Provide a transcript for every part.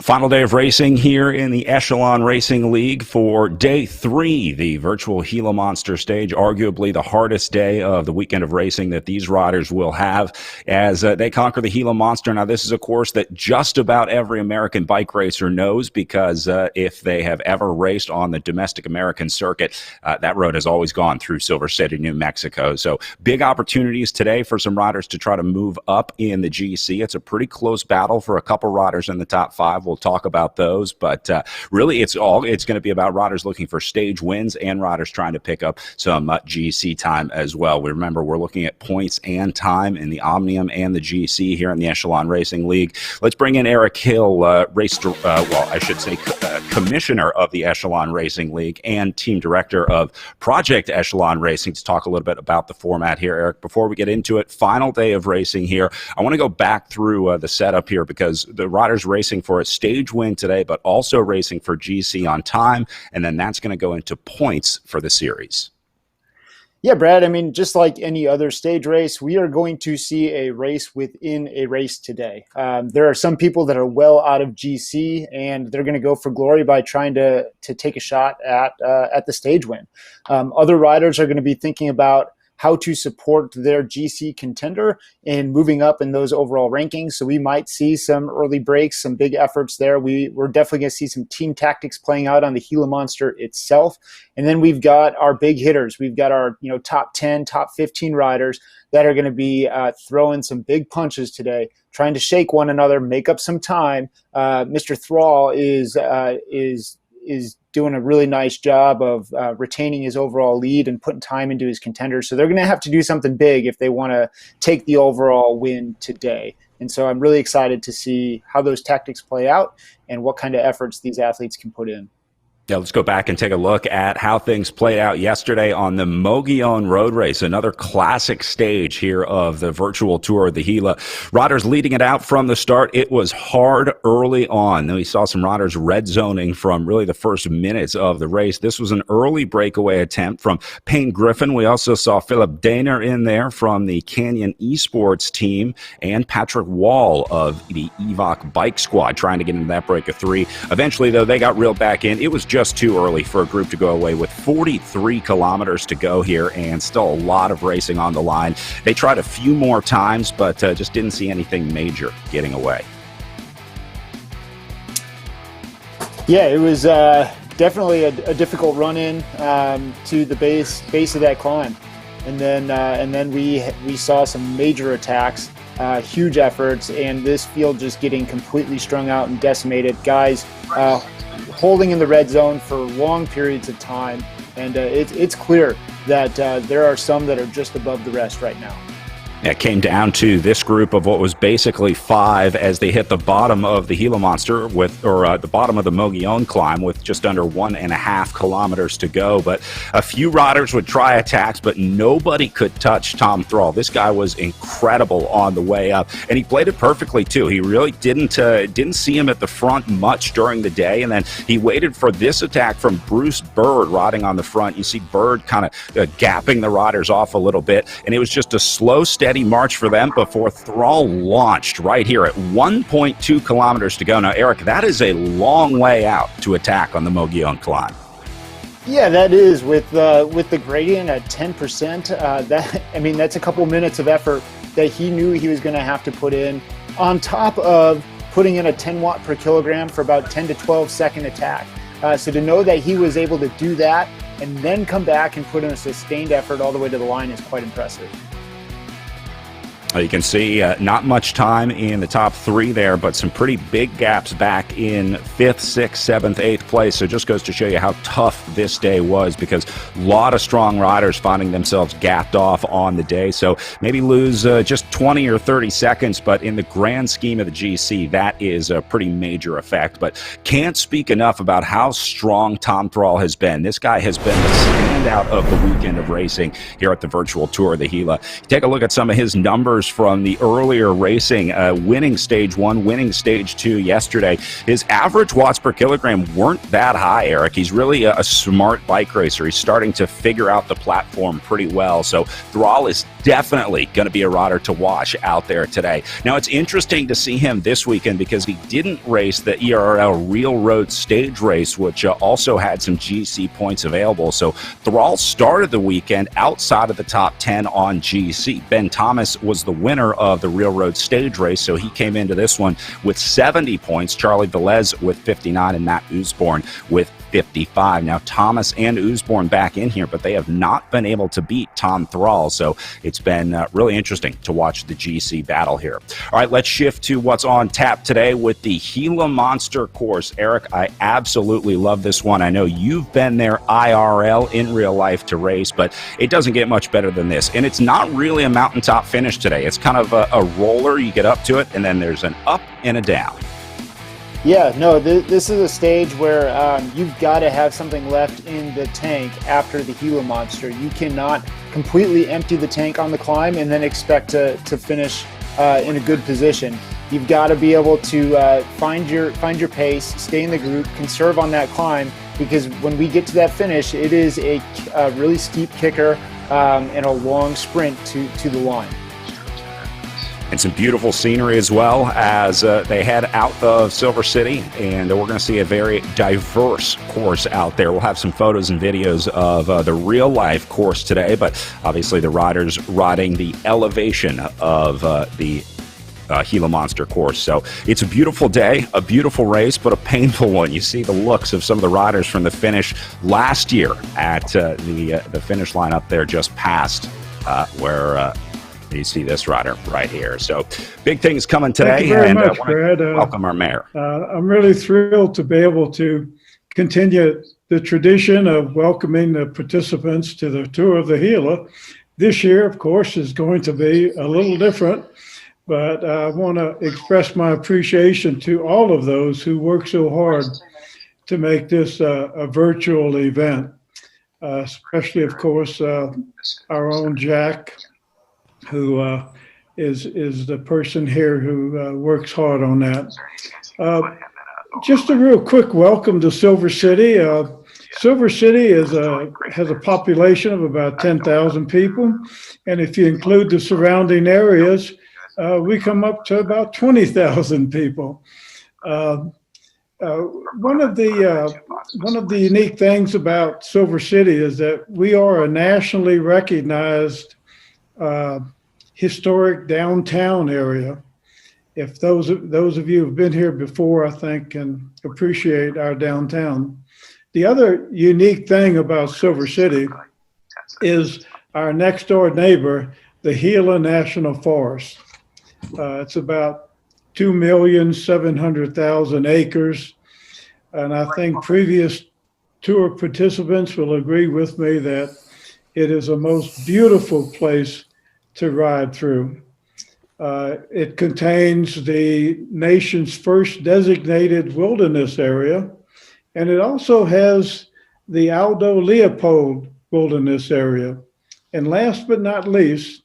Final day of racing here in the Echelon Racing League for day 3, the virtual Gila Monster stage, arguably the hardest day of the weekend of racing that these riders will have as they conquer the Gila Monster. Now, this is a course that just about every American bike racer knows because if they have ever raced on the domestic American circuit, that road has always gone through Silver City, New Mexico. So big opportunities today for some riders to try to move up in the GC. It's a pretty close battle for a couple riders in the top 5. We'll talk about those, but really it's going to be about riders looking for stage wins and riders trying to pick up some GC time as well. We remember we're looking at points and time in the Omnium and the GC here in the Echelon Racing League. Let's bring in Eric Hill, commissioner of the Echelon Racing League and team director of Project Echelon Racing, to talk a little bit about the format here. Eric, before we get into it, final day of racing here. I want to go back through the setup here because the riders racing for a stage win today, but also racing for GC on time, and then that's going to go into points for the series. Yeah, Brad, I mean, just like any other stage race, we are going to see a race within a race today. There are some people that are well out of GC, and they're going to go for glory by trying to take a shot at the stage win. Other riders are going to be thinking about how to support their GC contender in moving up in those overall rankings. So we might see some early breaks, some big efforts there. We're definitely going to see some team tactics playing out on the Gila Monster itself. And then we've got our big hitters. We've got our top 10, top 15 riders that are going to be throwing some big punches today, trying to shake one another, make up some time. Mr. Thrall is doing a really nice job of retaining his overall lead and putting time into his contenders. So they're going to have to do something big if they want to take the overall win today. And so I'm really excited to see how those tactics play out and what kind of efforts these athletes can put in. Yeah, let's go back and take a look at how things played out yesterday on the Mogollon Road Race, another classic stage here of the virtual tour of the Gila. Riders leading it out from the start. It was hard early on. Then we saw some riders red zoning from really the first minutes of the race. This was an early breakaway attempt from Payne Griffin. We also saw Philip Daner in there from the Canyon Esports team and Patrick Wall of the EVOC Bike Squad trying to get into that break of 3. Eventually, though, they got reeled back in. It was just too early for a group to go away with 43 kilometers to go here and still a lot of racing on the line. They tried a few more times, but just didn't see anything major getting away. Yeah, it was definitely a difficult run-in to the base of that climb. And then we saw some major attacks, huge efforts, and this field just getting completely strung out and decimated. Guys holding in the red zone for long periods of time, and it's clear that there are some that are just above the rest right now. It came down to this group of what was basically 5 as they hit the bottom of the Gila Monster the bottom of the Mogollon climb with just under 1.5 kilometers to go. But a few riders would try attacks, but nobody could touch Tom Thrall. This guy was incredible on the way up, and he played it perfectly too. He really didn't see him at the front much during the day, and then he waited for this attack from Bruce Bird riding on the front. You see Bird kind of gapping the riders off a little bit, and it was just a slow, steady march for them before Thrall launched right here at 1.2 kilometers to go. Now, Eric, that is a long way out to attack on the Mogollon climb. Yeah, that is with the gradient at 10%. That's a couple minutes of effort that he knew he was going to have to put in, on top of putting in a 10 watt per kilogram for about 10 to 12 second attack. So to know that he was able to do that and then come back and put in a sustained effort all the way to the line is quite impressive. You can see not much time in the top 3 there, but some pretty big gaps back in 5th, 6th, 7th, 8th place. So it just goes to show you how tough this day was, because a lot of strong riders finding themselves gapped off on the day. So maybe lose just 20 or 30 seconds, but in the grand scheme of the GC, that is a pretty major effect. But can't speak enough about how strong Tom Thrall has been. This guy has been the standout of the weekend of racing here at the virtual tour of the Gila. Take a look at some of his numbers from the earlier racing, winning stage 1, winning stage 2 yesterday. His average watts per kilogram weren't that high, Eric. He's really a smart bike racer. He's starting to figure out the platform pretty well. So Thrall is definitely going to be a rider to watch out there today. Now, it's interesting to see him this weekend because he didn't race the ERL Real Road Stage Race, which also had some GC points available. So Thrall started the weekend outside of the top 10 on GC. Ben Thomas was the winner of the Real Road Stage Race, so he came into this one with 70 points. Charlie Velez with 59 and Matt Usborne with 55. Now, Thomas and Usborne back in here, but they have not been able to beat Tom Thrall, so it's been really interesting to watch the GC battle here. All right, let's shift to what's on tap today with the Gila Monster course. Eric, I absolutely love this one. I know you've been there IRL in real life to race, but it doesn't get much better than this. And it's not really a mountaintop finish today. It's kind of a roller. You get up to it, and then there's an up and a down. Yeah, no, this is a stage where you've got to have something left in the tank after the Gila Monster. You cannot completely empty the tank on the climb and then expect to finish in a good position. You've got to be able to find your pace, stay in the group, conserve on that climb, because when we get to that finish, it is a really steep kicker and a long sprint to the line. And some beautiful scenery as well as they head out of Silver City, and we're going to see a very diverse course out there. We'll have some photos and videos of the real-life course today, but obviously the riders riding the elevation of the Gila Monster course. So it's a beautiful day, a beautiful race, but a painful one. You see the looks of some of the riders from the finish last year at the finish line up there just past where you see this rider right here. So big things coming today. Thank you very much, Brad. Welcome our mayor. I'm really thrilled to be able to continue the tradition of welcoming the participants to the Tour of the Gila. This year, of course, is going to be a little different, but I want to express my appreciation to all of those who work so hard to make this a virtual event, especially, of course, our own Jack, who is the person here who works hard on that. Just a real quick welcome to Silver City. Silver City has a population of about 10,000 people, and if you include the surrounding areas, we come up to about 20,000 people. One of the unique things about Silver City is that we are a nationally recognized historic downtown area. If those of you who've been here before, I think, can appreciate our downtown. The other unique thing about Silver City is our next door neighbor, the Gila National Forest. It's about 2,700,000 acres. And I think previous tour participants will agree with me that it is a most beautiful place to ride through. It contains the nation's first designated wilderness area, and it also has the Aldo Leopold Wilderness Area. And last but not least,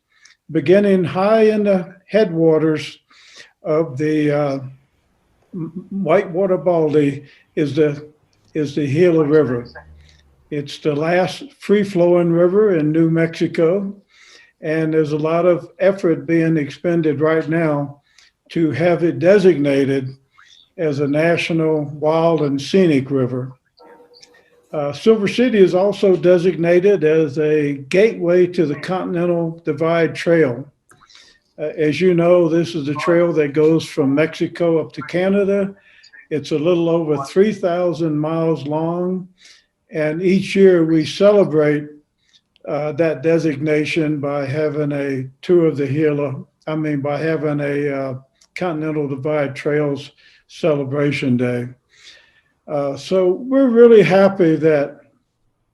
beginning high in the headwaters of the Whitewater Baldy is the Gila River. It's the last free-flowing river in New Mexico. And there's a lot of effort being expended right now to have it designated as a national wild and scenic river. Silver City is also designated as a gateway to the Continental Divide Trail. As you know, this is the trail that goes from Mexico up to Canada. It's a little over 3,000 miles long. And each year we celebrate that designation by having a tour of the Gila, by having a Continental Divide Trails celebration day. So we're really happy that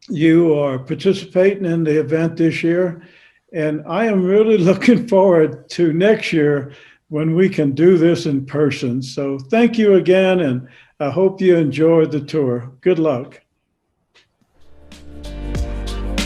you are participating in the event this year. And I am really looking forward to next year when we can do this in person. So thank you again, and I hope you enjoyed the tour. Good luck.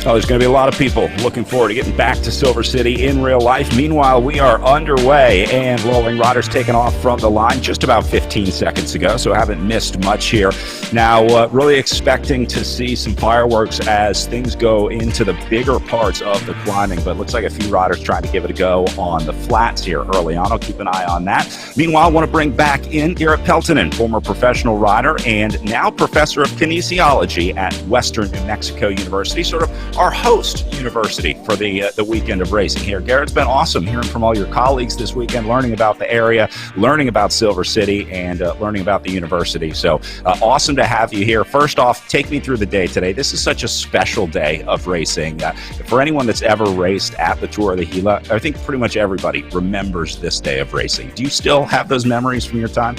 Oh, there's going to be a lot of people looking forward to getting back to Silver City in real life. Meanwhile, we are underway and rolling. Riders taking off from the line just about 15 seconds ago, so haven't missed much here. Now, really expecting to see some fireworks as things go into the bigger parts of the climbing, but it looks like a few riders trying to give it a go on the flats here early on. I'll keep an eye on that. Meanwhile, I want to bring back in Garrett Peltonen, former professional rider and now professor of kinesiology at Western New Mexico University, sort of our host university for the weekend of racing here. Garrett, it's been awesome hearing from all your colleagues this weekend, learning about the area, learning about Silver City, and learning about the university. So awesome to have you here. First off, take me through the day today. This is such a special day of racing. For anyone that's ever raced at the Tour of the Gila, I think pretty much everybody remembers this day of racing. Do you still have those memories from your time?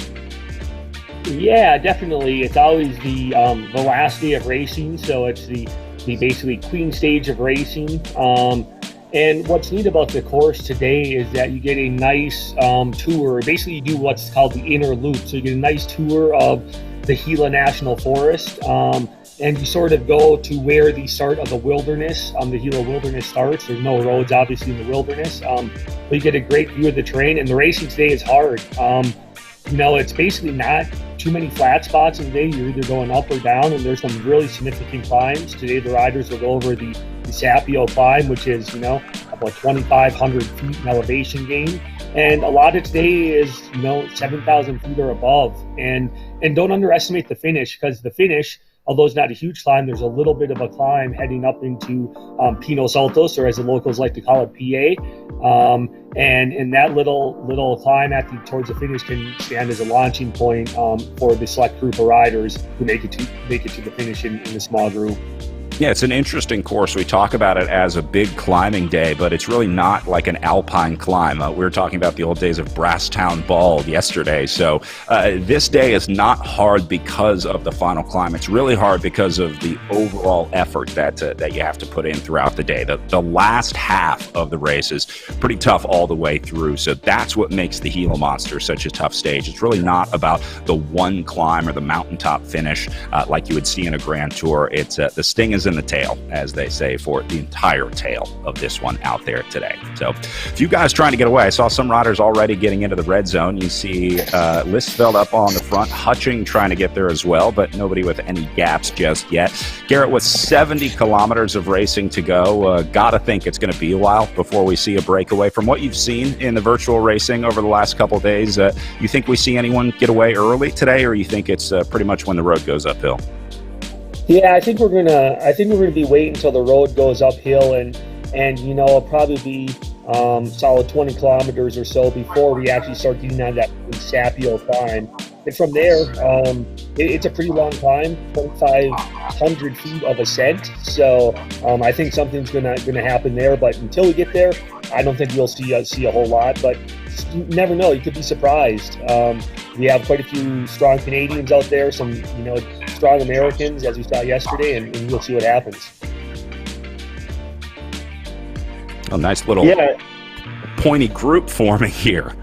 Yeah, definitely. It's always the last day of racing, so it's the basically queen stage of racing. And what's neat about the course today is that you get a nice tour. Basically, you do what's called the inner loop. So you get a nice tour of the Gila National Forest, and you sort of go to where the start of the wilderness, the Gila Wilderness starts. There's no roads, obviously, in the wilderness, but you get a great view of the terrain. And the racing today is hard. It's basically not too many flat spots in the day. You're either going up or down, and there's some really significant climbs. Today, the riders will go over the Sapio climb, which is, about 2,500 feet in elevation gain. And a lot of today is, 7,000 feet or above. And don't underestimate the finish, because the finish, although it's not a huge climb, there's a little bit of a climb heading up into Pinos Altos, or as the locals like to call it, PA. And that little climb towards the finish can stand as a launching point for the select group of riders who make it to the finish in the small group. Yeah, it's an interesting course. We talk about it as a big climbing day, but it's really not like an alpine climb. We were talking about the old days of Brasstown Bald yesterday. So this day is not hard because of the final climb. It's really hard because of the overall effort that you have to put in throughout the day. The last half of the race is pretty tough all the way through. So that's what makes the Gila Monster such a tough stage. It's really not about the one climb or the mountaintop finish like you would see in a Grand Tour. It's the sting is in the tail, as they say, for the entire tail of this one out there today. So a few guys trying to get away. I saw some riders already getting into the red zone. You see Listfeld up on the front, Hutching trying to get there as well, but nobody with any gaps just yet. Garrett, with 70 kilometers of racing to go, gotta think it's going to be a while before we see a breakaway. From what you've seen in the virtual racing over the last couple of days, you think we see anyone get away early today, or you think it's pretty much when the road goes uphill? Yeah, I think we're gonna be waiting until the road goes uphill, and it'll probably be solid 20 kilometers or so before we actually start getting on that Sapio climb. And from there, it's a pretty long climb, 2,500 feet of ascent. So I think something's gonna happen there. But until we get there, I don't think we'll see a whole lot. But you never know; you could be surprised. We have quite a few strong Canadians out there, some strong Americans, as we saw yesterday, and we'll see what happens. A nice little pointy group forming here.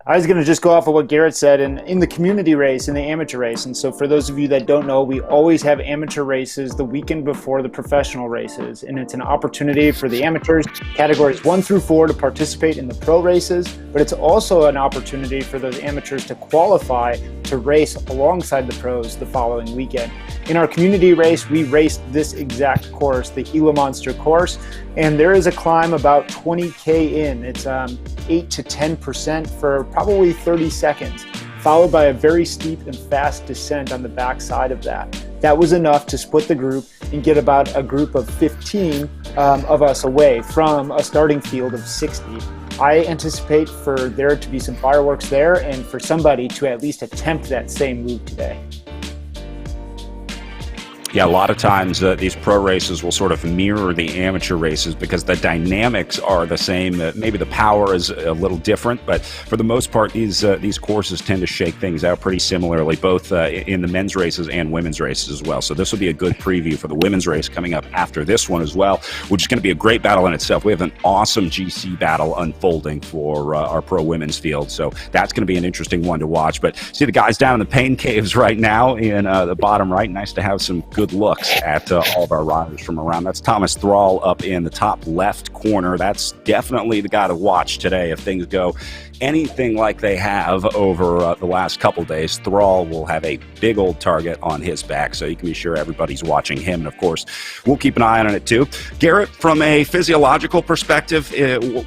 I was going to just go off of what Garrett said, and in the community race, in the amateur race. And so for those of you that don't know, we always have amateur races the weekend before the professional races. And it's an opportunity for the amateurs, categories 1 through 4, to participate in the pro races. But it's also an opportunity for those amateurs to qualify to race alongside the pros the following weekend. In our community race, we raced this exact course, the Gila Monster course. And there is a climb about 20K in. It's 8 to 10% for probably 30 seconds, followed by a very steep and fast descent on the back side of that. That was enough to split the group and get about a group of 15 of us away from a starting field of 60. I anticipate for there to be some fireworks there and for somebody to at least attempt that same move today. Yeah, a lot of times these pro races will sort of mirror the amateur races because the dynamics are the same. Maybe the power is a little different, but for the most part, these courses tend to shake things out pretty similarly, both in the men's races and women's races as well. So this will be a good preview for the women's race coming up after this one as well, which is going to be a great battle in itself. We have an awesome GC battle unfolding for our pro women's field, so that's going to be an interesting one to watch. But see the guys down in the pain caves right now in the bottom right. Nice to have some good looks at all of our riders from around. That's Thomas Thrall up in the top left corner. That's definitely the guy to watch today if things go anything like they have over the last couple days. Thrall will have a big old target on his back, so you can be sure everybody's watching him. And of course, we'll keep an eye on it too. Garrett, from a physiological perspective,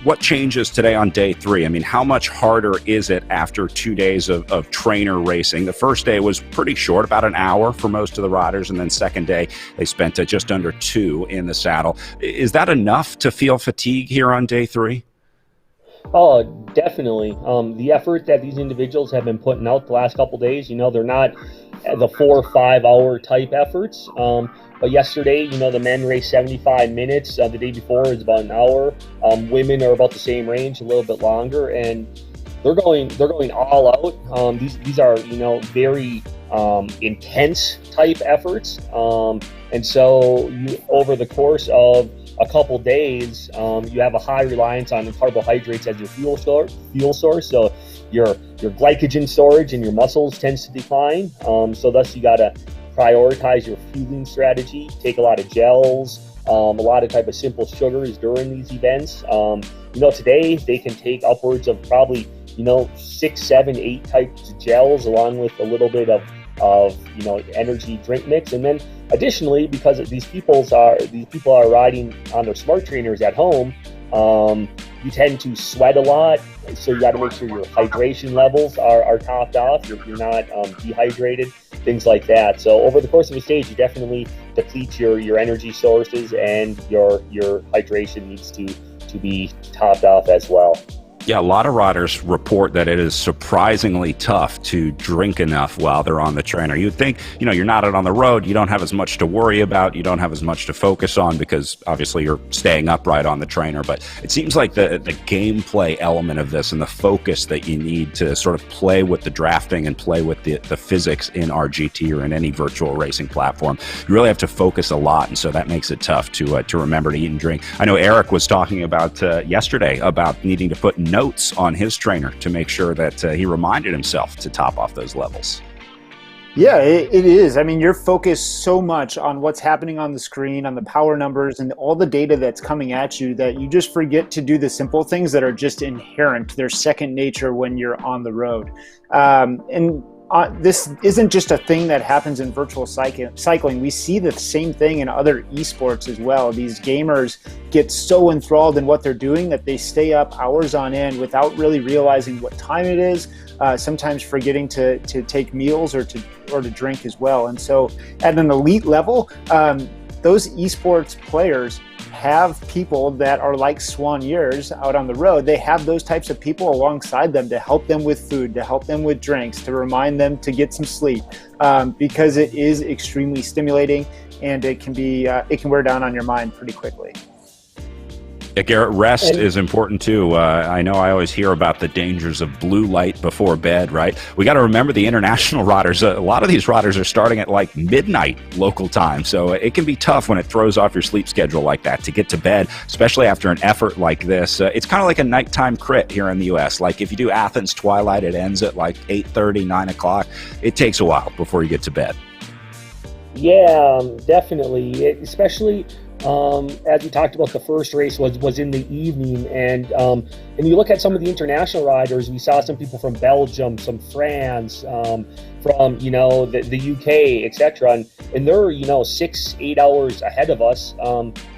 what changes today on day 3? I mean, how much harder is it after 2 days of trainer racing? The first day was pretty short, about an hour for most of the riders, and then second day they spent just under 2 in the saddle. Is that enough to feel fatigue here on day 3? Oh, definitely. The effort that these individuals have been putting out the last couple days, they're not the 4 or 5 hour type efforts. But yesterday, the men raced 75 minutes. The day before is about an hour. Women are about the same range, a little bit longer, and they're going all out. These are very intense type efforts. And so over the course of a couple days, you have a high reliance on the carbohydrates as your fuel source. So your glycogen storage in your muscles tends to decline. So thus you got to prioritize your fueling strategy. Take a lot of gels, a lot of type of simple sugars during these events. Today they can take upwards of probably 6, 7, 8 types of gels, along with a little bit of of energy drink mix. And then additionally, because these people are riding on their smart trainers at home, you tend to sweat a lot, so you got to make sure your hydration levels are topped off. You're not dehydrated, things like that. So over the course of a stage, you definitely deplete your energy sources, and your hydration needs to be topped off as well. Yeah, a lot of riders report that it is surprisingly tough to drink enough while they're on the trainer. You'd think, you're not out on the road, you don't have as much to worry about, you don't have as much to focus on because obviously you're staying upright on the trainer. But it seems like the gameplay element of this and the focus that you need to sort of play with the drafting and play with the physics in RGT or in any virtual racing platform, you really have to focus a lot. And so that makes it tough to remember to eat and drink. I know Eric was talking about yesterday about needing to put notes on his trainer to make sure that he reminded himself to top off those levels. Yeah, it is. I mean, you're focused so much on what's happening on the screen, on the power numbers and all the data that's coming at you, that you just forget to do the simple things that are just inherent. They're second nature when you're on the road. This isn't just a thing that happens in virtual cycling. We see the same thing in other esports as well. These gamers get so enthralled in what they're doing that they stay up hours on end without really realizing what time it is, sometimes forgetting to take meals or to drink as well. And so at an elite level, those esports players have people that are like soigneurs out on the road. They have those types of people alongside them to help them with food, to help them with drinks, to remind them to get some sleep, because it is extremely stimulating, and it can wear down on your mind pretty quickly. Yeah, Garrett, rest is important too. I know I always hear about the dangers of blue light before bed, right? We got to remember the international riders. A lot of these riders are starting at like midnight local time. So it can be tough when it throws off your sleep schedule like that to get to bed, especially after an effort like this. It's kind of like a nighttime crit here in the U.S. Like if you do Athens Twilight, it ends at like 8:30, 9 o'clock. It takes a while before you get to bed. Yeah, definitely. Especially as we talked about, the first race was in the evening, and you look at some of the international riders. We saw some people from Belgium, some France, from the UK, etc., and they're 6-8 hours ahead of us.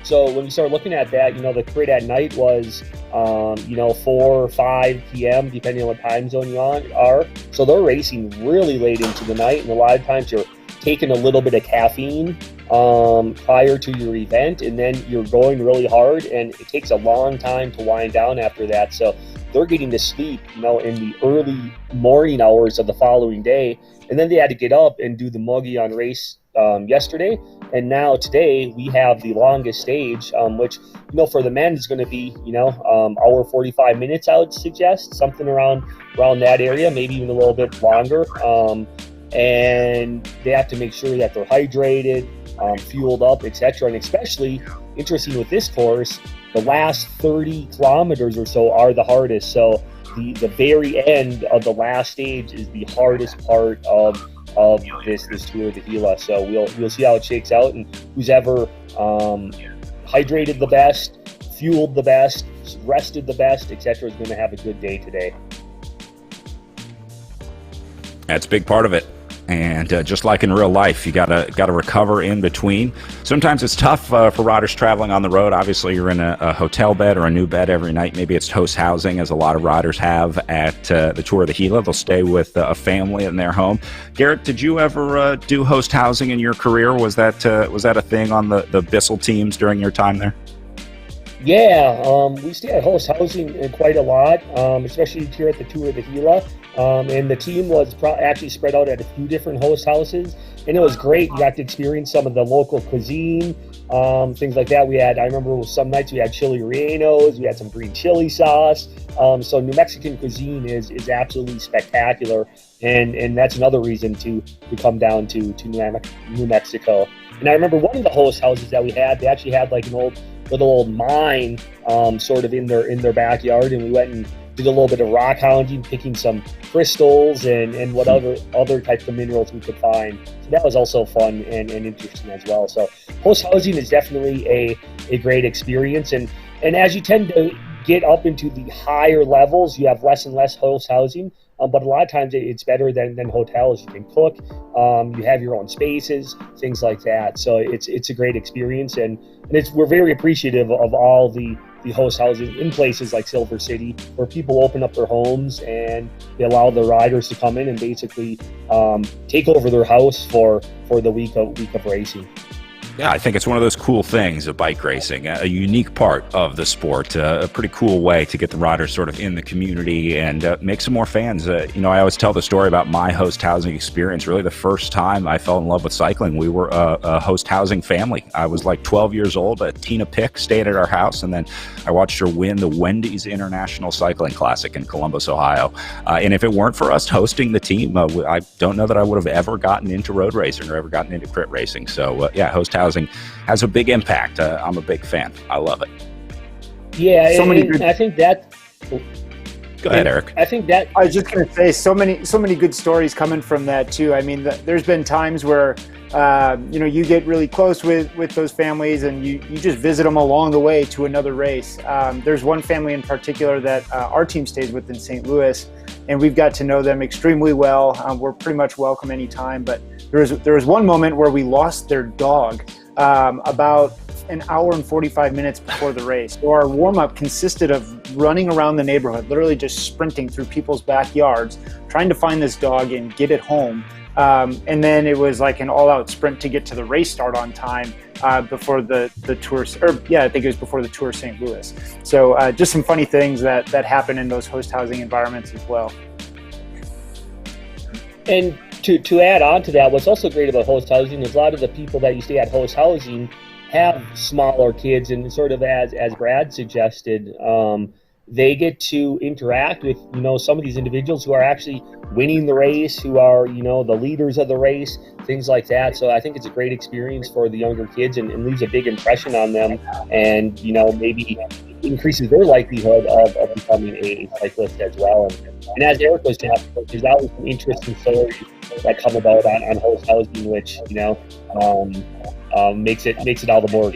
So when we start looking at that, the crit at night was 4 or 5 p.m. depending on what time zone you are. So they're racing really late into the night, and a lot of times you're taking a little bit of caffeine prior to your event, and then you're going really hard, and it takes a long time to wind down after that. So they're getting to sleep, in the early morning hours of the following day, and then they had to get up and do the muggy on race yesterday, and now today we have the longest stage, which for the men is going to be hour 45 minutes. I would suggest something around that area, maybe even a little bit longer. And they have to make sure that they're hydrated, fueled up, etc. And especially interesting with this course, the last 30 kilometers or so are the hardest. So the very end of the last stage is the hardest part of this Tour of the Gila. So we'll see how it shakes out, and who's ever hydrated the best, fueled the best, rested the best, etc. is going to have a good day today. That's a big part of it. And just like in real life, you gotta recover in between. Sometimes it's tough for riders traveling on the road. Obviously, you're in a hotel bed or a new bed every night. Maybe it's host housing, as a lot of riders have at the Tour of the Gila. They'll stay with a family in their home. Garrett, did you ever do host housing in your career? Was that a thing on the Bissell teams during your time there? Yeah, we stayed at host housing quite a lot, especially here at the Tour of the Gila. And the team was actually spread out at a few different host houses, and it was great. You got to experience some of the local cuisine, things like that. I remember some nights we had chili rellenos, we had some green chili sauce. So New Mexican cuisine is absolutely spectacular, and that's another reason to come down to New Mexico. And I remember one of the host houses that we had, they actually had like an little old mine sort of in their backyard, and we went and did a little bit of rock hounding, picking some crystals and what other types of minerals we could find. So that was also fun and interesting as well. So host housing is definitely a great experience, and as you tend to get up into the higher levels, you have less and less host housing. But a lot of times it's better than hotels. You can cook, you have your own spaces, things like that. So it's a great experience, and we're very appreciative of all the host housing in places like Silver City, where people open up their homes and they allow the riders to come in and basically take over their house for the week of racing. Yeah, I think it's one of those cool things of bike racing, a unique part of the sport, a pretty cool way to get the riders sort of in the community and make some more fans. I always tell the story about my host housing experience. Really, the first time I fell in love with cycling, we were a host housing family. I was like 12 years old. Tina Pick stayed at our house, and then I watched her win the Wendy's International Cycling Classic in Columbus, Ohio. And if it weren't for us hosting the team, I don't know that I would have ever gotten into road racing or ever gotten into crit racing. So, host housing has a big impact. I'm a big fan. I love it. Yeah, I think that. Go ahead, Eric. I think that. I was just going to say, so many good stories coming from that too. I mean, there's been times where you get really close with those families, and you just visit them along the way to another race. There's one family in particular that our team stays with in St. Louis, and we've got to know them extremely well. We're pretty much welcome anytime, but there was one moment where we lost their dog about an hour and 45 minutes before the race. So our warm-up consisted of running around the neighborhood, literally just sprinting through people's backyards, trying to find this dog and get it home. And then it was like an all-out sprint to get to the race start on time before the Tour, I think it was before the Tour St. Louis. So just some funny things that happen in those host housing environments as well. And to add on to that, what's also great about host housing is a lot of the people that you stay at host housing have smaller kids, and sort of as Brad suggested, they get to interact with some of these individuals who are actually winning the race, who are the leaders of the race, things like that. So I think it's a great experience for the younger kids and leaves a big impression on them, and maybe increases their likelihood of becoming a cyclist as well. And as Eric was saying, there's always some interesting stories that come about on host housing, which makes it all the more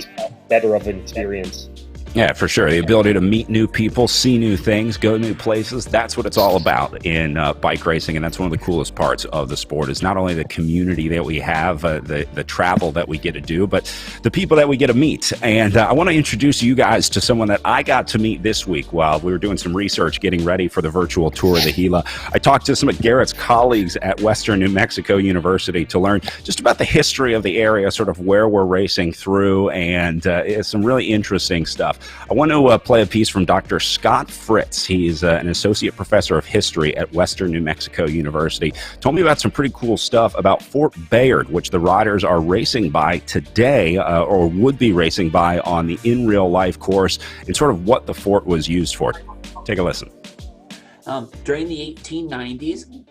better of an experience. Yeah, for sure. The ability to meet new people, see new things, go new places. That's what it's all about in bike racing. And that's one of the coolest parts of the sport is not only the community that we have, the travel that we get to do, but the people that we get to meet. And I want to introduce you guys to someone that I got to meet this week while we were doing some research, getting ready for the virtual tour of the Gila. I talked to some of Garrett's colleagues at Western New Mexico University to learn just about the history of the area, sort of where we're racing through, and it's some really interesting stuff. I want to play a piece from Dr. Scott Fritz. He's an associate professor of history at Western New Mexico University. Told me about some pretty cool stuff about Fort Bayard, which the riders are racing by today, or would be racing by on the in real life course, and sort of what the fort was used for. Take a listen. During the 1890s,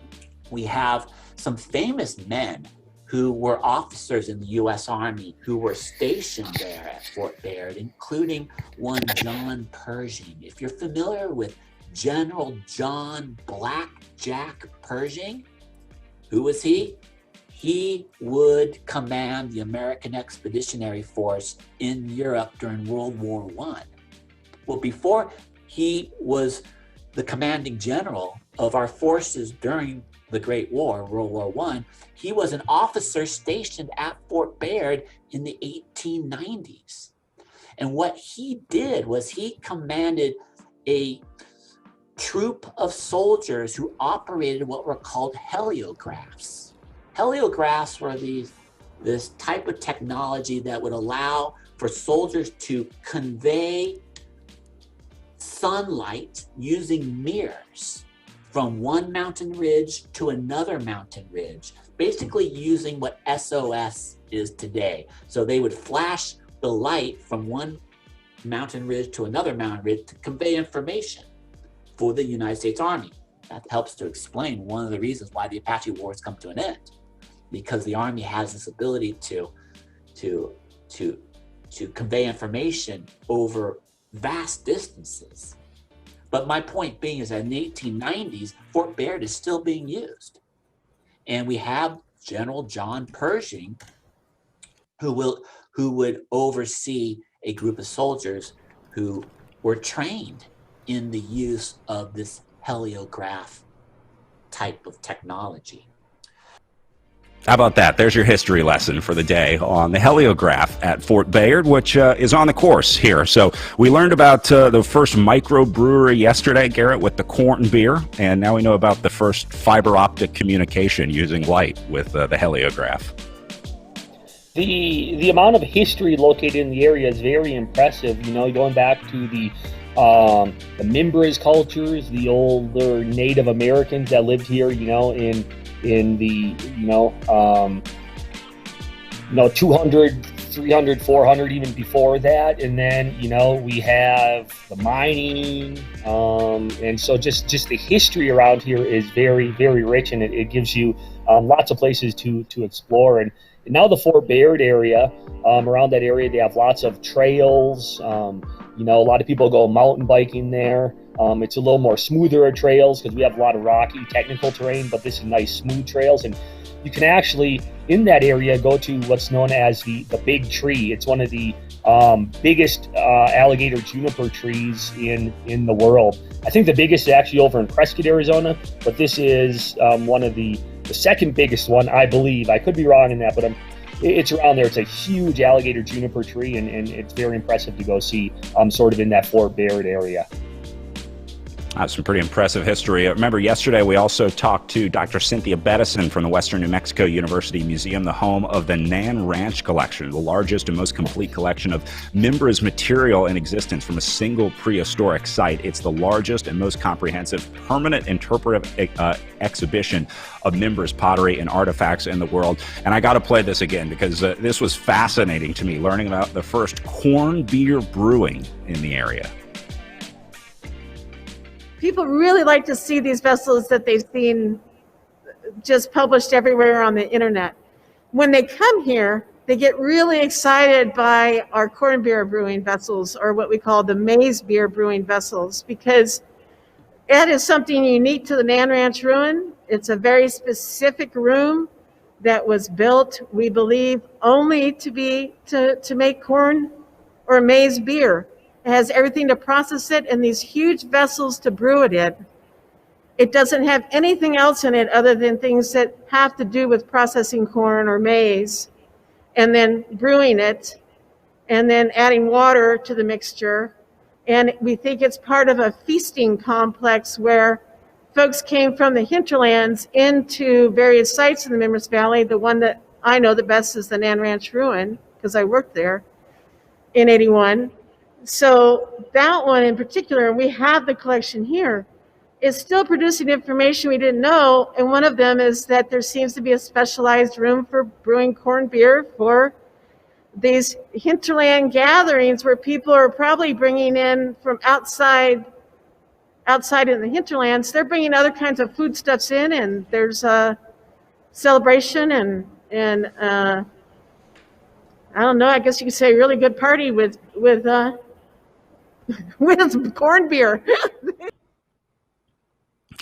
we have some famous men who were officers in the U.S. Army who were stationed there at Fort Bayard, including one John Pershing. If you're familiar with General John Blackjack Pershing, who was he? He would command the American Expeditionary Force in Europe during World War I. Well, before he was the commanding general of our forces during the Great War, World War I, he was an officer stationed at Fort Bayard in the 1890s. And what he did was he commanded a troop of soldiers who operated what were called heliographs. Heliographs were this type of technology that would allow for soldiers to convey sunlight using mirrors from one mountain ridge to another mountain ridge, basically using what SOS is today. So they would flash the light from one mountain ridge to another mountain ridge to convey information for the United States Army. That helps to explain one of the reasons why the Apache Wars come to an end, because the Army has this ability to convey information over vast distances. But my point being is that in the 1890s, Fort Bayard is still being used. And we have General John Pershing, who would oversee a group of soldiers who were trained in the use of this heliograph type of technology. How about that? There's your history lesson for the day on the heliograph at Fort Bayard, which is on the course here. So we learned about the first microbrewery yesterday, Garrett, with the corn beer, and now we know about the first fiber optic communication using light with the heliograph. The amount of history located in the area is very impressive. You know, going back to the Mimbres cultures, the older Native Americans that lived here, you know, in the 200, 300, 400, even before that. And then, you know, we have the mining, and so just the history around here is very, very rich, and it gives you lots of places to explore. And now the Fort Bayard area, around that area, they have lots of trails. You know, a lot of people go mountain biking there. It's a little more smoother trails because we have a lot of rocky technical terrain, but this is nice smooth trails. And you can actually, in that area, go to what's known as the Big Tree. It's one of the biggest alligator juniper trees in the world. I think the biggest is actually over in Prescott, Arizona, but this is one of the second biggest one, I believe. I could be wrong in that, but it's around there. It's a huge alligator juniper tree, and it's very impressive to go see sort of in that Fort Bayard area. Some pretty impressive history. Remember, yesterday we also talked to Dr. Cynthia Bettison from the Western New Mexico University Museum, the home of the Nan Ranch Collection, the largest and most complete collection of Mimbres material in existence from a single prehistoric site. It's the largest and most comprehensive permanent interpretive exhibition of Mimbres pottery and artifacts in the world. And I got to play this again because this was fascinating to me, learning about the first corn beer brewing in the area. People really like to see these vessels that they've seen just published everywhere on the internet. When they come here, they get really excited by our corn beer brewing vessels, or what we call the maize beer brewing vessels, because it is something unique to the Nan Ranch ruin. It's a very specific room that was built, we believe, only to make corn or maize beer. It has everything to process it and these huge vessels to brew it in. It doesn't have anything else in it other than things that have to do with processing corn or maize and then brewing it and then adding water to the mixture. And we think it's part of a feasting complex where folks came from the hinterlands into various sites in the Mimbres Valley. The one that I know the best is the Nan Ranch Ruin, because I worked there in '81. So that one in particular, and we have the collection here, is still producing information we didn't know. And one of them is that there seems to be a specialized room for brewing corn beer for these hinterland gatherings where people are probably bringing in from outside in the hinterlands. They're bringing other kinds of foodstuffs in, and there's a celebration and I don't know, I guess you could say a really good party with corn beer.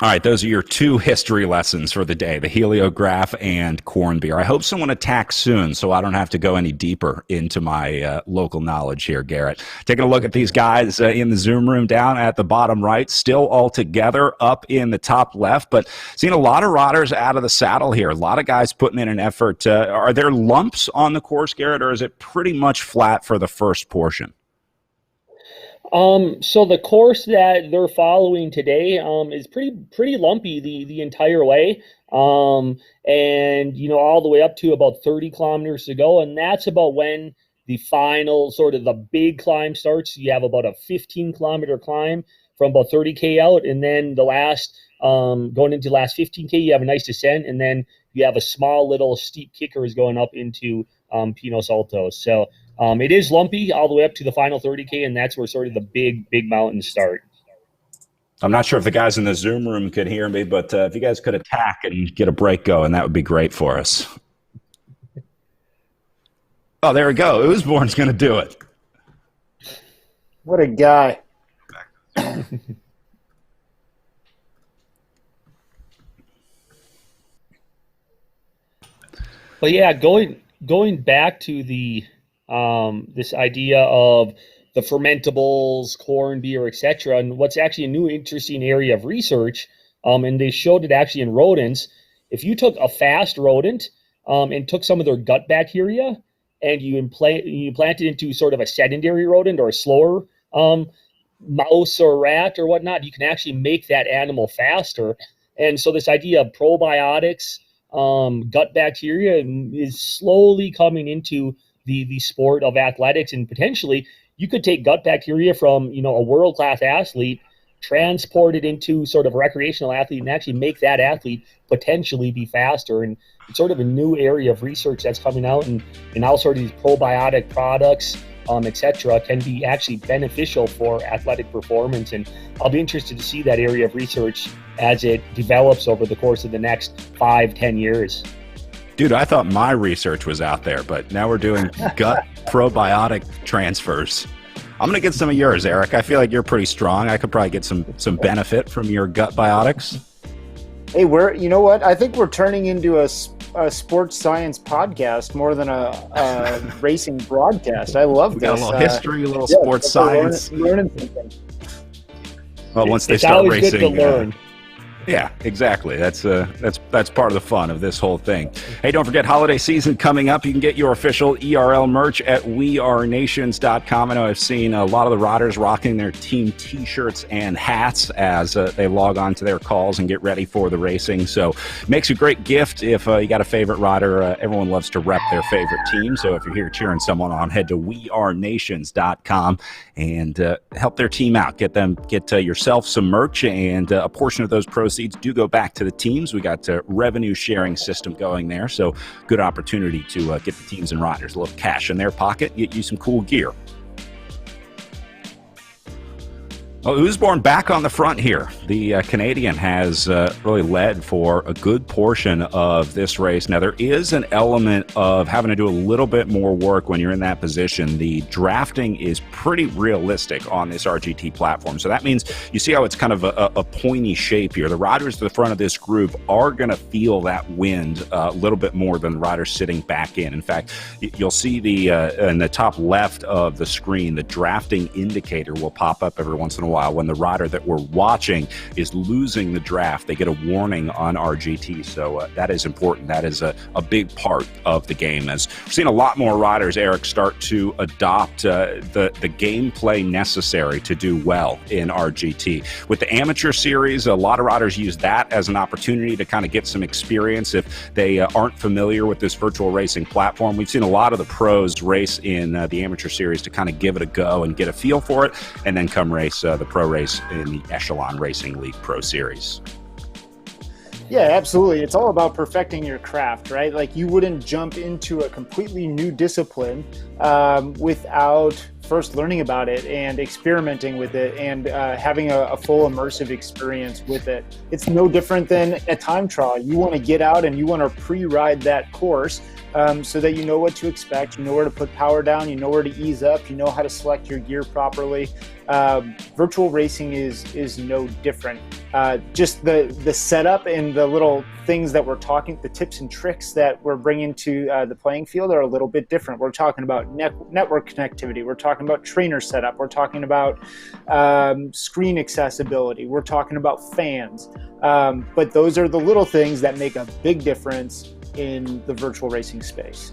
All right, those are your two history lessons for the day, the heliograph and corn beer. I hope someone attacks soon so I don't have to go any deeper into my local knowledge here, Garrett. Taking a look at these guys in the Zoom room down at the bottom right, still all together up in the top left, but seeing a lot of riders out of the saddle here, a lot of guys putting in an effort. Are there lumps on the course, Garrett, or is it pretty much flat for the first portion? So the course that they're following today is pretty lumpy the entire way, and you know, all the way up to about 30 kilometers to go, and that's about when the final sort of the big climb starts. You have about a 15-kilometer climb from about 30K out, and then the last going into the last 15K, you have a nice descent, and then you have a small little steep kickers going up into Pinos Altos. So it is lumpy all the way up to the final 30K, and that's where sort of the big mountains start. I'm not sure if the guys in the Zoom room could hear me, but if you guys could attack and get a break going, that would be great for us. Oh, there we go. Oosborne's going to do it. What a guy. But yeah, going back to the this idea of the fermentables, corn, beer, etc. And what's actually a new interesting area of research, and they showed it actually in rodents. If you took a fast rodent and took some of their gut bacteria and you implant it into sort of a sedentary rodent or a slower mouse or rat or whatnot, you can actually make that animal faster. And so this idea of probiotics, gut bacteria is slowly coming into the sport of athletics, and potentially you could take gut bacteria from, a world-class athlete, transport it into sort of a recreational athlete, and actually make that athlete potentially be faster. And it's sort of a new area of research that's coming out, and how sort of these probiotic products, etc., can be actually beneficial for athletic performance. And I'll be interested to see that area of research as it develops over the course of the next 5-10 years. Dude, I thought my research was out there, but now we're doing gut probiotic transfers. I'm going to get some of yours, Eric. I feel like you're pretty strong. I could probably get some benefit from your gut biotics. Hey, you know what? I think we're turning into a sports science podcast more than a racing broadcast. I love we this. Got a little history, a little sports science. Learning something. Well, once they it's start always racing, good to learn. Yeah, exactly. That's part of the fun of this whole thing. Hey, don't forget, holiday season coming up. You can get your official ERL merch at wearenations.com. I know I've seen a lot of the riders rocking their team T-shirts and hats as they log on to their calls and get ready for the racing. So makes a great gift if you got a favorite rider. Everyone loves to rep their favorite team. So if you're here cheering someone on, head to wearenations.com and help their team out. Get yourself some merch, and a portion of those proceeds do go back to the teams. We got a revenue sharing system going there, so good opportunity to get the teams and riders a little cash in their pocket, get you some cool gear. Well, Usborne back on the front here. The Canadian has really led for a good portion of this race. Now, there is an element of having to do a little bit more work when you're in that position. The drafting is pretty realistic on this RGT platform. So that means you see how it's kind of a pointy shape here. The riders at the front of this group are going to feel that wind a little bit more than the riders sitting back in. In fact, you'll see in the top left of the screen, the drafting indicator will pop up every once in a while. When the rider that we're watching is losing the draft, they get a warning on RGT. So that is important. That is a big part of the game. As we're seeing a lot more riders, Eric, start to adopt the gameplay necessary to do well in RGT. With the amateur series, a lot of riders use that as an opportunity to kind of get some experience if they aren't familiar with this virtual racing platform. We've seen a lot of the pros race in the amateur series to kind of give it a go and get a feel for it, and then come race the pro race in the Echelon Racing League Pro Series. Yeah, absolutely. It's all about perfecting your craft, right? Like, you wouldn't jump into a completely new discipline without first learning about it and experimenting with it and having a full immersive experience with it. It's no different than a time trial. You want to get out and you want to pre-ride that course so that you know what to expect, you know where to put power down, you know where to ease up, you know how to select your gear properly. Virtual racing is no different. Just the setup and the little things that we're talking, the tips and tricks that we're bringing to the playing field are a little bit different. We're talking about network connectivity. We're talking about trainer setup. We're talking about screen accessibility. We're talking about fans. But those are the little things that make a big difference in the virtual racing space.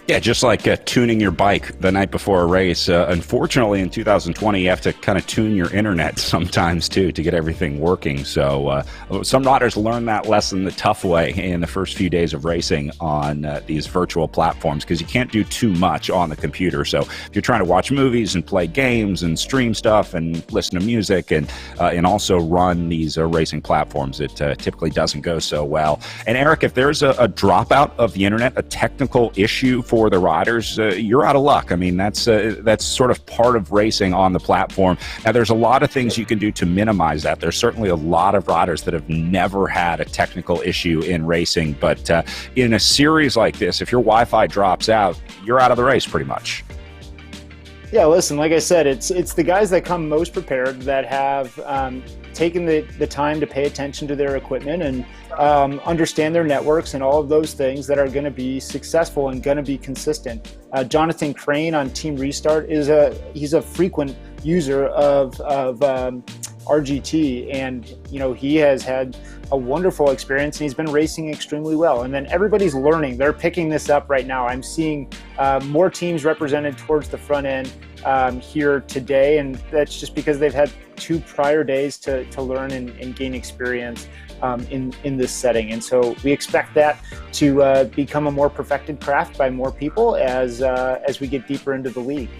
Yeah, just like tuning your bike the night before a race. Unfortunately, in 2020, you have to kind of tune your internet sometimes, too, to get everything working. So some riders learn that lesson the tough way in the first few days of racing on these virtual platforms, because you can't do too much on the computer. So if you're trying to watch movies and play games and stream stuff and listen to music and also run these racing platforms, it typically doesn't go so well. And Eric, if there's a dropout of the internet, a technical issue for the riders, you're out of luck. I mean, that's sort of part of racing on the platform. Now, there's a lot of things you can do to minimize that. There's certainly a lot of riders that have never had a technical issue in racing, but in a series like this, if your Wi-Fi drops out, you're out of the race pretty much. Yeah, listen, like I said, it's the guys that come most prepared, that have taken the time to pay attention to their equipment and understand their networks and all of those things that are going to be successful and going to be consistent. Jonathan Crane on Team Restart he's a frequent user of RGT, and he has had a wonderful experience, and he's been racing extremely well. And then everybody's learning; they're picking this up right now. I'm seeing more teams represented towards the front end here today, and that's just because they've had 2 prior days to learn and gain experience in this setting. And so we expect that to become a more perfected craft by more people as we get deeper into the league.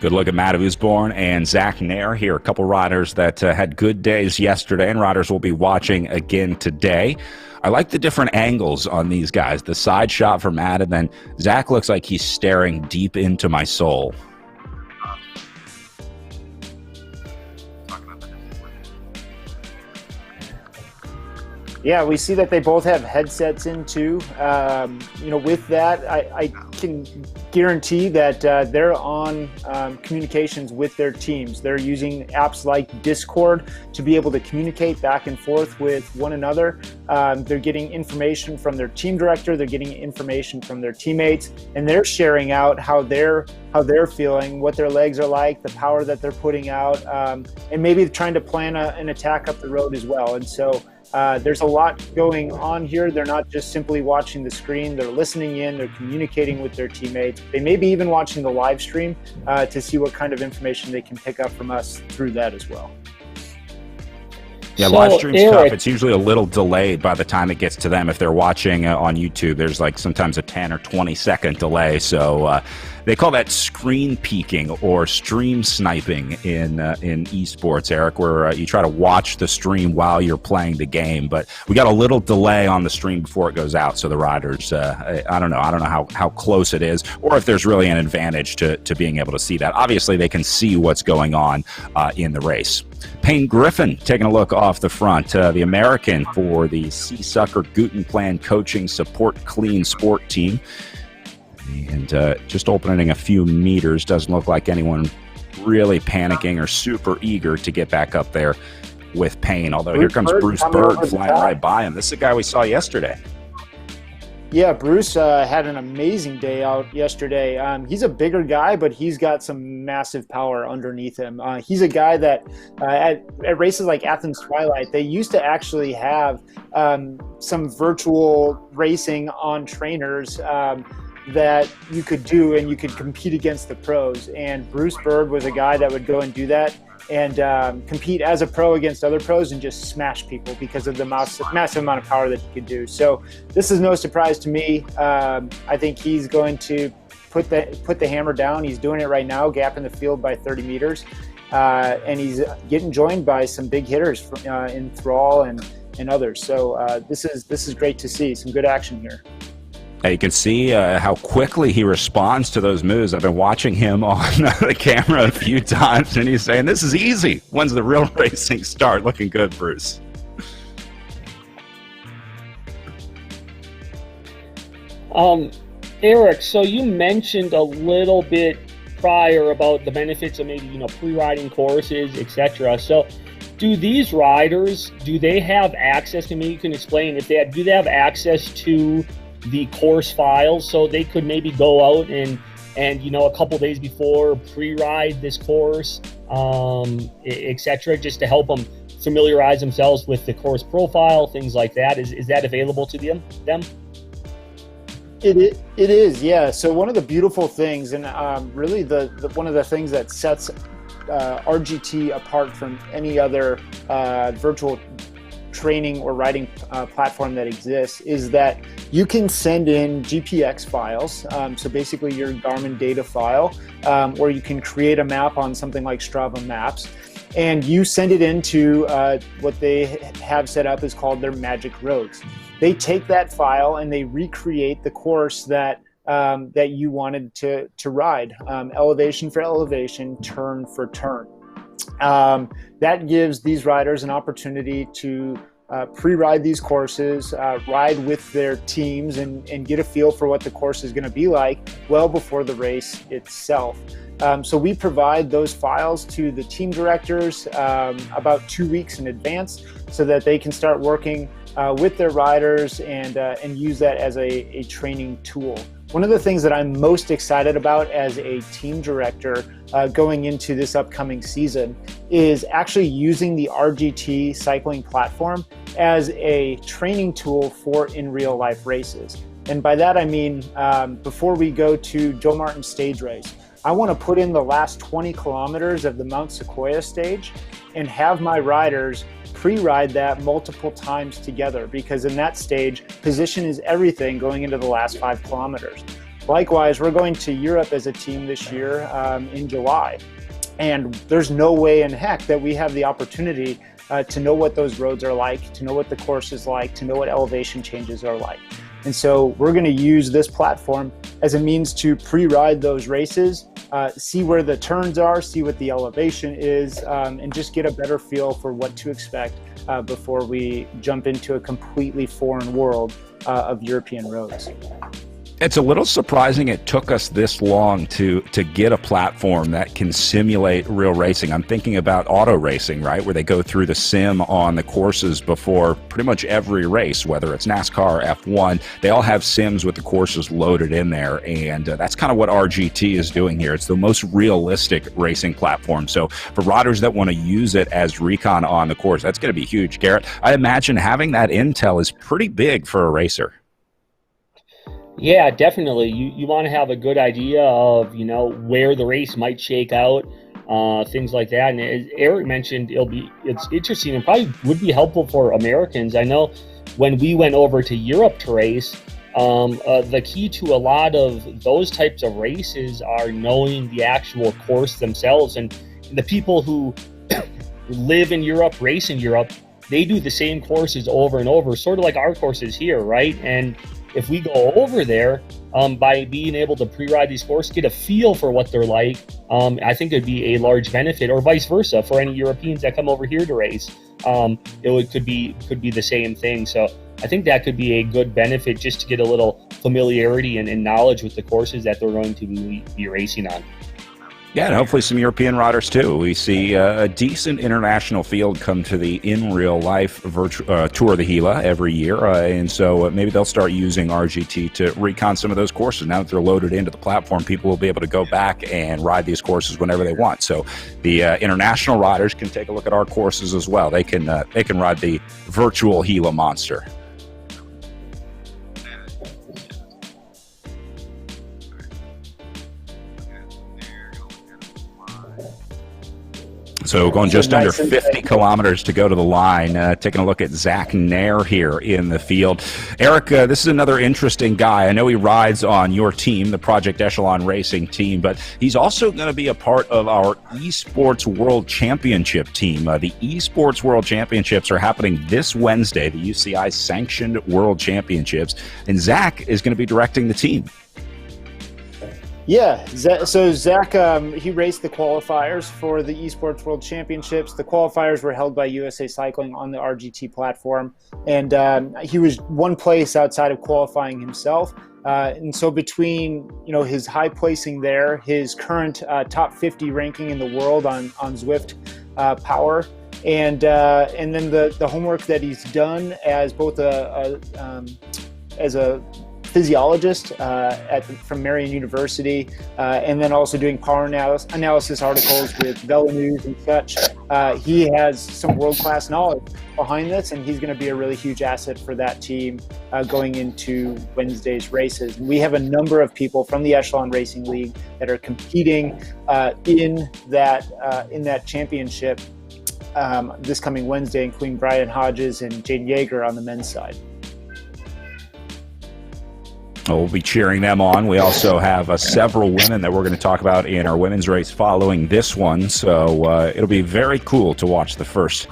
Good look at Matt Usborn and Zach Nair here. A couple riders that had good days yesterday, and riders will be watching again today. I like the different angles on these guys. The side shot for Matt, and then Zach looks like he's staring deep into my soul. Yeah, we see that they both have headsets in too. With that, I can guarantee that they're on communications with their teams. They're using apps like Discord to be able to communicate back and forth with one another. They're getting information from their team director. They're getting information from their teammates, and they're sharing out how they're feeling, what their legs are like, the power that they're putting out, and maybe trying to plan an attack up the road as well. And so there's a lot going on here. They're not just simply watching the screen. They're listening in. They're communicating with their teammates. They may be even watching the live stream to see what kind of information they can pick up from us through that as well. Yeah, live stream's tough. It's usually a little delayed by the time it gets to them. If they're watching on YouTube, there's like sometimes a 10 or 20 second delay. So they call that screen peeking or stream sniping in esports, Eric, where you try to watch the stream while you're playing the game. But we got a little delay on the stream before it goes out. So the riders, I don't know how close it is, or if there's really an advantage to being able to see that. Obviously, they can see what's going on in the race. Payne Griffin taking a look off the front, the American for the Seasucker Gutenplan Coaching Support Clean Sport team. And just opening a few meters, doesn't look like anyone really panicking or super eager to get back up there with Payne. Although here comes Bruce Bird flying right by him. This is the guy we saw yesterday. Yeah, Bruce had an amazing day out yesterday. He's a bigger guy, but he's got some massive power underneath him. He's a guy that at races like Athens Twilight, they used to actually have some virtual racing on trainers that you could do, and you could compete against the pros. And Bruce Bird was a guy that would go and do that and compete as a pro against other pros and just smash people because of the massive amount of power that he could do. So this is no surprise to me. I think he's going to put the hammer down. He's doing it right now, gapping the field by 30 meters. And he's getting joined by some big hitters in Thrall and others. So this is great to see. Some good action here. You can see how quickly he responds to those moves. I've been watching him on the camera a few times, and he's saying, this is easy. When's the real racing start? Looking good, Bruce. Eric, so you mentioned a little bit prior about the benefits of maybe, pre-riding courses, etc. So do these riders, do they have access to, maybe you can explain, do they have access to the course files, so they could maybe go out and a couple days before pre-ride this course, etc., just to help them familiarize themselves with the course profile, things like that? Is that available to them? It is, yeah. So one of the beautiful things, and really the one of the things that sets RGT apart from any other virtual training or riding platform that exists, is that you can send in GPX files, so basically your Garmin data file, or you can create a map on something like Strava Maps, and you send it into what they have set up is called their Magic Roads. They take that file and they recreate the course that you wanted to ride, elevation for elevation, turn for turn. That gives these riders an opportunity to pre-ride these courses, ride with their teams, and get a feel for what the course is going to be like well before the race itself. So we provide those files to the team directors about 2 weeks in advance so that they can start working with their riders and use that as a training tool. One of the things that I'm most excited about as a team director going into this upcoming season is actually using the RGT cycling platform as a training tool for in real life races. And by that I mean before we go to Joe Martin's stage race, I want to put in the last 20 kilometers of the Mount Sequoia stage and have my riders pre-ride that multiple times together, because in that stage, position is everything going into the last 5 kilometers. Likewise, we're going to Europe as a team this year in July, and there's no way in heck that we have the opportunity to know what those roads are like, to know what the course is like, to know what elevation changes are like. And so we're going to use this platform as a means to pre-ride those races, see where the turns are, see what the elevation is, and just get a better feel for what to expect before we jump into a completely foreign world of European roads. It's a little surprising it took us this long to get a platform that can simulate real racing. I'm thinking about auto racing, right, where they go through the sim on the courses before pretty much every race, whether it's NASCAR, F1. They all have sims with the courses loaded in there, and that's kind of what RGT is doing here. It's the most realistic racing platform. So for riders that want to use it as recon on the course, that's going to be huge. Garrett, I imagine having that intel is pretty big for a racer. Yeah, definitely. You want to have a good idea of, where the race might shake out, things like that. And as Eric mentioned, it's interesting and probably would be helpful for Americans. I know when we went over to Europe to race, the key to a lot of those types of races are knowing the actual course themselves. And the people who live in Europe, race in Europe, they do the same courses over and over, sort of like our courses here, right? And if we go over there, by being able to pre-ride these courses, get a feel for what they're like, I think it'd be a large benefit, or vice versa for any Europeans that come over here to race. Could be the same thing. So I think that could be a good benefit, just to get a little familiarity and knowledge with the courses that they're going to be racing on. Yeah, and hopefully some European riders too. We see a decent international field come to the in real life Tour of the Gila every year, and so maybe they'll start using RGT to recon some of those courses. Now that they're loaded into the platform, people will be able to go back and ride these courses whenever they want. So the international riders can take a look at our courses as well. They can ride the virtual Gila monster. So going just under 50 kilometers to go to the line, taking a look at Zach Nair here in the field. Eric, this is another interesting guy. I know he rides on your team, the Project Echelon Racing team, but he's also going to be a part of our Esports World Championship team. The Esports World Championships are happening this Wednesday, the UCI sanctioned World Championships, and Zach is going to be directing the team. Yeah, so Zach, he raced the qualifiers for the Esports World Championships. The qualifiers were held by USA Cycling on the RGT platform, and he was one place outside of qualifying himself. And so between his high placing there, his current top 50 ranking in the world on Zwift Power, and then the homework that he's done as both as a physiologist from Marian University, and then also doing power analysis articles with Velo News and such. He has some world-class knowledge behind this, and he's going to be a really huge asset for that team going into Wednesday's races. And we have a number of people from the Echelon Racing League that are competing in that championship this coming Wednesday, including Brian Hodges and Jane Yeager on the men's side. We'll be cheering them on. We also have several women that we're going to talk about in our women's race following this one. So it'll be very cool to watch the first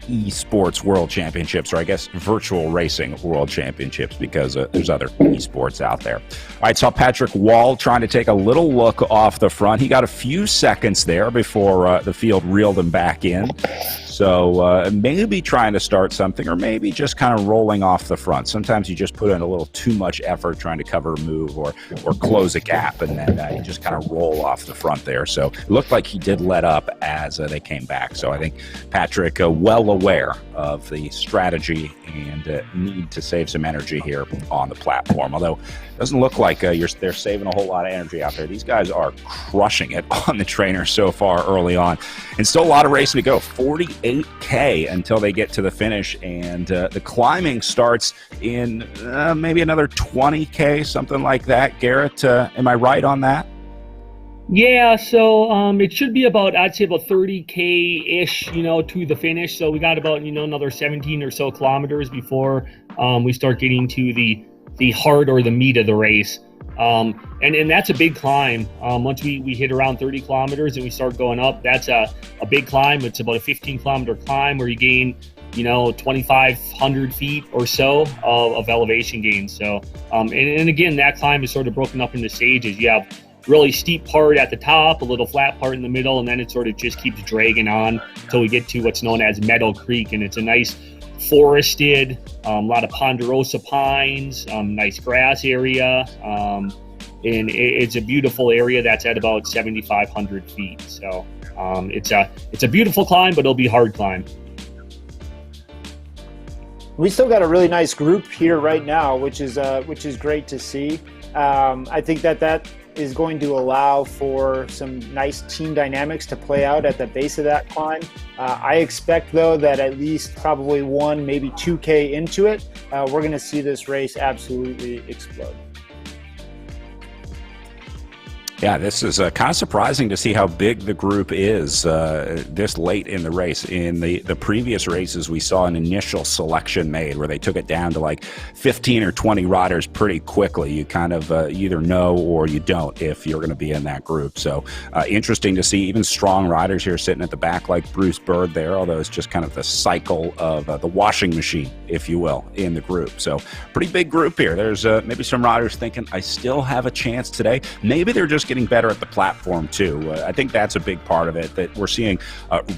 esports world championships, or I guess virtual racing world championships, because there's other esports out there. All right, saw Patrick Wall trying to take a little look off the front. He got a few seconds there before the field reeled him back in. So maybe trying to start something, or maybe just kind of rolling off the front. Sometimes you just put in a little too much effort trying to cover a move or close a gap, and then you just kind of roll off the front there. So it looked like he did let up as they came back. So I think Patrick, well aware of the strategy and need to save some energy here on the platform. Although it doesn't look like they're saving a whole lot of energy out there. These guys are crushing it on the trainer so far early on. And still a lot of racing to go, 48K until they get to the finish. And the climbing starts in maybe another 20K, something like that. Garrett, am I right on that? Yeah, so it should be about, I'd say about 30K-ish, to the finish. So we got about, another 17 or so kilometers before we start getting to the heart or the meat of the race. And that's a big climb. Once we hit around 30 kilometers and we start going up, that's a big climb. It's about a 15-kilometer climb where you gain, 2,500 feet or so of elevation gain. So, and again, that climb is sort of broken up into stages. You have really steep part at the top, a little flat part in the middle, and then it sort of just keeps dragging on until we get to what's known as Meadow Creek. And it's a nice forested, a lot of ponderosa pines, nice grass area. And it's a beautiful area that's at about 7,500 feet. So it's a beautiful climb, but it'll be a hard climb. We still got a really nice group here right now, which is great to see. I think that is going to allow for some nice team dynamics to play out at the base of that climb. I expect, though, that at least probably 1, maybe 2K into it, we're going to see this race absolutely explode. Yeah, this is kind of surprising to see how big the group is this late in the race. In the previous races, we saw an initial selection made where they took it down to like 15 or 20 riders pretty quickly. You kind of either know or you don't if you're going to be in that group. So interesting to see even strong riders here sitting at the back like Bruce Bird there, although it's just kind of the cycle of the washing machine, if you will, in the group. So pretty big group here. There's maybe some riders thinking, I still have a chance today. Maybe they're just getting better at the platform too. I think that's a big part of it, that we're seeing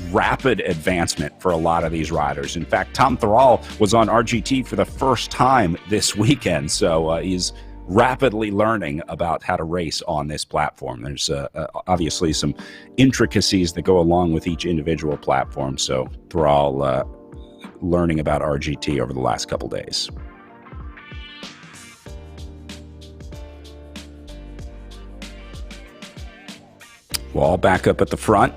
rapid advancement for a lot of these riders. In fact, Tom Thrall was on RGT for the first time this weekend, so he's rapidly learning about how to race on this platform. There's obviously some intricacies that go along with each individual platform, so Thrall learning about RGT over the last couple days. We'll all back up at the front.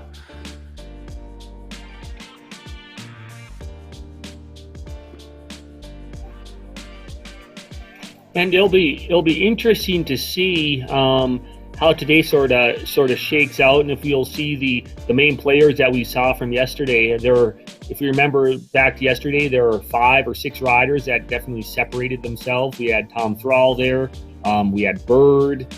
And it'll be interesting to see how today sort of shakes out, and if we'll see the main players that we saw from yesterday. If you remember back to yesterday, there were 5 or 6 riders that definitely separated themselves. We had Tom Thrall there, we had Bird,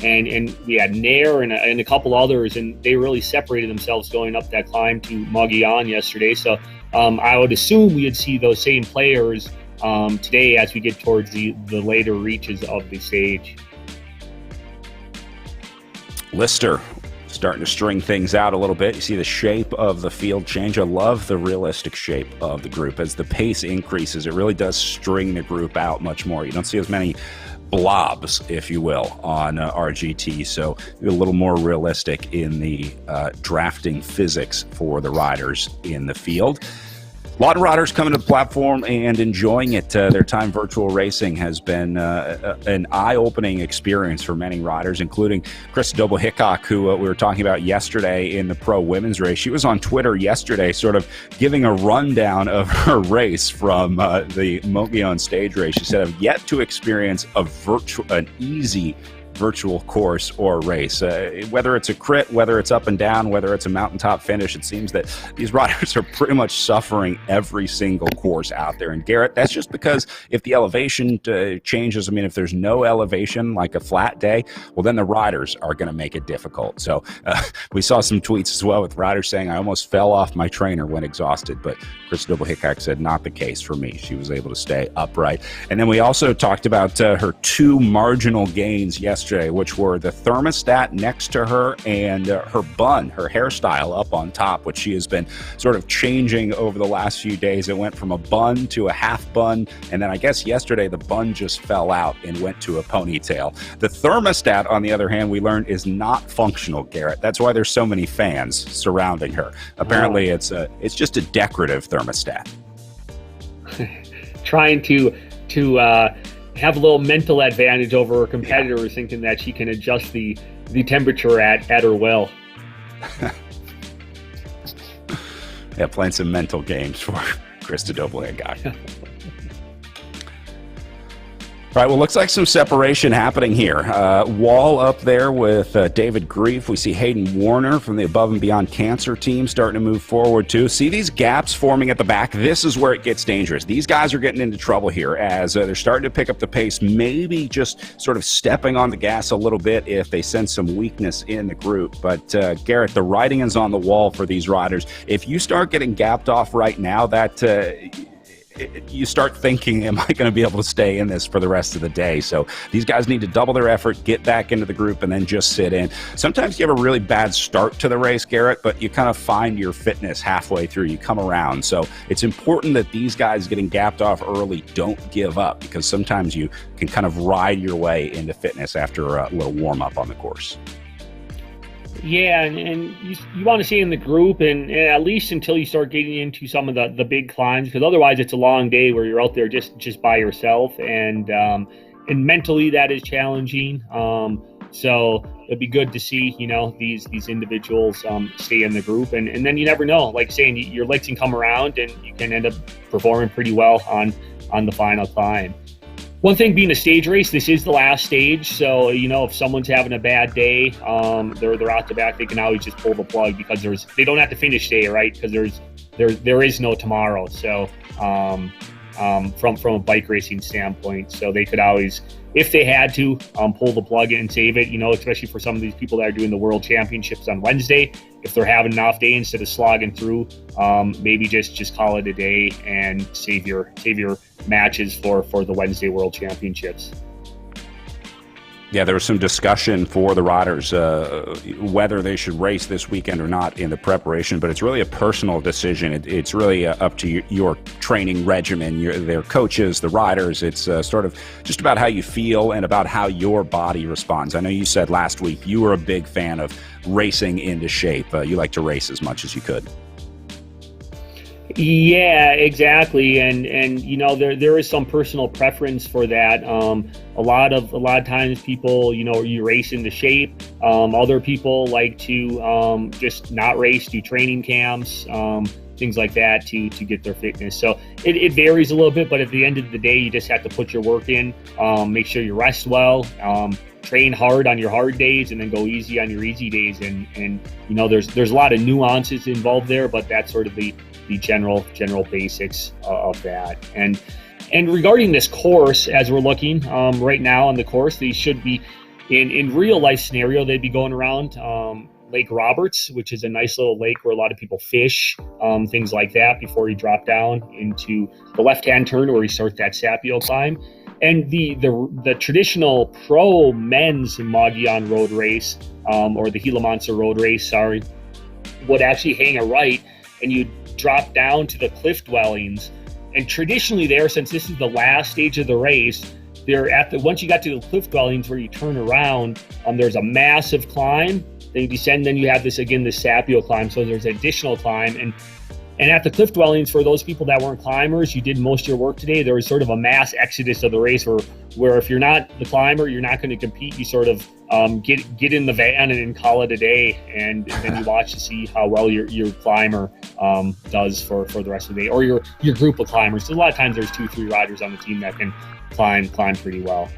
and we had Nair and a couple others, and they really separated themselves going up that climb to Mogollon yesterday. So I would assume we would see those same players today as we get towards the later reaches of the stage. Lister starting to string things out a little bit. You see the shape of the field change. I love the realistic shape of the group. As the pace increases, it really does string the group out much more. You don't see as many blobs, if you will, on RGT, so a little more realistic in the drafting physics for the riders in the field. A lot of riders coming to the platform and enjoying it. Their time virtual racing has been an eye-opening experience for many riders, including Chris Doble-Hickok, who we were talking about yesterday in the pro women's race. She was on Twitter yesterday sort of giving a rundown of her race from the Mogollon stage race. She said, I've yet to experience an easy virtual course or race. Whether it's a crit, whether it's up and down, whether it's a mountaintop finish, it seems that these riders are pretty much suffering every single course out there. And Garrett, that's just because if the elevation changes, I mean, if there's no elevation, like a flat day, well, then the riders are going to make it difficult. So we saw some tweets as well with riders saying, I almost fell off my trainer when exhausted, but Chris Doble-Hickok said, not the case for me. She was able to stay upright. And then we also talked about her 2 marginal gains yesterday yesterday, which were the thermostat next to her and her bun, her hairstyle up on top, which she has been sort of changing over the last few days. It went from a bun to a half bun, and then I guess yesterday the bun just fell out and went to a ponytail. The thermostat, on the other hand, we learned is not functional, Garrett. That's why there's so many fans surrounding her. Apparently, it's just a decorative thermostat. Trying to have a little mental advantage over her competitors, thinking that she can adjust the temperature at her will. Yeah, playing some mental games for Krista Doblegaard. All right, well, looks like some separation happening here. Wall up there with David Grief. We see Hayden Warner from the Above and Beyond Cancer team starting to move forward, too. See these gaps forming at the back? This is where it gets dangerous. These guys are getting into trouble here as they're starting to pick up the pace, maybe just sort of stepping on the gas a little bit if they sense some weakness in the group. But, Garrett, the writing is on the wall for these riders. If you start getting gapped off right now, you start thinking, am I going to be able to stay in this for the rest of the day? So these guys need to double their effort, get back into the group, and then just sit in. Sometimes you have a really bad start to the race, Garrett, but you kind of find your fitness halfway through. You come around. So it's important that these guys getting gapped off early don't give up, because sometimes you can kind of ride your way into fitness after a little warm-up on the course. Yeah, and you want to stay in the group, and at least until you start getting into some of the big climbs, because otherwise it's a long day where you're out there just by yourself, and mentally that is challenging. So it'd be good to see, these individuals stay in the group, and then you never know. Like saying, your legs can come around, and you can end up performing pretty well on the final climb. One thing being a stage race, this is the last stage, so if someone's having a bad day, they're out the back, they can always just pull the plug, because they don't have to finish today, right? Because there is no tomorrow. So from a bike racing standpoint, so they could always, if they had to, pull the plug and save it. Especially for some of these people that are doing the World Championships on Wednesday, if they're having an off day, instead of slogging through, maybe just call it a day and save your matches for the Wednesday World Championships. Yeah, there was some discussion for the riders whether they should race this weekend or not in the preparation, but it's really a personal decision. It's really up to your training regimen, their coaches, the riders. It's sort of just about how you feel and about how your body responds. I know you said last week you were a big fan of racing into shape. You like to race as much as you could. Yeah, exactly, and there is some personal preference for that. A lot of times people, you race into shape. Other people like to just not race, do training camps, things like that to get their fitness. So it varies a little bit, but at the end of the day, you just have to put your work in, make sure you rest well, train hard on your hard days, and then go easy on your easy days. And there's a lot of nuances involved there, but that's sort of the general basics of that. And regarding this course, as we're looking right now on the course, these should be in real life scenario, they'd be going around Lake Roberts, which is a nice little lake where a lot of people fish, things like that, before you drop down into the left-hand turn where you start that Sapio climb. And the traditional pro men's Mogollon road race, or the Gila Monster road race, would actually hang a right, and you drop down to the cliff dwellings. And traditionally there, since this is the last stage of the race, once you got to the cliff dwellings where you turn around, there's a massive climb, then you descend, then you have this Sapio climb, so there's an additional climb. And at the cliff dwellings, for those people that weren't climbers, you did most of your work today, there was sort of a mass exodus of the race where if you're not the climber, you're not going to compete, you sort of get in the van and call it a day, and then you watch to see how well your climber does for the rest of the day, or your group of climbers. So a lot of times there's 2-3 riders on the team that can climb pretty well.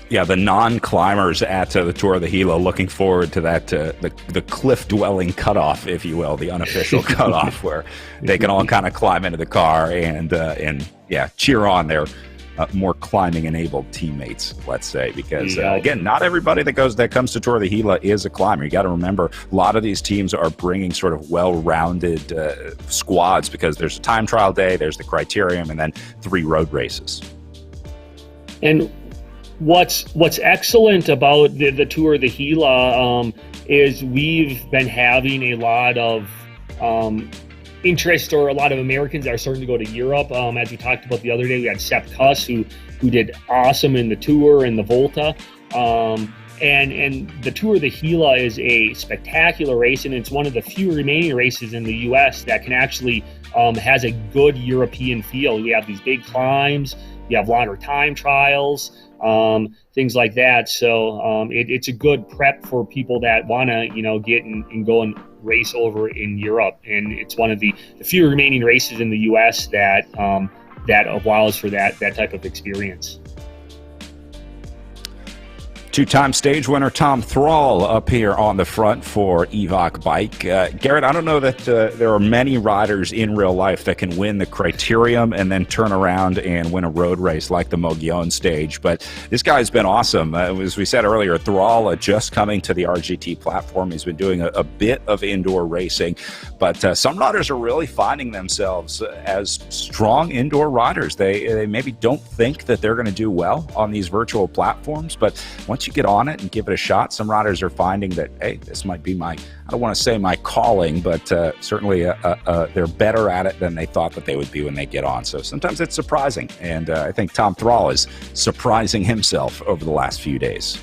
Yeah, the non-climbers at the Tour of the Gila looking forward to that, the cliff-dwelling cutoff, if you will, the unofficial cutoff, where they can all kind of climb into the car and cheer on their more climbing-enabled teammates, let's say, because again, not everybody that comes to Tour of the Gila is a climber. You got to remember, a lot of these teams are bringing sort of well-rounded squads, because there's a time trial day, there's the criterium, and then 3 road races. And What's excellent about the Tour of the Gila is we've been having a lot of interest, or a lot of Americans are starting to go to Europe. As we talked about the other day, we had Sepp Kuss who did awesome in the Tour and the Volta. And the Tour of the Gila is a spectacular race, and it's one of the few remaining races in the U.S. that can actually has a good European feel. We have these big climbs, you have longer time trials, things like that. So it's a good prep for people that want to, get and go and race over in Europe. And it's one of the few remaining races in the U.S. that allows for that type of experience. Two-time stage winner Tom Thrall up here on the front for Evoc Bike. Garrett, I don't know that there are many riders in real life that can win the Criterium and then turn around and win a road race like the Mogollon stage, but this guy's been awesome. As we said earlier, Thrall just coming to the RGT platform. He's been doing a bit of indoor racing, but some riders are really finding themselves as strong indoor riders. They maybe don't think that they're going to do well on these virtual platforms, but once you get on it and give it a shot, some riders are finding that, hey, this might be I don't want to say my calling, but certainly they're better at it than they thought that they would be when they get on. So sometimes it's surprising, and I think Tom Thrall is surprising himself over the last few days.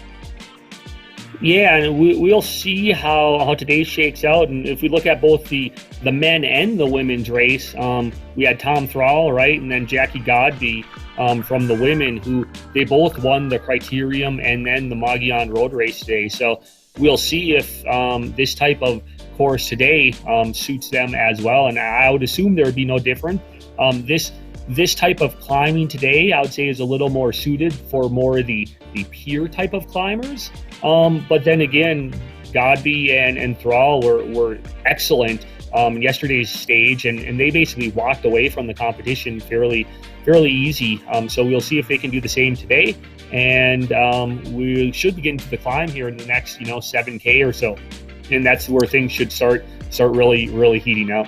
Yeah, and we'll see how today shakes out. And if we look at both the men and the women's race, we had Tom Thrall, right, and then Jackie Godby from the women, who they both won the Criterium and then the Mogollon Road Race today. So we'll see if this type of course today suits them as well. And I would assume there would be no different. This type of climbing today, I would say, is a little more suited for more of the pure type of climbers. But then again, Godby and Thrall were excellent yesterday's stage, and they basically walked away from the competition fairly easy. So we'll see if they can do the same today, and we should be getting to the climb here in the next 7K or so, and that's where things should start really heating up.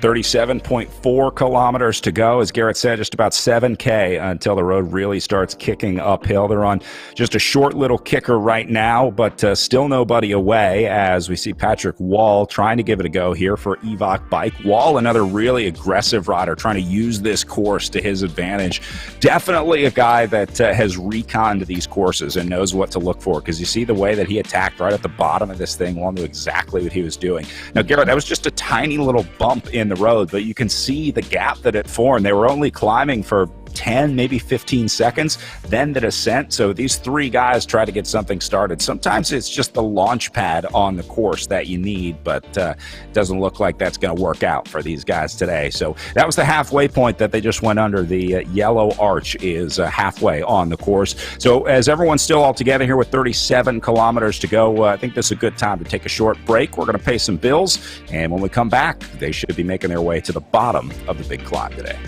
37.4 kilometers to go. As Garrett said, just about 7K until the road really starts kicking uphill. They're on just a short little kicker right now, but still nobody away, as we see Patrick Wall trying to give it a go here for Evoc Bike. Wall, another really aggressive rider, trying to use this course to his advantage. Definitely a guy that has reconned these courses and knows what to look for, because you see the way that he attacked right at the bottom of this thing. Wall knew exactly what he was doing. Now, Garrett, that was just a tiny little bump in the road, but you can see the gap that it formed. They were only climbing for 10, maybe 15 seconds, then the descent. So these three guys try to get something started. Sometimes it's just the launch pad on the course that you need, but it doesn't look like that's going to work out for these guys today. So that was the halfway point that they just went under. The yellow arch is halfway on the course. So as everyone's still all together here with 37 kilometers to go, I think this is a good time to take a short break. We're going to pay some bills, and when we come back, they should be making their way to the bottom of the big climb today.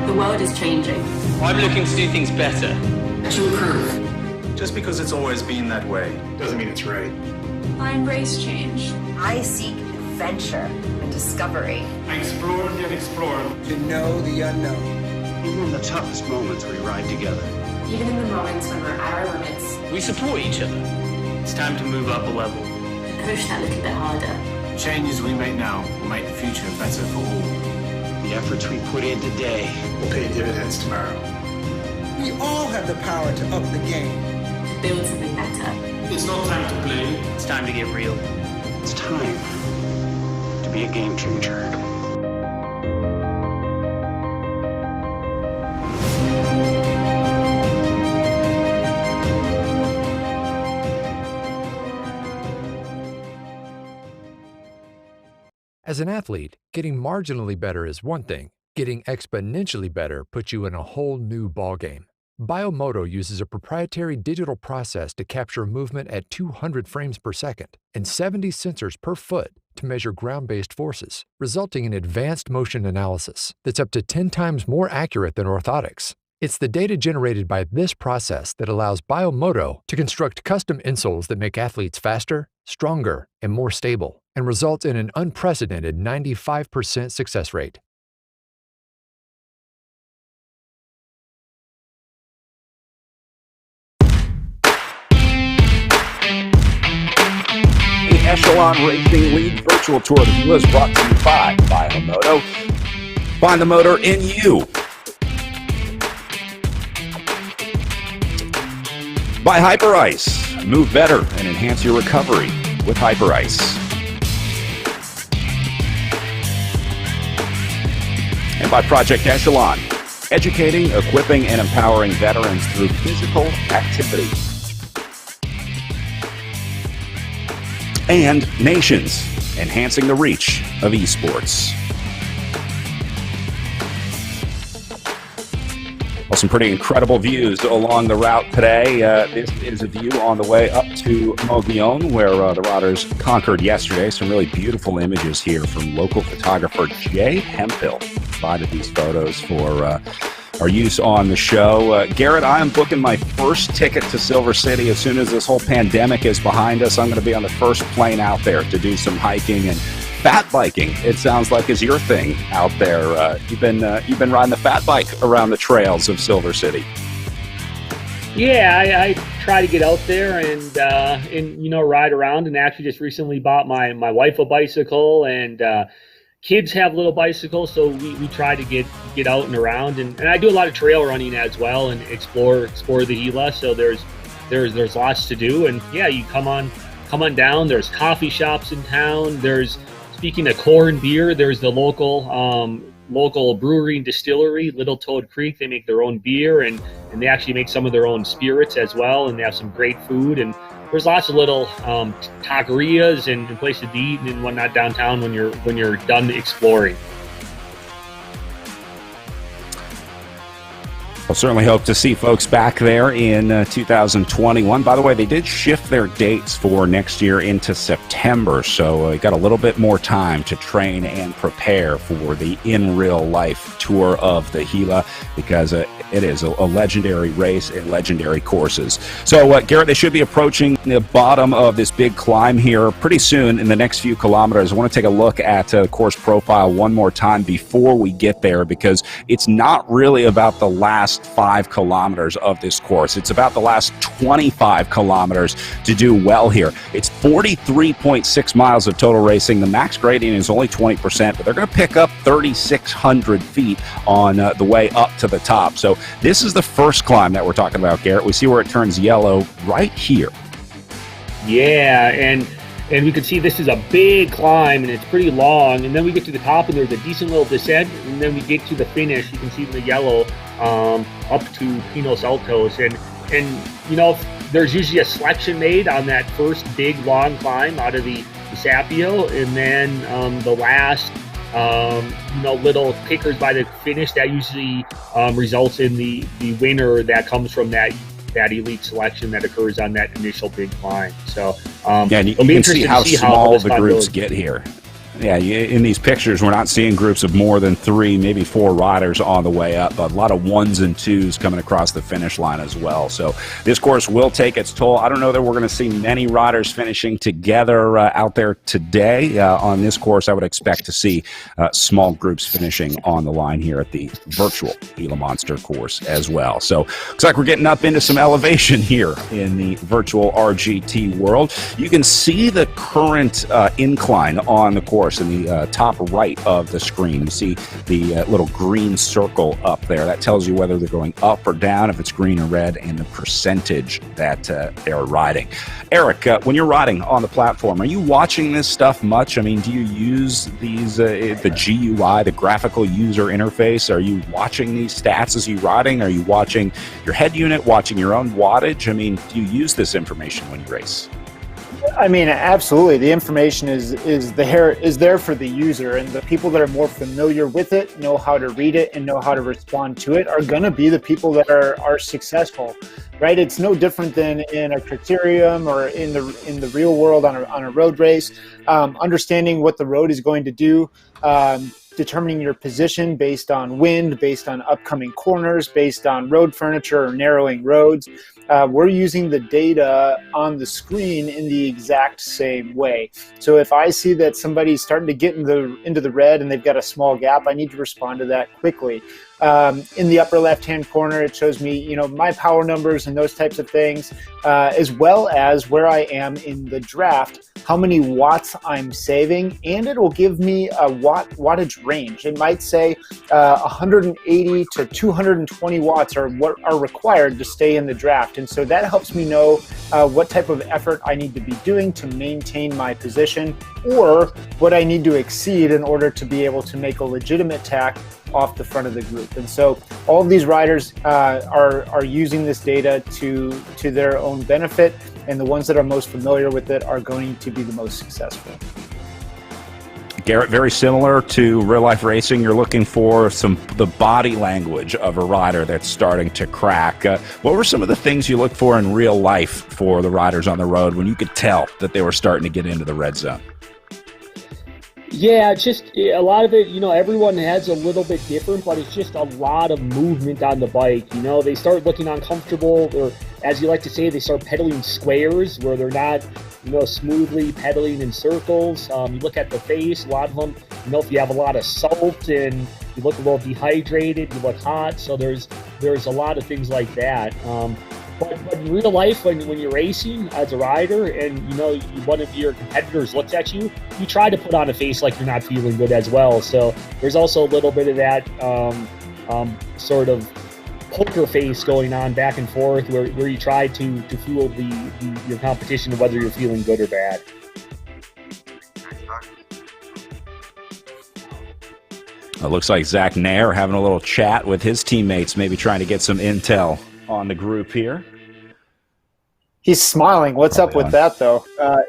The world is changing. I'm looking to do things better. To improve. Just because it's always been that way doesn't mean it's right. I embrace change. I seek adventure and discovery. I explore and explore. To know the unknown. Even in the toughest moments, we ride together. Even in the moments when we're at our limits. We support each other. It's time to move up a level. Push that little bit harder. Changes we make now will make the future better for all. The efforts we put in today will pay dividends tomorrow. We all have the power to up the game. Build something better. It's not time to play. It's time to get real. It's time to be a game changer. As an athlete, getting marginally better is one thing. Getting exponentially better puts you in a whole new ballgame. Biomoto uses a proprietary digital process to capture movement at 200 frames per second and 70 sensors per foot to measure ground-based forces, resulting in advanced motion analysis that's up to 10 times more accurate than orthotics. It's the data generated by this process that allows Biomoto to construct custom insoles that make athletes faster, stronger, and more stable, and result in an unprecedented 95% success rate. The Echelon Racing League virtual tour of the Gila is brought to you by Biomoto. Find the motor in you. By Hyper Ice. Move better and enhance your recovery with Hyper Ice. And by Project Echelon. Educating, equipping, and empowering veterans through physical activity. And Nations, enhancing the reach of esports. Well, some pretty incredible views along the route today. This is a view on the way up to Mogollon, where the Riders conquered yesterday. Some really beautiful images here from local photographer Jay Hemphill. Provided these photos for our use on the show. Garrett, I am booking my first ticket to Silver City as soon as this whole pandemic is behind us. I'm going to be on the first plane out there to do some hiking and fat biking. It sounds like is your thing out there. You've been riding the fat bike around the trails of Silver City. Yeah, I try to get out there and ride around. And actually, just recently bought my wife a bicycle, and kids have little bicycles, so we try to get out and around. And I do a lot of trail running as well and explore the Gila. So there's lots to do. And yeah, you come on down. There's coffee shops in town. Speaking of corn beer, there's the local brewery and distillery, Little Toad Creek. They make their own beer, and they actually make some of their own spirits as well, and they have some great food. And there's lots of little taquerias and places to eat and whatnot downtown when you're done exploring. I'll certainly hope to see folks back there in 2021. By the way, they did shift their dates for next year into September, so got a little bit more time to train and prepare for the in real life tour of the Gila, because it is a legendary race and legendary courses. So, Garrett, they should be approaching the bottom of this big climb here pretty soon in the next few kilometers. I want to take a look at the course profile one more time before we get there, because it's not really about the last 5 kilometers of this course. It's about the last 25 kilometers to do well here. It's 43.6 miles of total racing. The max gradient is only 20%, but they're going to pick up 3,600 feet on the way up to the top. So this is the first climb that we're talking about, Garrett. We see where it turns yellow right here. Yeah, and we can see this is a big climb, and it's pretty long. And then we get to the top, and there's a decent little descent. And then we get to the finish. You can see the yellow up to Pinos Altos. And there's usually a selection made on that first big, long climb out of the Sapio. And then the last, little kickers by the finish, that usually results in the winner that comes from that elite selection that occurs on that initial big climb. So and you can see how small the groups get here. Yeah, in these pictures, we're not seeing groups of more than 3, maybe 4 riders on the way up. A lot of 1s and 2s coming across the finish line as well. So this course will take its toll. I don't know that we're going to see many riders finishing together out there today. On this course, I would expect to see small groups finishing on the line here at the virtual Gila Monster course as well. So looks like we're getting up into some elevation here in the virtual RGT world. You can see the current incline on the course in the top right of the screen. You see the little green circle up there. That tells you whether they're going up or down, if it's green or red, and the percentage that they're riding. Eric, when you're riding on the platform, are you watching this stuff much? I mean, do you use these, the GUI, the graphical user interface? Are you watching these stats as you're riding? Are you watching your head unit, watching your own wattage? I mean, do you use this information when you race? I mean, absolutely. The information is there for the user, and the people that are more familiar with it, know how to read it and know how to respond to it, are going to be the people that are successful, right? It's no different than in a criterium or in the real world on a road race. Understanding what the road is going to do, determining your position based on wind, based on upcoming corners, based on road furniture or narrowing roads. We're using the data on the screen in the exact same way. So if I see that somebody's starting to get into the red and they've got a small gap, I need to respond to that quickly. In the upper left-hand corner, it shows me, my power numbers and those types of things, as well as where I am in the draft, how many watts I'm saving, and it will give me a wattage range. It might say 180 to 220 watts are what are required to stay in the draft. And so that helps me know what type of effort I need to be doing to maintain my position, or what I need to exceed in order to be able to make a legitimate attack off the front of the group. And so all of these riders are using this data to their own benefit, and the ones that are most familiar with it are going to be the most successful. Garrett, very similar to real life racing, you're looking for the body language of a rider that's starting to crack. What were some of the things you looked for in real life for the riders on the road when you could tell that they were starting to get into the red zone? Yeah, just a lot of it, everyone has a little bit different, but it's just a lot of movement on the bike. They start looking uncomfortable, or as you like to say, they start pedaling squares where they're not, smoothly pedaling in circles. You look at the face, a lot of them, if you have a lot of salt and you look a little dehydrated, you look hot. So there's a lot of things like that. But in real life, when you're racing as a rider and one of your competitors looks at you, you try to put on a face like you're not feeling good as well. So there's also a little bit of that sort of poker face going on back and forth where you try to fool your competition whether you're feeling good or bad. It looks like Zach Nair having a little chat with his teammates, maybe trying to get some intel on the group here. He's smiling. What's up with that, though?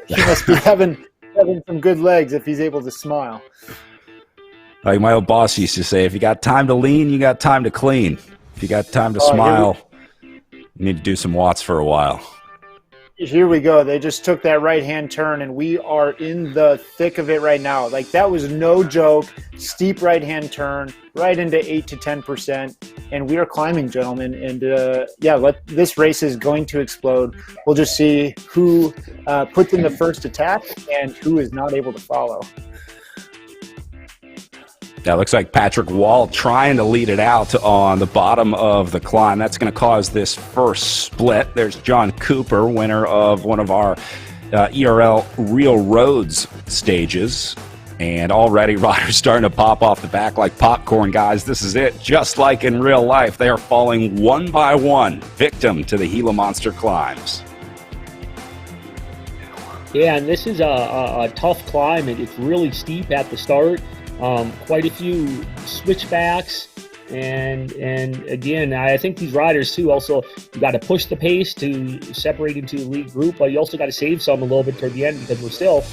He must be having some good legs if he's able to smile. Like my old boss used to say, if you got time to lean, you got time to clean. If you got time to smile, you need to do some watts for a while. Here we go. They just took that right-hand turn, and we are in the thick of it right now. Like, that was no joke. Steep right-hand turn, right into 8 to 10%, and we are climbing, gentlemen. And this race is going to explode. We'll just see who puts in the first attack and who is not able to follow. That looks like Patrick Wall trying to lead it out on the bottom of the climb. That's going to cause this first split. There's John Cooper, winner of one of our ERL Real Roads stages. And already riders starting to pop off the back like popcorn, guys. This is it. Just like in real life, they are falling one by one, victim to the Gila Monster climbs. Yeah, and this is a tough climb. It's really steep at the start. Quite a few switchbacks, and again, I think these riders too, also, you got to push the pace to separate into the lead group, but you also got to save some a little bit toward the end, because we're still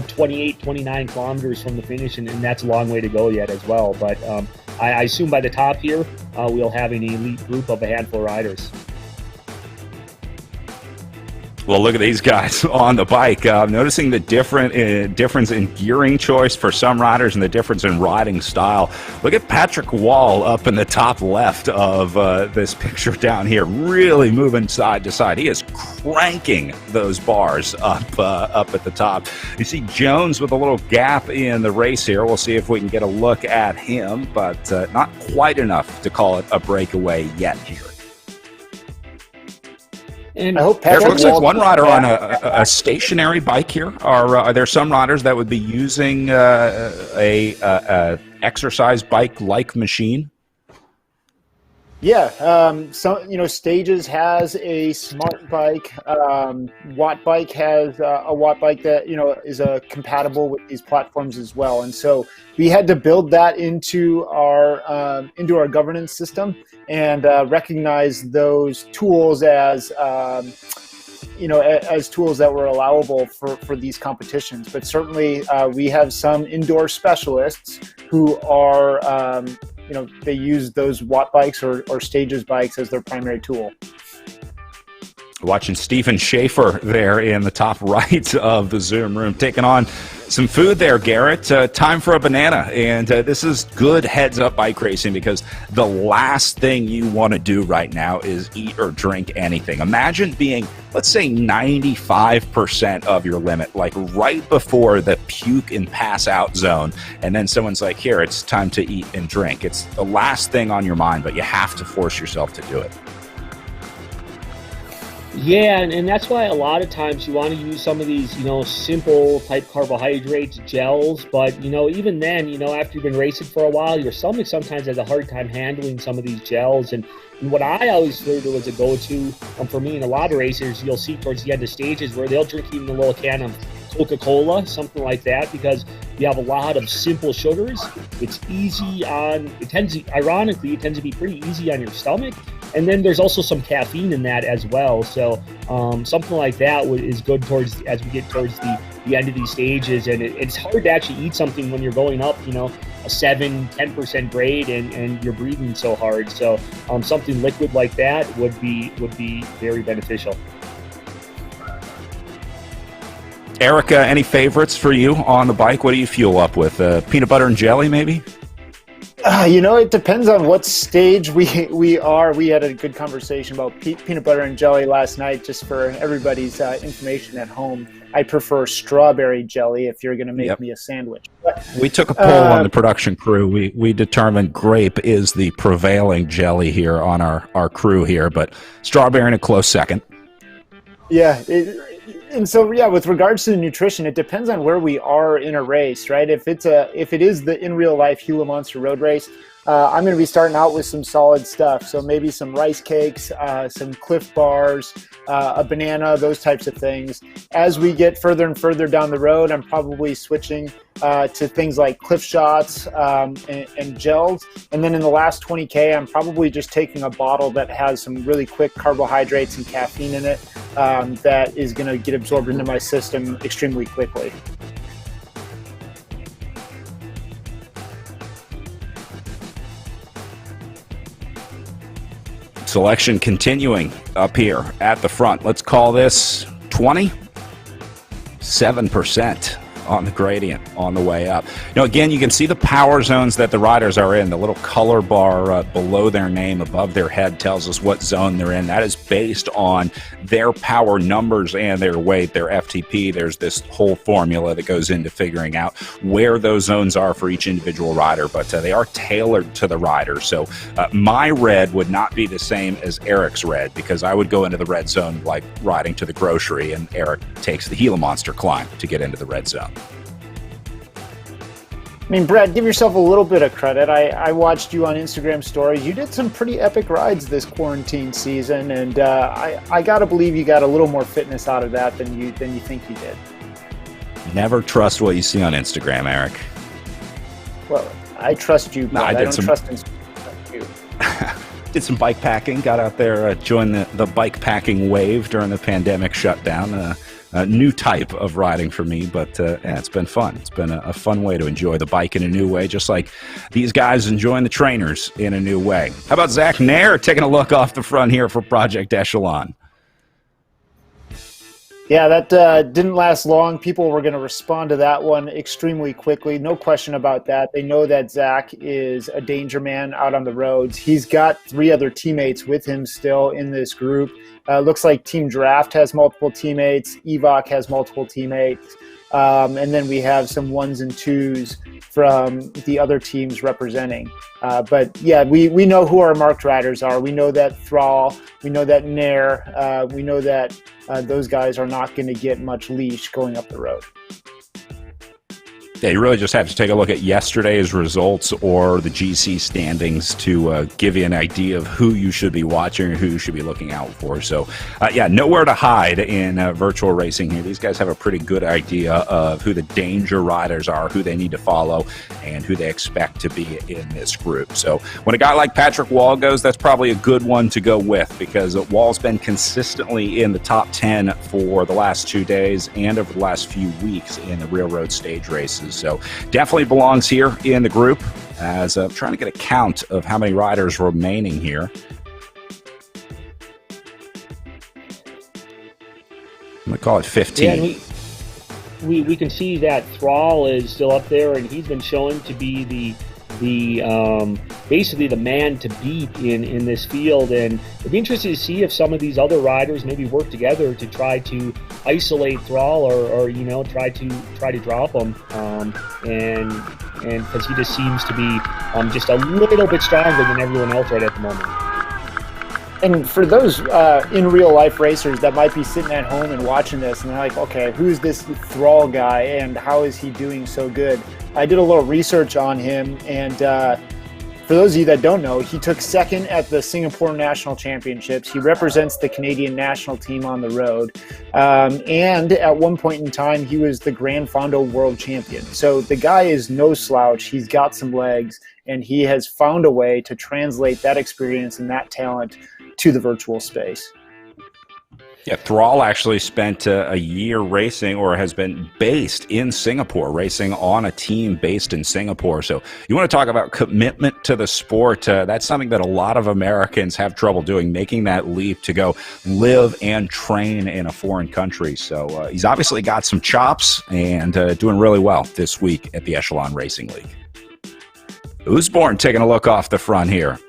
28, 29 kilometers from the finish, and that's a long way to go yet as well. But I assume by the top here, we'll have an elite group of a handful of riders. Well, look at these guys on the bike. Noticing the difference in gearing choice for some riders and the difference in riding style. Look at Patrick Wall up in the top left of this picture down here, really moving side to side. He is cranking those bars up at the top. You see Jones with a little gap in the race here. We'll see if we can get a look at him, but not quite enough to call it a breakaway yet here. And I hope there Patrick looks like one rider on a stationary bike here. Are there some riders that would be using a exercise bike-like machine? Yeah, Stages has a smart bike. Watt Bike has a Watt bike that is compatible with these platforms as well. And so we had to build that into our governance system and recognize those tools as as tools that were allowable for these competitions. But certainly we have some indoor specialists who are, they use those watt bikes or stages bikes as their primary tool. Watching Stephen Schaefer there in the top right of the Zoom room, taking on some food there, Garrett. Time for a banana. And this is good heads-up bike racing, because the last thing you want to do right now is eat or drink anything. Imagine being, let's say, 95% of your limit, like right before the puke and pass out zone. And then someone's like, here, it's time to eat and drink. It's the last thing on your mind, but you have to force yourself to do it. Yeah, and that's why a lot of times you want to use some of these, simple type carbohydrates, gels. But, even then, after you've been racing for a while, your stomach sometimes has a hard time handling some of these gels. And what I always heard was a go-to for me and a lot of racers, you'll see towards the end of stages where they'll drink even a little can of Coca-Cola, something like that, because you have a lot of simple sugars. It's easy it tends to be pretty easy on your stomach. And then there's also some caffeine in that as well. So something like that is good as we get towards the end of these stages. And it's hard to actually eat something when you're going up, a 7-10% grade and you're breathing so hard. So something liquid like that would be very beneficial. Erica, any favorites for you on the bike? What do you fuel up with? Peanut butter and jelly, maybe? It depends on what stage we are. We had a good conversation about peanut butter and jelly last night, just for everybody's information at home. I prefer strawberry jelly if you're going to make me a sandwich. But, we took a poll on the production crew. We determined grape is the prevailing jelly here on our crew here, but strawberry in a close second. Yeah. And so, with regards to the nutrition, it depends on where we are in a race, right? If it is the in real life Gila Monster Road Race, I'm going to be starting out with some solid stuff. So maybe some rice cakes, some Cliff Bars, a banana, those types of things. As we get further and further down the road, I'm probably switching to things like Cliff Shots and gels. And then in the last 20K, I'm probably just taking a bottle that has some really quick carbohydrates and caffeine in it that is going to get absorbed into my system extremely quickly. Selection continuing up here at the front. Let's call this 7% on the gradient on the way up. Again, you can see the power zones that the riders are in. The little color bar below their name above their head tells us what zone they're in. That is based on their power numbers and their weight, their FTP. There's this whole formula that goes into figuring out where those zones are for each individual rider, but they are tailored to the rider. So my red would not be the same as Eric's red, because I would go into the red zone like riding to the grocery, and Eric takes the Gila Monster climb to get into the red zone. I mean, Brad, give yourself a little bit of credit. I watched you on Instagram stories. You did some pretty epic rides this quarantine season, and I got to believe you got a little more fitness out of that than you think you did. Never trust what you see on Instagram, Eric. Well, I trust you, but I don't trust you. Did some bike packing, got out there, joined the bike packing wave during the pandemic shutdown. A new type of riding for me, but it's been fun. It's been a fun way to enjoy the bike in a new way, just like these guys enjoying the trainers in a new way. How about Zach Nair taking a look off the front here for Project Echelon? Yeah, that didn't last long. People were going to respond to that one extremely quickly. No question about that. They know that Zach is a danger man out on the roads. He's got 3 other teammates with him still in this group. Looks like Team Draft has multiple teammates. Evoc has multiple teammates. And then we have some 1s and 2s from the other teams representing. But yeah, we know who our marked riders are. We know that Thrall, we know that Nair, we know that those guys are not going to get much leash going up the road. Yeah, you really just have to take a look at yesterday's results or the GC standings to give you an idea of who you should be watching and who you should be looking out for. So, yeah, nowhere to hide in virtual racing here. These guys have a pretty good idea of who the danger riders are, who they need to follow, and who they expect to be in this group. So when a guy like Patrick Wall goes, that's probably a good one to go with, because Wall's been consistently in the top 10 for the last 2 days and over the last few weeks in the railroad stage races. So definitely belongs here in the group, as I'm trying to get a count of how many riders remaining here. I'm going to call it 15. Yeah, and we can see that Thrall is still up there, and he's been shown to be the basically the man to beat in this field. And it'd be interesting to see if some of these other riders maybe work together to try to isolate Thrall, or you know, try to drop him. And because he just seems to be just a little bit stronger than everyone else right at the moment. And for those in real life racers that might be sitting at home and watching this, and they're like, okay, who's this Thrall guy and how is he doing so good? I did a little research on him, and for those of you that don't know, he took second at the Singapore National Championships. He represents the Canadian national team on the road. And at one point in time, he was the Gran Fondo World Champion. So the guy is no slouch. He's got some legs, and he has found a way to translate that experience and that talent to the virtual space. Yeah, Thrall actually spent a year racing, or has been based in Singapore, racing on a team based in Singapore. So you want to talk about commitment to the sport. That's something that a lot of Americans have trouble doing, making that leap to go live and train in a foreign country. So he's obviously got some chops, and doing really well this week at the Echelon Racing League. Usborne taking a look off the front here.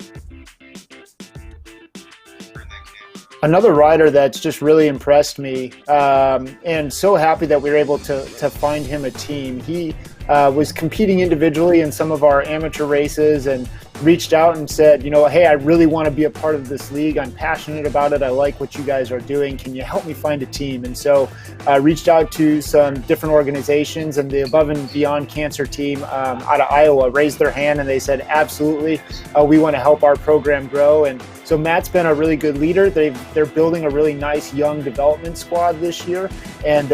Another rider that's just really impressed me, and so happy that we were able to find him a team. He was competing individually in some of our amateur races and reached out and said, you know, hey, I really want to be a part of this league. I'm passionate about it. I like what you guys are doing. Can you help me find a team? And so I reached out to some different organizations, and the Above and Beyond Cancer team out of Iowa raised their hand, and they said, absolutely, we want to help our program grow. And so Matt's been a really good leader. They're building a really nice young development squad this year, and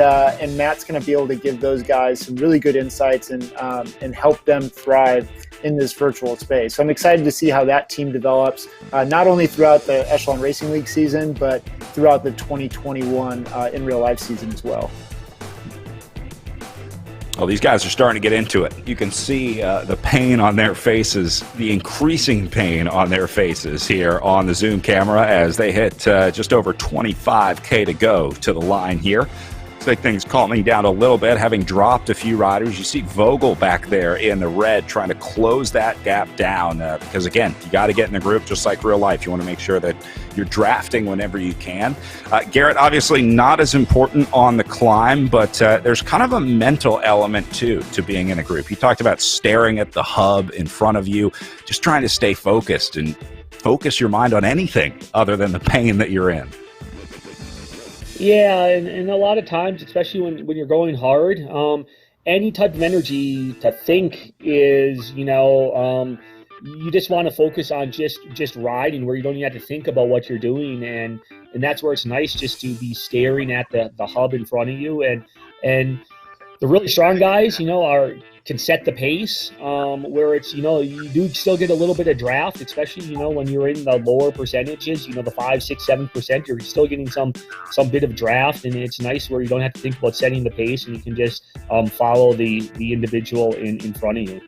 Matt's going to be able to give those guys some really good insights and help them thrive in this virtual space. So I'm excited to see how that team develops, not only throughout the Echelon Racing League season, but throughout the 2021 in real life season as well. Well, these guys are starting to get into it. You can see the pain on their faces, the increasing pain on their faces here on the Zoom camera as they hit just over 25K to go to the line here. Looks like things calming down a little bit, having dropped a few riders. You see Vogel back there in the red trying to close that gap down because, again, you got to get in the group just like real life. You want to make sure that you're drafting whenever you can. Garrett, obviously not as important on the climb, but there's kind of a mental element, too, to being in a group. You talked about staring at the hub in front of you, just trying to stay focused and focus your mind on anything other than the pain that you're in. Yeah, and a lot of times, especially when you're going hard, any type of energy to think is, you just want to focus on just riding, where you don't even have to think about what you're doing, and that's where it's nice just to be staring at the hub in front of you, and the really strong guys, can set the pace, where it's, you do still get a little bit of draft, especially, when you're in the lower percentages, the 5, 6, 7%, you're still getting some bit of draft, and it's nice where you don't have to think about setting the pace, and you can just follow the individual in front of you.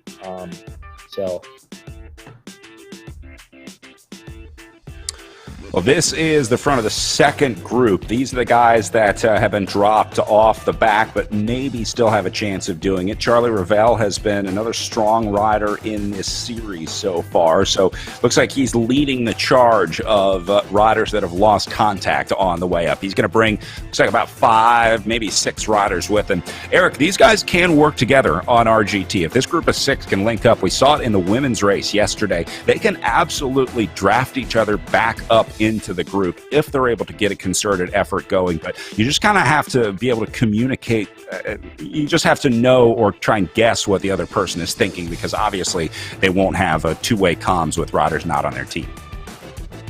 Well, this is the front of the second group. These are the guys that have been dropped off the back, but maybe still have a chance of doing it. Charlie Ravel has been another strong rider in this series so far. So looks like he's leading the charge of riders that have lost contact on the way up. He's going to bring, looks like about 5, maybe 6 riders with him. Eric, these guys can work together on RGT. If this group of 6 can link up, we saw it in the women's race yesterday, they can absolutely draft each other back up into the group if they're able to get a concerted effort going. But you just kind of have to be able to communicate. You just have to know or try and guess what the other person is thinking, because obviously they won't have a two-way comms with riders not on their team.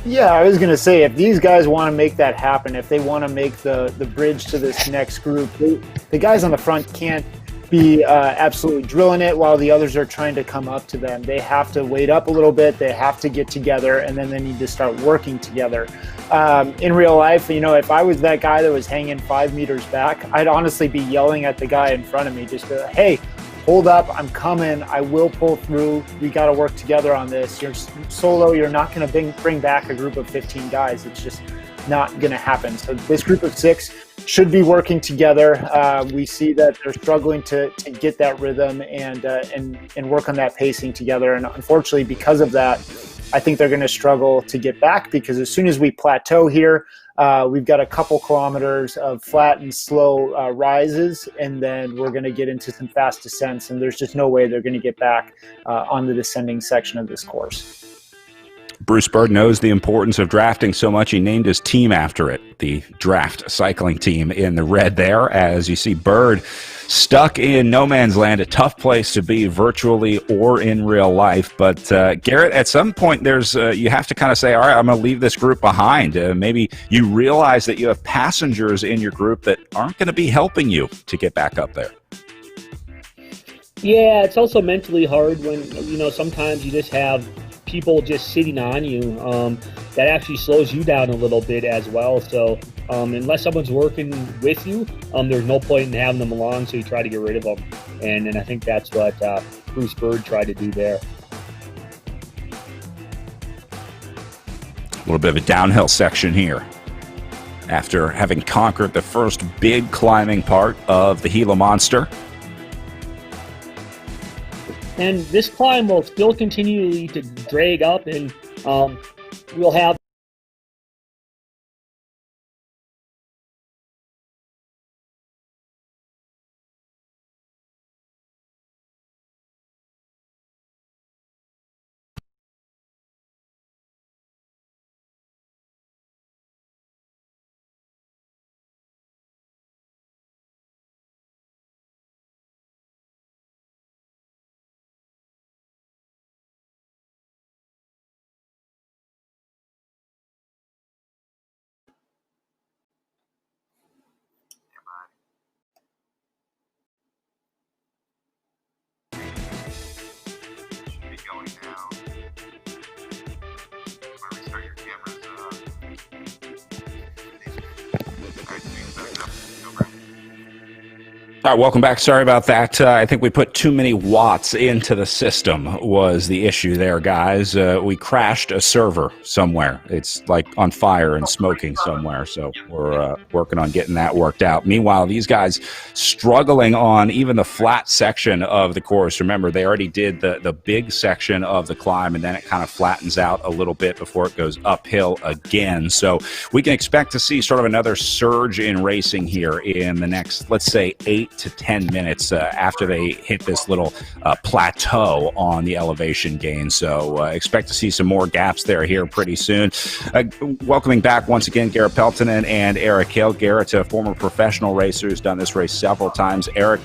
Yeah, I was going to say, if these guys want to make that happen, if they want to make the bridge to this next group, the guys on the front can't be absolutely drilling it while the others are trying to come up to them. They have to wait up a little bit. They have to get together, and then they need to start working together. In real life, if I was that guy that was hanging 5 meters back, I'd honestly be yelling at the guy in front of me, just go, hey, hold up, I'm coming, I will pull through, we got to work together on this. You're solo, you're not going to bring back a group of 15 guys. It's just not going to happen. So this group of 6 should be working together. We see that they're struggling to get that rhythm and work on that pacing together. And unfortunately, because of that, I think they're going to struggle to get back, because as soon as we plateau here, we've got a couple kilometers of flat and slow rises, and then we're going to get into some fast descents, and there's just no way they're going to get back on the descending section of this course. Bruce Bird knows the importance of drafting so much, he named his team after it, the Draft Cycling Team, in the red there. As you see Bird stuck in no man's land, a tough place to be virtually or in real life. But Garrett, at some point there's you have to kind of say, all right, I'm going to leave this group behind. Maybe you realize that you have passengers in your group that aren't going to be helping you to get back up there. Yeah, it's also mentally hard when, sometimes you just have people just sitting on you. That actually slows you down a little bit as well. So unless someone's working with you, there's no point in having them along, so you try to get rid of them. And I think that's what Bruce Bird tried to do there. A little bit of a downhill section here after having conquered the first big climbing part of the Gila Monster. And this climb will still continue to drag up, and we'll have All right, welcome back. Sorry about that. I think we put too many watts into the system was the issue there, guys. We crashed a server somewhere. It's like on fire and smoking somewhere, so we're working on getting that worked out. Meanwhile, these guys struggling on even the flat section of the course. Remember, they already did the big section of the climb, and then it kind of flattens out a little bit before it goes uphill again. So we can expect to see sort of another surge in racing here in the next, let's say, 8 to 10 minutes after they hit this little plateau on the elevation gain. So expect to see some more gaps there here pretty soon. Welcoming back once again Garrett Peltonen and Eric Hill. Garrett, a former professional racer who's done this race several times. Eric,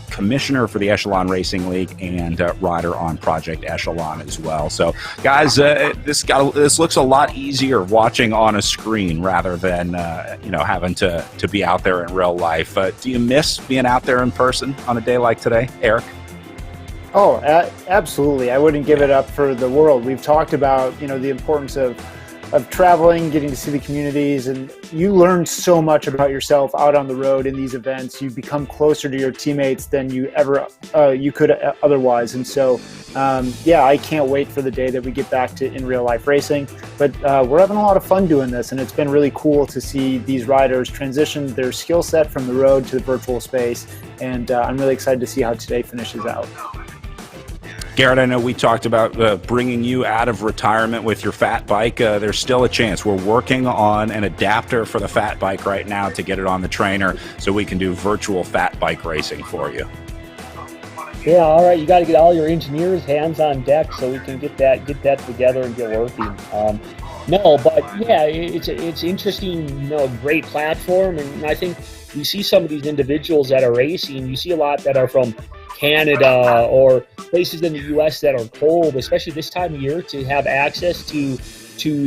commissioner for the Echelon Racing League and rider on Project Echelon as well. So guys, this looks a lot easier watching on a screen rather than having to be out there in real life. Do you miss being out there in person on a day like today, Eric? Oh, absolutely. I wouldn't give it up for the world. We've talked about, the importance of traveling, getting to see the communities, and you learn so much about yourself out on the road in these events. You become closer to your teammates than you could otherwise. And so, I can't wait for the day that we get back to in real life racing. But we're having a lot of fun doing this, and it's been really cool to see these riders transition their skill set from the road to the virtual space. And I'm really excited to see how today finishes out. Garrett, I know we talked about bringing you out of retirement with your fat bike. There's still a chance. We're working on an adapter for the fat bike right now to get it on the trainer so we can do virtual fat bike racing for you. Yeah, all right. You got to get all your engineers' hands on deck so we can get that together and get working. No, but yeah, it's interesting, great platform, and I think you see some of these individuals that are racing. You see a lot that are from Canada or places in the U.S. that are cold, especially this time of year, to have access to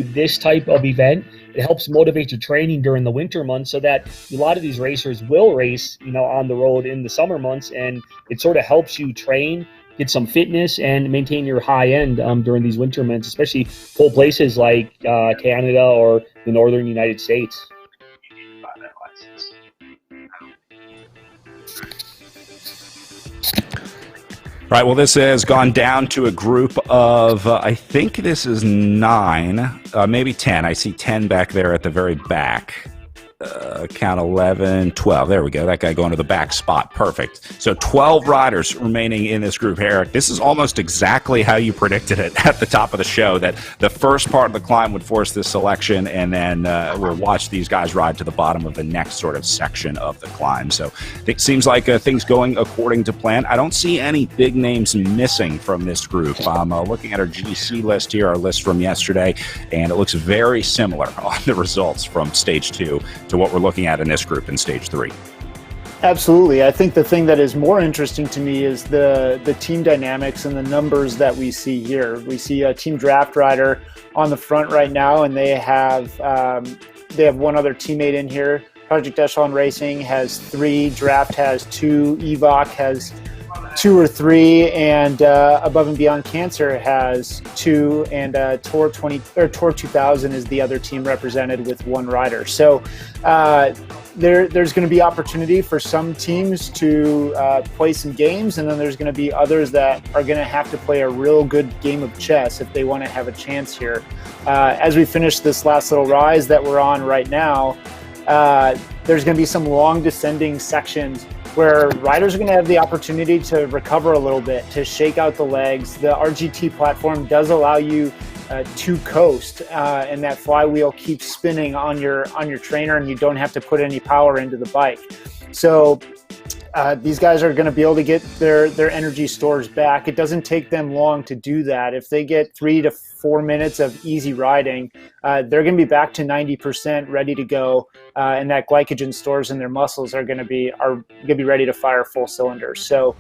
this type of event. It helps motivate your training during the winter months, so that a lot of these racers will race, on the road in the summer months, and it sort of helps you train, get some fitness, and maintain your high end during these winter months, especially cold places like Canada or the northern United States. Right. Well, this has gone down to a group of, I think this is 9, maybe 10. I see 10 back there at the very back. Count 11, 12. There we go. That guy going to the back spot. Perfect. So 12 riders remaining in this group. Eric, this is almost exactly how you predicted it at the top of the show, that the first part of the climb would force this selection, and then we'll watch these guys ride to the bottom of the next sort of section of the climb. So it seems like things going according to plan. I don't see any big names missing from this group. I'm looking at our GC list here, our list from yesterday, and it looks very similar on the results from stage 2 to what we're looking at in this group in stage 3. Absolutely. I think the thing that is more interesting to me is the team dynamics and the numbers that we see here. We see a team draft rider on the front right now, and they have one other teammate in here. Project Echelon Racing has 3, Draft has 2, Evoc has 2 or 3, and Above and Beyond Cancer has 2, and Tour 2000 is the other team represented with 1 rider. So there's going to be opportunity for some teams to play some games, and then there's going to be others that are going to have to play a real good game of chess if they want to have a chance here. As we finish this last little rise that we're on right now, there's going to be some long descending sections where riders are going to have the opportunity to recover a little bit, to shake out the legs. The RGT platform does allow you to coast, and that flywheel keeps spinning on your trainer, and you don't have to put any power into the bike. So these guys are going to be able to get their energy stores back. It doesn't take them long to do that. If they get 3 to 4 minutes of easy riding, they're going to be back to 90%, ready to go, and that glycogen stores in their muscles are going to be ready to fire full cylinders. So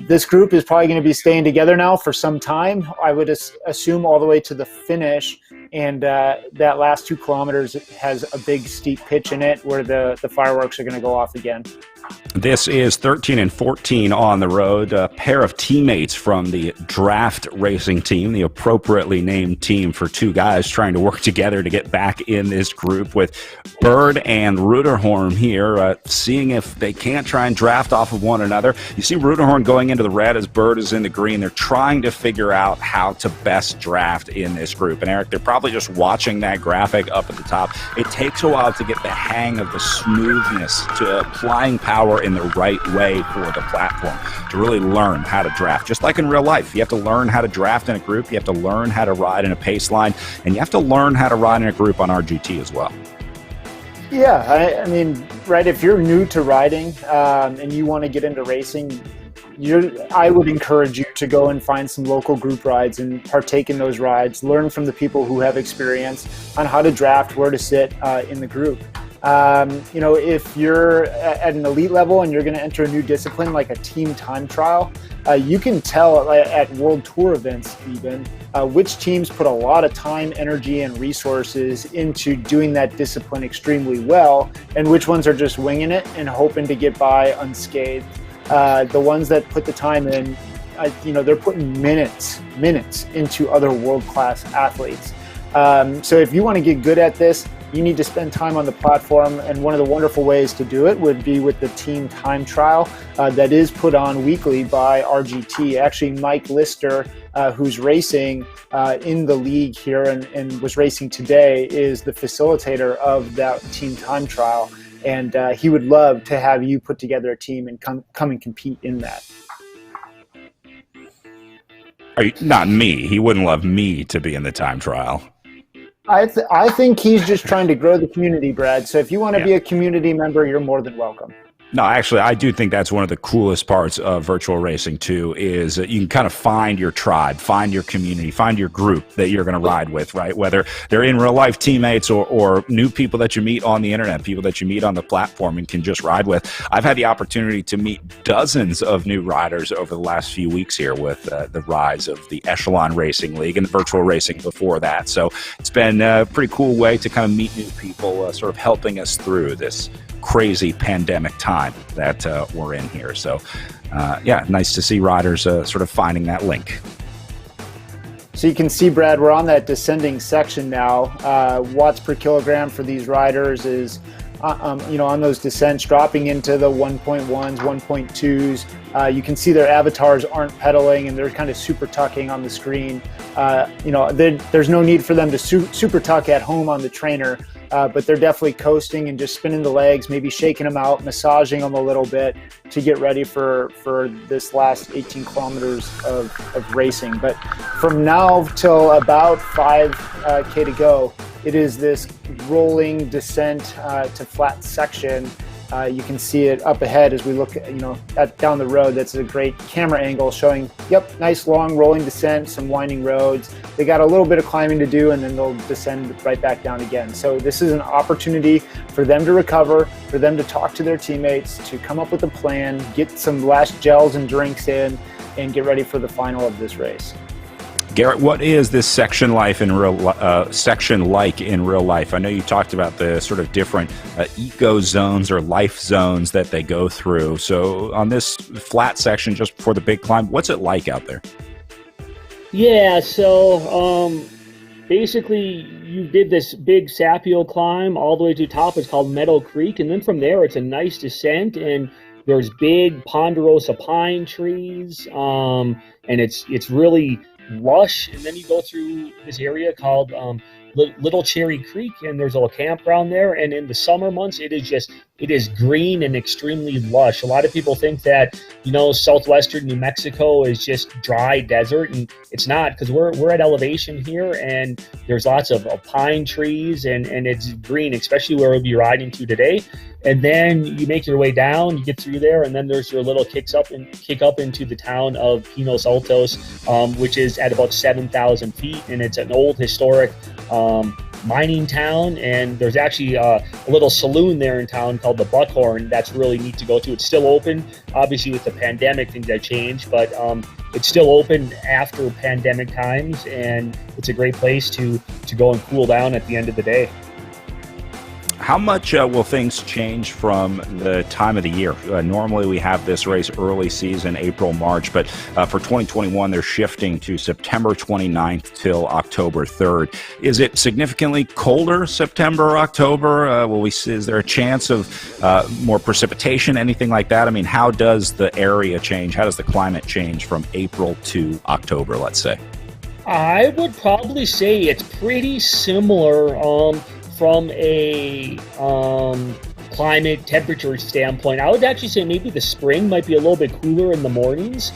this group is probably going to be staying together now for some time. I would assume all the way to the finish, and that last 2 kilometers has a big steep pitch in it where the fireworks are going to go off again. This is 13 and 14 on the road, a pair of teammates from the draft racing team, the appropriately named team for 2 guys trying to work together to get back in this group, with Bird and Ruderhorn here, seeing if they can't try and draft off of one another. You see Ruderhorn going into the red as Bird is in the green. They're trying to figure out how to best draft in this group. And Eric, they're probably just watching that graphic up at the top. It takes a while to get the hang of the smoothness, to applying power in the right way for the platform, to really learn how to draft. Just like in real life, you have to learn how to draft in a group, you have to learn how to ride in a pace line, and you have to learn how to ride in a group on RGT as well. Yeah, I mean, right, if you're new to riding and you want to get into racing, I would encourage you to go and find some local group rides and partake in those rides. Learn from the people who have experience on how to draft, where to sit in the group. If you're at an elite level and you're going to enter a new discipline like a team time trial, you can tell at World Tour events even which teams put a lot of time, energy, and resources into doing that discipline extremely well, and which ones are just winging it and hoping to get by unscathed. The ones that put the time in, they're putting minutes into other world-class athletes. So if you want to get good at this, you need to spend time on the platform, and one of the wonderful ways to do it would be with the team time trial that is put on weekly by RGT. Actually, Mike Lister, who's racing in the league here and was racing today, is the facilitator of that team time trial, and he would love to have you put together a team and come and compete in that. Not me. He wouldn't love me to be in the time trial. I think he's just trying to grow the community, Brad. So if you want to be a community member, you're more than welcome. No, actually, I do think that's one of the coolest parts of virtual racing too, is that you can kind of find your tribe, find your community, find your group that you're going to ride with, right? Whether they're in real life teammates or new people that you meet on the internet, people that you meet on the platform and can just ride with. I've had the opportunity to meet dozens of new riders over the last few weeks here with the rise of the Echelon Racing League and the virtual racing before that. So it's been a pretty cool way to kind of meet new people, sort of helping us through this crazy pandemic time that we're in here. So yeah, nice to see riders sort of finding that link. So you can see, Brad, we're on that descending section now. Watts per kilogram for these riders is on those descents dropping into the 1.1s, 1.2s. You can see their avatars aren't pedaling and they're kind of super tucking on the screen. There's no need for them to super tuck at home on the trainer. But they're definitely coasting and just spinning the legs, maybe shaking them out, massaging them a little bit to get ready for this last 18 kilometers of racing. But from now till about 5K to go, it is this rolling descent to flat section. You can see it up ahead as we look, down the road. That's a great camera angle showing, nice long rolling descent, some winding roads. They got a little bit of climbing to do and then they'll descend right back down again. So this is an opportunity for them to recover, for them to talk to their teammates, to come up with a plan, get some last gels and drinks in, and get ready for the final of this race. Garrett, what is this section like in real life? I know you talked about the sort of different eco zones or life zones that they go through. So on this flat section just before the big climb, what's it like out there? Yeah, so basically you did this big Sapio climb all the way to the top. It's called Meadow Creek, and then from there it's a nice descent, and there's big ponderosa pine trees, and it's really lush. And then you go through this area called Little Cherry Creek, and there's a little campground there. And in the summer months, it is green and extremely lush. A lot of people think that southwestern New Mexico is just dry desert, and it's not, because we're at elevation here, and there's lots of pine trees, and it's green, especially where we'll be riding to today. And then you make your way down, you get through there, and then there's your little kick up into the town of Pinos Altos, which is at about 7,000 feet, and it's an old historic mining town. And there's actually a little saloon there in town called the Buckhorn that's really neat to go to. It's still open. Obviously with the pandemic, things have changed, but it's still open after pandemic times, and it's a great place to go and cool down at the end of the day. How much will things change from the time of the year? Normally we have this race early season, April, March, but for 2021, they're shifting to September 29th till October 3rd. Is it significantly colder September, October? Is there a chance of more precipitation, anything like that? I mean, how does the area change? How does the climate change from April to October, let's say? I would probably say it's pretty similar from a climate temperature standpoint. I would actually say maybe the spring might be a little bit cooler in the mornings,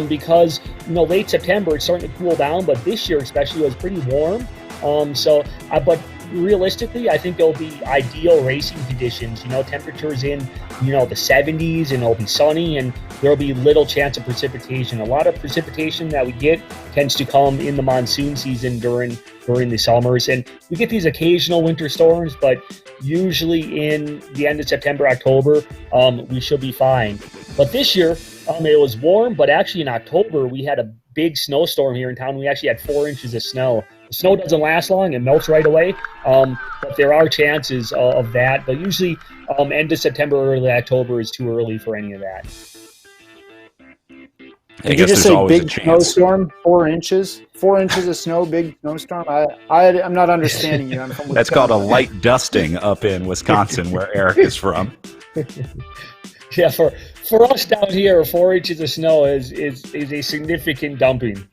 because late September it's starting to cool down, but this year especially was pretty warm. But realistically, I think it'll be ideal racing conditions. Temperatures in the 70s, and it'll be sunny, and there'll be little chance of precipitation. A lot of precipitation that we get tends to come in the monsoon season during the summers, and we get these occasional winter storms, but usually in the end of September, October, we should be fine. But this year, it was warm, but actually in October, we had a big snowstorm here in town. We actually had 4 inches of snow. The snow doesn't last long, it melts right away, but there are chances of that. But usually end of September, early October is too early for any of that. Did you just say big snowstorm? 4 inches? 4 inches of snow, big snowstorm? I'm not understanding you. I'm from Wisconsin. That's called a light dusting up in Wisconsin, where Eric is from. Yeah, for us down here, 4 inches of snow is a significant dumping.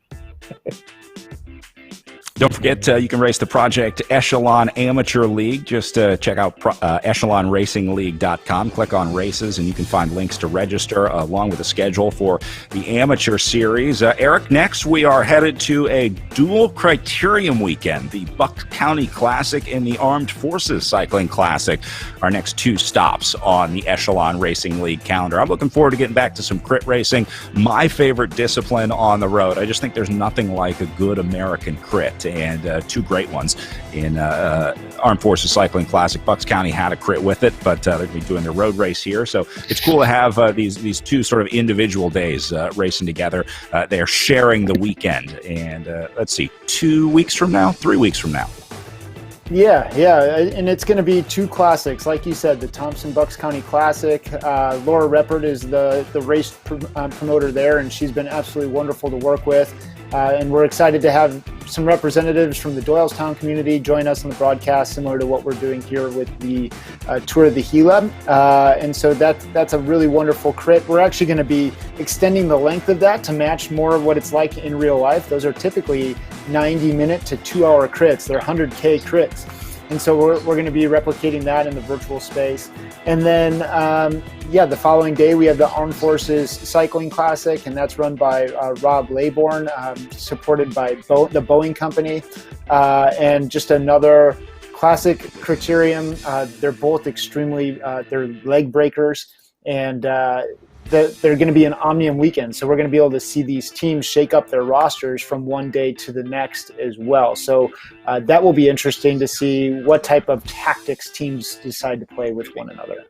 Don't forget, you can race the Project Echelon Amateur League. Just check out echelonracingleague.com. Click on races, and you can find links to register along with a schedule for the amateur series. Eric, next we are headed to a dual criterium weekend, the Bucks County Classic and the Armed Forces Cycling Classic. Our next two stops on the Echelon Racing League calendar. I'm looking forward to getting back to some crit racing, my favorite discipline on the road. I just think there's nothing like a good American crit, and two great ones in Armed Forces Cycling Classic. Bucks County had a crit with it, but they're going to be doing their road race here, so it's cool to have these two sort of individual days racing together. They're sharing the weekend, and let's see, 3 weeks from now. Yeah, and it's going to be two classics, like you said, the Thompson Bucks County Classic. Laura Reppert is the race promoter there, and she's been absolutely wonderful to work with. And we're excited to have some representatives from the Doylestown community join us on the broadcast, similar to what we're doing here with the Tour of the Gila. And so that's a really wonderful crit. We're actually going to be extending the length of that to match more of what it's like in real life. Those are typically 90-minute to 2-hour crits. They're 100K crits. And so we're going to be replicating that in the virtual space. And then, the following day we have the Armed Forces Cycling Classic, and that's run by Rob Laybourne, supported by the Boeing Company. And just another classic criterium. They're both extremely, they're leg breakers, and they're going to be an omnium weekend. So we're going to be able to see these teams shake up their rosters from one day to the next as well. So that will be interesting to see what type of tactics teams decide to play with one another.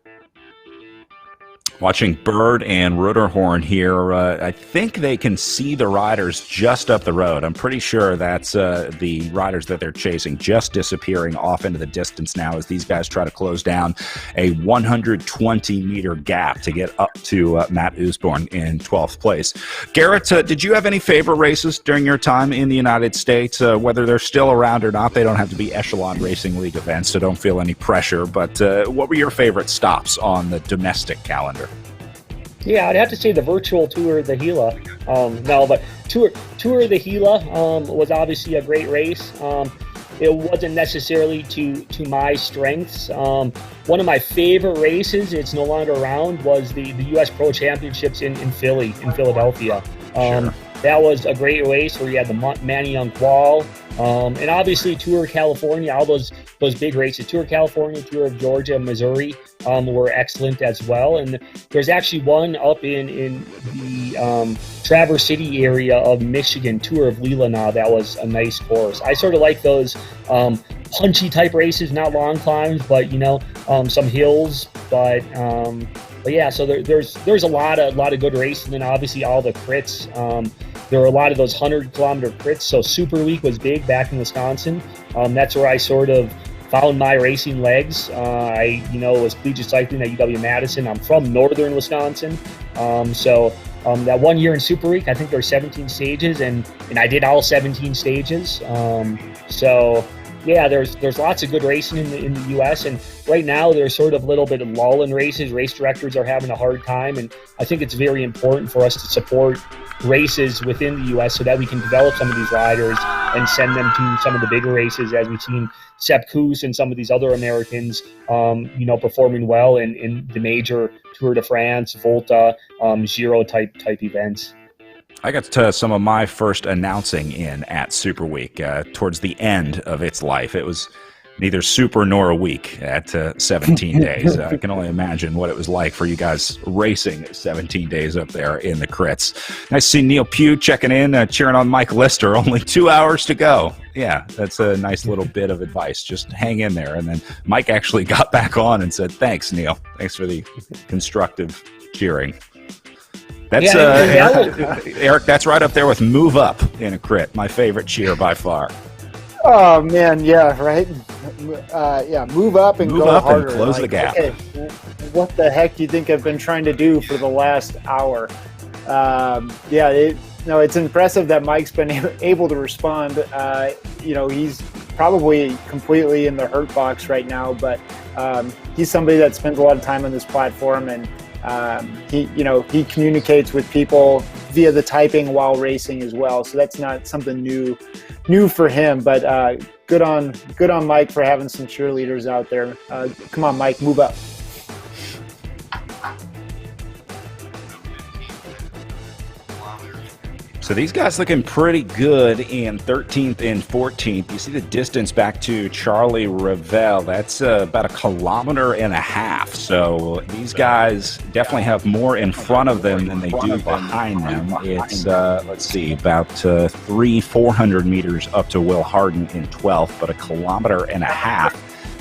Watching Bird and Rutterhorn here, I think they can see the riders just up the road. I'm pretty sure that's the riders that they're chasing just disappearing off into the distance now as these guys try to close down a 120-meter gap to get up to Matt Usborne in 12th place. Garrett, did you have any favorite races during your time in the United States? Whether they're still around or not, they don't have to be Echelon Racing League events, so don't feel any pressure. But what were your favorite stops on the domestic calendar? Yeah, I'd have to say the virtual Tour of the Gila. But Tour of the Gila was obviously a great race. It wasn't necessarily to my strengths. One of my favorite races, it's no longer around, was the U.S. Pro Championships in Philadelphia. Sure. That was a great race where you had the Manny Young Wall, and obviously Tour of California, all those big races. Tour of California, Tour of Georgia, Missouri were excellent as well. And there's actually one up in the Traverse City area of Michigan, Tour of Leelanau, that was a nice course. I sort of like those punchy type races, not long climbs, but some hills. But yeah, so there's a lot of good races, and then obviously all the crits. There were a lot of those 100-kilometer crits. So Super Week was big back in Wisconsin. That's where I sort of found my racing legs. I was collegiate cycling at UW-Madison. I'm from northern Wisconsin. That 1 year in Super Week, I think there were 17 stages, and I did all 17 stages. Yeah, there's lots of good racing in the U.S., and right now there's sort of a little bit of lull in races. Race directors are having a hard time, and I think it's very important for us to support races within the U.S. so that we can develop some of these riders and send them to some of the bigger races, as we've seen Sepp Kuss and some of these other Americans, performing well in the major Tour de France, Volta, Giro type events. I got some of my first announcing in at Super Week towards the end of its life. It was neither super nor a week at 17 days. I can only imagine what it was like for you guys racing 17 days up there in the crits. Nice to see Neil Pugh checking in, cheering on Mike Lister. Only 2 hours to go. Yeah, that's a nice little bit of advice. Just hang in there. And then Mike actually got back on and said, "Thanks, Neil. Thanks for the constructive cheering." That's Eric, that's right up there with Move Up in a crit. My favorite cheer by far. Oh man, yeah, right. Move up and move go up harder. And close the gap. Okay, what the heck do you think I've been trying to do for the last hour? It's impressive that Mike's been able to respond. He's probably completely in the hurt box right now, but he's somebody that spends a lot of time on this platform, and he communicates with people via the typing while racing as well. So that's not something new new for him, but good on Mike for having some cheerleaders out there. Come on, Mike, move up. So these guys looking pretty good in 13th and 14th. You see the distance back to Charlie Ravel. That's about 1.5 kilometers. So these guys definitely have more in front of them than they do behind them. It's, let's see, about 400 meters up to Will Harden in 12th, but 1.5 kilometers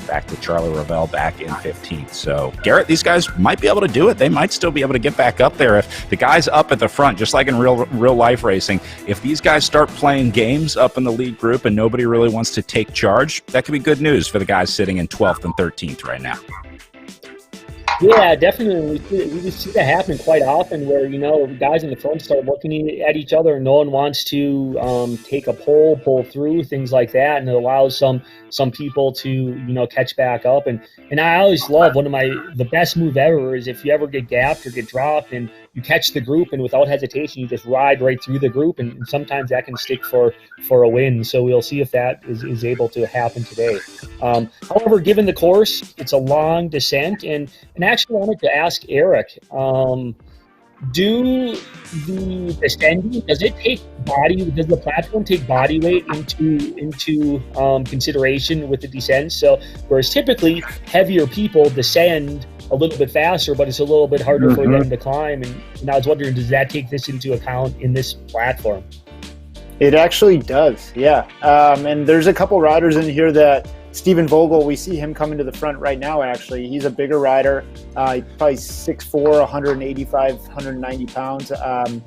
back to Charlie Ravel back in 15th. So, Garrett, these guys might be able to do it. They might still be able to get back up there. If the guys up at the front, just like in real life racing, if these guys start playing games up in the lead group and nobody really wants to take charge, that could be good news for the guys sitting in 12th and 13th right now. Yeah, definitely. We see that happen quite often where, guys in the front start looking at each other and no one wants to take a pull through, things like that. And it allows some people to, catch back up. And I always love the best move ever is if you ever get gapped or get dropped and you catch the group and without hesitation, you just ride right through the group. And sometimes that can stick for a win. So we'll see if that is able to happen today. However, given the course, it's a long descent and actually wanted to ask Eric, does the platform take body weight into consideration with the descent? So whereas typically heavier people descend a little bit faster, but it's a little bit harder for them to climb. And I was wondering, does that take this into account in this platform? It actually does, yeah. And there's a couple riders in here that Stephen Vogel, we see him coming to the front right now, actually. He's a bigger rider, probably 6'4", 185, 190 pounds.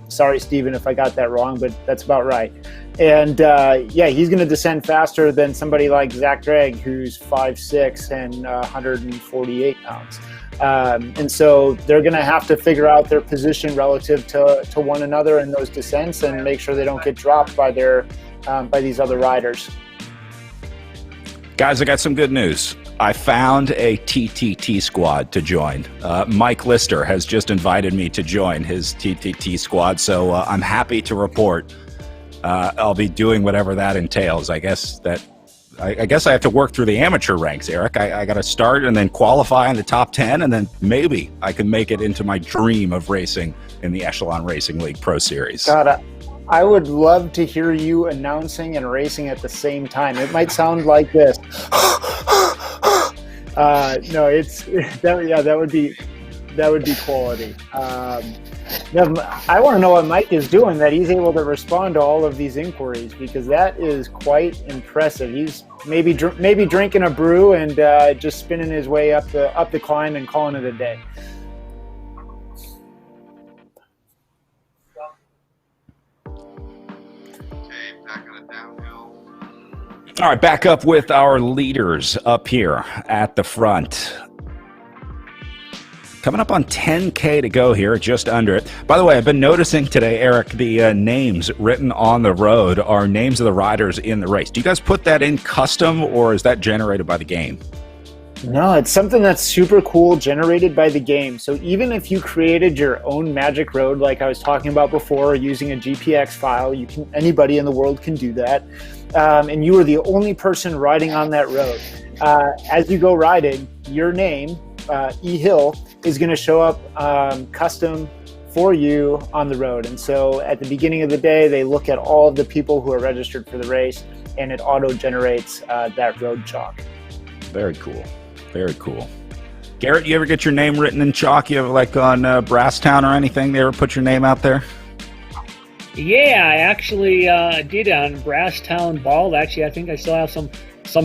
Sorry, Stephen, if I got that wrong, but that's about right. And he's going to descend faster than somebody like Zach Gregg, who's 5'6" and 148 pounds. And so they're going to have to figure out their position relative to one another in those descents and make sure they don't get dropped by these other riders. Guys, I got some good news. I found a TTT squad to join. Mike Lister has just invited me to join his TTT squad, so I'm happy to report I'll be doing whatever that entails. I guess I have to work through the amateur ranks, Eric. I got to start and then qualify in the top 10, and then maybe I can make it into my dream of racing in the Echelon Racing League Pro Series. God, I would love to hear you announcing and racing at the same time. It might sound like this. No, that would be quality. I want to know what Mike is doing that he's able to respond to all of these inquiries, because that is quite impressive. He's maybe drinking a brew and just spinning his way up the climb and calling it a day. All right, back up with our leaders up here at the front. Coming up on 10K to go here, just under it. By the way, I've been noticing today, Eric, the names written on the road are names of the riders in the race. Do you guys put that in custom, or is that generated by the game? No, it's something that's super cool, generated by the game. So even if you created your own magic road, like I was talking about before, using a GPX file, anybody in the world can do that. And you are the only person riding on that road. As you go riding, your name, E Hill, is going to show up custom for you on the road. And so at the beginning of the day, they look at all of the people who are registered for the race, and it auto-generates that road chalk. Very cool. Very cool. Garrett, you ever get your name written in chalk? You ever, like on Brasstown or anything, they ever put your name out there? Yeah, I actually did on Brasstown Ball. Actually, I think I still have some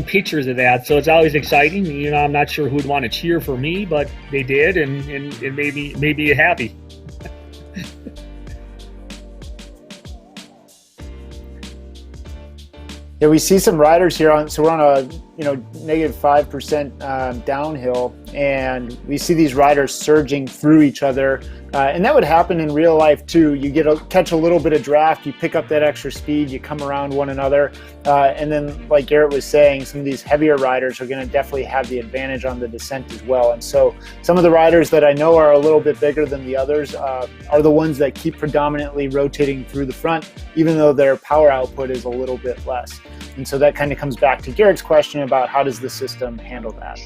pictures of that, so it's always exciting. I'm not sure who would want to cheer for me, but they did, and it made me happy. Yeah, we see some riders here so we're on negative 5% downhill, and we see these riders surging through each other. And that would happen in real life too. You catch a little bit of draft, you pick up that extra speed, you come around one another. And then, like Garrett was saying, some of these heavier riders are going to definitely have the advantage on the descent as well. And so some of the riders that I know are a little bit bigger than the others are the ones that keep predominantly rotating through the front, even though their power output is a little bit less. And so that kind of comes back to Garrett's question about how does the system handle that?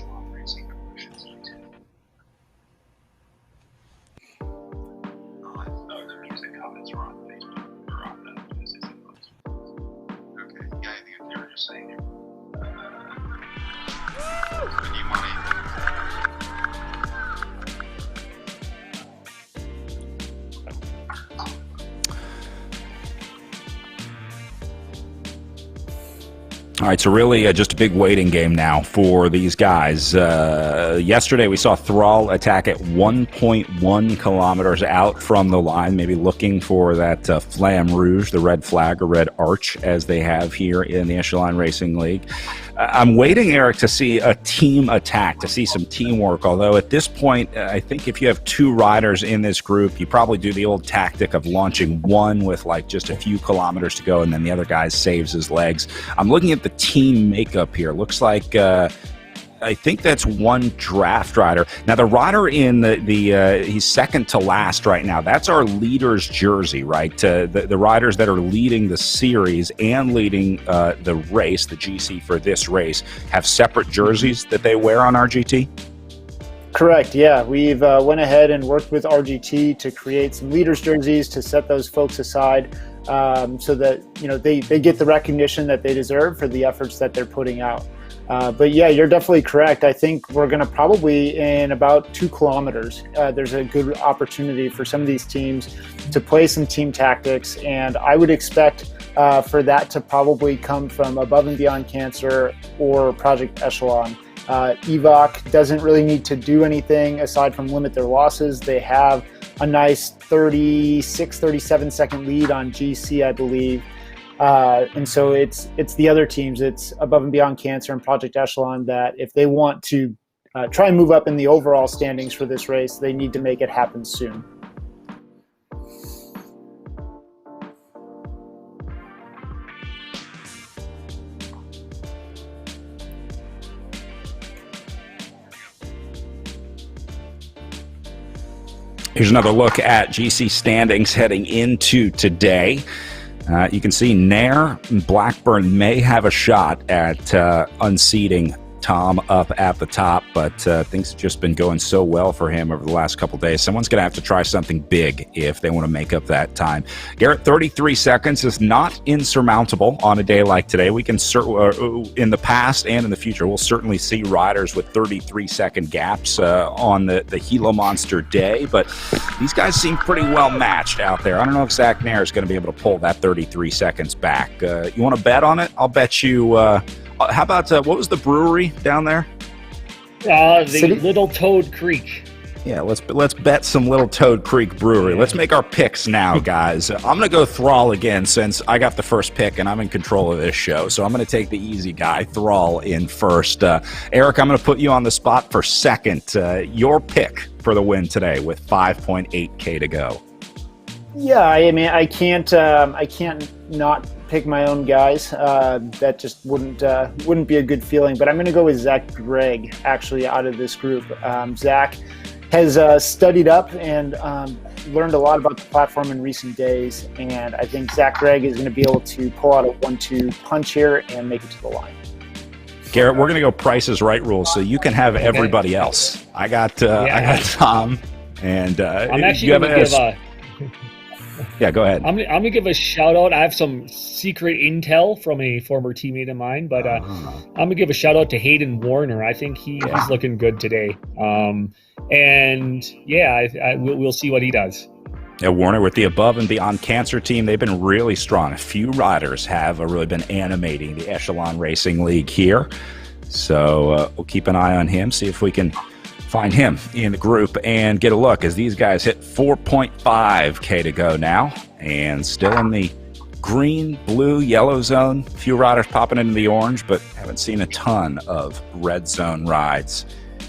All right, so really just a big waiting game now for these guys. Yesterday we saw Thrall attack at 1.1 kilometers out from the line, maybe looking for that flamme rouge, the red flag or red arch, as they have here in the Echelon Racing League. I'm waiting, Eric, to see a team attack, to see some teamwork, although at this point, I think if you have two riders in this group, you probably do the old tactic of launching one with like just a few kilometers to go, and then the other guy saves his legs. I'm looking at the team makeup here. Looks like I think that's one draft rider. Now, the rider in the he's second to last right now. That's our leader's jersey, right? The riders that are leading the series and leading the race, the GC for this race, have separate jerseys that they wear on RGT? Correct, yeah. We've went ahead and worked with RGT to create some leaders' jerseys to set those folks aside so that they get the recognition that they deserve for the efforts that they're putting out. But yeah, you're definitely correct. I think we're going to probably, in about 2 kilometers, there's a good opportunity for some of these teams to play some team tactics, and I would expect for that to probably come from Above and Beyond Cancer or Project Echelon. EVOC doesn't really need to do anything aside from limit their losses. They have a nice 37 second lead on GC, I believe. And so it's the other teams, it's Above and Beyond Cancer and Project Echelon, that if they want to try and move up in the overall standings for this race, they need to make it happen soon. Here's another look at GC standings heading into today. You can see Nair and Blackburn may have a shot at unseating Tom up at the top, but things have just been going so well for him over the last couple days. Someone's going to have to try something big if they want to make up that time. Garrett, 33 seconds is not insurmountable on a day like today. We can in the past and in the future, we'll certainly see riders with 33-second gaps on the Gila Monster day, but these guys seem pretty well matched out there. I don't know if Zach Nair is going to be able to pull that 33 seconds back. You want to bet on it? I'll bet you... how about, what was the brewery down there? The Little Toad Creek. Yeah, let's bet some Little Toad Creek Brewery. Yeah. Let's make our picks now, guys. I'm going to go Thrall again since I got the first pick and I'm in control of this show. So I'm going to take the easy guy, Thrall, in first. Eric, I'm going to put you on the spot for second. Your pick for the win today with 5.8K to go. Yeah, I mean, I can't not pick my own guys. That just wouldn't be a good feeling. But I'm going to go with Zach Gregg, actually, out of this group. Zach has studied up and learned a lot about the platform in recent days, and I think Zach Gregg is going to be able to pull out a 1-2 punch here and make it to the line. Garrett, we're going to go Price is Right rules, so you can have everybody else. I got Tom, and I'm actually going to give yeah, go ahead. I'm going to give a shout out. I have some secret intel from a former teammate of mine, but I'm going to give a shout out to Hayden Warner. I think he's looking good today. And yeah, we'll see what he does. Yeah, Warner with the Above and Beyond Cancer team, they've been really strong. A few riders have really been animating the Echelon Racing League here. So we'll keep an eye on him, see if we can find him in the group and get a look as these guys hit 4.5K to go now and still in the green, blue, yellow zone. A few riders popping into the orange, but haven't seen a ton of red zone rides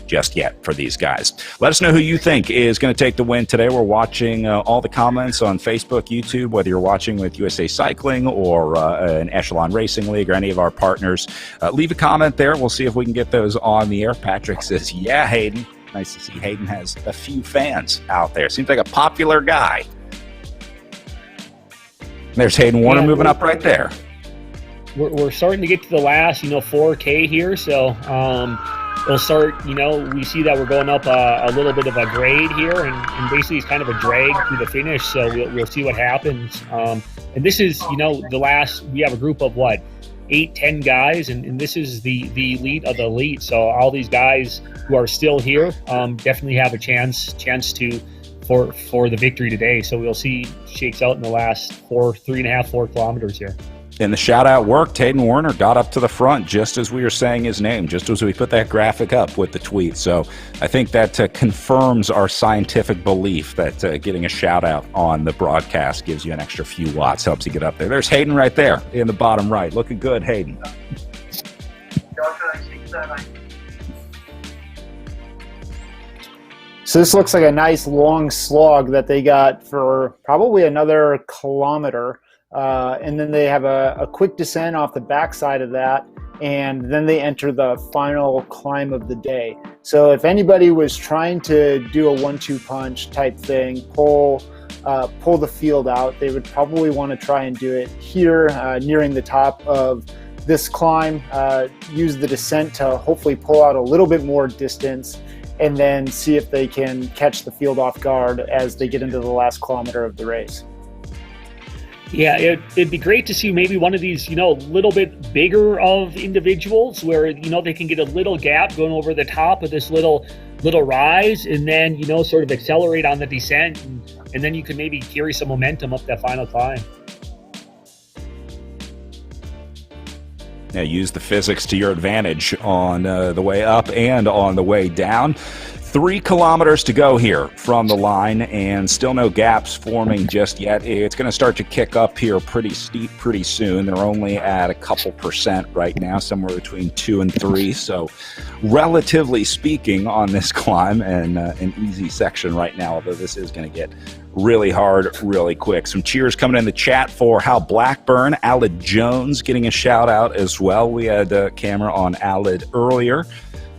just yet for these guys. Let us know who you think is going to take the win today. We're watching all the comments on Facebook, YouTube, whether you're watching with USA Cycling or an Echelon Racing League or any of our partners. Leave a comment there. We'll see if we can get those on the air. Patrick says, yeah, Hayden. Nice to see Hayden has a few fans out there. Seems like a popular guy. There's Hayden Warner moving up right there. We're starting to get to the last, 4K here. So we'll start, we see that we're going up a little bit of a grade here, and basically it's kind of a drag through the finish. So we'll see what happens. And this is, the last, we have a group of 8-10 guys, and this is the elite of the elite. So all these guys who are still here definitely have a chance to for the victory today. So we'll see shakes out in the last 4 kilometers here. And the shout-out worked. Hayden Warner got up to the front just as we were saying his name, just as we put that graphic up with the tweet. So I think that confirms our scientific belief that getting a shout-out on the broadcast gives you an extra few watts, helps you get up there. There's Hayden right there in the bottom right. Looking good, Hayden. So this looks like a nice long slog that they got for probably another kilometer. And then they have a quick descent off the backside of that, and then they enter the final climb of the day. So if anybody was trying to do a 1-2 punch type thing, pull the field out, they would probably want to try and do it here, nearing the top of this climb, use the descent to hopefully pull out a little bit more distance, and then see if they can catch the field off guard as they get into the last kilometer of the race. Yeah, it'd be great to see maybe one of these, little bit bigger of individuals where, they can get a little gap going over the top of this little rise, and then, sort of accelerate on the descent, and then you can maybe carry some momentum up that final climb. Yeah, use the physics to your advantage on the way up and on the way down. 3 kilometers to go here from the line, and still no gaps forming just yet. It's going to start to kick up here pretty steep pretty soon. They're only at a couple percent right now, somewhere between 2 and 3. So relatively speaking on this climb, and an easy section right now, although this is going to get really hard really quick. Some cheers coming in the chat for Hal Blackburn, Alid Jones getting a shout out as well. We had a camera on Alid earlier.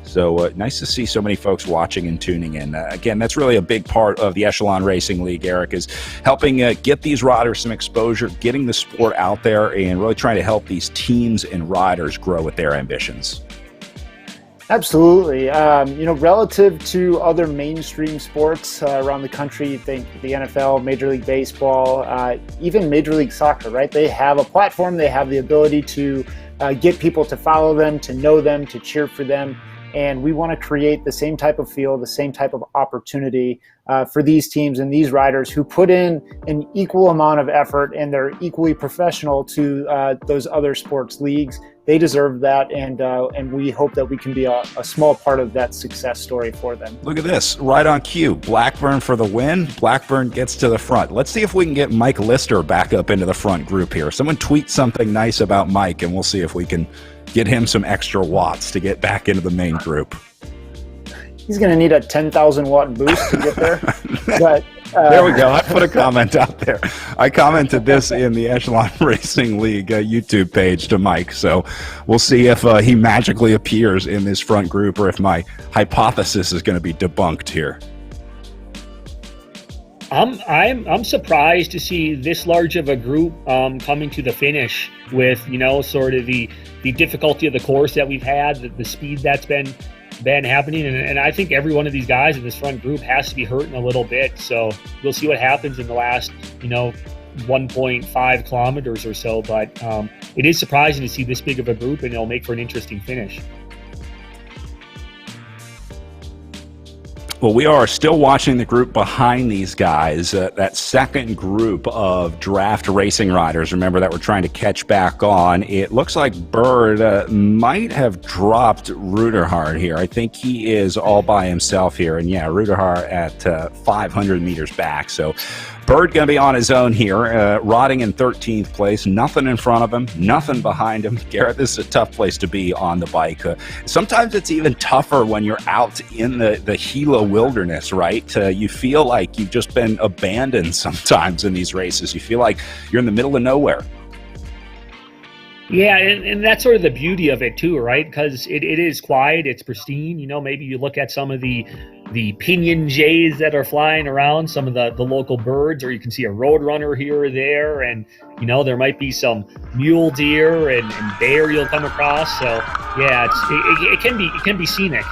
So nice to see so many folks watching and tuning in. Again, that's really a big part of the Echelon Racing League, Eric, is helping get these riders some exposure, getting the sport out there, and really trying to help these teams and riders grow with their ambitions. Absolutely. Relative to other mainstream sports around the country, you think the NFL, Major League Baseball, even Major League Soccer, right? They have a platform. They have the ability to get people to follow them, to know them, to cheer for them. And we want to create the same type of field, the same type of opportunity for these teams and these riders who put in an equal amount of effort, and they're equally professional to those other sports leagues. They deserve that, and we hope that we can be a small part of that success story for them. Look at this, right on cue. Blackburn for the win. Blackburn gets to the front. Let's see if we can get Mike Lister back up into the front group here. Someone tweet something nice about Mike, and we'll see if we can get him some extra watts to get back into the main group. He's going to need a 10,000 watt boost to get there. But there we go. I put a comment out there. I commented this in the Echelon Racing League YouTube page to Mike. So we'll see if he magically appears in this front group, or if my hypothesis is going to be debunked here. I'm surprised to see this large of a group coming to the finish with, sort of the difficulty of the course that we've had, the speed that's been happening. And I think every one of these guys in this front group has to be hurting a little bit. So we'll see what happens in the last, 1.5 kilometers or so. But it is surprising to see this big of a group, and it'll make for an interesting finish. Well, we are still watching the group behind these guys, that second group of draft racing riders, remember, that we're trying to catch back on. It looks like Bird might have dropped Ruderhard here. I think he is all by himself here. And yeah, Ruderhard at 500 meters back. So Bird going to be on his own here, rotting in 13th place. Nothing in front of him, nothing behind him. Garrett, this is a tough place to be on the bike. Sometimes it's even tougher when you're out in the Gila wilderness, right? You feel like you've just been abandoned sometimes in these races. You feel like you're in the middle of nowhere. Yeah, and that's sort of the beauty of it too, right? Because it is quiet, it's pristine. Maybe you look at some of the pinion jays that are flying around, some of the local birds, or you can see a roadrunner here or there, and there might be some mule deer and bear you'll come across. So yeah, it can be scenic.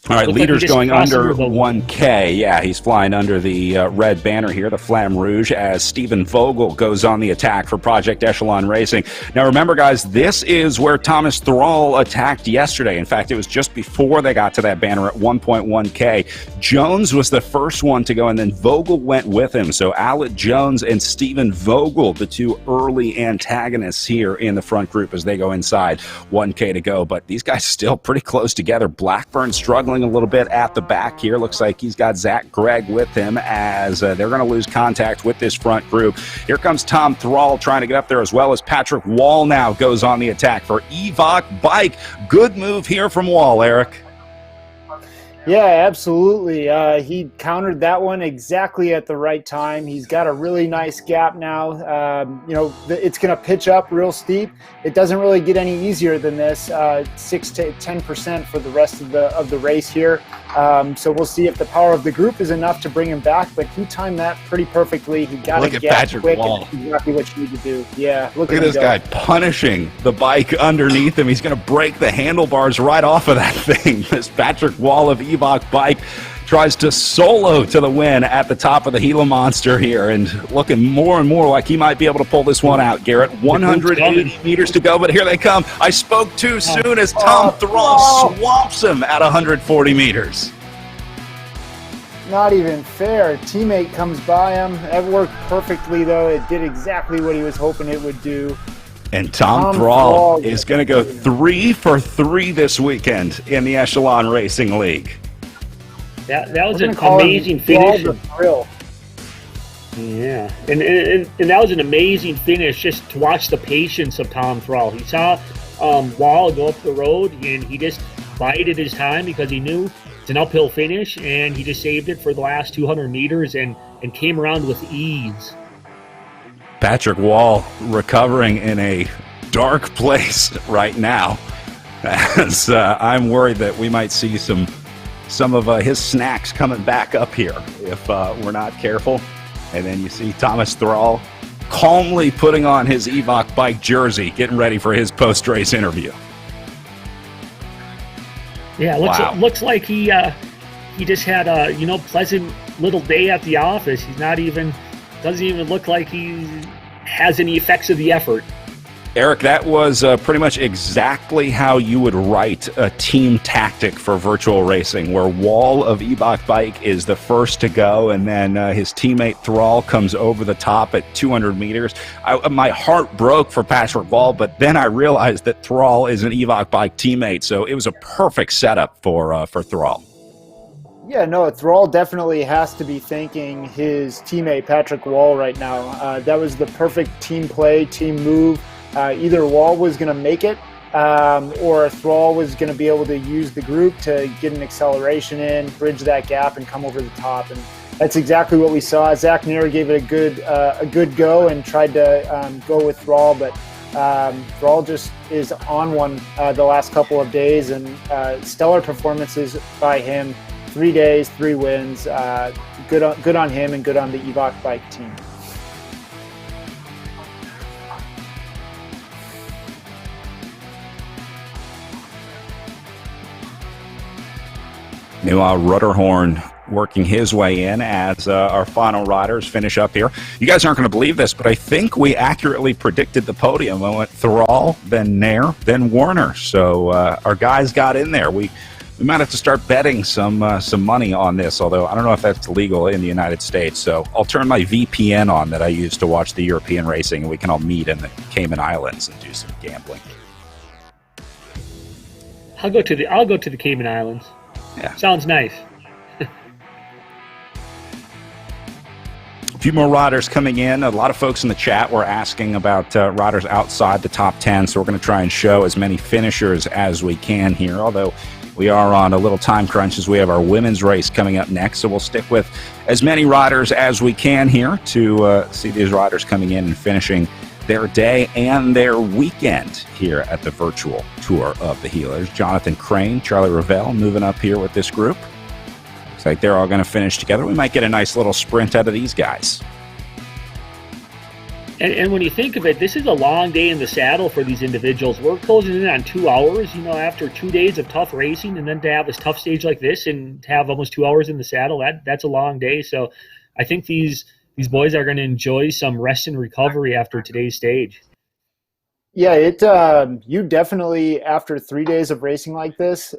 All right, Looks leader's like going under the 1K. Yeah, he's flying under the red banner here, the Flamme Rouge, as Stephen Vogel goes on the attack for Project Echelon Racing. Now, remember, guys, this is where Thomas Thrall attacked yesterday. In fact, it was just before they got to that banner at 1.1K. Jones was the first one to go, and then Vogel went with him. So Alec Jones and Stephen Vogel, the two early antagonists here in the front group as they go inside. 1K to go, but these guys still pretty close together. Blackburn struggling a little bit at the back here. Looks like he's got Zach Gregg with him as they're going to lose contact with this front group. Here comes Tom Thrall trying to get up there, as well as Patrick Wall now goes on the attack for Evoc Bike. Good move here from Wall, Eric. Yeah, absolutely. He countered that one exactly at the right time. He's got a really nice gap now. It's going to pitch up real steep. It doesn't really get any easier than this. 6 to 10% for the rest of the race here. So we'll see if the power of the group is enough to bring him back. But he timed that pretty perfectly. He got look a at gap Patrick quick. Wall. Exactly what you need to do. Yeah, look at this guy punishing the bike underneath him. He's going to break the handlebars right off of that thing. This Patrick Wall of Evoc Bike tries to solo to the win at the top of the Gila Monster here, and looking more and more like he might be able to pull this one out. Garrett, 180 meters to go, but here they come. I spoke too soon as Tom Thrall swamps him at 140 meters. Not even fair. Teammate comes by him. That worked perfectly, though. It did exactly what he was hoping it would do. And Tom Thrall is going to go 3 for 3 this weekend in the Echelon Racing League. That was an amazing finish. Yeah, and that was an amazing finish, just to watch the patience of Tom Thrall. He saw Wall go up the road, and he just bided his time because he knew it's an uphill finish, and he just saved it for the last 200 meters and came around with ease. Patrick Wall recovering in a dark place right now, as I'm worried that we might see some of his snacks coming back up here if we're not careful. And then you see Thomas Thrall calmly putting on his Evoc Bike jersey, getting ready for his post-race interview. Yeah, looks like he just had a pleasant little day at the office. He's doesn't even look like he has any effects of the effort. Eric, that was pretty much exactly how you would write a team tactic for virtual racing, where Wall of Evoc Bike is the first to go, and then his teammate Thrall comes over the top at 200 meters. My heart broke for Patrick Wall, but then I realized that Thrall is an Evoc Bike teammate, so it was a perfect setup for Thrall. Yeah, no, Thrall definitely has to be thanking his teammate Patrick Wall right now. That was the perfect team play, team move. Either Wall was going to make it or Thrall was going to be able to use the group to get an acceleration in, bridge that gap, and come over the top. And that's exactly what we saw. Zach Nair gave it a good go and tried to go with Thrall, but Thrall just is on one the last couple of days, and stellar performances by him. 3 days, 3 wins. Good on him and good on the Evoc Bike team. Meanwhile, Rudderhorn working his way in as our final riders finish up here. You guys aren't going to believe this, but I think we accurately predicted the podium. We went Thrall, then Nair, then Warner. So our guys got in there. We might have to start betting some money on this, although I don't know if that's legal in the United States. So I'll turn my VPN on that I use to watch the European racing, and we can all meet in the Cayman Islands and do some gambling. I'll go to the Cayman Islands. Yeah. Sounds nice. few more riders coming in. A lot of folks in the chat were asking about riders outside the top 10, so we're going to try and show as many finishers as we can here, although we are on a little time crunch as we have our women's race coming up next, so we'll stick with as many riders as we can here to see these riders coming in and finishing their day and their weekend here at the virtual tour of the Gila. There's Jonathan Crane, Charlie Ravel moving up here with this group. Looks like they're all going to finish together. We might get a nice little sprint out of these guys. And when you think of it, this is a long day in the saddle for these individuals. We're closing in on 2 hours, after 2 days of tough racing, and then to have this tough stage like this and to have almost 2 hours in the saddle, that's a long day. So I think these boys are going to enjoy some rest and recovery after today's stage. Yeah, you definitely, after 3 days of racing like this,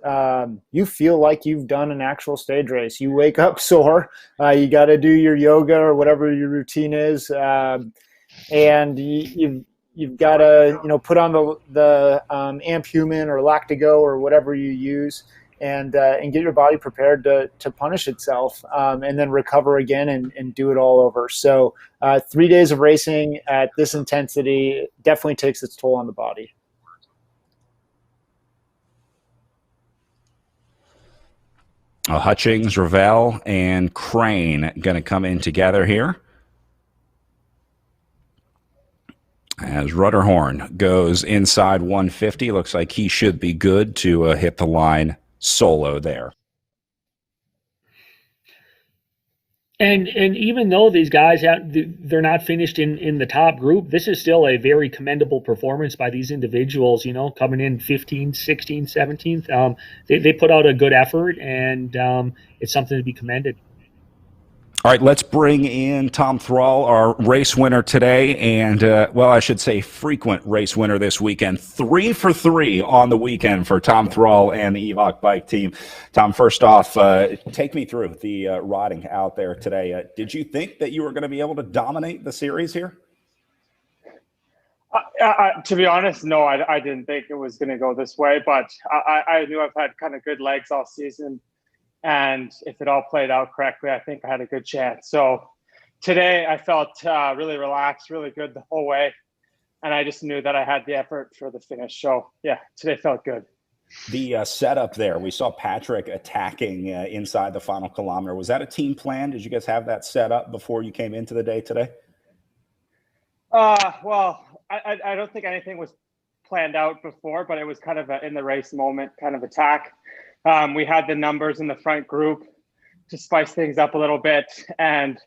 you feel like you've done an actual stage race. You wake up sore. You got to do your yoga or whatever your routine is, and you've got to put on the Amp Human or Lactigo or whatever you use, and get your body prepared to punish itself, and then recover again and do it all over. So 3 days of racing at this intensity definitely takes its toll on the body. Hutchings, Ravel, and Crane going to come in together here as Rudderhorn goes inside 150. Looks like he should be good to hit the line solo there. And even though these guys they're not finished in the top group, this is still a very commendable performance by these individuals, coming in 15th, 16th, 17th. They put out a good effort, and it's something to be commended. All right, let's bring in Tom Thrall, our race winner today, and, I should say frequent race winner this weekend. 3 for 3 on the weekend for Tom Thrall and the Evoc bike team. Tom, first off, take me through the riding out there today. Did you think that you were going to be able to dominate the series here? To be honest, no, I didn't think it was going to go this way, but I knew I've had kind of good legs all season. And if it all played out correctly, I think I had a good chance. So today I felt really relaxed, really good the whole way. And I just knew that I had the effort for the finish. So, yeah, today felt good. The setup there, we saw Patrick attacking inside the final kilometer. Was that a team plan? Did you guys have that set up before you came into the day today? Well, I don't think anything was planned out before, but it was kind of a in the race moment kind of attack. We had the numbers in the front group to spice things up a little bit, and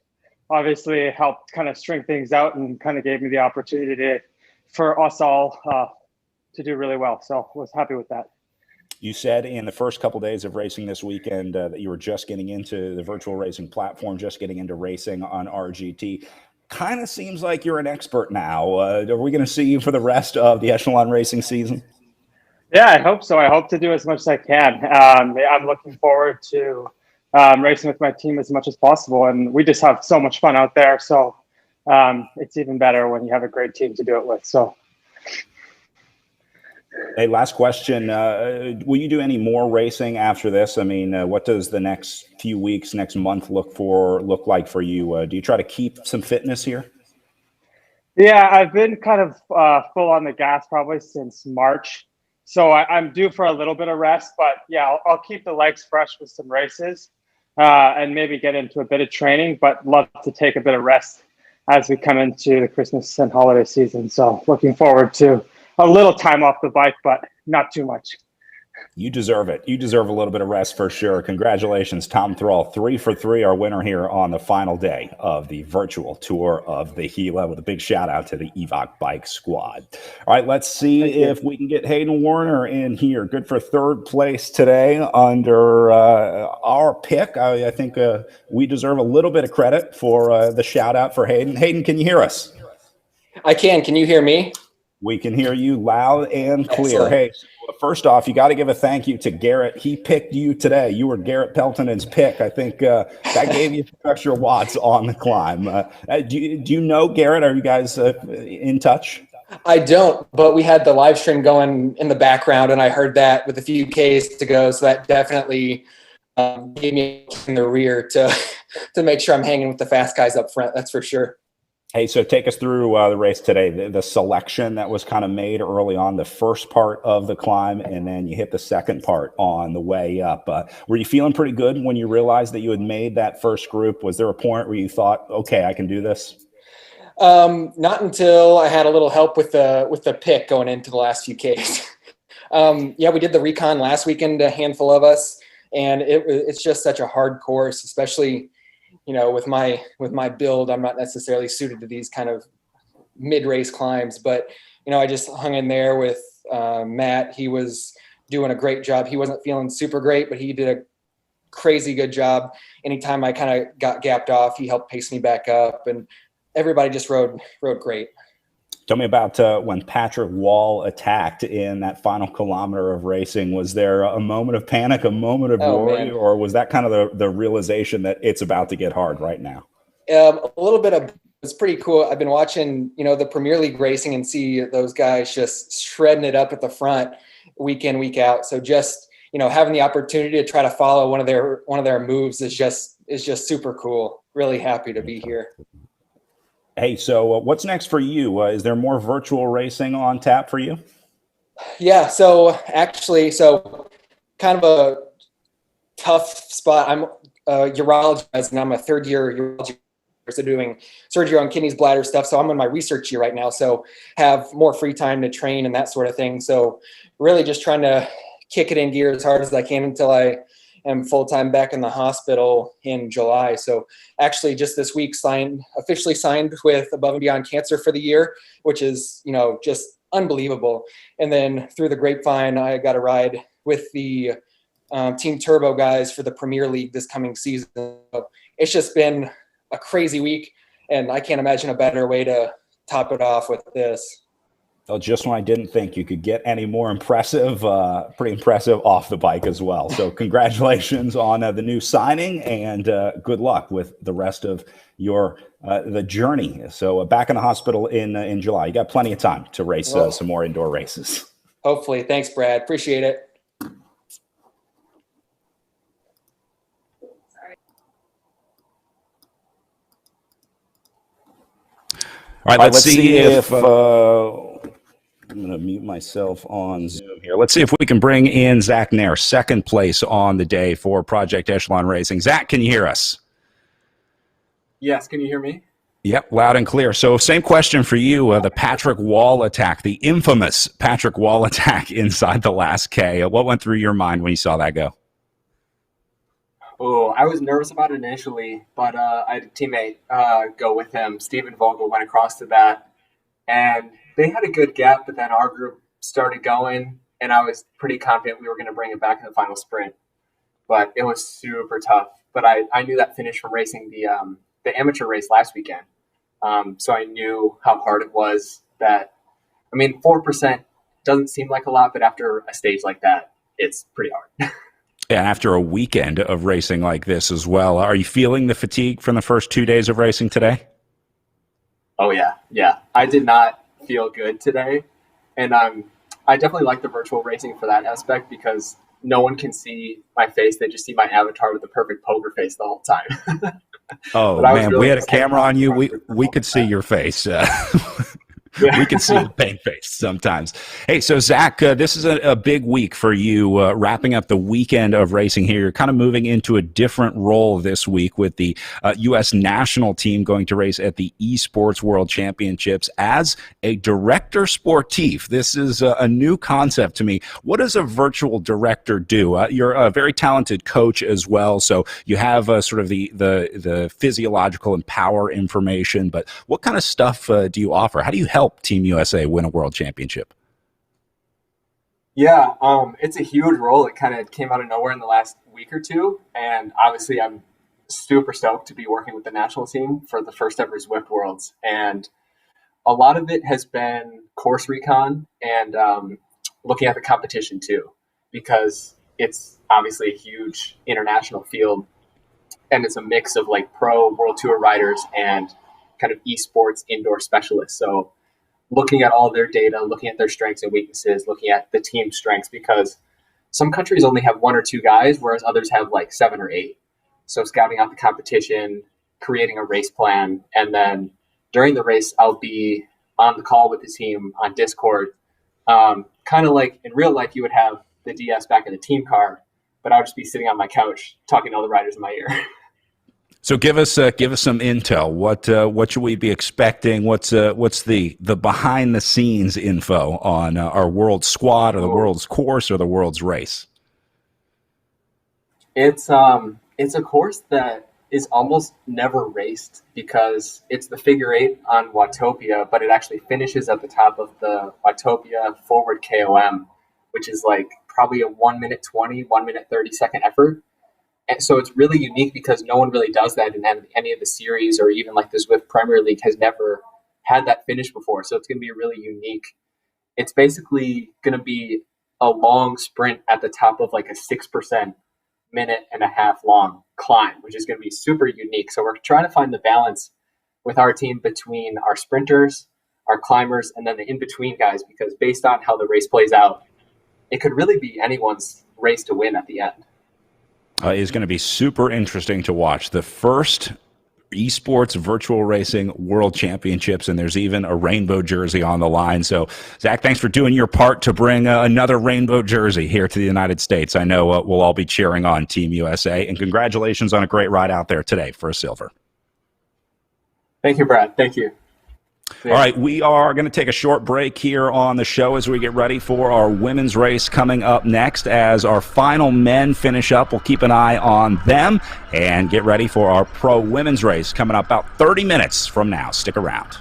obviously it helped kind of string things out and kind of gave me the opportunity for us all to do really well. So I was happy with that. You said in the first couple of days of racing this weekend that you were just getting into the virtual racing platform, just getting into racing on RGT. Kind of seems like you're an expert now. Are we going to see you for the rest of the Echelon Racing season? Yeah, I hope so. I hope to do as much as I can. I'm looking forward to racing with my team as much as possible, and we just have so much fun out there. So it's even better when you have a great team to do it with. So, hey, last question: will you do any more racing after this? I mean, what does the next few weeks, next month look like for you? Do you try to keep some fitness here? Yeah, I've been kind of full on the gas probably since March. So I'm due for a little bit of rest, but yeah, I'll keep the legs fresh with some races and maybe get into a bit of training, but love to take a bit of rest as we come into the Christmas and holiday season. So looking forward to a little time off the bike, but not too much. You deserve it. You deserve a little bit of rest for sure. Congratulations, Tom Thrall. 3 for 3, our winner here on the final day of the virtual tour of the Gila, with a big shout out to the Evoc Bike Squad. All right, let's see if we can get Hayden Warner in here. Good for 3rd place today under our pick. I think we deserve a little bit of credit for the shout out for Hayden. Hayden, can you hear us? I can. Can you hear me? We can hear you loud and clear. Excellent. Hey, first off, you got to give a thank you to Garrett. He picked you today. You were Garrett Peltonen's pick. I think that gave you extra watts on the climb. Do you know Garrett? Are you guys in touch? I don't, but we had the live stream going in the background, and I heard that with a few Ks to go, so that definitely gave me in the rear to to make sure I'm hanging with the fast guys up front. That's for sure. Hey, so take us through the race today, the selection that was kind of made early on, the first part of the climb, and then you hit the second part on the way up. Were you feeling pretty good when you realized that you had made that first group? Was there a point where you thought, okay, I can do this? Not until I had a little help with the pick going into the last few Ks. Yeah, we did the recon last weekend, a handful of us, and it's just such a hard course, especially, you know, with my build. I'm not necessarily suited to these kind of mid-race climbs, but, you know, I just hung in there with Matt. He was doing a great job. He wasn't feeling super great, but he did a crazy good job. Anytime I kind of got gapped off, he helped pace me back up, and everybody just rode great. Tell me about when Patrick Wall attacked in that final kilometer of racing. Was there a moment of panic, a moment of worry, or was that kind of the realization that it's about to get hard right now? A little bit of, it's pretty cool. I've been watching, you know, the Premier League racing and see those guys just shredding it up at the front week in, week out. So just, you know, having the opportunity to try to follow one of their moves is just super cool. Really happy to be here. Hey, so what's next for you? Is there more virtual racing on tap for you? Yeah, so actually, kind of a tough spot. I'm a urologist, and I'm a third-year urology, so doing surgery on kidneys, bladder stuff. So I'm in my research year right now, so have more free time to train and that sort of thing. So really just trying to kick it in gear as hard as I can until I am full-time back in the hospital in July. So actually just this week officially signed with Above and Beyond Cancer for the year, which is, you know, just unbelievable. And then through the grapevine, I got a ride with the Team Turbo guys for the Premier League this coming season. So it's just been a crazy week, and I can't imagine a better way to top it off with this. Well, just when I didn't think you could get any more impressive, pretty impressive off the bike as well. So congratulations on the new signing, and good luck with the rest of your the journey. So back in the hospital in July. You got plenty of time to race some more indoor races. Hopefully. Thanks, Brad. Appreciate it. All right, let's see if I'm going to mute myself on Zoom here. Let's see if we can bring in Zach Nair, second place on the day for Project Echelon Racing. Zach, can you hear us? Yes, can you hear me? Yep, loud and clear. So same question for you, the Patrick Wall attack, the infamous Patrick Wall attack inside the last K. What went through your mind when you saw that go? Oh, I was nervous about it initially, but I had a teammate go with him. Steven Vogel went across to that, and they had a good gap, but then our group started going, and I was pretty confident we were going to bring it back in the final sprint. But it was super tough. But I knew that finish from racing the amateur race last weekend. So I knew how hard it was. 4% doesn't seem like a lot, but after a stage like that, it's pretty hard. Yeah, after a weekend of racing like this as well, are you feeling the fatigue from the first 2 days of racing today? Oh, yeah. Yeah. I did not feel good today. And I definitely like the virtual racing for that aspect because no one can see my face. They just see my avatar with the perfect poker face the whole time. Oh, man, really we had a camera on you. We could see your face. We can see the pain face sometimes. Hey, so Zach, this is a big week for you, wrapping up the weekend of racing here. You're kind of moving into a different role this week with the U.S. national team going to race at the Esports World Championships as a director sportif. This is a new concept to me. What does a virtual director do? You're a very talented coach as well, so you have sort of the physiological and power information, but what kind of stuff do you offer? How do you help Team USA win a world championship? Yeah, it's a huge role. It kind of came out of nowhere in the last week or two, and obviously I'm super stoked to be working with the national team for the first ever Zwift Worlds. And a lot of it has been course recon and looking at the competition too, because it's obviously a huge international field, and it's a mix of like pro World Tour riders and kind of esports indoor specialists. So looking at all their data, looking at their strengths and weaknesses, looking at the team strengths, because some countries only have 1 or 2 guys, whereas others have like 7 or 8. So scouting out the competition, creating a race plan, and then during the race, I'll be on the call with the team on Discord. Kind of like in real life, you would have the DS back in the team car, but I'll just be sitting on my couch talking to all the riders in my ear. So give us some intel. What should we be expecting? What's the behind the scenes info on our world's squad or the world's course or the world's race? It's a course that is almost never raced because it's the figure 8 on Watopia, but it actually finishes at the top of the Watopia forward KOM, which is like probably a 1 minute 20, 1 minute 30 second effort. And so it's really unique because no one really does that in any of the series, or even like the Zwift Premier League has never had that finish before. So it's going to be really unique. It's basically going to be a long sprint at the top of like a 6% minute and a half long climb, which is going to be super unique. So we're trying to find the balance with our team between our sprinters, our climbers, and then the in-between guys, because based on how the race plays out, it could really be anyone's race to win at the end. Is going to be super interesting to watch. The first esports virtual racing world championships, and there's even a rainbow jersey on the line. So, Zach, thanks for doing your part to bring another rainbow jersey here to the United States. I know we'll all be cheering on Team USA, and congratulations on a great ride out there today for a silver. Thank you, Brad. Thank you. All right, we are going to take a short break here on the show as we get ready for our women's race coming up next. As our final men finish up, we'll keep an eye on them and get ready for our pro women's race coming up about 30 minutes from now. Stick around.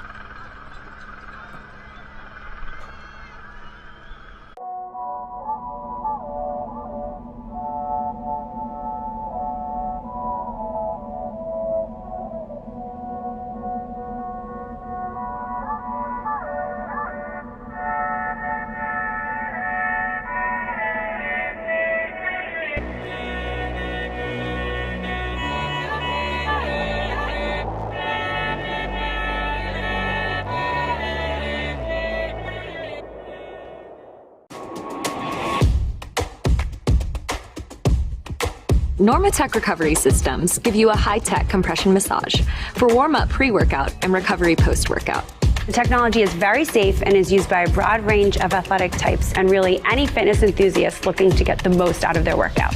Normatec recovery systems give you a high-tech compression massage for warm-up pre-workout and recovery post-workout. The technology is very safe and is used by a broad range of athletic types and really any fitness enthusiast looking to get the most out of their workout.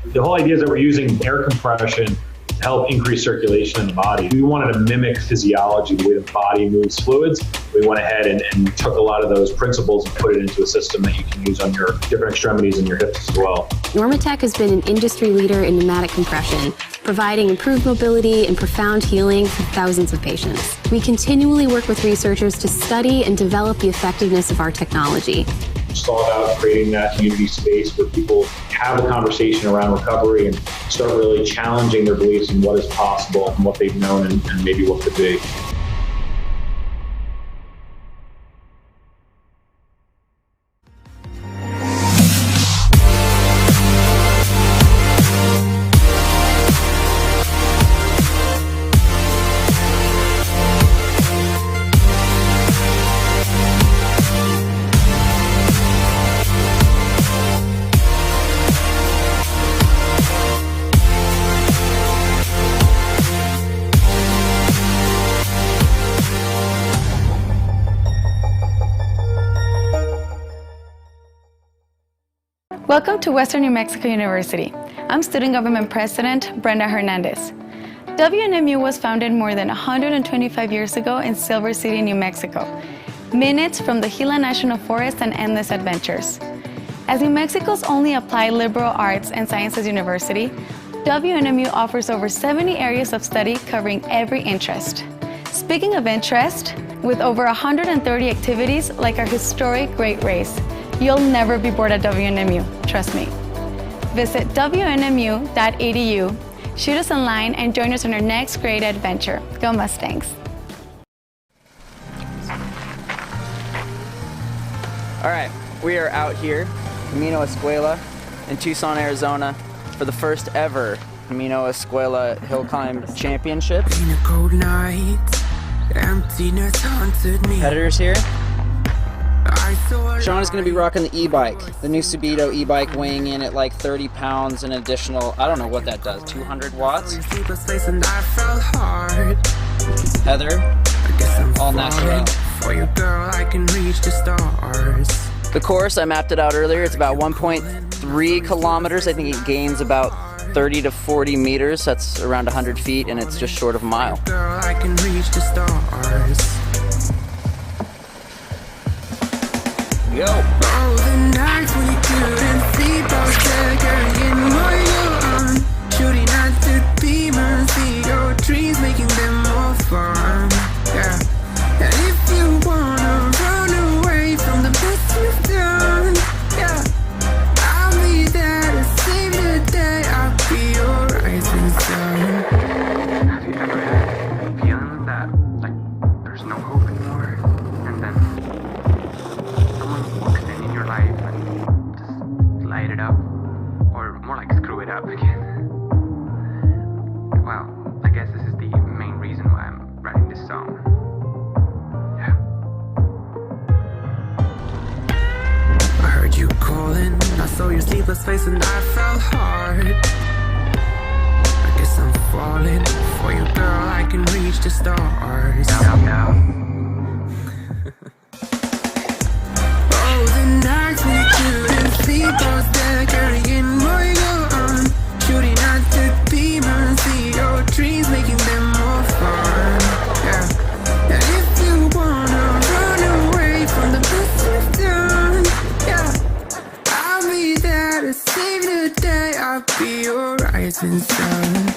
The whole idea is that we're using air compression to help increase circulation in the body. We wanted to mimic physiology, the way the body moves fluids. We went ahead and took a lot of those principles and put it into a system that you can use on your different extremities and your hips as well. Normatec has been an industry leader in pneumatic compression, providing improved mobility and profound healing for thousands of patients. We continually work with researchers to study and develop the effectiveness of our technology. It's all about creating that community space where people have a conversation around recovery and start really challenging their beliefs in what is possible and what they've known and maybe what could be. Welcome to Western New Mexico University. I'm Student Government President Brenda Hernandez. WNMU was founded more than 125 years ago in Silver City, New Mexico, minutes from the Gila National Forest and endless adventures. As New Mexico's only applied liberal arts and sciences university, WNMU offers over 70 areas of study covering every interest. Speaking of interest, with over 130 activities like our historic Great Race, you'll never be bored at WNMU, trust me. Visit WNMU.edu, shoot us online, and join us on our next great adventure. Go Mustangs. All right, we are out here, Camino Escuela in Tucson, Arizona, for the first ever Camino Escuela Hill Climb Championships. In a cold night, emptiness haunted me. Competitors here. I saw Sean is going to be rocking the e-bike, the new Subito e-bike, weighing in at like 30 pounds, an additional, I don't know what that does, 200 watts? Heather, all natural. For you, girl, I can reach the stars. The course, I mapped it out earlier, it's about 1.3 kilometers. I think it gains about 30 to 40 meters, that's around 100 feet, and it's just short of a mile. Girl, I can reach the stars. Yo. Oh, the nights when you couldn't sleep, I was there carrying more you on. Shooting at the demons, see your dreams, making them more fun. Yeah. And if you wanna run away from the best you've done, yeah, I'll be there to save the day. I'll be your rising sun. Have you ever had a feeling that, like, there's no hope anymore? And then someone walks in your life and just light it up, or more like screw it up again? Well, I guess this is the main reason why I'm writing this song. Yeah. I heard you calling, I saw your sleepless face and I fell hard. I guess I'm falling for you, girl, I can reach the stars. Oh, the nights when you couldn't sleep, I was there carrying more you on. Shooting at the demons, see your dreams, making them more fun. Yeah. And if you wanna run away from the best you've done, yeah, I'll be there to save the day. I'll be your rising sun.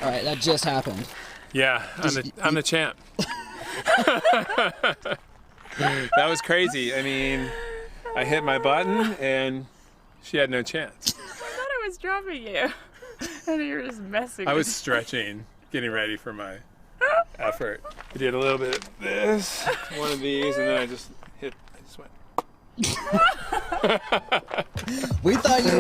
All right, that just happened. Yeah, I'm the champ. That was crazy. I mean, I hit my button and she had no chance. I thought I was dropping you. And you were just messing I with was me. stretching, getting ready for my effort. I did a little bit of this, one of these, and then I just went. We thought you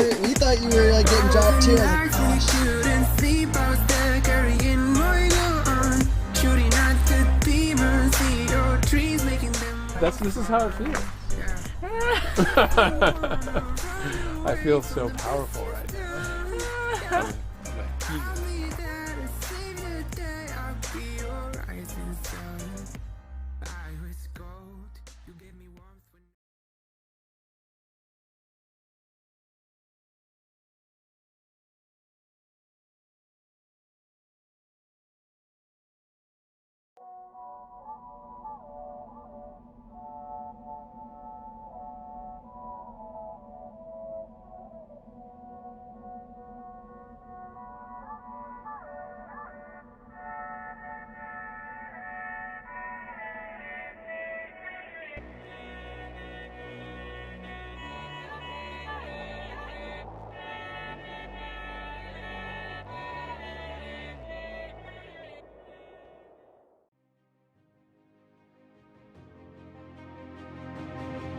were like getting dropped too. I was like, Shooting sleep, I was there carrying more you on. Shooting at the demons, see your dreams, making them. This is how it feels. I feel so powerful right now.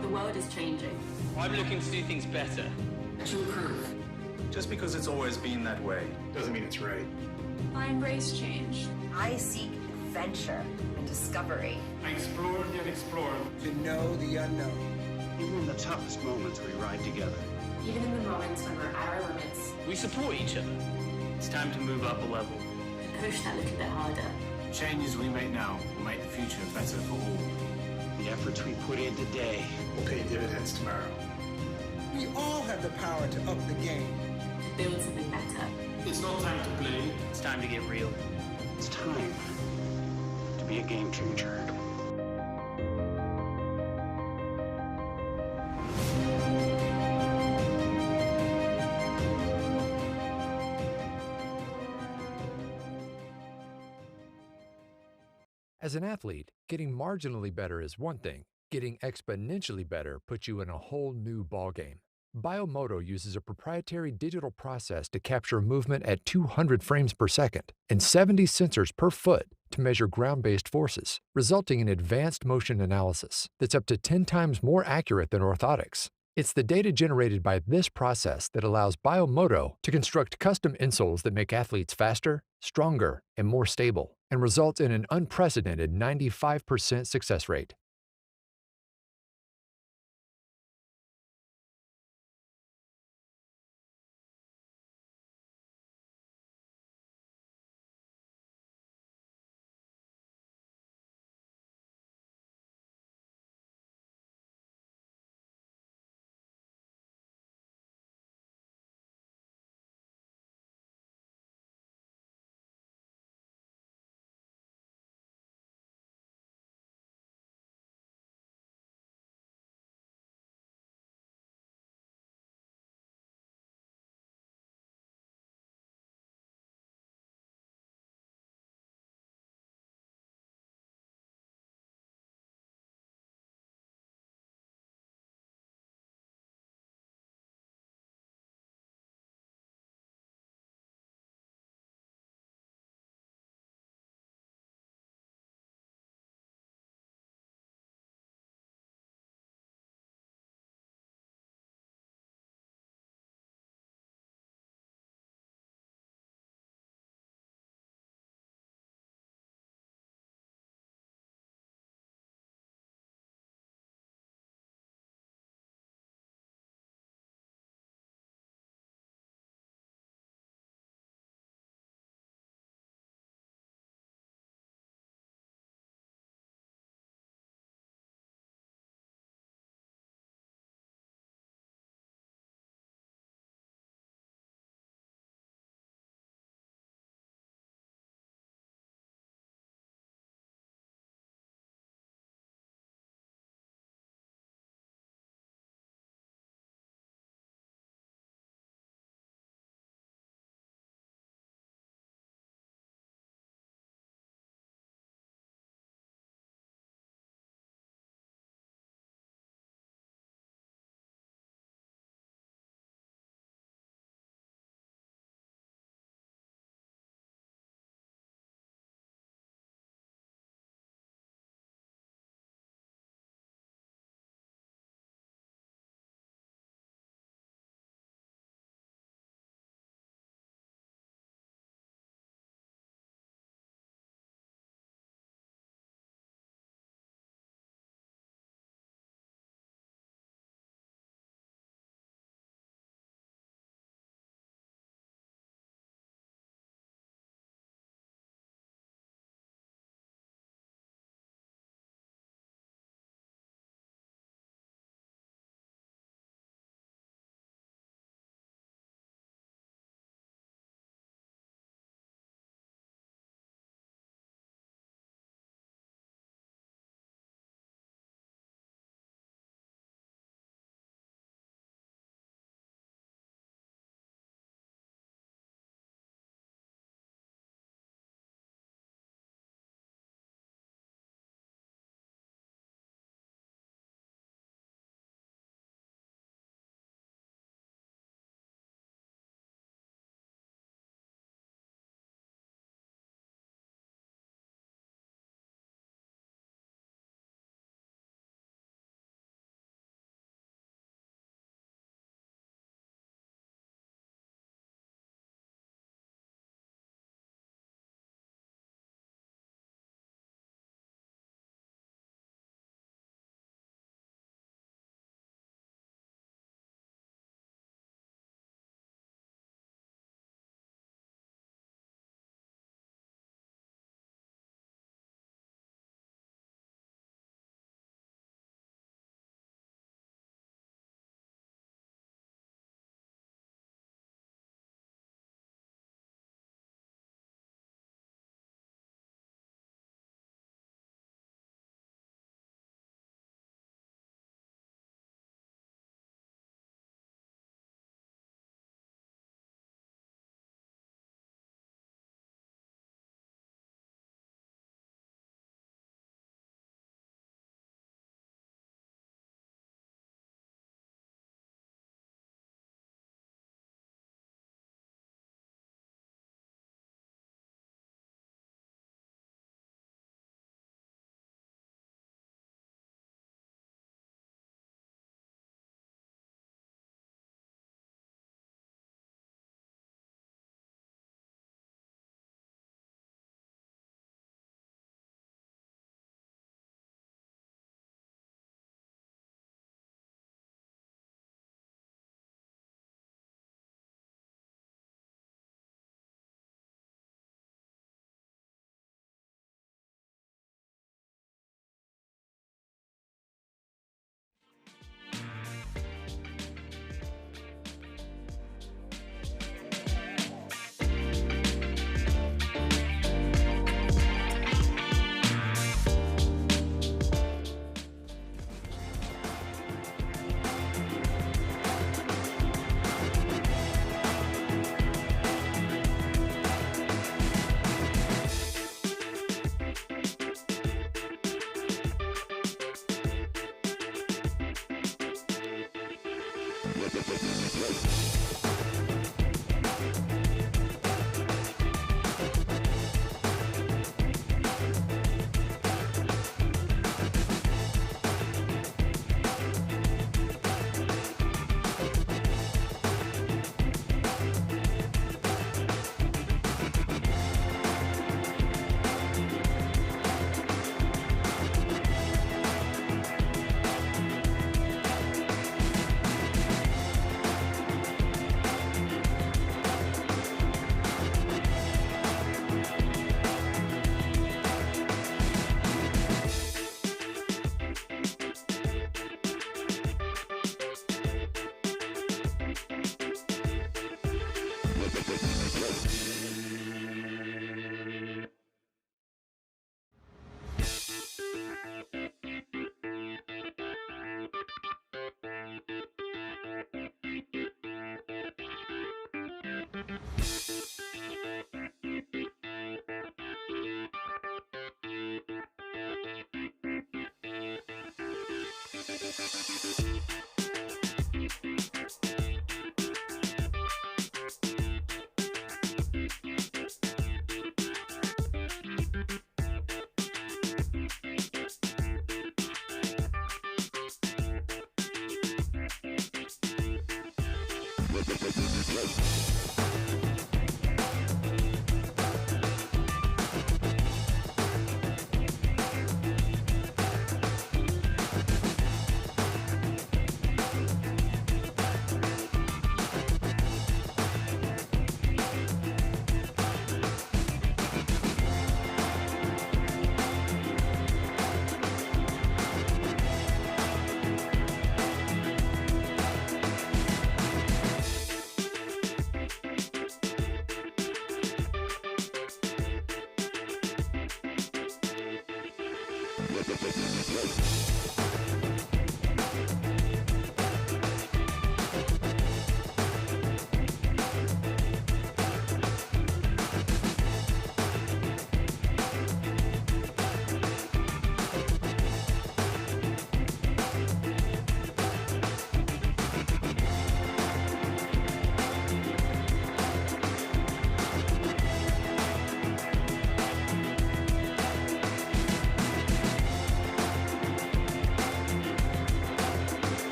The world is changing. I'm looking to do things better. To improve. Just because it's always been that way doesn't mean it's right. I embrace change. I seek adventure and discovery. I explore the unexplored. To know the unknown. Even in the toughest moments, we ride together. Even in the moments when we're at our limits, We support each other. It's time to move up a level. push that little bit harder. Changes we make now will make the future better for all. The efforts we put in today will pay dividends tomorrow. We all have the power to up the game. Build something better. It's not time to play. It's time to get real. It's time to be a game changer. As an athlete, getting marginally better is one thing. Getting exponentially better puts you in a whole new ballgame. Biomoto uses a proprietary digital process to capture movement at 200 frames per second and 70 sensors per foot to measure ground-based forces, resulting in advanced motion analysis that's up to 10 times more accurate than orthotics. It's the data generated by this process that allows Biomoto to construct custom insoles that make athletes faster, stronger, and more stable, and result in an unprecedented 95% success rate.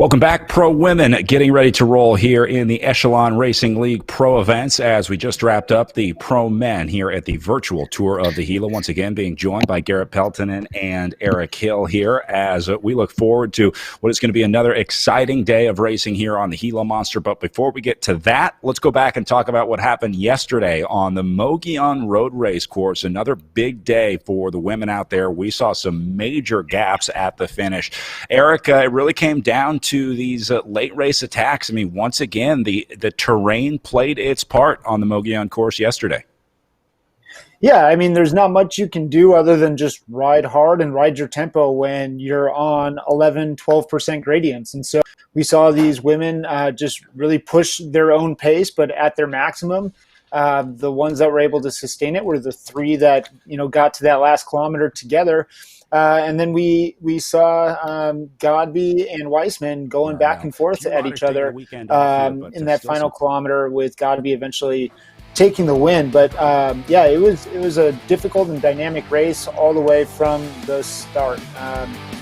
Welcome back, Pro Women, getting ready to roll here in the Echelon Racing League Pro events as we just wrapped up the Pro Men here at the virtual tour of the Gila. Once again, being joined by Garrett Peltonen and Eric Hill here as we look forward to what is going to be another exciting day of racing here on the Gila Monster. But before we get to that, let's go back and talk about what happened yesterday on the Mogollon Road Race Course. Another big day for the women out there. We saw some major gaps at the finish. Eric, it really came down to these late race attacks. I mean, once again, the terrain played its part on the Mogollon course yesterday. Yeah, I mean, there's not much you can do other than just ride hard and ride your tempo when you're on 11, 12% gradients. And so we saw these women just really push their own pace, but at their maximum. The ones that were able to sustain it were the 3 that, got to that last kilometer together. And then we saw Godby and Weissman going back and forth at each other in that final kilometer, with Godby eventually taking the win. But it was a difficult and dynamic race all the way from the start.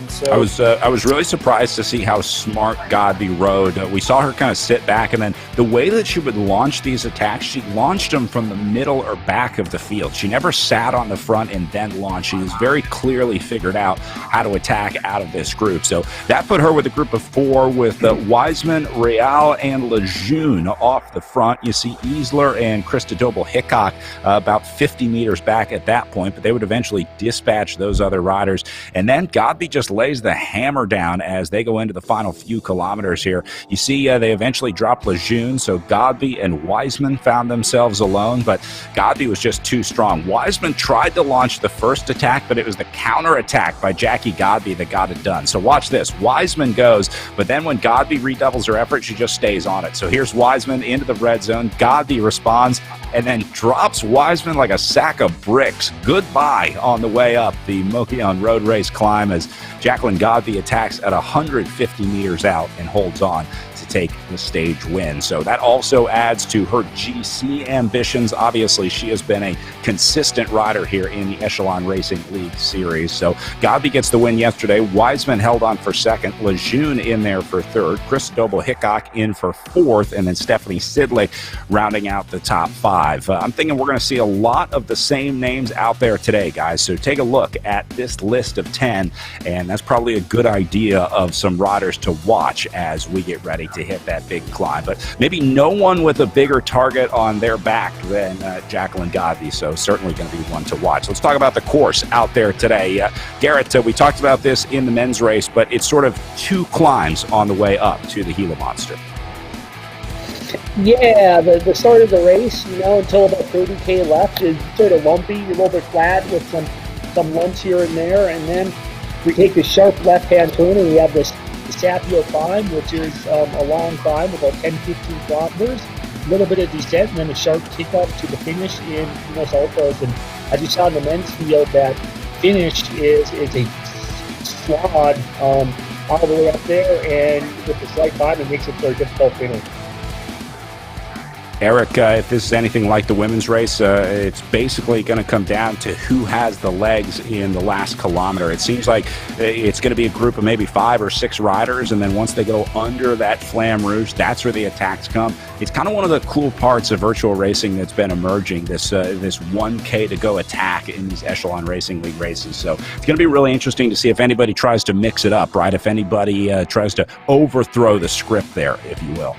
So I was really surprised to see how smart Godby rode. We saw her kind of sit back, and then the way that she would launch these attacks, she launched them from the middle or back of the field. She never sat on the front and then launched. She was very clearly figured out how to attack out of this group. So that put her with a group of 4 with Wiseman, Real, and Lejeune off the front. You see Easler and Christodouble Hickok about 50 meters back at that point, but they would eventually dispatch those other riders. And then Godby just lays the hammer down as they go into the final few kilometers here. You see they eventually dropped Lejeune, so Godby and Wiseman found themselves alone, but Godby was just too strong. Wiseman tried to launch the first attack, but it was the counter attack by Jackie Godby that got it done. So watch this. Wiseman goes, but then when Godby redoubles her effort, she just stays on it. So here's Wiseman into the red zone. Godby responds and then drops Wiseman like a sack of bricks. Goodbye on the way up the Mogollon road race climb as Jacqueline Godby attacks at 150 meters out and holds on to take the stage win. So that also adds to her GC ambitions. Obviously, she has been a consistent rider here in the Echelon Racing League series. So Godby gets the win yesterday. Wiseman held on for second. Lejeune in there for third. Christodouble Hickok in for fourth. And then Stephanie Sidley rounding out the top 5. I'm thinking we're going to see a lot of the same names out there today, guys. So take a look at this list of 10, and that's probably a good idea of some riders to watch as we get ready to hit that big climb. But maybe no one with a bigger target on their back than Jacqueline Godby, so certainly going to be one to watch. Let's talk about the course out there today. Garrett, we talked about this in the men's race, but it's sort of 2 climbs on the way up to the Gila Monster. Yeah, the start of the race, until about 30K left is sort of lumpy, a little bit flat with some lumps here and there, and then we take the sharp left-hand turn and we have this Sapio climb, which is a long climb, about 10-15 kilometers, a little bit of descent, and then a sharp kickoff to the finish in Los Altos. And as you saw in the men's field, that finish is a slog all the way up there, and with the slight climb, it makes it for a difficult finish. Eric, if this is anything like the women's race, it's basically going to come down to who has the legs in the last kilometer. It seems like it's going to be a group of maybe 5 or 6 riders, and then once they go under that Flamme Rouge, that's where the attacks come. It's kind of one of the cool parts of virtual racing that's been emerging, this 1K to go attack in these Echelon Racing League races. So it's going to be really interesting to see if anybody tries to mix it up, right? If anybody tries to overthrow the script there, if you will.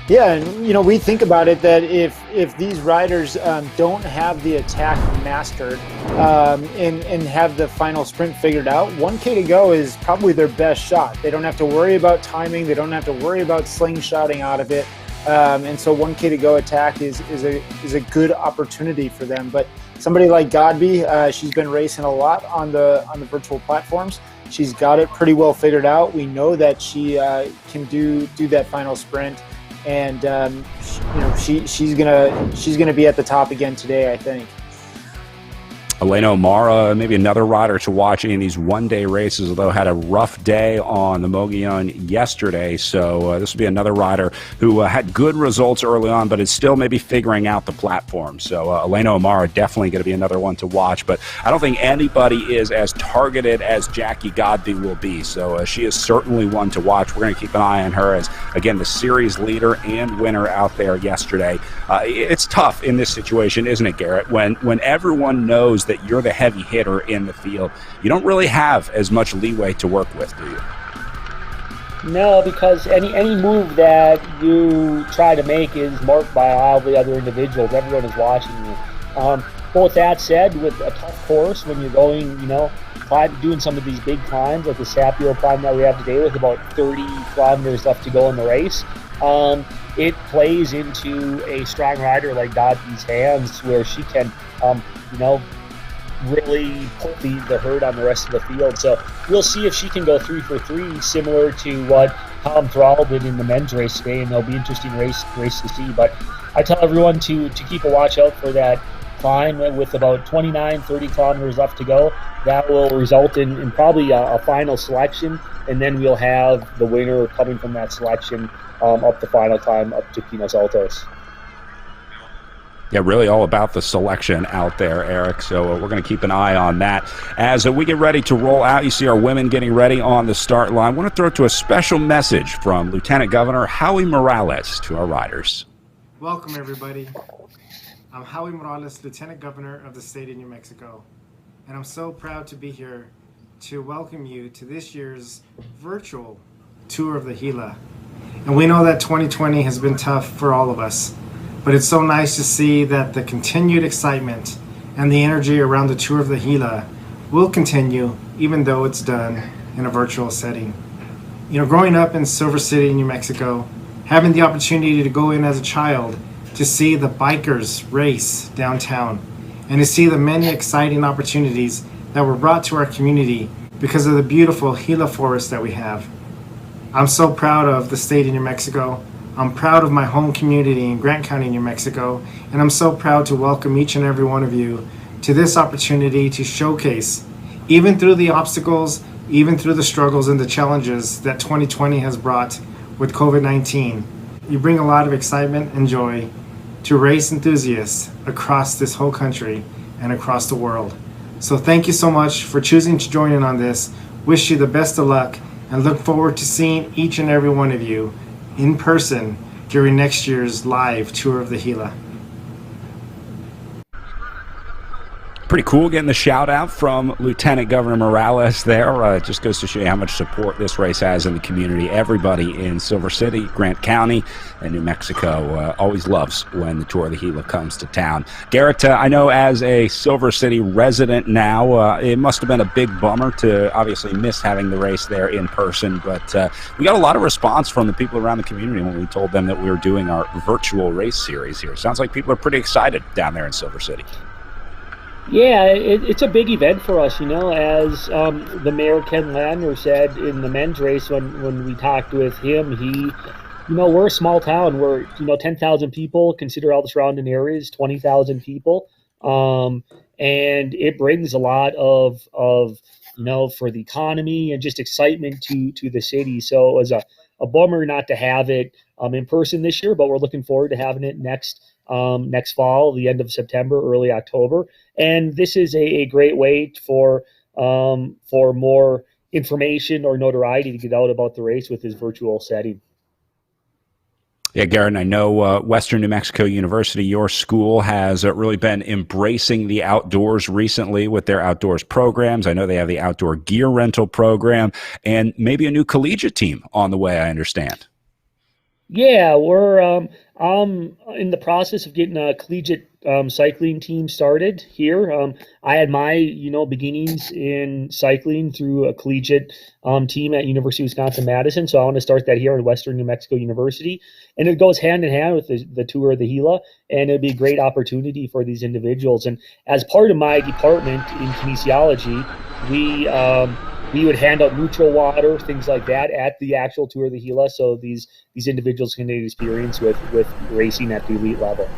Yeah, and we think about it that if these riders don't have the attack mastered and have the final sprint figured out, 1K to go is probably their best shot. They don't have to worry about timing. They don't have to worry about slingshotting out of it. And so 1K to go attack is a good opportunity for them. But somebody like Godby, she's been racing a lot on the virtual platforms. She's got it pretty well figured out. We know that she can do that final sprint. And she's gonna be at the top again today, I think. Elena O'Mara, maybe another rider to watch in these one-day races, although had a rough day on the Mogollon yesterday. So this will be another rider who had good results early on, but is still maybe figuring out the platform. So Elena O'Mara definitely going to be another one to watch. But I don't think anybody is as targeted as Jackie Godby will be. So she is certainly one to watch. We're going to keep an eye on her as, again, the series leader and winner out there yesterday. It's tough in this situation, isn't it, Garrett? When everyone knows that you're the heavy hitter in the field, you don't really have as much leeway to work with, do you? No, because any move that you try to make is marked by all the other individuals. Everyone is watching you. But with that said, with a tough course, when you're going, doing some of these big climbs, like the Sapio climb that we have today with about 30 kilometers left to go in the race, it plays into a strong rider like Godby's hands, where she can, really put the hurt on the rest of the field. So we'll see if she can go 3 for 3, similar to what how enthralled in the men's race today, and it'll be an interesting race to see. But I tell everyone to keep a watch out for that climb with about 30 kilometers left to go. That will result in probably a final selection, and then we'll have the winner coming from that selection up the final climb up to Pinos Altos. Yeah, really all about the selection out there, Eric. So we're going to keep an eye on that. As we get ready to roll out, you see our women getting ready on the start line. I want to throw to a special message from Lieutenant Governor Howie Morales to our riders. Welcome, everybody. I'm Howie Morales, Lieutenant Governor of the state of New Mexico, and I'm so proud to be here to welcome you to this year's virtual tour of the Gila. And we know that 2020 has been tough for all of us. But it's so nice to see that the continued excitement and the energy around the Tour of the Gila will continue even though it's done in a virtual setting. You know, growing up in Silver City, New Mexico, having the opportunity to go in as a child to see the bikers race downtown and to see the many exciting opportunities that were brought to our community because of the beautiful Gila forest that we have. I'm so proud of the state of New Mexico. I'm proud of my home community in Grant County, New Mexico, and I'm so proud to welcome each and every one of you to this opportunity to showcase, even through the obstacles, even through the struggles and the challenges that 2020 has brought with COVID-19. You bring a lot of excitement and joy to race enthusiasts across this whole country and across the world. So thank you so much for choosing to join in on this. Wish you the best of luck and look forward to seeing each and every one of you in person during next year's live Tour of the Gila. Pretty cool getting the shout out from Lieutenant Governor Morales there. It just goes to show you how much support this race has in the community. Everybody in Silver City, Grant County, and New Mexico always loves when the Tour of the Gila comes to town. Garrett, I know as a Silver City resident now, it must have been a big bummer to obviously miss having the race there in person, but we got a lot of response from the people around the community when we told them that we were doing our virtual race series here. Sounds like people are pretty excited down there in Silver City. Yeah, it's a big event for us, you know, as the mayor, Ken Landner, said in the men's race when we talked with him. We're a small town. We're, 10,000 people, consider all the surrounding areas, 20,000 people. And it brings a lot of for the economy and just excitement to the city. So it was a bummer not to have it in person this year, but we're looking forward to having it next fall, the end of September, early October. And this is a great way for more information or notoriety to get out about the race with this virtual setting. Yeah, Garrett, I know Western New Mexico University, your school, has really been embracing the outdoors recently with their outdoors programs. I know they have the outdoor gear rental program and maybe a new collegiate team on the way, I understand. Yeah, we're in the process of getting a collegiate cycling team started here. I had my beginnings in cycling through a collegiate team at University of Wisconsin-Madison, so I want to start that here at Western New Mexico University, and it goes hand in hand with the Tour of the Gila, and it'd be a great opportunity for these individuals. And as part of my department in kinesiology, we would hand out neutral water, things like that, at the actual Tour of the Gila, so these individuals can get experience with racing at the elite level.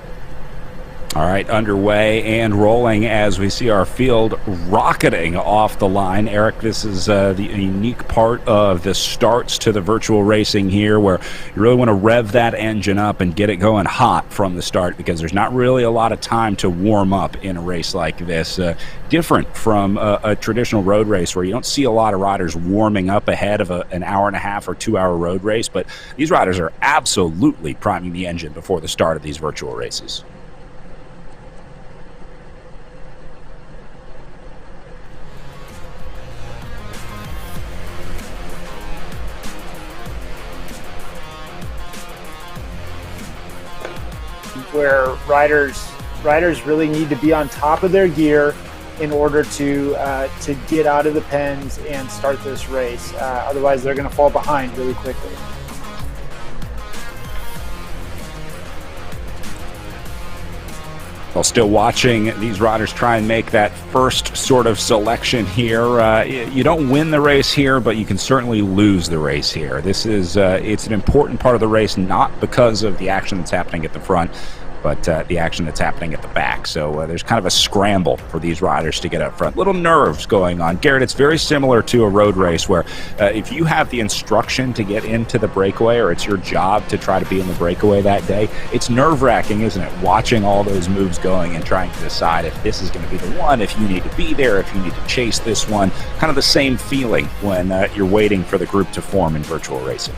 All right, underway and rolling as we see our field rocketing off the line. Eric, this is the unique part of the starts to the virtual racing here, where you really want to rev that engine up and get it going hot from the start, because there's not really a lot of time to warm up in a race like this. Different from a traditional road race where you don't see a lot of riders warming up ahead of an hour and a half or 2 hour road race, but these riders are absolutely priming the engine before the start of these virtual races. Where riders really need to be on top of their gear in order to get out of the pens and start this race. Otherwise, they're going to fall behind really quickly. Well, still watching these riders try and make that first sort of selection here. You don't win the race here, but you can certainly lose the race here. This is it's an important part of the race, not because of the action that's happening at the front, but the action that's happening at the back. So there's kind of a scramble for these riders to get up front. Little nerves going on. Garrett, it's very similar to a road race where if you have the instruction to get into the breakaway, or it's your job to try to be in the breakaway that day, it's nerve-wracking, isn't it? Watching all those moves going and trying to decide if this is going to be the one, if you need to be there, if you need to chase this one. Kind of the same feeling when you're waiting for the group to form in virtual racing.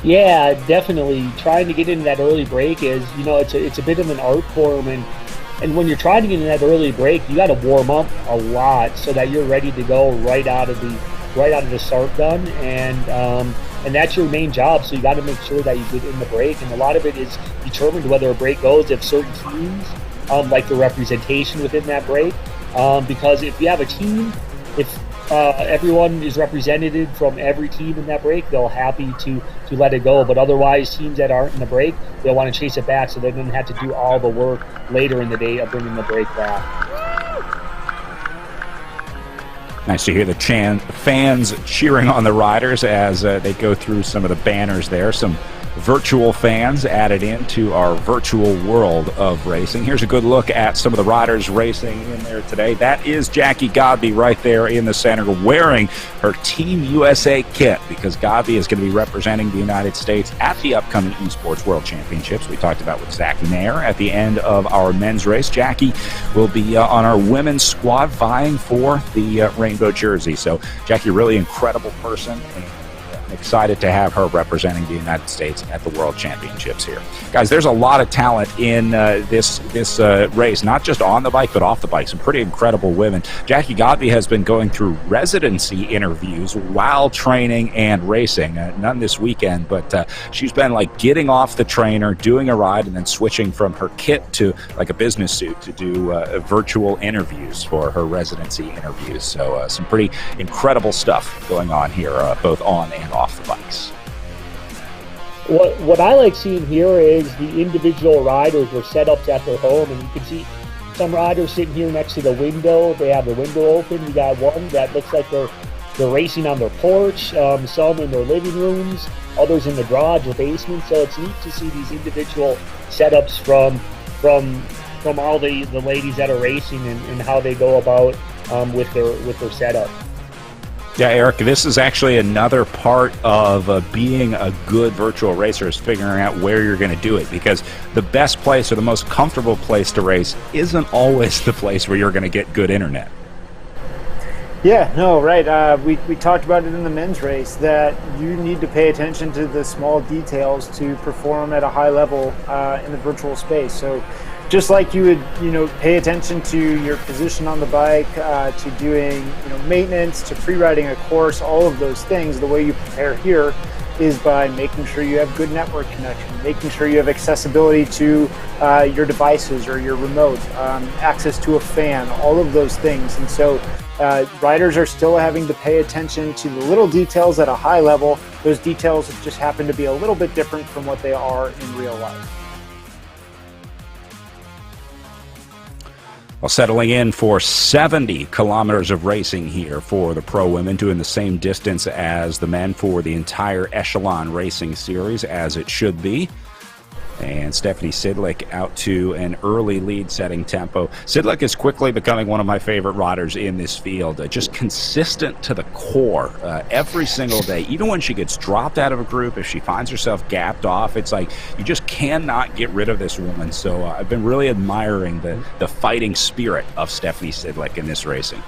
Yeah, definitely. Trying to get into that early break is, it's a bit of an art form, and when you're trying to get in that early break, you got to warm up a lot so that you're ready to go right out of the start gun, and that's your main job. So you got to make sure that you get in the break, and a lot of it is determined whether a break goes if certain teams like the representation within that break, because if you have a team, if everyone is represented from every team in that break, they'll happy to let it go. But otherwise, teams that aren't in the break, they'll want to chase it back, so they don't have to do all the work later in the day of bringing the break back. Nice to hear the fans cheering on the riders as they go through some of the banners there. Some virtual fans added into our virtual world of racing. Here's a good look at some of the riders racing in there today. That is Jackie Godby right there in the center wearing her Team USA kit, because Godby is going to be representing the United States at the upcoming Esports World Championships. We talked about with Zach Mayer at the end of our men's race. Jackie will be on our women's squad vying for the rainbow jersey. So Jackie, really incredible person, and excited to have her representing the United States at the World Championships here. Guys, there's a lot of talent in this race, not just on the bike, but off the bike. Some pretty incredible women. Jackie Godby has been going through residency interviews while training and racing. None this weekend, but she's been like getting off the trainer, doing a ride, and then switching from her kit to like a business suit to do virtual interviews for her residency interviews. So some pretty incredible stuff going on here, both on and off the bikes. What I like seeing here is the individual riders or setups at their home, and you can see some riders sitting here next to the window. They have the window open. You got one that looks like they're racing on their porch, some in their living rooms, others in the garage or basement. So it's neat to see these individual setups from all the ladies that are racing and how they go about with their setup. Yeah, Eric, this is actually another part of being a good virtual racer, is figuring out where you're going to do it, because the best place or the most comfortable place to race isn't always the place where you're going to get good internet. Yeah, no, right. We talked about it in the men's race, that you need to pay attention to the small details to perform at a high level in the virtual space. So just like you would, pay attention to your position on the bike, to doing, maintenance, to pre-riding a course, all of those things, the way you prepare here is by making sure you have good network connection, making sure you have accessibility to your devices or your remote, access to a fan, all of those things. And so riders are still having to pay attention to the little details at a high level. Those details just happen to be a little bit different from what they are in real life. Well, settling in for 70 kilometers of racing here for the pro women, doing the same distance as the men for the entire Echelon Racing Series, as it should be. And Stephanie Sidlick out to an early lead, setting tempo. Sidlick is quickly becoming one of my favorite riders in this field. Just consistent to the core every single day. Even when she gets dropped out of a group, if she finds herself gapped off, it's like you just cannot get rid of this woman. So I've been really admiring the fighting spirit of Stephanie Sidlick in this racing.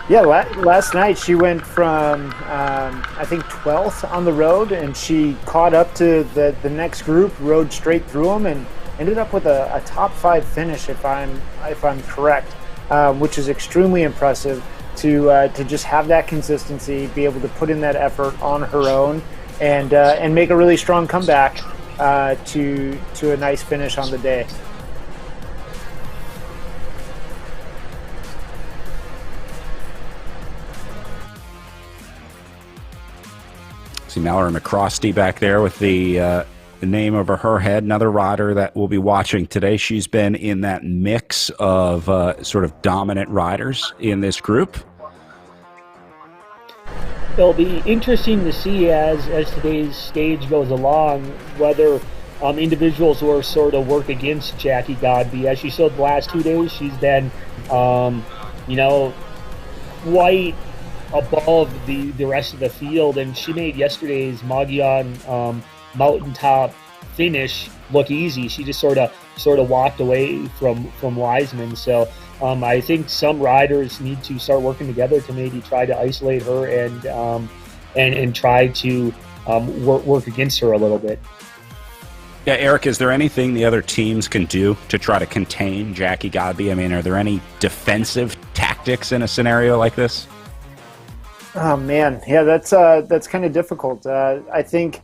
Yeah, last night she went from, I think, 12th on the road, and she caught up to the next group, rode straight through them, and ended up with a top 5 finish, if I'm correct, which is extremely impressive to just have that consistency, be able to put in that effort on her own, and make a really strong comeback to a nice finish on the day. See Mallory McCrosty back there with the name over her head, another rider that we'll be watching today. She's been in that mix of sort of dominant riders in this group. It'll be interesting to see as today's stage goes along whether individuals will sort of work against Jackie Godby. As she showed the last 2 days, she's been, quite above the rest of the field, and she made yesterday's Magyar mountaintop finish look easy. She just sort of walked away from Wiseman. So I think some riders need to start working together to maybe try to isolate her and try to work against her a little bit. Yeah, Eric, is there anything the other teams can do to try to contain Jackie Godby? I mean, are there any defensive tactics in a scenario like this? Oh man, yeah, that's kind of difficult. I think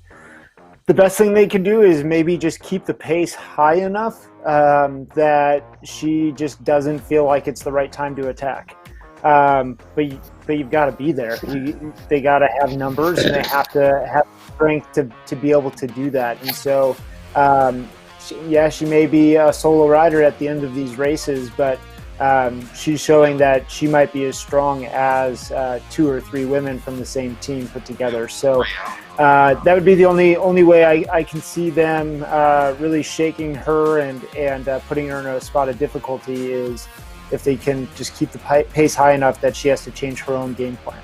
the best thing they can do is maybe just keep the pace high enough that she just doesn't feel like it's the right time to attack. But you've got to be there. They got to have numbers, and they have to have strength to be able to do that. And so, she may be a solo rider at the end of these races, but she's showing that she might be as strong as 2 or 3 women from the same team put together. So that would be the only way I can see them really shaking her and putting her in a spot of difficulty is if they can just keep the pace high enough that she has to change her own game plan.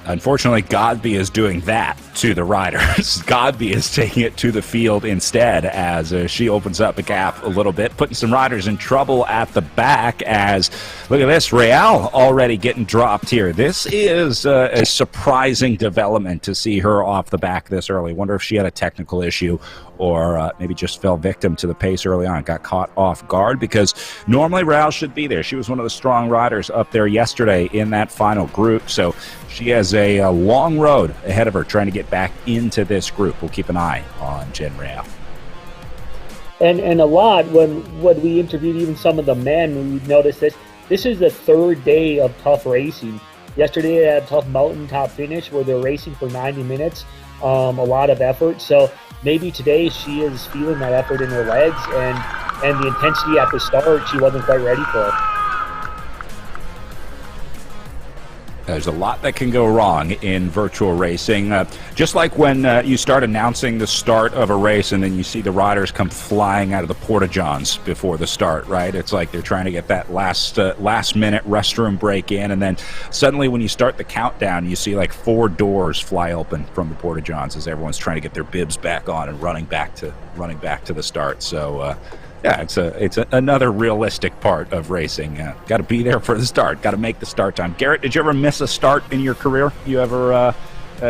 Unfortunately, Godby is doing that to the riders. Godby is taking it to the field instead as she opens up a gap a little bit, putting some riders in trouble at the back as, look at this, Real already getting dropped here. This is a surprising development to see her off the back this early. Wonder if she had a technical issue or maybe just fell victim to the pace early on, got caught off guard, because normally Real should be there. She was one of the strong riders up there yesterday in that final group, so she has a long road ahead of her trying to get back into this group. We'll keep an eye on Jen Real. And a lot, when we interviewed even some of the men, we noticed this is the third day of tough racing. Yesterday they had a tough mountaintop finish where they're racing for 90 minutes, a lot of effort. So maybe today she is feeling that effort in her legs, and the intensity at the start she wasn't quite ready for. There's a lot that can go wrong in virtual racing. Just like when you start announcing the start of a race and then you see the riders come flying out of the porta-johns before the start, right? It's like they're trying to get that last-minute restroom break in, and then suddenly when you start the countdown, you see like 4 doors fly open from the porta-johns as everyone's trying to get their bibs back on and running back to the start. So, yeah, it's another realistic part of racing. Got to be there for the start. Got to make the start time. Garrett, did you ever miss a start in your career? You ever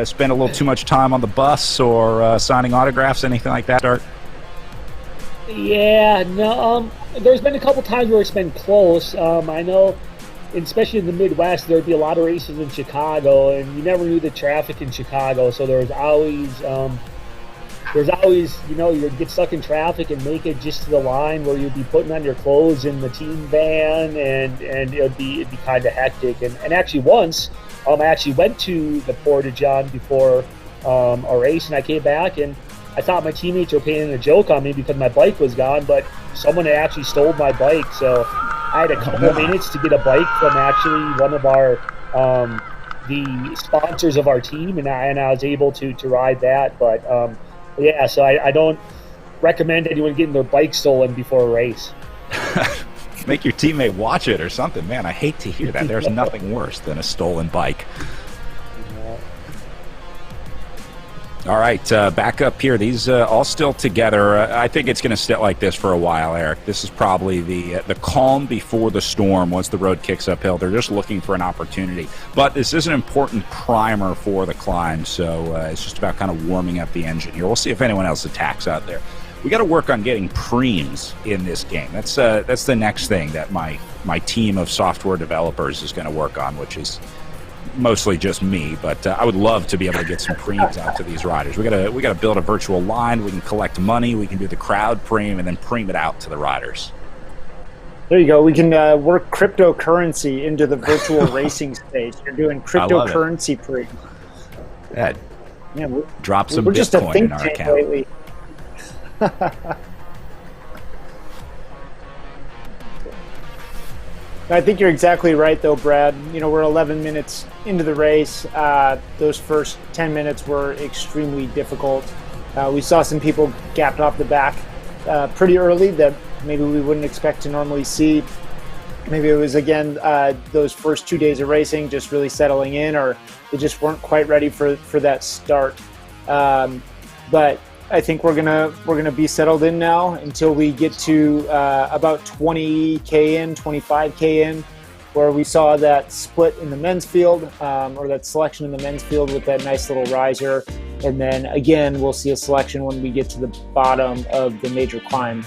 spend a little too much time on the bus or signing autographs, anything like that? Start? Yeah, no. There's been a couple times where it's been close. I know, especially in the Midwest, there'd be a lot of races in Chicago, and you never knew the traffic in Chicago, so there was always. You'd get stuck in traffic and make it just to the line where you'd be putting on your clothes in the team van, and it'd be kind of hectic. And actually once, I actually went to the Porta-John before a race, and I came back and I thought my teammates were playing a joke on me because my bike was gone, but someone had actually stole my bike. So I had a couple of minutes to get a bike from actually one of our the sponsors of our team, and I was able to ride that, but. Yeah, so I don't recommend anyone getting their bike stolen before a race. Make your teammate watch it or something. Man, I hate to hear that. There's nothing worse than a stolen bike. All right, back up here. These all still together. I think it's going to sit like this for a while, Eric. This is probably the calm before the storm once the road kicks uphill. They're just looking for an opportunity. But this is an important primer for the climb, so it's just about kind of warming up the engine here. We'll see if anyone else attacks out there. We got to work on getting preems in this game. That's the next thing that my team of software developers is going to work on, which is mostly just me, but I would love to be able to get some preems out to these riders. We gotta build a virtual line. We can collect money. We can do the crowd preem and then preem it out to the riders. There you go. We can work cryptocurrency into the virtual racing space. You're doing cryptocurrency preem. Yeah, Yeah, drop some we're just a Bitcoin think in our tank account. lately. I think you're exactly right, though, Brad. You know, we're 11 minutes into the race. Those first 10 minutes were extremely difficult. We saw some people gapped off the back pretty early that maybe we wouldn't expect to normally see. Maybe it was, again, those first 2 days of racing just really settling in, or they just weren't quite ready for that start. But I think we're gonna be settled in now until we get to about 20K in, 25K in, where we saw that split in the men's field, or that selection in the men's field with that nice little riser. And then again, we'll see a selection when we get to the bottom of the major climb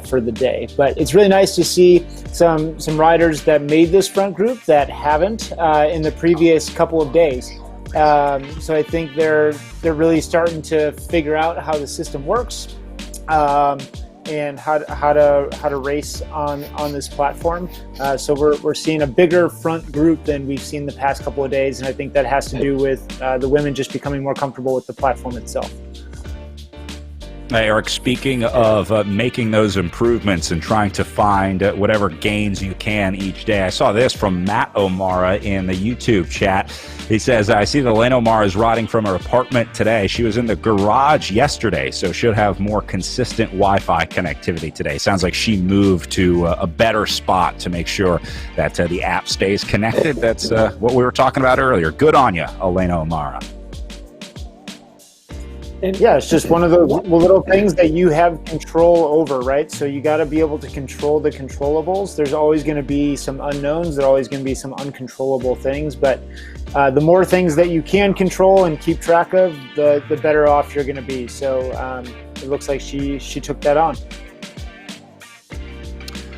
for the day. But it's really nice to see some riders that made this front group that haven't in the previous couple of days. So I think they're really starting to figure out how the system works, and how to race on this platform. So we're seeing a bigger front group than we've seen the past couple of days, and I think that has to do with the women just becoming more comfortable with the platform itself. Eric, speaking of making those improvements and trying to find whatever gains you can each day, I saw this from Matt O'Mara in the YouTube chat. He says, I see that Elaine O'Mara is riding from her apartment today. She was in the garage yesterday, so should have more consistent Wi-Fi connectivity today. Sounds like she moved to a better spot to make sure that the app stays connected. That's what we were talking about earlier. Good on you, Elaine O'Mara. And yeah, it's just one of those little things that you have control over, right? So you got to be able to control the controllables. There's always going to be some unknowns. There's always going to be some uncontrollable things. But the more things that you can control and keep track of, the better off you're going to be. So it looks like she took that on.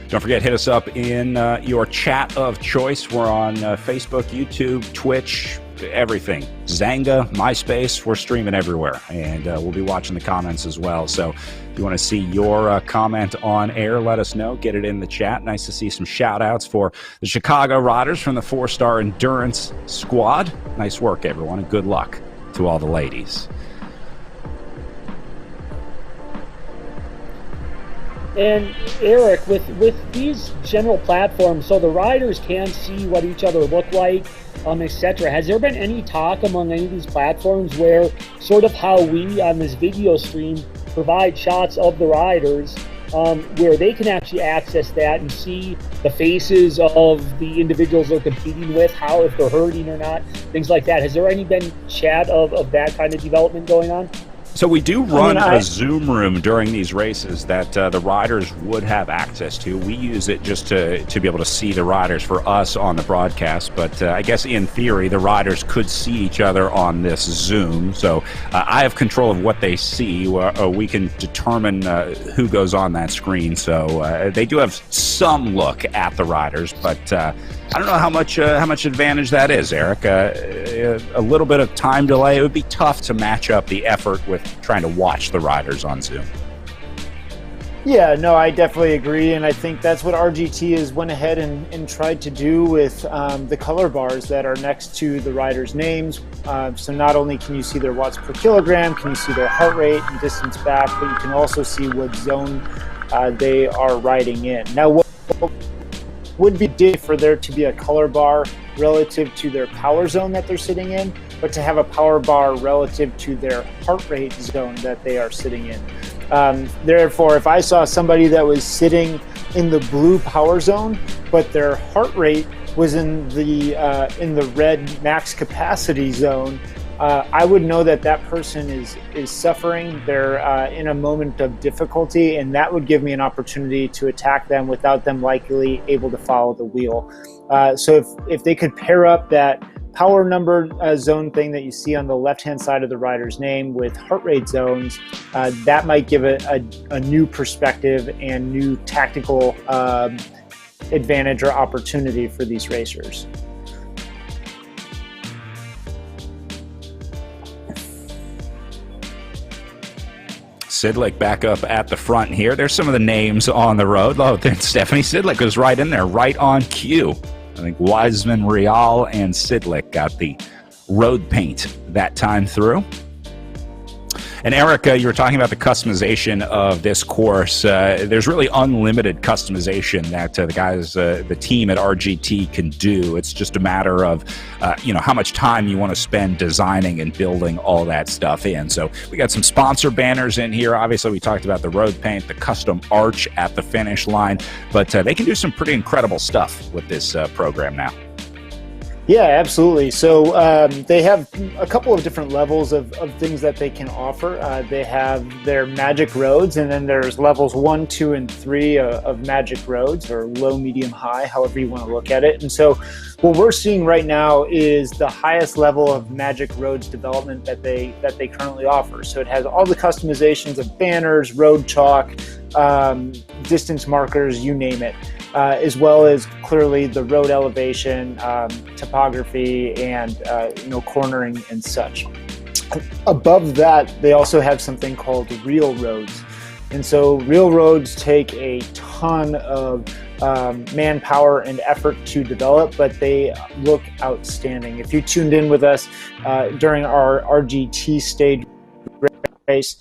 Don't forget, hit us up in your chat of choice. We're on Facebook, YouTube, Twitch, everything. Zanga, MySpace, we're streaming everywhere. And we'll be watching the comments as well. So if you want to see your comment on air, let us know. Get it in the chat. Nice to see some shout-outs for the Chicago Riders from the 4-Star Endurance Squad. Nice work, everyone, and good luck to all the ladies. And Eric, with these general platforms, so the riders can see what each other look like, etc. Has there been any talk among any of these platforms where sort of how we on this video stream provide shots of the riders, where they can actually access that and see the faces of the individuals they're competing with, how, if they're hurting or not, things like that? Has there any been chat of that kind of development going on? So we do run a Zoom room during these races that the riders would have access to. We use it just to be able to see the riders for us on the broadcast. But I guess in theory, the riders could see each other on this Zoom. So I have control of what they see. We can determine who goes on that screen. So they do have some look at the riders, but I don't know how much advantage that is, Eric. A little bit of time delay, it would be tough to match up the effort with trying to watch the riders on Zoom. Yeah, no, I definitely agree, and I think that's what RGT has went ahead and tried to do with the color bars that are next to the riders' names. So not only can you see their watts per kilogram, can you see their heart rate and distance back, but you can also see what zone they are riding in. Now, what would be good for there to be a color bar relative to their power zone that they're sitting in, but to have a power bar relative to their heart rate zone that they are sitting in. Therefore, if I saw somebody that was sitting in the blue power zone, but their heart rate was in the red max capacity zone, I would know that that person is suffering. They're in a moment of difficulty, and that would give me an opportunity to attack them without them likely able to follow the wheel. So if they could pair up that power number zone thing that you see on the left-hand side of the rider's name with heart rate zones, that might give a new perspective and new tactical advantage or opportunity for these racers. Sidlick back up at the front here. There's some of the names on the road. Oh, then Stephanie Sidlick goes right in there, right on cue. I think Wiseman, Rial, and Sidlick got the road paint that time through. And Erica, you were talking about the customization of this course. There's really unlimited customization that the team at RGT can do. It's just a matter of, how much time you want to spend designing and building all that stuff in. So we got some sponsor banners in here. Obviously, we talked about the road paint, the custom arch at the finish line, but they can do some pretty incredible stuff with this program now. Yeah, absolutely. So they have a couple of different levels of things that they can offer. They have their magic roads, and then there's levels 1, 2, and 3 of magic roads, or low, medium, high, however you want to look at it. And so what we're seeing right now is the highest level of magic roads development that they currently offer. So it has all the customizations of banners, road chalk, distance markers, you name it. As well as clearly the road elevation, topography, and cornering and such. Above that, they also have something called real roads. And so real roads take a ton of manpower and effort to develop, but they look outstanding. If you tuned in with us during our RGT stage race,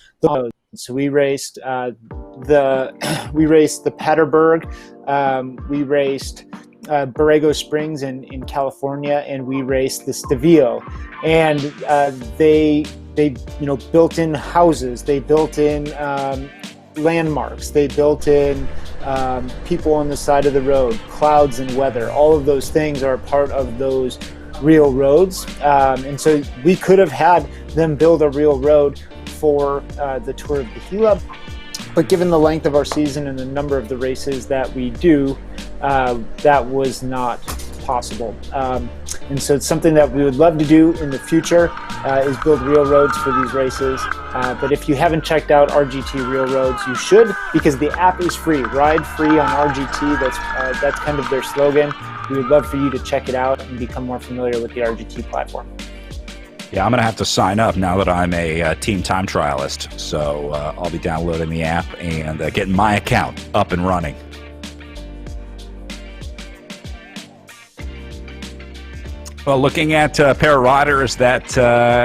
so we raced the Paterberg, we raced Borrego Springs in California, and we raced the Stelvio. And they built in houses, they built in landmarks, they built in people on the side of the road, clouds and weather. All of those things are a part of those real roads. And so we could have had them build a real road for the Tour of the Gila, but given the length of our season and the number of the races that we do, that was not possible. And so it's something that we would love to do in the future, is build real roads for these races. But if you haven't checked out RGT Real Roads, you should, because the app is free. Ride free on RGT. That's kind of their slogan. We would love for you to check it out and become more familiar with the RGT platform. Yeah, I'm going to have to sign up now that I'm a team time trialist. So I'll be downloading the app and getting my account up and running. Well, looking at a pair of riders that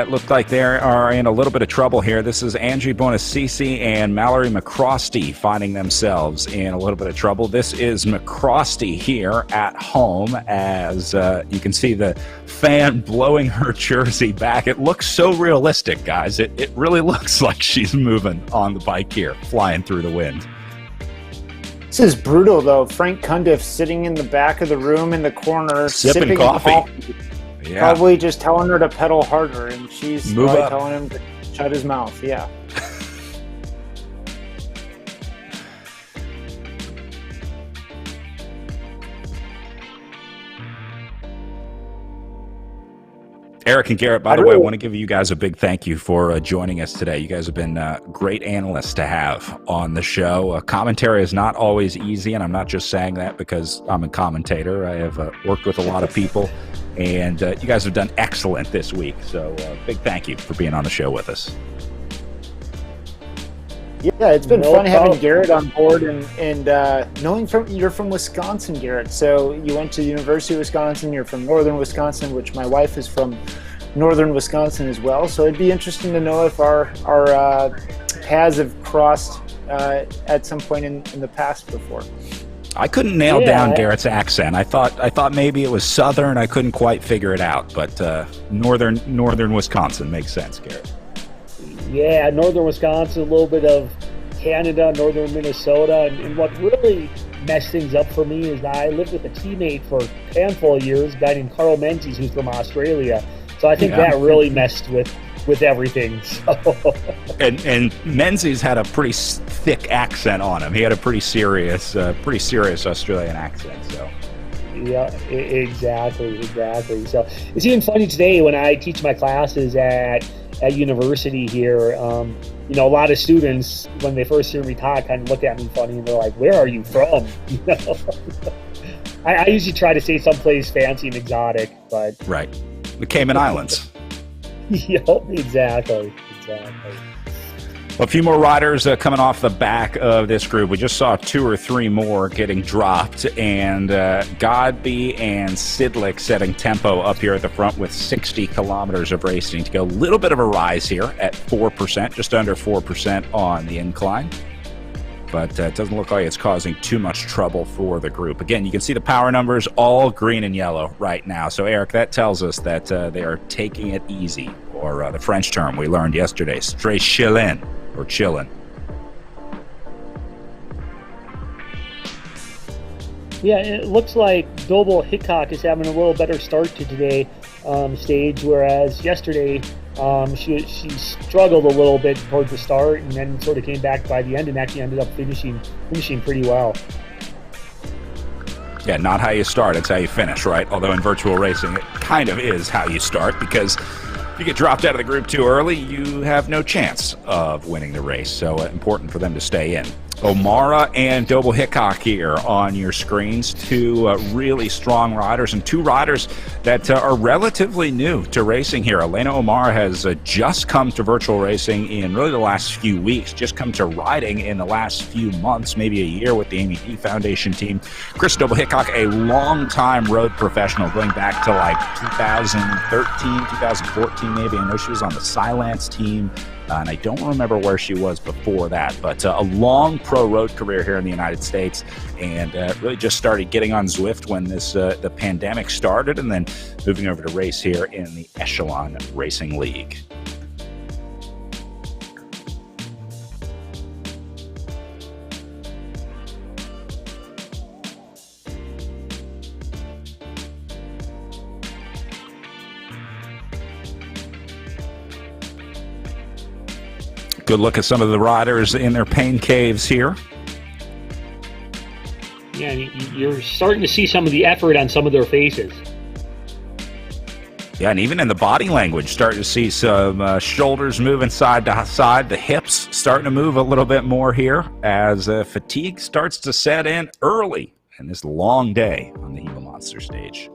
look like they are in a little bit of trouble here. This is Angie Bonacisi and Mallory McCrosty finding themselves in a little bit of trouble. This is McCrosty here at home, as you can see the fan blowing her jersey back. It looks so realistic, guys. It really looks like she's moving on the bike here, flying through the wind. This is brutal, though. Frank Cundiff sitting in the back of the room in the corner, sipping coffee. Yeah. Probably just telling her to pedal harder, and she's Move probably up. telling him to shut his mouth. Yeah. Eric and Garrett, by the way, I want to give you guys a big thank you for joining us today. You guys have been great analysts to have on the show. Commentary is not always easy, and I'm not just saying that because I'm a commentator. I have worked with a lot of people, and you guys have done excellent this week. So big thank you for being on the show with us. Yeah, it's been fun having Garrett on board, and knowing you're from Wisconsin, Garrett. So you went to the University of Wisconsin. You're from northern Wisconsin, which my wife is from northern Wisconsin as well. So it'd be interesting to know if our paths have crossed at some point in the past before. I couldn't nail down Garrett's accent. I thought maybe it was southern. I couldn't quite figure it out, but northern Wisconsin makes sense, Garrett. Yeah, northern Wisconsin, a little bit of Canada, northern Minnesota. And what really messed things up for me is I lived with a teammate for a handful of years, a guy named Carl Menzies, who's from Australia. So I think that really messed with everything. So. And Menzies had a pretty thick accent on him. He had a pretty serious Australian accent. So. Yeah, exactly. So it's even funny today when I teach my classes at university here. A lot of students, when they first hear me talk, kind of look at me funny and they're like, "Where are you from?" I usually try to say someplace fancy and exotic, but right, the Cayman Islands. Yep, exactly. A few more riders coming off the back of this group. We just saw 2 or 3 more getting dropped, and Godby and Sidlick setting tempo up here at the front with 60 kilometers of racing to go. A little bit of a rise here at 4%, just under 4% on the incline. But it doesn't look like it's causing too much trouble for the group. Again, you can see the power numbers all green and yellow right now. So, Eric, that tells us that they are taking it easy, or the French term we learned yesterday, très chillin'. Or chilling. Yeah, it looks like Doble Hickok is having a little better start to today stage, whereas yesterday she struggled a little bit towards the start and then sort of came back by the end and actually ended up finishing pretty well. Yeah, not how you start, it's how you finish, right? Although in virtual racing, it kind of is how you start, because if you get dropped out of the group too early, you have no chance of winning the race. So important for them to stay in. O'Mara and Doble Hickok here on your screens. 2 really strong riders, and 2 riders that are relatively new to racing here. Elena O'Mara has just come to virtual racing in really the last few weeks, just come to riding in the last few months, maybe a year with the Amy D Foundation team. Chris Doble Hickok, a long-time road professional going back to like 2013, 2014 maybe. I know she was on the Silence team. And I don't remember where she was before that, but a long pro road career here in the United States, and really just started getting on Zwift when the pandemic started, and then moving over to race here in the Echelon Racing League. Good look at some of the riders in their pain caves here. Yeah, you're starting to see some of the effort on some of their faces. Yeah, and even in the body language, starting to see some shoulders moving side to side, the hips starting to move a little bit more here as fatigue starts to set in early in this long day on the Gila Monster stage.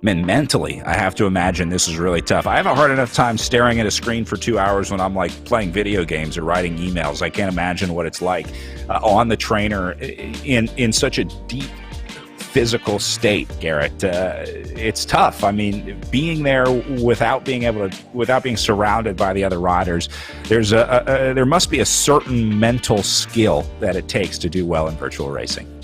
Man, mentally, I have to imagine this is really tough. I have a hard enough time staring at a screen for 2 hours when I'm like playing video games or writing emails. I can't imagine what it's like on the trainer in such a deep physical state, Garrett. It's tough. I mean, being there without being surrounded by the other riders, there must be a certain mental skill that it takes to do well in virtual racing.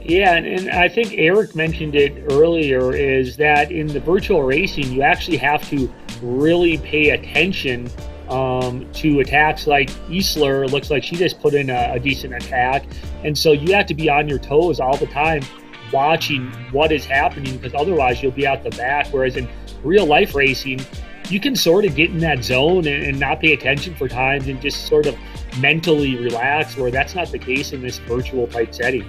Yeah, and I think Eric mentioned it earlier, is that in the virtual racing, you actually have to really pay attention to attacks like Isler. Looks like she just put in a decent attack. And so you have to be on your toes all the time watching what is happening, because otherwise you'll be out the back. Whereas in real life racing, you can sort of get in that zone and not pay attention for times and just sort of mentally relax, where that's not the case in this virtual type setting.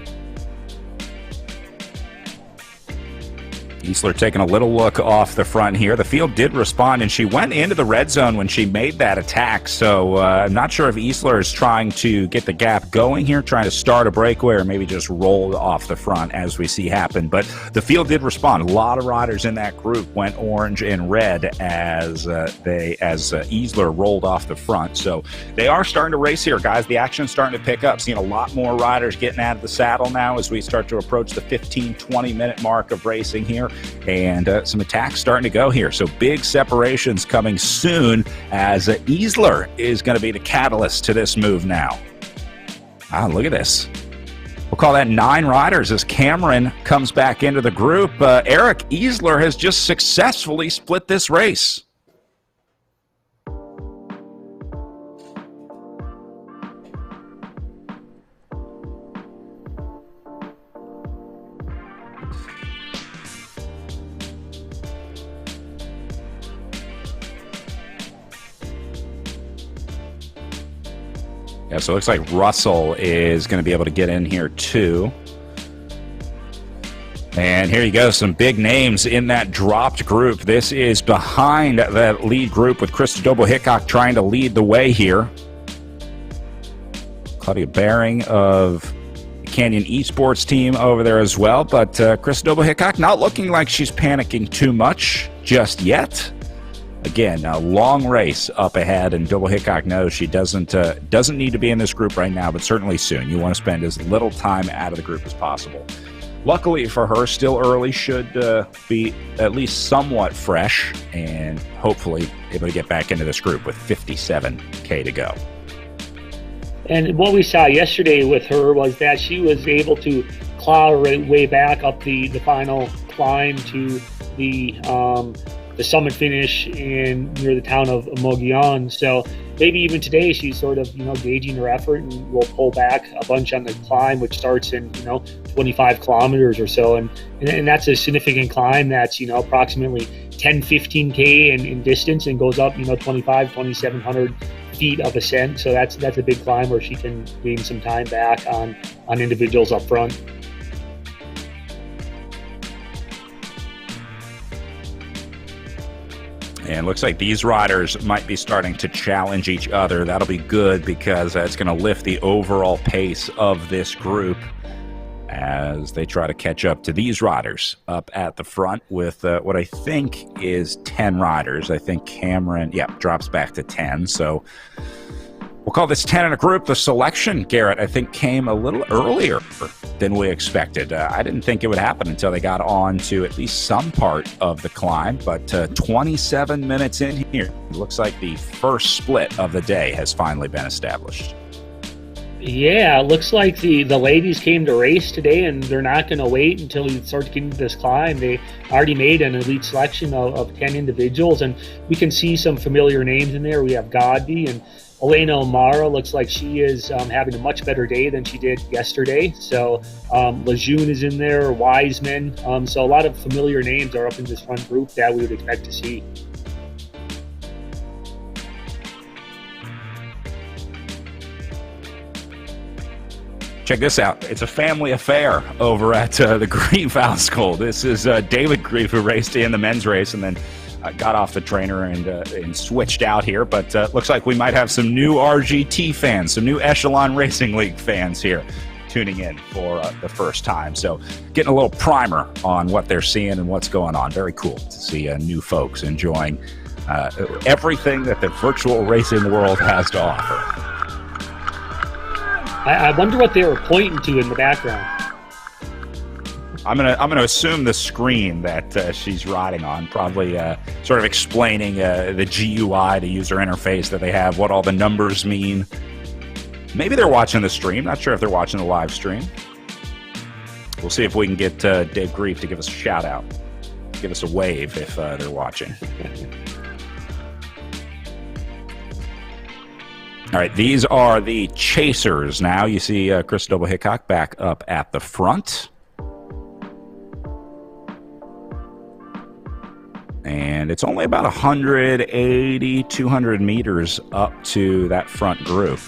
Isler taking a little look off the front here. The field did respond, and she went into the red zone when she made that attack. So I'm not sure if Isler is trying to get the gap going here, trying to start a breakaway, or maybe just roll off the front as we see happen. But the field did respond. A lot of riders in that group went orange and red as Isler rolled off the front. So they are starting to race here, guys. The action's starting to pick up. Seeing a lot more riders getting out of the saddle now as we start to approach the 15-20 minute mark of racing here. And some attacks starting to go here. So big separations coming soon as Isler is going to be the catalyst to this move now. Look at this. We'll call that 9 riders as Cameron comes back into the group. Eric, Isler has just successfully split this race. Yeah, so it looks like Russell is going to be able to get in here too. And here you go, some big names in that dropped group. This is behind that lead group with Krista Doble Hickok trying to lead the way here. Claudia Baring of Canyon Esports team over there as well. But Krista Doble Hickok not looking like she's panicking too much. just yet. Again, a long race up ahead, and Double Hickok knows she doesn't need to be in this group right now, but certainly soon. You want to spend as little time out of the group as possible. Luckily for her, still early, should be at least somewhat fresh, and hopefully able to get back into this group with 57K to go. And what we saw yesterday with her was that she was able to claw her way back up the final climb to the summit finish near the town of Mogollon. So maybe even today she's sort of, gauging her effort and will pull back a bunch on the climb, which starts in, 25 kilometers or so. And that's a significant climb that's, approximately 10, 15K in distance and goes up, 2,700 feet of ascent. So that's a big climb where she can gain some time back on individuals up front. And looks like these riders might be starting to challenge each other. That'll be good because it's going to lift the overall pace of this group as they try to catch up to these riders up at the front with what I think is 10 riders. I think Cameron, drops back to 10. So we'll call this 10 in a group. The selection, Garrett, I think came a little earlier than we expected. I didn't think it would happen until they got on to at least some part of the climb, but 27 minutes in here, it looks like the first split of the day has finally been established. Yeah, it looks like the ladies came to race today, and they're not going to wait until we start getting to this climb. They already made an elite selection of 10 individuals, and we can see some familiar names in there. We have Godby and Elena O'Mara. Looks like she is having a much better day than she did yesterday. So Lejeune is in there, Wiseman. So a lot of familiar names are up in this front group that we would expect to see. Check this out. It's a family affair over at the Grieve House School. This is David Grieve, who raced in the men's race and then got off the trainer and switched out here. But looks like we might have some new RGT fans, some new Echelon Racing League fans here tuning in for the first time. So getting a little primer on what they're seeing and what's going on. Very cool to see new folks enjoying everything that the virtual racing world has to offer. I wonder what they were pointing to in the background. I'm gonna assume the screen that she's riding on, probably sort of explaining the GUI, the user interface that they have, what all the numbers mean. Maybe they're watching the stream. Not sure if they're watching the live stream. We'll see if we can get Dave Grieve to give us a shout out, give us a wave if they're watching. All right, these are the chasers now. You see Chris Double Hickok back up at the front. And it's only about 180, 200 meters up to that front group.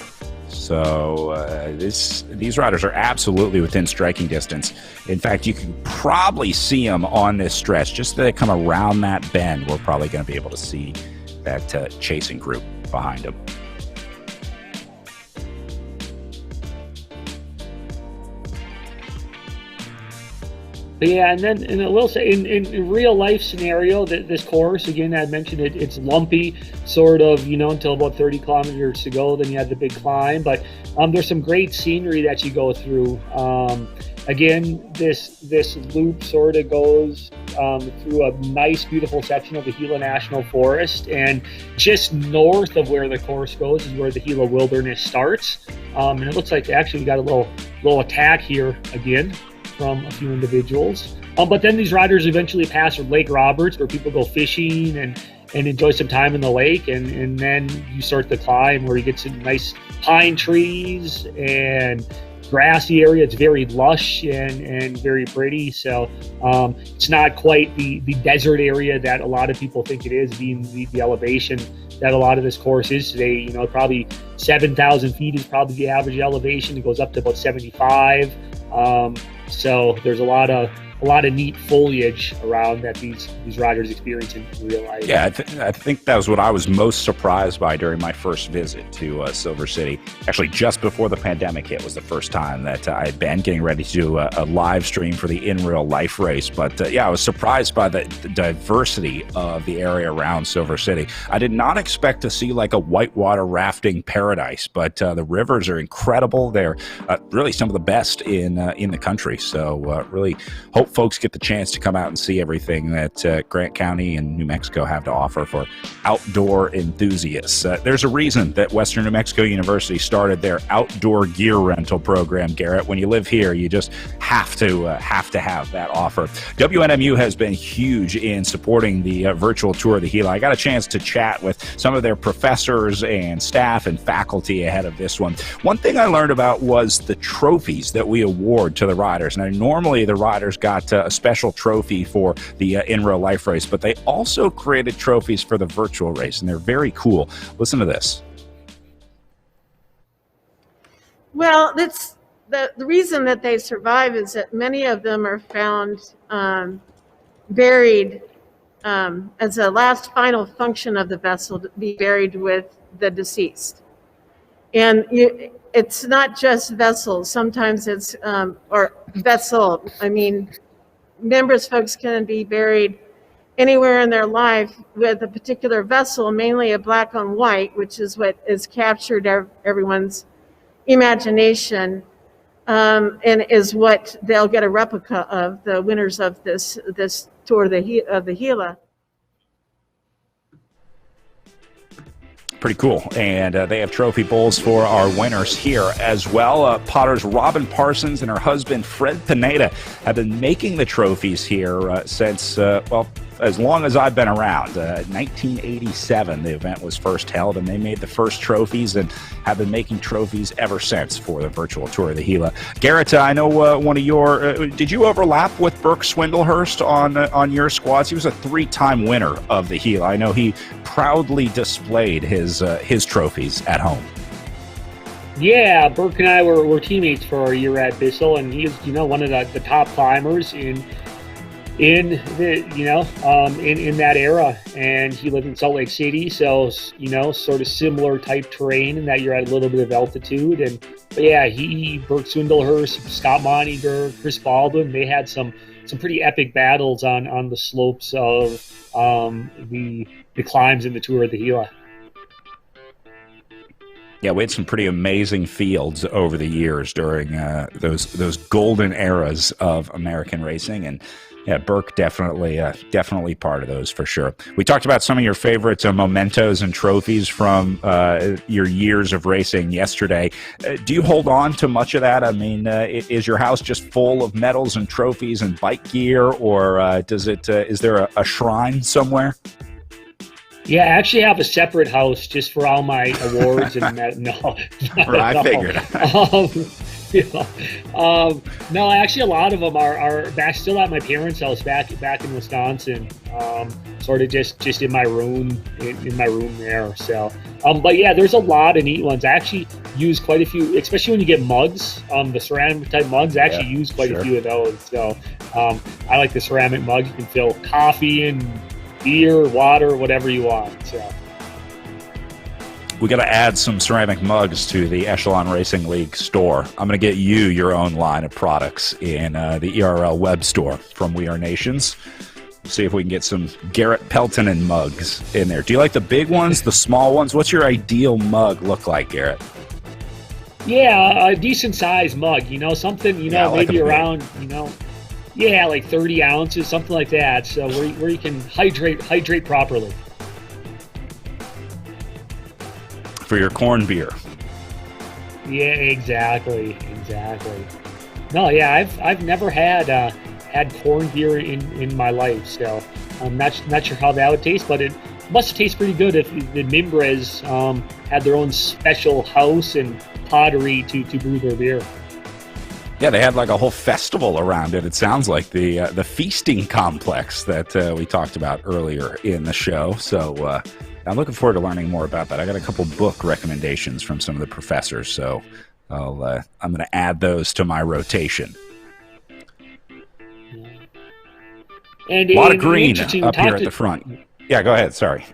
So these riders are absolutely within striking distance. In fact, you can probably see them on this stretch. Just as they come around that bend, we're probably going to be able to see that chasing group behind them. Yeah, and then I will say, in real life scenario, this course, again, I mentioned it's lumpy, sort of, until about 30 kilometers to go. Then you have the big climb, but there's some great scenery that you go through. Again, this loop sort of goes through a nice, beautiful section of the Gila National Forest, and just north of where the course goes is where the Gila Wilderness starts. And it looks like actually we got a little attack here again from a few individuals. But then these riders eventually pass Lake Roberts, where people go fishing and enjoy some time in the lake, and then you start the climb where you get some nice pine trees and grassy area. It's very lush and very pretty. So it's not quite the desert area that a lot of people think it is, being the elevation that a lot of this course is today. Probably 7,000 feet is probably the average elevation. It goes up to about 75. So there's a lot of a lot of neat foliage around that these riders experience in real life. Yeah, I think that was what I was most surprised by during my first visit to Silver City. Actually, just before the pandemic hit was the first time that I had been getting ready to do a live stream for the In Real Life race. But yeah, I was surprised by the diversity of the area around Silver City. I did not expect to see like a whitewater rafting paradise, but the rivers are incredible. They're really some of the best in the country. So really hope folks get the chance to come out and see everything that Grant County and New Mexico have to offer for outdoor enthusiasts. There's a reason that Western New Mexico University started their outdoor gear rental program, Garrett. When you live here, you just have to have that offer. WNMU has been huge in supporting the virtual tour of the Gila. I got a chance to chat with some of their professors and staff and faculty ahead of this one. One thing I learned about was the trophies that we award to the riders. Now, normally the riders got a special trophy for the In Real Life race, but they also created trophies for the virtual race, and they're very cool. Listen to this. Well, that's the reason that they survive is that many of them are found buried as a last final function of the vessel to be buried with the deceased. And it's not just vessels. Sometimes it's, or vessel, I mean, members folks can be buried anywhere in their life with a particular vessel, mainly a black on white, which is what is captured everyone's imagination, and is what they'll get a replica of, the winners of this tour of the Gila. Pretty cool. And they have trophy bowls for our winners here as well. Potter's Robin Parsons and her husband Fred Pineda have been making the trophies here since, well, as long as I've been around. 1987, the event was first held, and they made the first trophies and have been making trophies ever since for the virtual tour of the Gila. Garrett, I know one of your, did you overlap with Burke Swindlehurst on your squads? He was a 3-time winner of the Gila. I know he proudly displayed his trophies at home. Yeah, Burke and I were teammates for a year at Bissell, and he is, one of the top climbers in the in that era. And he lived in Salt Lake City, so sort of similar type terrain in that you're at a little bit of altitude. But yeah, Burke Swindlehurst, Scott Moniger, Chris Baldwin, they had some pretty epic battles on the slopes of the climbs in the Tour of the Gila. Yeah, we had some pretty amazing fields over the years during those golden eras of American racing, and yeah, Burke definitely part of those for sure. We talked about some of your favorite mementos and trophies from your years of racing yesterday. Do you hold on to much of that? I mean, is your house just full of medals and trophies and bike gear, or is there a shrine somewhere? Yeah, I actually have a separate house just for all my awards and no. I figured. No, actually, a lot of them are back still at my parents' house back in Wisconsin. Sort of just in my room there. So, but yeah, there's a lot of neat ones. I actually use quite a few, especially when you get mugs. The ceramic type mugs, I actually use quite a few of those. So, I like the ceramic mug. You can fill coffee and beer, water, whatever you want. So we got to add some ceramic mugs to the Echelon Racing League store. I'm going to get you your own line of products in the ERL web store from We Are Nations. See if we can get some Garrett Peltonen mugs in there. Do you like the big ones, the small ones? What's your ideal mug look like, Garrett? Yeah, a decent sized mug. Something. Maybe around. Yeah, like 30 ounces, something like that. So where you can hydrate properly. For your corn beer. Yeah, exactly. No, yeah, I've never had corn beer in my life, so I'm not sure how that would taste, but it must taste pretty good if the Mimbres had their own special house and pottery to brew their beer. Yeah, they had like a whole festival around it. It sounds like the feasting complex that we talked about earlier in the show. So I'm looking forward to learning more about that. I got a couple book recommendations from some of the professors, so I'm going to add those to my rotation. And a lot of green interesting, up here at the front. Yeah, go ahead. Sorry.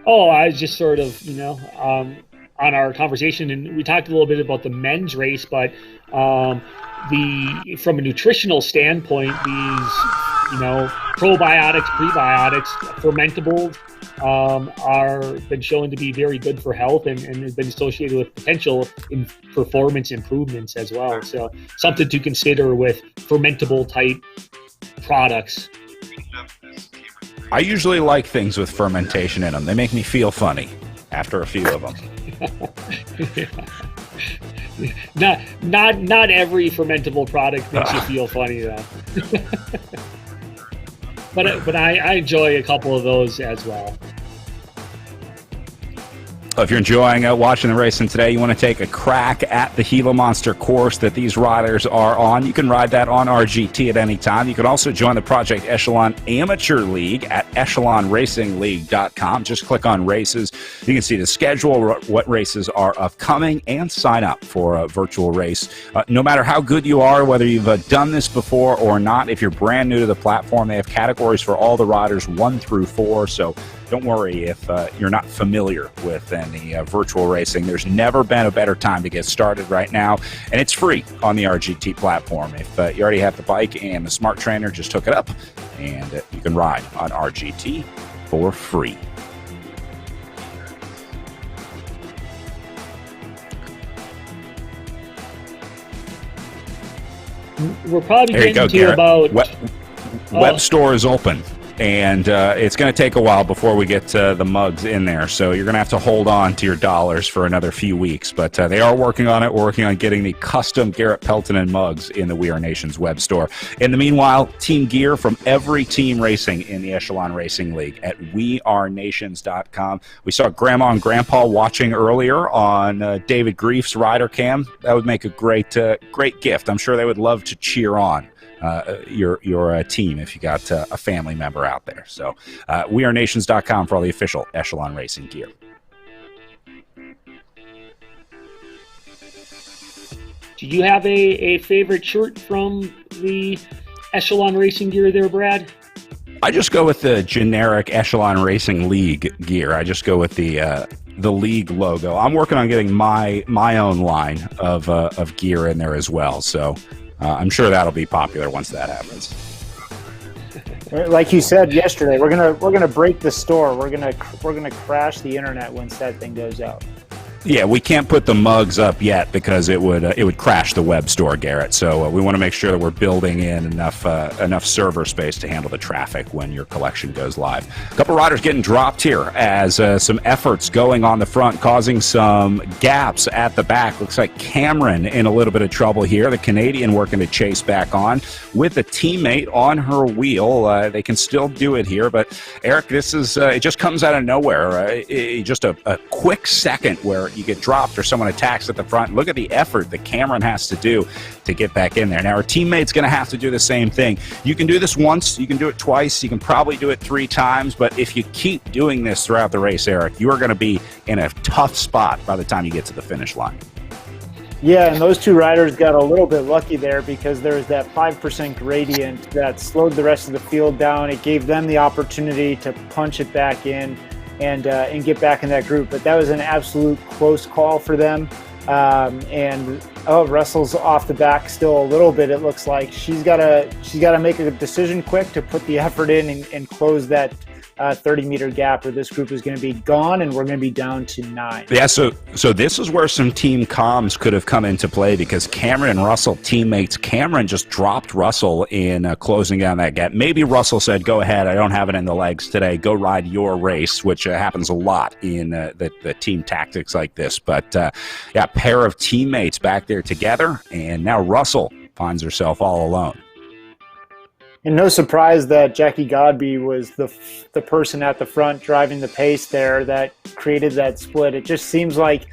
Oh, I was just sort of, on our conversation, and we talked a little bit about the men's race, but from a nutritional standpoint, these, probiotics, prebiotics, fermentables are been shown to be very good for health and has been associated with potential in performance improvements as well. So something to consider with fermentable type products. I usually like things with fermentation in them. They make me feel funny after a few of them. Not every fermentable product makes you feel funny though. But I enjoy a couple of those as well. If you're enjoying watching the racing today, you want to take a crack at the Gila Monster course that these riders are on, you can ride that on RGT at any time. You can also join the Project Echelon Amateur League at echelonracingleague.com. Just click on races. You can see the schedule, what races are upcoming, and sign up for a virtual race. No matter how good you are, whether you've done this before or not, if you're brand new to the platform, they have categories for all the riders 1 through 4. So don't worry if you're not familiar with any virtual racing. There's never been a better time to get started right now, and it's free on the RGT platform. If you already have the bike and the smart trainer, just hook it up, and you can ride on RGT for free. We're probably there you getting go, to Garrett. about... Web store is open, and it's going to take a while before we get the mugs in there, so you're going to have to hold on to your dollars for another few weeks, but they are working on it. We're working on getting the custom Garrett Peltonen mugs in the We Are Nations web store. In the meanwhile, team gear from every team racing in the Echelon Racing League at wearenations.com. We saw Grandma and Grandpa watching earlier on David Grief's rider cam. That would make a great gift. I'm sure they would love to cheer on your team if you got a family member out there. So wearenations.com for all the official Echelon Racing gear. Do you have a favorite shirt from the Echelon Racing gear there, Brad? I just go with the generic Echelon Racing League gear. I just go with the league logo. I'm working on getting my own line of gear in there as well. So I'm sure that'll be popular once that happens. Like you said yesterday, we're gonna break the store. We're gonna crash the internet once that thing goes out. Yeah, we can't put the mugs up yet because it would crash the web store, Garrett. So we want to make sure that we're building in enough server space to handle the traffic when your collection goes live. A couple riders getting dropped here as some efforts going on the front, causing some gaps at the back. Looks like Cameron in a little bit of trouble here. The Canadian working to chase back on with a teammate on her wheel. They can still do it here, but Eric, this is it just comes out of nowhere. Just a quick second where you get dropped or someone attacks at the front. Look at the effort that Cameron has to do to get back in there. Now, our teammate's going to have to do the same thing. You can do this once, you can do it twice, you can probably do it 3 times, but if you keep doing this throughout the race, Eric, you are going to be in a tough spot by the time you get to the finish line. Yeah, and those 2 riders got a little bit lucky there because there was that 5% gradient that slowed the rest of the field down. It gave them the opportunity to punch it back in and get back in that group. But that was an absolute close call for them. Russell's off the back still a little bit. It looks like she's got to make a decision quick to put the effort in and close that 30-meter gap, or this group is going to be gone and we're going to be down to 9. Yeah, so this is where some team comms could have come into play because Cameron and Russell teammates. Cameron just dropped Russell in closing down that gap. Maybe Russell said, go ahead, I don't have it in the legs today, go ride your race, which happens a lot in the team tactics like this. But yeah, pair of teammates back there together, and now Russell finds herself all alone. And no surprise that Jackie Godby was the person at the front driving the pace there that created that split. It just seems like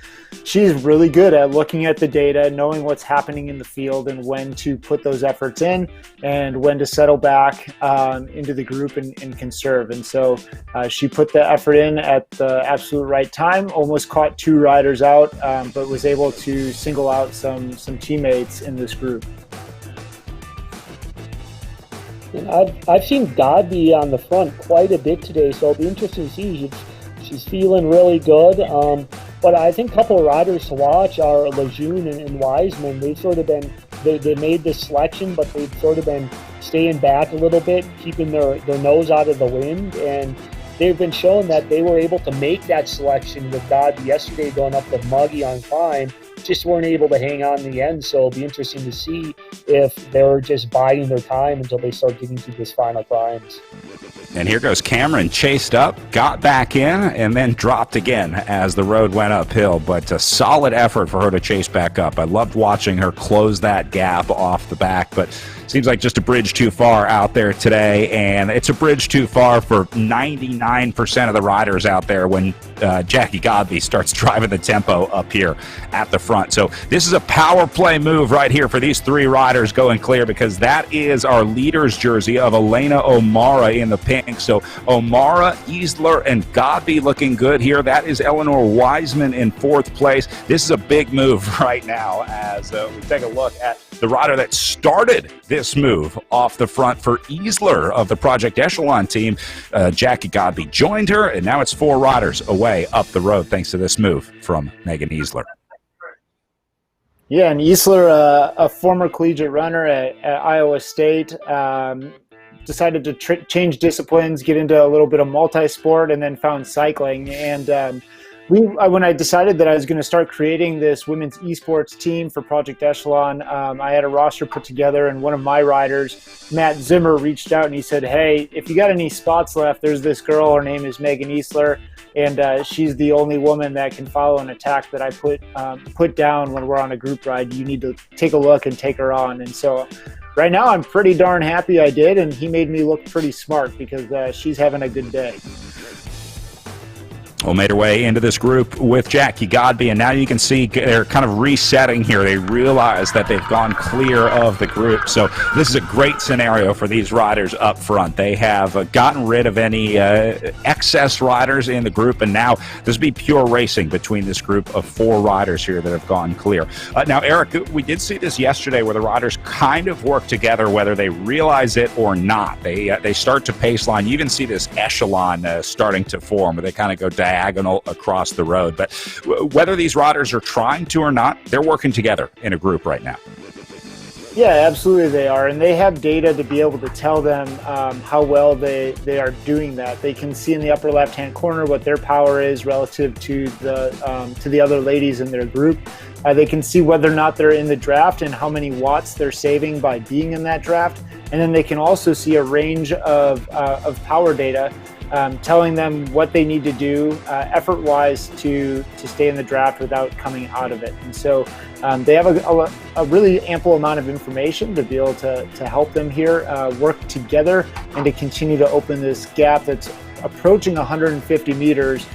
she's really good at looking at the data, knowing what's happening in the field and when to put those efforts in and when to settle back into the group and conserve. And so she put the effort in at the absolute right time, almost caught 2 riders out, but was able to single out some teammates in this group. And I've seen Godby on the front quite a bit today, so it'll be interesting to see. She's feeling really good. But I think a couple of riders to watch are Lejeune and Wiseman. They've sort of been, they made this selection, but they've sort of been staying back a little bit, keeping their nose out of the wind. And they've been showing that they were able to make that selection with Godby yesterday going up with Muggy on climb. Just weren't able to hang on in the end, so it'll be interesting to see if they're just biding their time until they start getting to this final climbs. And here goes Cameron, chased up, got back in, and then dropped again as the road went uphill. But a solid effort for her to chase back up. I loved watching her close that gap off the back, but seems like just a bridge too far out there today, and it's a bridge too far for 99% of the riders out there when Jackie Godby starts driving the tempo up here at the front. So this is a power play move right here for these three riders going clear, because that is our leader's jersey of Elena O'Mara in the pink. So O'Mara, Easler, and Godby looking good here. That is Eleanor Wiseman in fourth place. This is a big move right now as we take a look at the rider that started this move off the front for Easler of the Project Echelon team. Jackie Godby joined her, and now it's four riders away up the road thanks to this move from Megan Easler. Yeah, and Easler, a former collegiate runner at Iowa State, decided to change disciplines, get into a little bit of multi-sport, and then found cycling. And when I decided that I was going to start creating this women's esports team for Project Echelon, I had a roster put together, and one of my riders, Matt Zimmer, reached out and he said, "Hey, if you got any spots left, there's this girl, her name is Megan Easler, and she's the only woman that can follow an attack that I put down when we're on a group ride. You need to take a look and take her on." And so right now I'm pretty darn happy I did, and he made me look pretty smart because she's having a good day. Well, made her way into this group with Jackie Godby, and now you can see they're kind of resetting here. They realize that they've gone clear of the group. So this is a great scenario for these riders up front. They have gotten rid of any excess riders in the group, and now this will be pure racing between this group of four riders here that have gone clear. Now, Eric, we did see this yesterday where the riders kind of work together, whether they realize it or not. They start to pace line. You even see this echelon starting to form, where they kind of go diagonal across the road. But whether these riders are trying to or not, they're working together in a group right now. Yeah, absolutely they are, and they have data to be able to tell them how well they are doing that. They can see in the upper left-hand corner what their power is relative to the other ladies in their group. They can see whether or not they're in the draft and how many watts they're saving by being in that draft, and then they can also see a range of power data telling them what they need to do effort-wise to stay in the draft without coming out of it. And so they have a really ample amount of information to be able to help them here work together and to continue to open this gap that's approaching 150 meters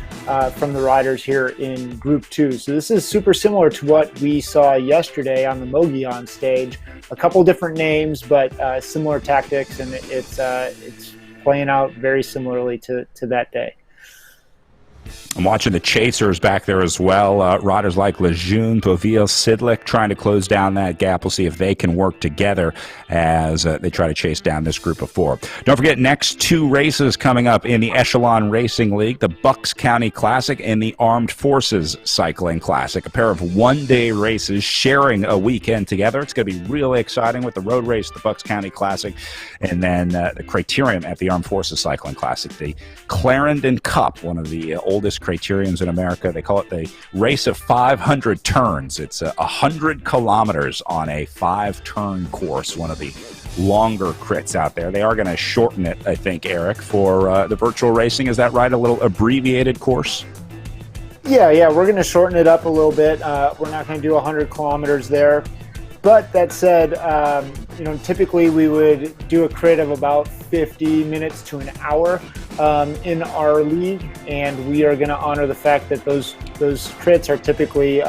from the riders here in Group 2. So this is super similar to what we saw yesterday on the Mogollon stage. A couple different names, but similar tactics, and it's playing out very similarly to that day. I'm watching the chasers back there as well. Riders like Lejeune, Povil, Sidlick trying to close down that gap. We'll see if they can work together as they try to chase down this group of four. Don't forget, next two races coming up in the Echelon Racing League, the Bucks County Classic and the Armed Forces Cycling Classic. A pair of one-day races sharing a weekend together. It's going to be really exciting with the road race, the Bucks County Classic, and then the criterium at the Armed Forces Cycling Classic, the Clarendon Cup, one of the oldest criteriums in America. They call it the race of 500 turns. It's 100 kilometers on a 5-turn course, one of the longer crits out there. They are going to shorten it, I think, Eric, for the virtual racing. Is that right? A little abbreviated course? Yeah, we're going to shorten it up a little bit. We're not going to do 100 kilometers there. But that said, typically we would do a crit of about 50 minutes to an hour in our league, and we are going to honor the fact that those crits are typically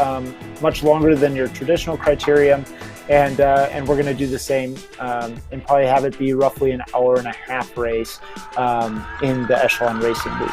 much longer than your traditional criterium, and we're going to do the same and probably have it be roughly an hour and a half race in the Echelon Racing League.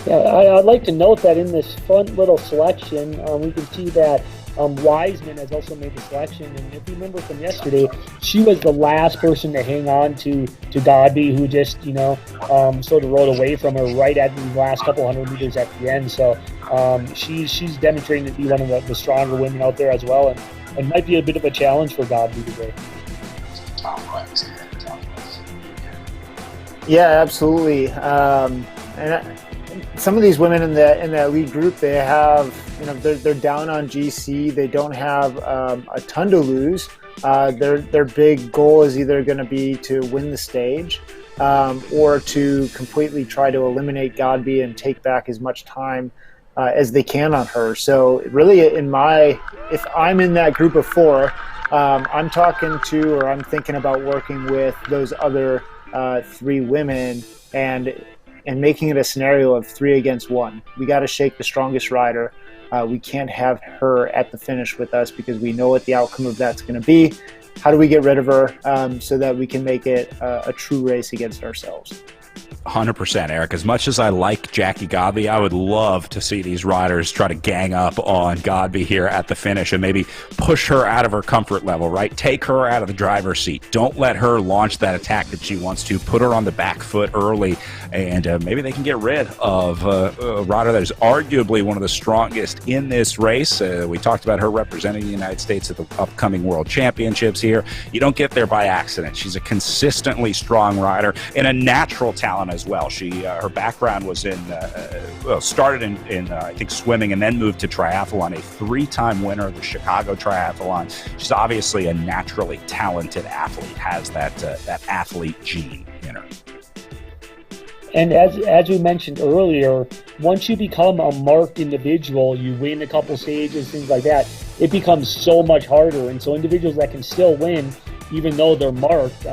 Yeah, I'd like to note that in this front little selection, we can see that Wiseman has also made the selection, and if you remember from yesterday, she was the last person to hang on to Godby, who just sort of rode away from her right at the last couple hundred meters at the end. So she's demonstrating to be one of the stronger women out there as well, and might be a bit of a challenge for Godby today. Yeah, absolutely. Some of these women in that lead group, they have, they're down on GC. They don't have a ton to lose. Their big goal is either going to be to win the stage or to completely try to eliminate Godby and take back as much time as they can on her. So really, if I'm in that group of four, I'm talking to, or I'm thinking about working with those other three women and making it a scenario of 3 against 1. We got to shake the strongest rider. We can't have her at the finish with us because we know what the outcome of that's going to be. How do we get rid of her so that we can make it a true race against ourselves? 100%, Eric. As much as I like Jackie Godby, I would love to see these riders try to gang up on Godby here at the finish and maybe push her out of her comfort level, right? Take her out of the driver's seat. Don't let her launch that attack that she wants to. Put her on the back foot early, and maybe they can get rid of a rider that is arguably one of the strongest in this race. We talked about her representing the United States at the upcoming World Championships here. You don't get there by accident. She's a consistently strong rider and a natural talent as well. Her background was started in I think swimming and then moved to triathlon, a 3-time winner of the Chicago Triathlon. She's obviously a naturally talented athlete, has that athlete gene in her. And as we mentioned earlier, once you become a marked individual, you win a couple stages, things like that, it becomes so much harder. And so individuals that can still win, even though they're marked,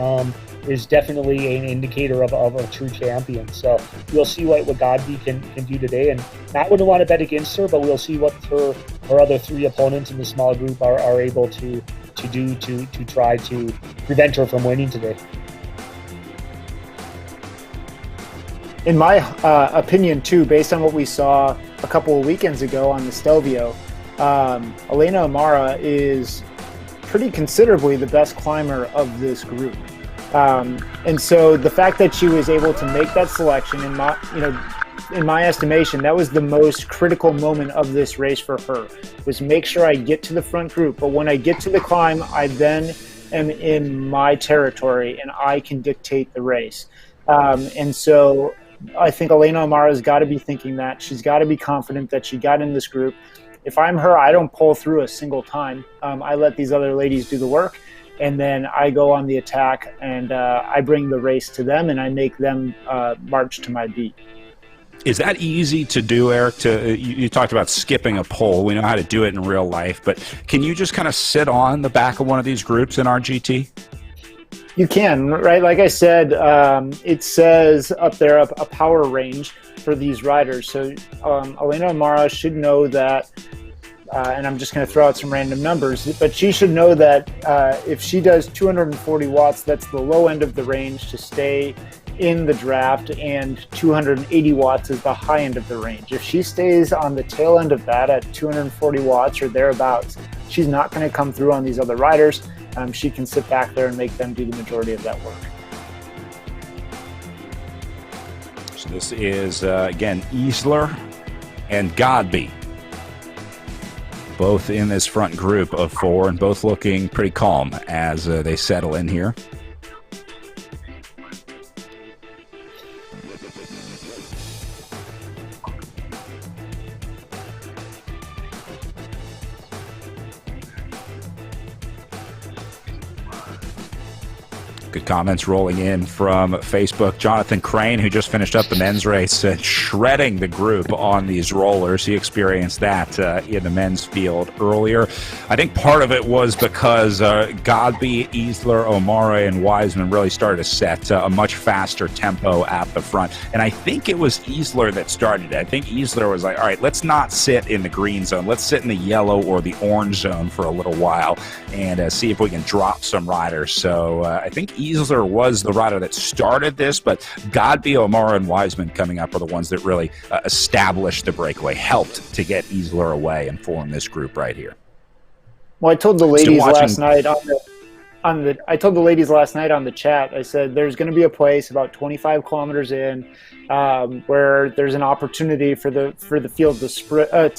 is definitely an indicator of a true champion. So we'll see what Godby can do today. And I wouldn't want to bet against her, but we'll see what her other 3 opponents in the small group are able to do to try to prevent her from winning today. In my opinion, too, based on what we saw a couple of weekends ago on the Stelvio, Elena Amara is pretty considerably the best climber of this group. And so the fact that she was able to make that selection, in my estimation, that was the most critical moment of this race for her, was make sure I get to the front group. But when I get to the climb, I then am in my territory and I can dictate the race. And so I think Elena Amara's got to be thinking that. She's got to be confident that she got in this group. If I'm her, I don't pull through a single time. I let these other ladies do the work. And then I go on the attack, and I bring the race to them, and I make them march to my beat. Is that easy to do, Eric? You talked about skipping a pole. We know how to do it in real life, but can you just kind of sit on the back of one of these groups in RGT? You can, right? Like I said, it says up there a power range for these riders. So Elena Amara should know that. And I'm just going to throw out some random numbers, but she should know that if she does 240 watts, that's the low end of the range to stay in the draft, and 280 watts is the high end of the range. If she stays on the tail end of that at 240 watts or thereabouts, she's not going to come through on these other riders. She can sit back there and make them do the majority of that work. So this is, again, Easler and Godby, both in this front group of 4 and both looking pretty calm as they settle in here. Good comments rolling in from Facebook. Jonathan Crane, who just finished up the men's race, shredding the group on these rollers. He experienced that in the men's field earlier. I think part of it was because Godby, Easler, O'Mara, and Wiseman really started to set a much faster tempo at the front. And I think it was Easler that started it. I think Easler was like, all right, let's not sit in the green zone. Let's sit in the yellow or the orange zone for a little while and see if we can drop some riders. So I think Easler was the rider that started this, but Godby, O'Mara, and Wiseman coming up are the ones that really established the breakaway, helped to get Easler away and form this group right here. Well, I told the ladies last night I told the ladies last night on the chat, I said there's going to be a place about 25 kilometers in where there's an opportunity for the field to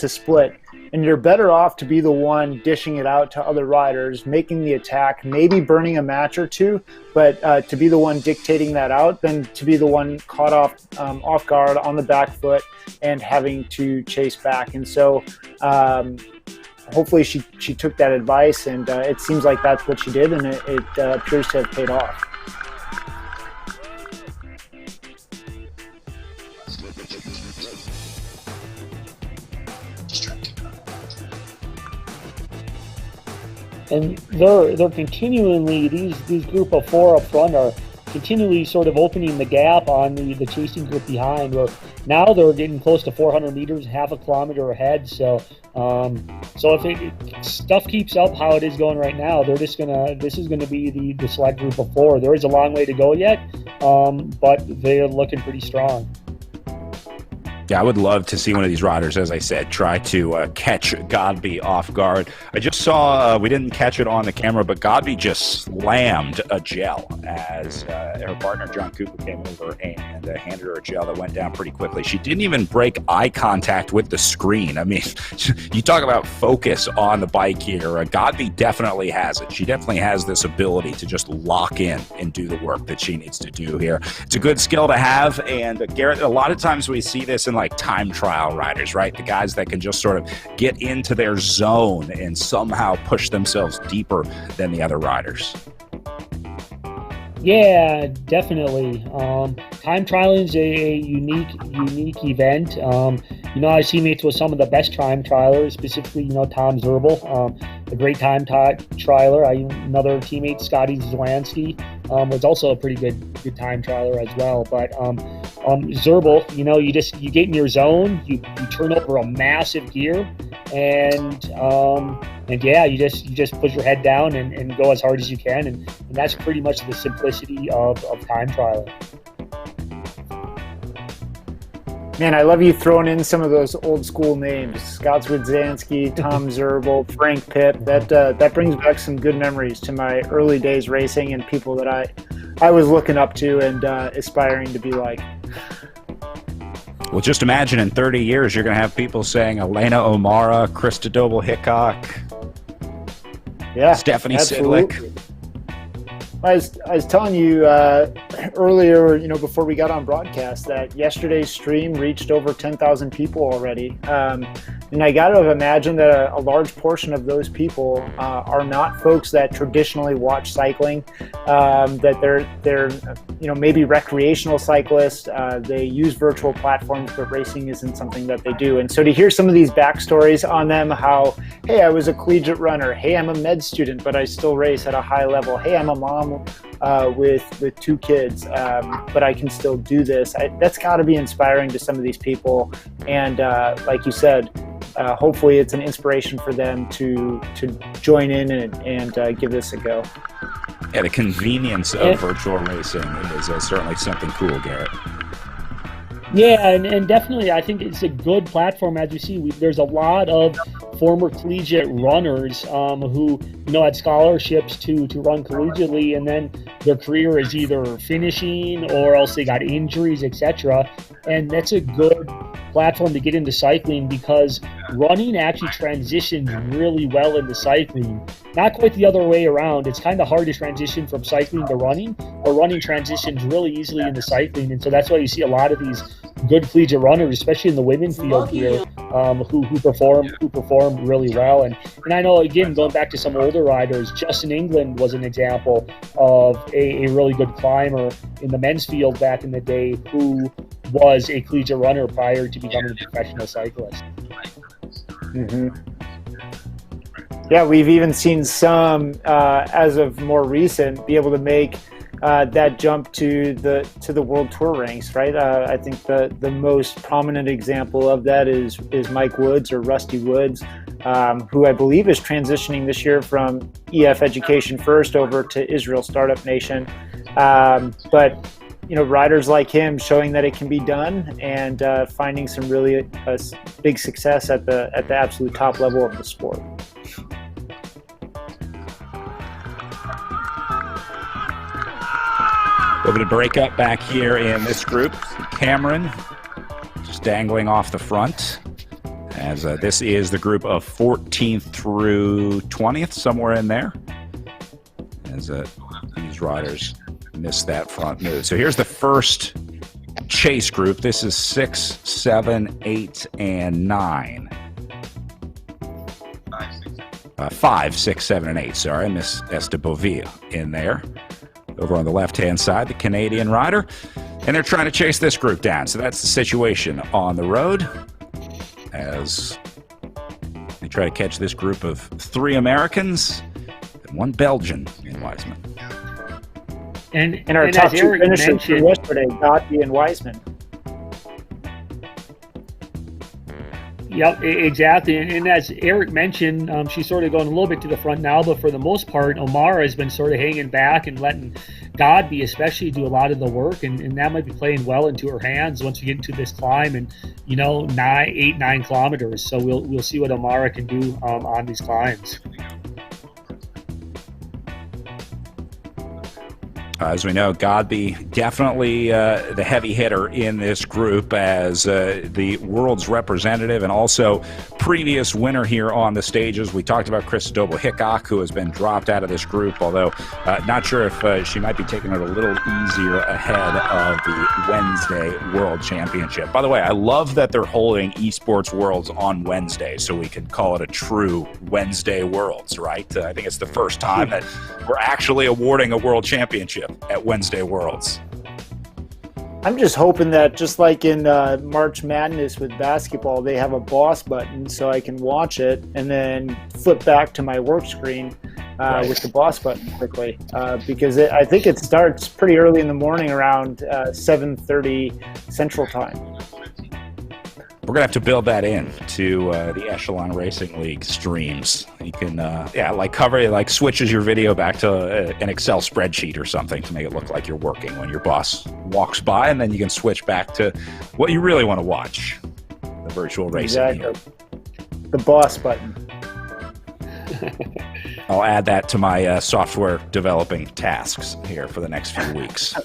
split, and you're better off to be the one dishing it out to other riders, making the attack, maybe burning a match or two, but to be the one dictating that out than to be the one caught off guard on the back foot and having to chase back. And so hopefully she took that advice, and it seems like that's what she did, and it appears to have paid off. And they're continually, these group of four up front are continually sort of opening the gap on the chasing group behind, where now they're getting close to 400 meters, half a kilometer ahead. So if stuff keeps up how it is going right now, this is gonna be the select group of four. There is a long way to go yet, but they're looking pretty strong. Yeah, I would love to see one of these riders, as I said, try to catch Godby off guard. I just saw, we didn't catch it on the camera, but Godby just slammed a gel as her partner, John Cooper, came over and handed her a gel that went down pretty quickly. She didn't even break eye contact with the screen. I mean, you talk about focus on the bike here. Godby definitely has it. She definitely has this ability to just lock in and do the work that she needs to do here. It's a good skill to have, and Garrett, a lot of times we see this in like time trial riders, right? The guys that can just sort of get into their zone and somehow push themselves deeper than the other riders. Yeah, definitely. Time trialing is a unique event. I see mates with some of the best time trialers, specifically, Tom Zerbel, a great time trialer. Another teammate, Scotty Zelansky, was also a pretty good time trialer as well. But Zerbel, you get in your zone, you turn over a massive gear, and yeah, you just put your head down and go as hard as you can, and that's pretty much the simplicity of time trialing. Man, I love you throwing in some of those old school names: Scott Zwidzanski, Tom Zerbel, Frank Pipp. That brings back some good memories to my early days racing and people that I was looking up to and aspiring to be like. Well, just imagine in 30 years, you're going to have people saying Elena O'Mara, Krista Doble-Hickok, Stephanie Sidlick. I was telling you earlier, before we got on broadcast, that yesterday's stream reached over 10,000 people already. And I got to imagine that a large portion of those people are not folks that traditionally watch cycling, that they're maybe recreational cyclists. They use virtual platforms, but racing isn't something that they do. And so to hear some of these backstories on them, how, hey, I was a collegiate runner. Hey, I'm a med student, but I still race at a high level. Hey, I'm a mom with two kids, but I can still do this. That's got to be inspiring to some of these people. And like you said, hopefully it's an inspiration for them to join in and give this a go. Yeah, the convenience of virtual racing is certainly something cool, Garrett. Yeah, and definitely I think it's a good platform. As you see, there's a lot of former collegiate runners who had scholarships to run collegiately, and then their career is either finishing or else they got injuries, etc. And that's a good platform to get into cycling, because running actually transitions really well into cycling. Not quite the other way around. It's kind of hard to transition from cycling to running, but running transitions really easily into cycling. And so that's why you see a lot of these good collegiate runners, especially in the women's field here, who perform really well. And I know, again, going back to some older riders, Justin England was an example of a really good climber in the men's field back in the day, who was a collegiate runner prior to becoming a professional cyclist. Mm-hmm. Yeah, we've even seen some, as of more recent, be able to make that jump to the World Tour ranks, right? I think the most prominent example of that is Mike Woods, or Rusty Woods, who I believe is transitioning this year from EF Education First over to Israel Startup Nation. But riders like him showing that it can be done and finding some really big success at the absolute top level of the sport. A little bit of breakup back here in this group. Cameron just dangling off the front, as this is the group of 14th through 20th, somewhere in there, as these riders miss that front move. So here's the first chase group. This is 6, 7, 8, and 9. 5, 6, 7, and 8. Sorry, I miss Estebovia in there. Over on the left-hand side, the Canadian rider. And they're trying to chase this group down. So that's the situation on the road as they try to catch this group of 3 Americans and 1 Belgian in Wiseman. And our top 2 finishers from mentioned yesterday, Gotti and Wiseman. Yep, exactly. And as Eric mentioned, she's sort of going a little bit to the front now, but for the most part, Omara has been sort of hanging back and letting Godby especially do a lot of the work, and that might be playing well into her hands once we get into this climb and 8, 9 kilometers. So we'll see what Omara can do on these climbs. As we know, Godby definitely the heavy hitter in this group as the world's representative and also previous winner here on the stages. We talked about Chris Doble-Hickok, who has been dropped out of this group, although not sure if she might be taking it a little easier ahead of the Wednesday World Championship. By the way, I love that they're holding esports worlds on Wednesday, so we can call it a true Wednesday Worlds, right? I think it's the first time that we're actually awarding a world championship at Wednesday Worlds. I'm just hoping that, just like in March Madness with basketball, they have a boss button so I can watch it and then flip back to my work screen with the boss button quickly. Because I think it starts pretty early in the morning, around 7:30 Central Time. We're going to have to build that in to the Echelon Racing League streams. You can, switches your video back to an Excel spreadsheet or something to make it look like you're working when your boss walks by, and then you can switch back to what you really want to watch, the virtual racing. Exactly. The boss button. I'll add that to my software developing tasks here for the next few weeks.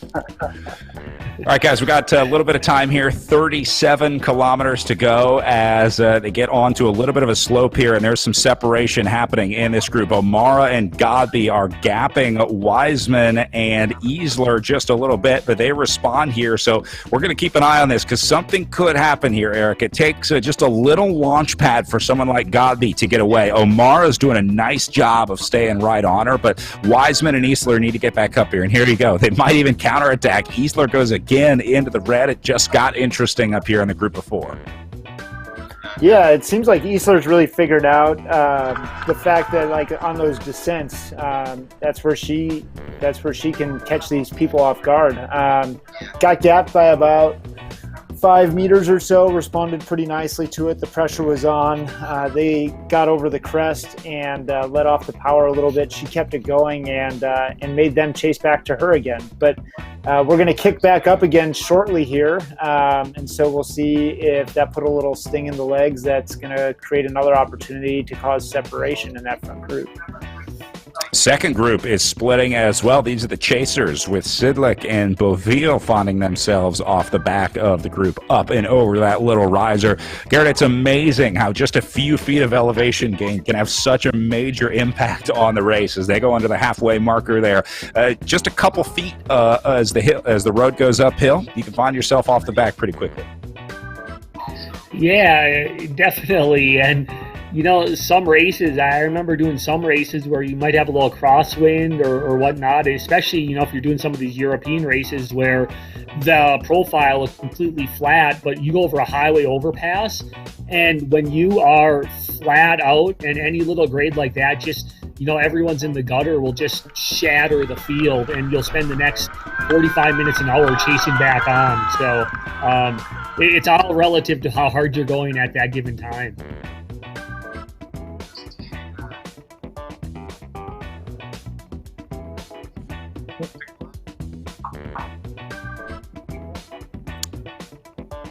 All right, guys, we got a little bit of time here, 37 kilometers to go as they get onto a little bit of a slope here, and there's some separation happening in this group. Omara and Godby are gapping Wiseman and Easler just a little bit, but they respond here, so we're going to keep an eye on this because something could happen here, Eric. It takes just a little launch pad for someone like Godby to get away. Omara's doing a nice job of staying right on her, but Wiseman and Easler need to get back up here, and here you go. They might even counterattack. Easler goes again into the red. It just got interesting up here in the group of 4. Yeah, it seems like Easler's really figured out the fact that, like, on those descents, that's where she can catch these people off guard. Got gapped by about 5 meters or so, responded pretty nicely to it. The pressure was on. They got over the crest and let off the power a little bit. She kept it going and made them chase back to her again. But we're going to kick back up again shortly here, and so we'll see if that put a little sting in the legs that's going to create another opportunity to cause separation in that front group. Second group is splitting as well. These are the chasers with Sidlik and Boville finding themselves off the back of the group up and over that little riser. Garrett, it's amazing how just a few feet of elevation gain can have such a major impact on the race as they go under the halfway marker there. Just a couple feet as the road goes uphill, you can find yourself off the back pretty quickly. Yeah, definitely. And some races, I remember doing some races where you might have a little crosswind or whatnot, especially, if you're doing some of these European races where the profile is completely flat, but you go over a highway overpass, and when you are flat out and any little grade like that, just, everyone's in the gutter will just shatter the field, and you'll spend the next 45 minutes, an hour chasing back on. So it's all relative to how hard you're going at that given time.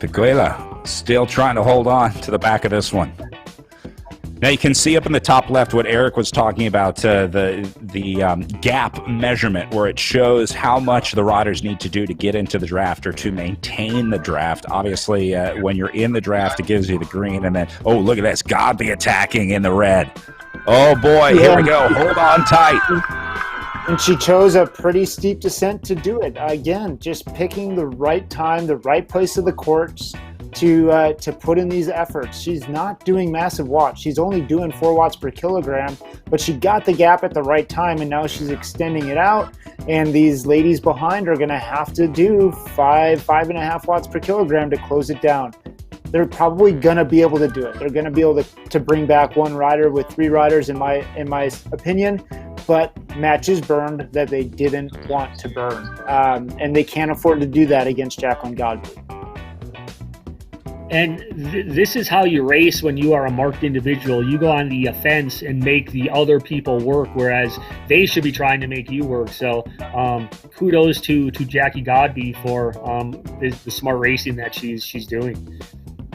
The Gila still trying to hold on to the back of this one. Now you can see up in the top left what Eric was talking about, the gap measurement, where it shows how much the riders need to do to get into the draft or to maintain the draft. Obviously, when you're in the draft, it gives you the green, and then, oh, look at this, Godby attacking in the red. Oh boy, here we go, hold on tight. And she chose a pretty steep descent to do it. Again, just picking the right time, the right place of the course to put in these efforts. She's not doing massive watts. She's only doing 4 watts per kilogram, but she got the gap at the right time, and now she's extending it out. And these ladies behind are going to have to do 5.5 watts per kilogram to close it down. They're probably going to be able to do it. They're going to be able to bring back one rider with 3 riders, in my opinion, but matches burned that they didn't want to burn. And they can't afford to do that against Jacqueline Godby. And this is how you race when you are a marked individual. You go on the offense and make the other people work, whereas they should be trying to make you work. So kudos to Jackie Godby for the smart racing that she's doing.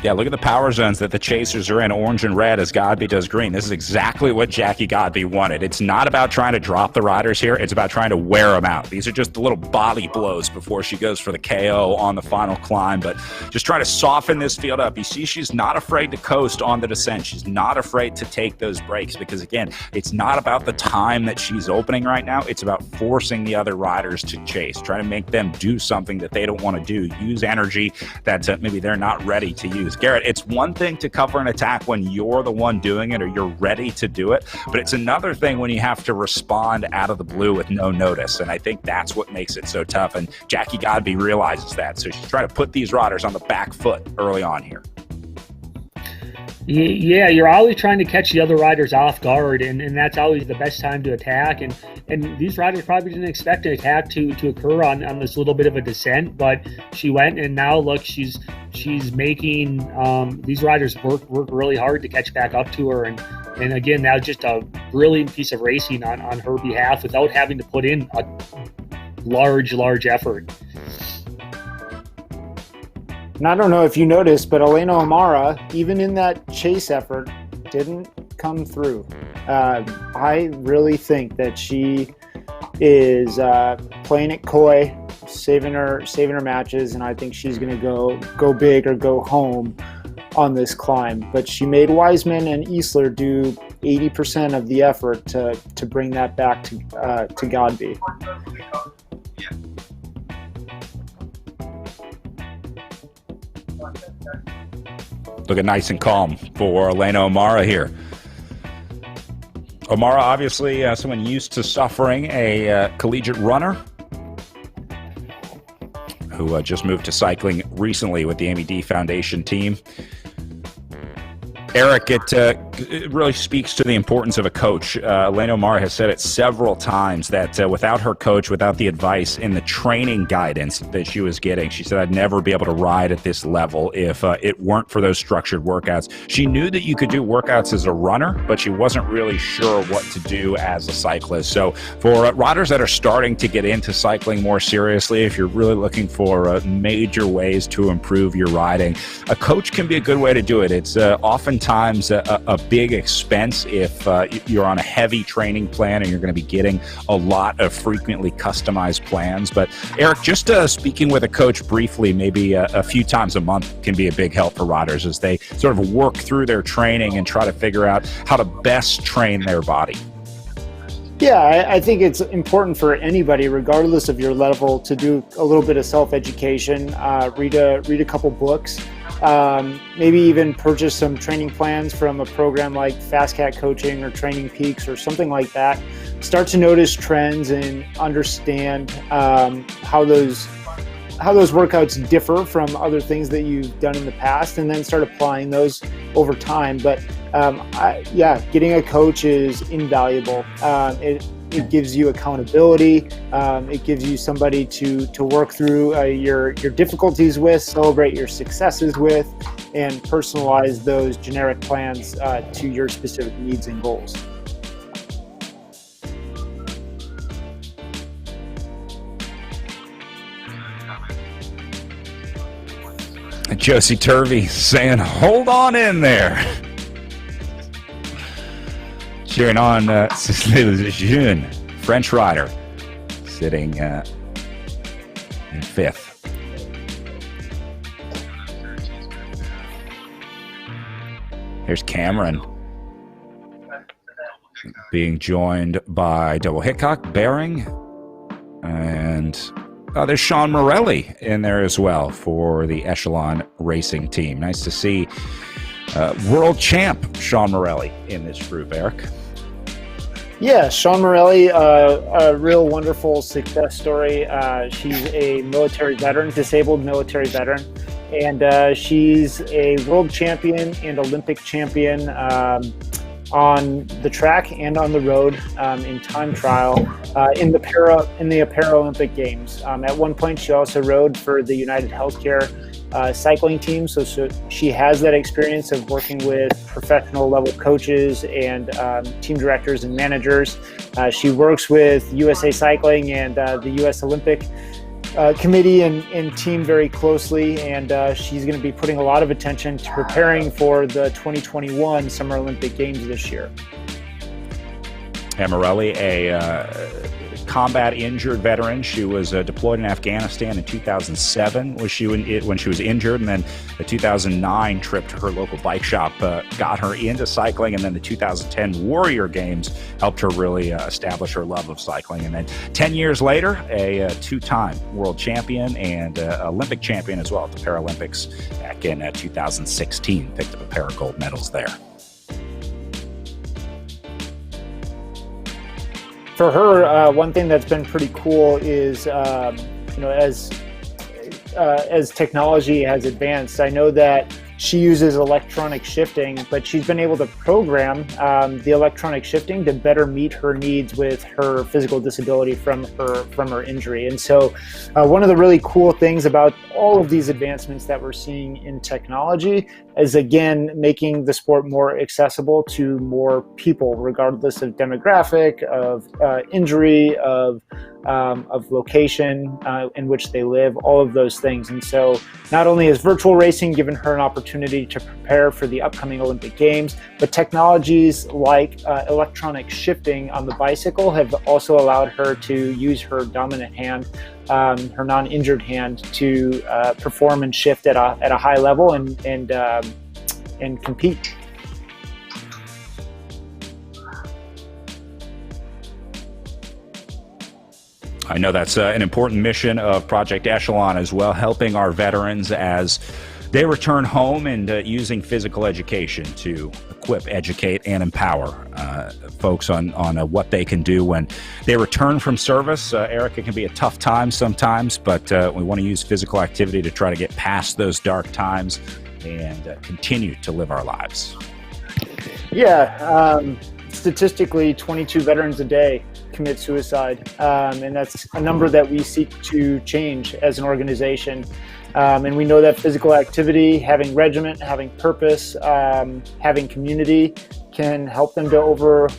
Yeah, look at the power zones that the chasers are in, orange and red, as Godby does green. This is exactly what Jackie Godby wanted. It's not about trying to drop the riders here. It's about trying to wear them out. These are just the little body blows before she goes for the KO on the final climb, but just trying to soften this field up. You see, she's not afraid to coast on the descent. She's not afraid to take those breaks because, again, it's not about the time that she's opening right now. It's about forcing the other riders to chase, trying to make them do something that they don't want to do, use energy that maybe they're not ready to use. Garrett, it's one thing to cover an attack when you're the one doing it or you're ready to do it, but it's another thing when you have to respond out of the blue with no notice, and I think that's what makes it so tough, and Jackie Godby realizes that, so she's trying to put these riders on the back foot early on here. Yeah, you're always trying to catch the other riders off guard, and that's always the best time to attack. And these riders probably didn't expect an attack to occur on this little bit of a descent, but she went, and now look, she's making these riders work really hard to catch back up to her. And again, that was just a brilliant piece of racing on her behalf without having to put in a large effort. And I don't know if you noticed, but Elena O'Mara, even in that chase effort, didn't come through. I really think that she is playing it coy, saving her matches, and I think she's going to go big or go home on this climb. But she made Wiseman and Easler do 80% of the effort to bring that back to Godby. Looking nice and calm for Elena O'Mara here. O'Mara, obviously someone used to suffering, a collegiate runner who just moved to cycling recently with the Amy D Foundation team. Eric, it really speaks to the importance of a coach. Elena O'Mara has said it several times that without her coach, without the advice and the training guidance that she was getting, she said, I'd never be able to ride at this level if it weren't for those structured workouts. She knew that you could do workouts as a runner, but she wasn't really sure what to do as a cyclist. So for riders that are starting to get into cycling more seriously, if you're really looking for major ways to improve your riding, a coach can be a good way to do it. It's oftentimes a big expense if you're on a heavy training plan and you're going to be getting a lot of frequently customized plans. But Eric, just speaking with a coach briefly, maybe a few times a month can be a big help for riders as they sort of work through their training and try to figure out how to best train their body. Yeah, I think it's important for anybody, regardless of your level, to do a little bit of self-education, read a couple books, maybe even purchase some training plans from a program like Fast Cat Coaching or Training Peaks or something like that. Start to notice trends and understand how those workouts differ from other things that you've done in the past, and then start applying those over time. But getting a coach is invaluable. It gives you accountability. It gives you somebody to work through your difficulties with, celebrate your successes with, and personalize those generic plans to your specific needs and goals. Josie Turvey saying, hold on in there. Cheering on Cécile Jeune, French rider, sitting in fifth. Here's Cameron being joined by Double Hickok, Bering, and there's Sean Morelli in there as well for the Echelon Racing team. Nice to see world champ Sean Morelli in this group, Eric. Yeah, Sean Morelli, a real wonderful success story. She's a military veteran, disabled military veteran, and she's a world champion and Olympic champion on the track and on the road in time trial in the Paralympic Games. At one point, she also rode for the United Healthcare cycling team, so she has that experience of working with professional level coaches and team directors and managers. She works with USA Cycling and the U.S. Olympic committee and team very closely, and she's going to be putting a lot of attention to preparing for the 2021 Summer Olympic Games this year. Morelli, a combat injured veteran. She was deployed in Afghanistan in 2007 when she was injured, and then the 2009 trip to her local bike shop got her into cycling, and then the 2010 Warrior Games helped her really establish her love of cycling. And then 10 years later, a two-time world champion and Olympic champion as well at the Paralympics back in 2016. Picked up a pair of gold medals there. For her, one thing that's been pretty cool is, as technology has advanced, I know that she uses electronic shifting, but she's been able to program the electronic shifting to better meet her needs with her physical disability from her injury. And so one of the really cool things about all of these advancements that we're seeing in technology is, again, making the sport more accessible to more people, regardless of demographic, of injury, of location in which they live, all of those things. And so not only has virtual racing given her an opportunity to prepare for the upcoming Olympic Games, but technologies like electronic shifting on the bicycle have also allowed her to use her dominant hand, her non-injured hand, to perform and shift at a high level and compete. I know that's an important mission of Project Echelon as well, helping our veterans as they return home and using physical education to equip, educate, and empower folks on what they can do when they return from service. Eric, it can be a tough time sometimes, but we want to use physical activity to try to get past those dark times and continue to live our lives. Yeah, statistically, 22 veterans a day commit suicide, and that's a number that we seek to change as an organization. And we know that physical activity, having regiment, having purpose, having community can help them to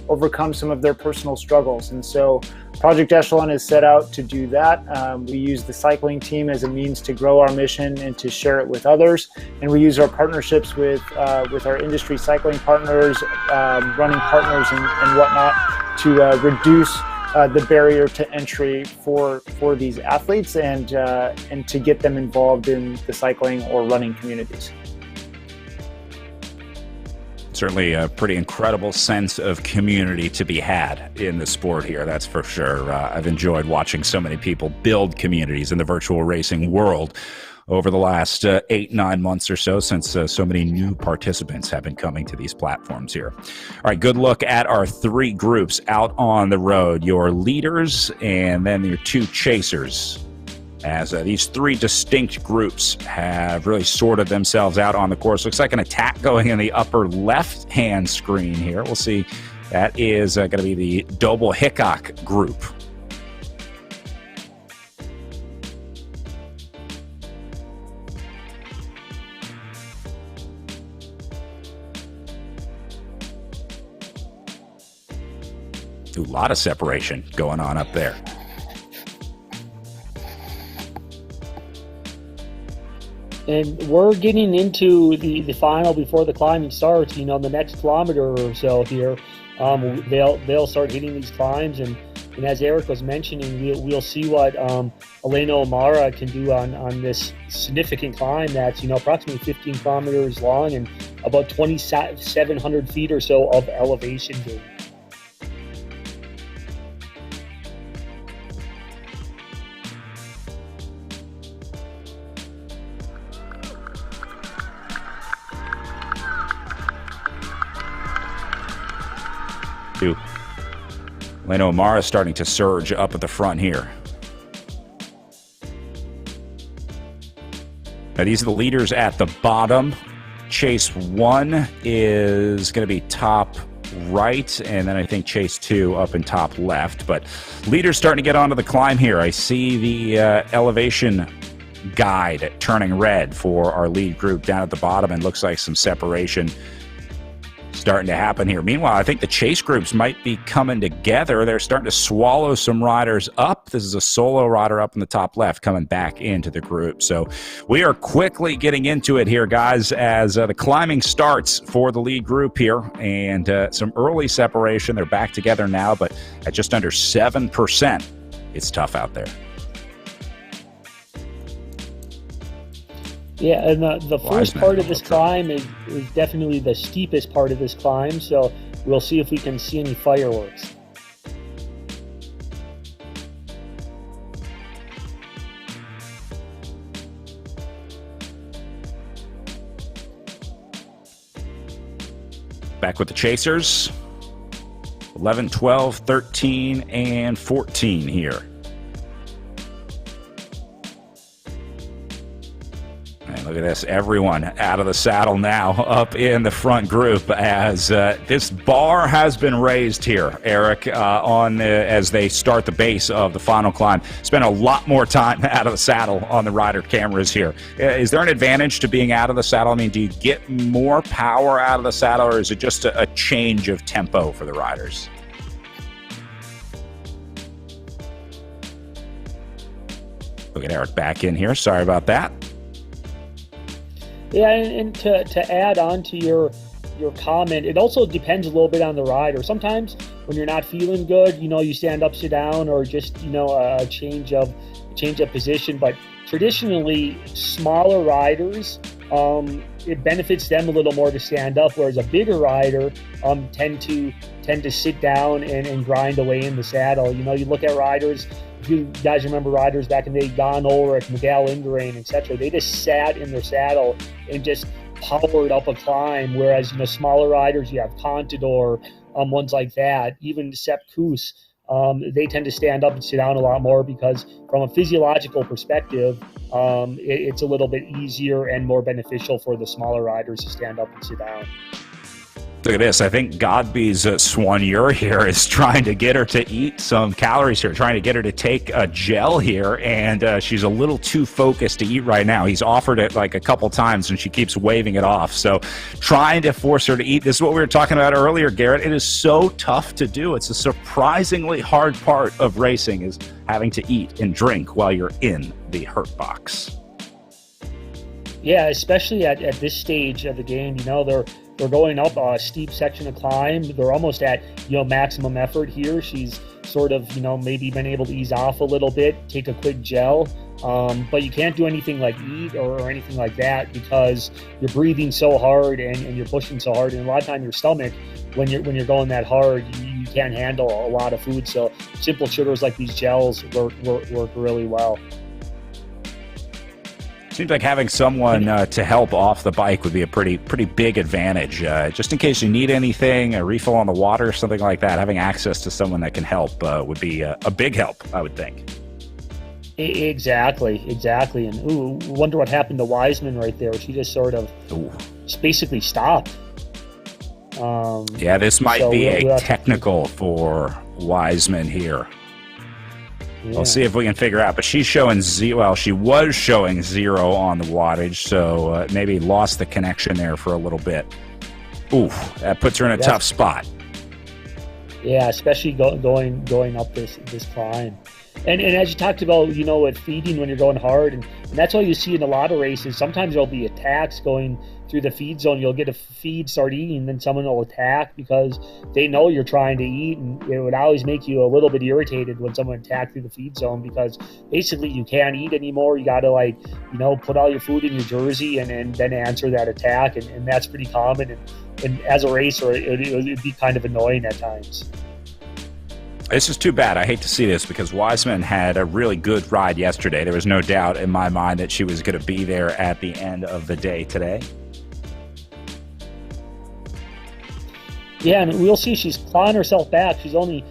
overcome some of their personal struggles. And so Project Echelon is set out to do that. We use the cycling team as a means to grow our mission and to share it with others. And we use our partnerships with our industry cycling partners, running partners and whatnot to reduce the barrier to entry for these athletes and to get them involved in the cycling or running communities. Certainly a pretty incredible sense of community to be had in the sport here, that's for sure. I've enjoyed watching so many people build communities in the virtual racing world over the last 8-9 months or so, since so many new participants have been coming to these platforms here. All right, good look at our three groups out on the road, your leaders and then your two chasers, as these three distinct groups have really sorted themselves out on the course. Looks like an attack going in the upper left-hand screen here. We'll see. That is going to be the Double Hickok group. A lot of separation going on up there. And we're getting into the final before the climbing starts. The next kilometer or so here, they'll start hitting these climbs, and as Eric was mentioning, we'll see what Elena O'Mara can do on this significant climb that's approximately 15 kilometers long and about 2,700 feet or so of elevation gain. Elena O'Mara starting to surge up at the front here. Now these are the leaders at the bottom. Chase 1 is going to be top right, and then I think Chase 2 up in top left. But leaders starting to get onto the climb here. I see the elevation guide turning red for our lead group down at the bottom, and looks like some separation starting to happen here. Meanwhile, I think the chase groups might be coming together. They're starting to swallow some riders up. This is a solo rider up in the top left coming back into the group. So we are quickly getting into it here, guys, as the climbing starts for the lead group here, and some early separation. They're back together now, but at just under 7%, it's tough out there. Yeah, and the first part of this climb is definitely the steepest part of this climb, so we'll see if we can see any fireworks. Back with the chasers. 11, 12, 13, and 14 here. Look at this, everyone out of the saddle now up in the front group as this bar has been raised here, Eric, as they start the base of the final climb. Spend a lot more time out of the saddle on the rider cameras here. Is there an advantage to being out of the saddle? I mean, do you get more power out of the saddle, or is it just a change of tempo for the riders? Look at Eric back in here. Sorry about that. Yeah, and to add on to your comment, it also depends a little bit on the rider. Sometimes when you're not feeling good, you stand up, sit down, or just a change of position. But traditionally, smaller riders, it benefits them a little more to stand up, whereas a bigger rider tend to sit down and grind away in the saddle. You look at riders. If you guys remember riders back in the day, Don Ulrich, Miguel Indurain, etc., they just sat in their saddle and just powered up a climb, whereas smaller riders, you have Contador, ones like that, even Sepp Kuss, they tend to stand up and sit down a lot more because from a physiological perspective, it's a little bit easier and more beneficial for the smaller riders to stand up and sit down. Look at this. I think Godby's Swanure here is trying to get her to eat some calories here, trying to get her to take a gel here, and she's a little too focused to eat right now. He's offered it like a couple times, and she keeps waving it off. So trying to force her to eat. This is what we were talking about earlier, Garrett. It is so tough to do. It's a surprisingly hard part of racing is having to eat and drink while you're in the hurt box. Yeah, especially at this stage of the game, they're going up a steep section of climb. They're almost at, maximum effort here. She's sort of, maybe been able to ease off a little bit, take a quick gel. But you can't do anything like eat or anything like that because you're breathing so hard and you're pushing so hard. And a lot of time your stomach, when you're going that hard, you can't handle a lot of food. So simple sugars like these gels work really well. Seems like having someone to help off the bike would be a pretty big advantage. Just in case you need anything, a refill on the water, something like that, having access to someone that can help would be a big help, I would think. Exactly. And wonder what happened to Wiseman right there. She just sort of basically stopped. Yeah, this might be a technical for Wiseman here. Yeah. We'll see if we can figure out, but she's showing zero. Well, she was showing 0 on the wattage, so maybe lost the connection there for a little bit. Ooh, that puts her in a tough spot. Yeah, especially going up this climb. And as you talked about, with feeding when you're going hard, and that's why you see in a lot of races, sometimes there'll be attacks going through the feed zone. You'll get a feed, start eating, then someone will attack because they know you're trying to eat, and it would always make you a little bit irritated when someone attacked through the feed zone because basically you can't eat anymore. You got to put all your food in your jersey and then answer that attack, and that's pretty common. And as a racer, it'd be kind of annoying at times. This is too bad. I hate to see this because Wiseman had a really good ride yesterday. There was no doubt in my mind that she was going to be there at the end of the day today. Yeah, and we'll see she's clawing herself back. She's only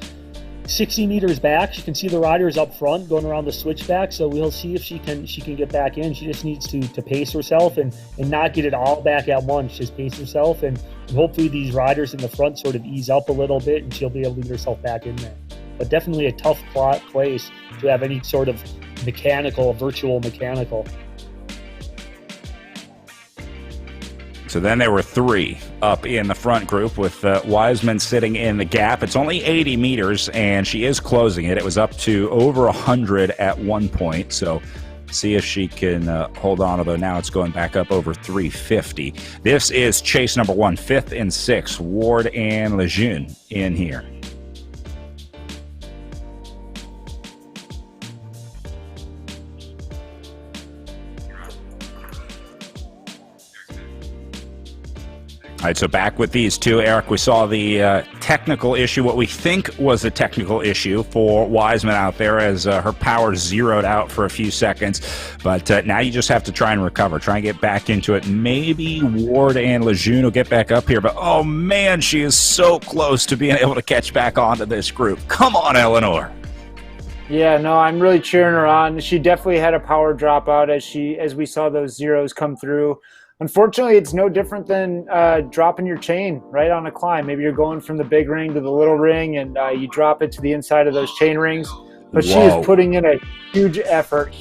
60 meters back. She can see the riders up front going around the switchback, so we'll see if she can get back in. She just needs to pace herself and not get it all back at once. Just pace herself, and hopefully these riders in the front sort of ease up a little bit, and she'll be able to get herself back in there. But definitely a tough place to have any sort of virtual mechanical. So then there were 3 up in the front group with Wiseman sitting in the gap. It's only 80 meters, and she is closing it. It was up to over 100 at one point, so see if she can hold on, although now it's going back up over 350. This is chase number 1, 5th and 6th, Ward and Lejeune in here. All right, so back with these two, Eric, we saw the technical issue, what we think was a technical issue for Wiseman out there as her power zeroed out for a few seconds. But now you just have to try and recover, try and get back into it. Maybe Ward and Lejeune will get back up here, but oh man, she is so close to being able to catch back onto this group. Come on, Eleanor. Yeah, no, I'm really cheering her on. She definitely had a power dropout as we saw those zeros come through. Unfortunately, it's no different than dropping your chain right on a climb. Maybe you're going from the big ring to the little ring, and you drop it to the inside of those chain rings. But She is putting in a huge effort,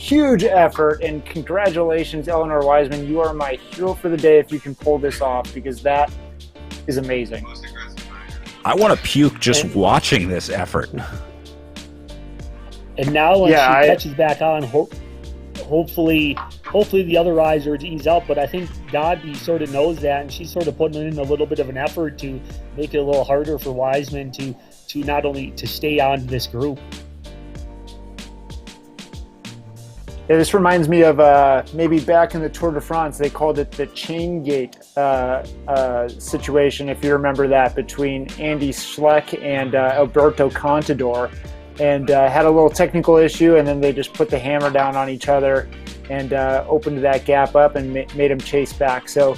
and congratulations, Eleanor Wiseman. You are my hero for the day if you can pull this off, because that is amazing. I want to puke just watching this effort. And now when she catches back on, hopefully the other risers ease up, but I think Godby sort of knows that, and she's sort of putting in a little bit of an effort to make it a little harder for Wiseman to not only to stay on this group. Yeah, this reminds me of maybe back in the Tour de France, they called it the chain gate situation, if you remember that, between Andy Schleck and Alberto Contador. And had a little technical issue, and then they just put the hammer down on each other and opened that gap up and made them chase back. So,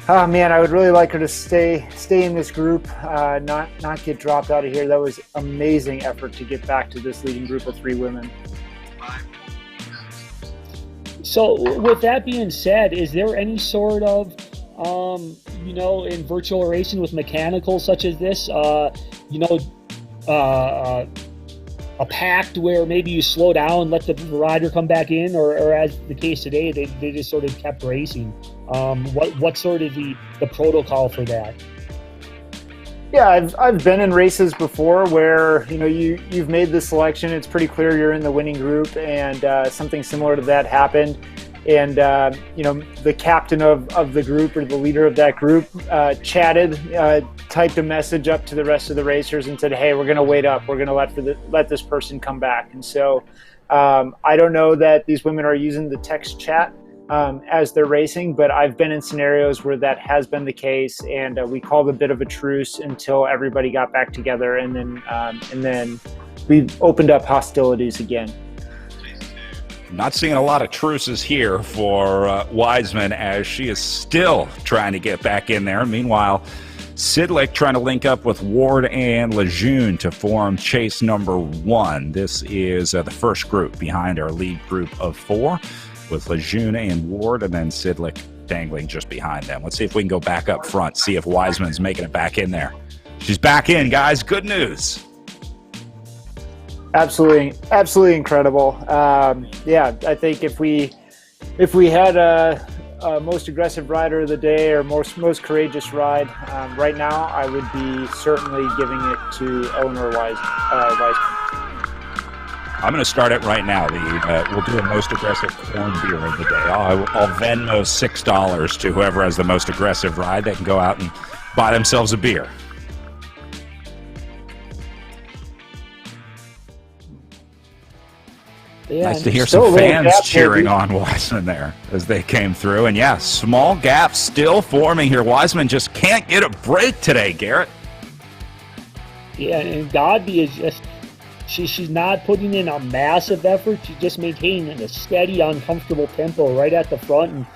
oh man, I would really like her to stay in this group, not get dropped out of here. That was amazing effort to get back to this leading group of 3 women. So, with that being said, is there any sort of in virtual racing with mechanicals such as this, a pact where maybe you slow down, let the rider come back in, or as the case today, they just sort of kept racing. What's sort of the protocol for that? Yeah, I've been in races before where you've made the selection. It's pretty clear you're in the winning group, and something similar to that happened. And the captain of the group, or the leader of that group, chatted, typed a message up to the rest of the racers and said, hey, we're going to wait up. We're going to let this person come back. And so I don't know that these women are using the text chat as they're racing, but I've been in scenarios where that has been the case, and we called a bit of a truce until everybody got back together, and then we opened up hostilities again. Not seeing a lot of truces here for Wiseman, as she is still trying to get back in there. Meanwhile, Sidlick trying to link up with Ward and Lejeune to form chase number 1. This is the first group behind our lead group of 4, with Lejeune and Ward, and then Sidlick dangling just behind them. Let's see if we can go back up front, see if Wiseman's making it back in there. She's back in, guys. Good news. Absolutely incredible. I think if we had a most aggressive rider of the day, or most courageous ride, right now I would be certainly giving it to Eleanor Wiseman. I'm going to start it right now. We'll do the most aggressive corn beer of the day. I'll Venmo $6 to whoever has the most aggressive ride. They can go out and buy themselves a beer. Yeah, nice to hear some fans cheering on Wiseman there as they came through. And yeah, small gap still forming here. Wiseman just can't get a break today, Garrett. Yeah, and Godby is just, she's not putting in a massive effort. She's just maintaining a steady, uncomfortable tempo right at the front and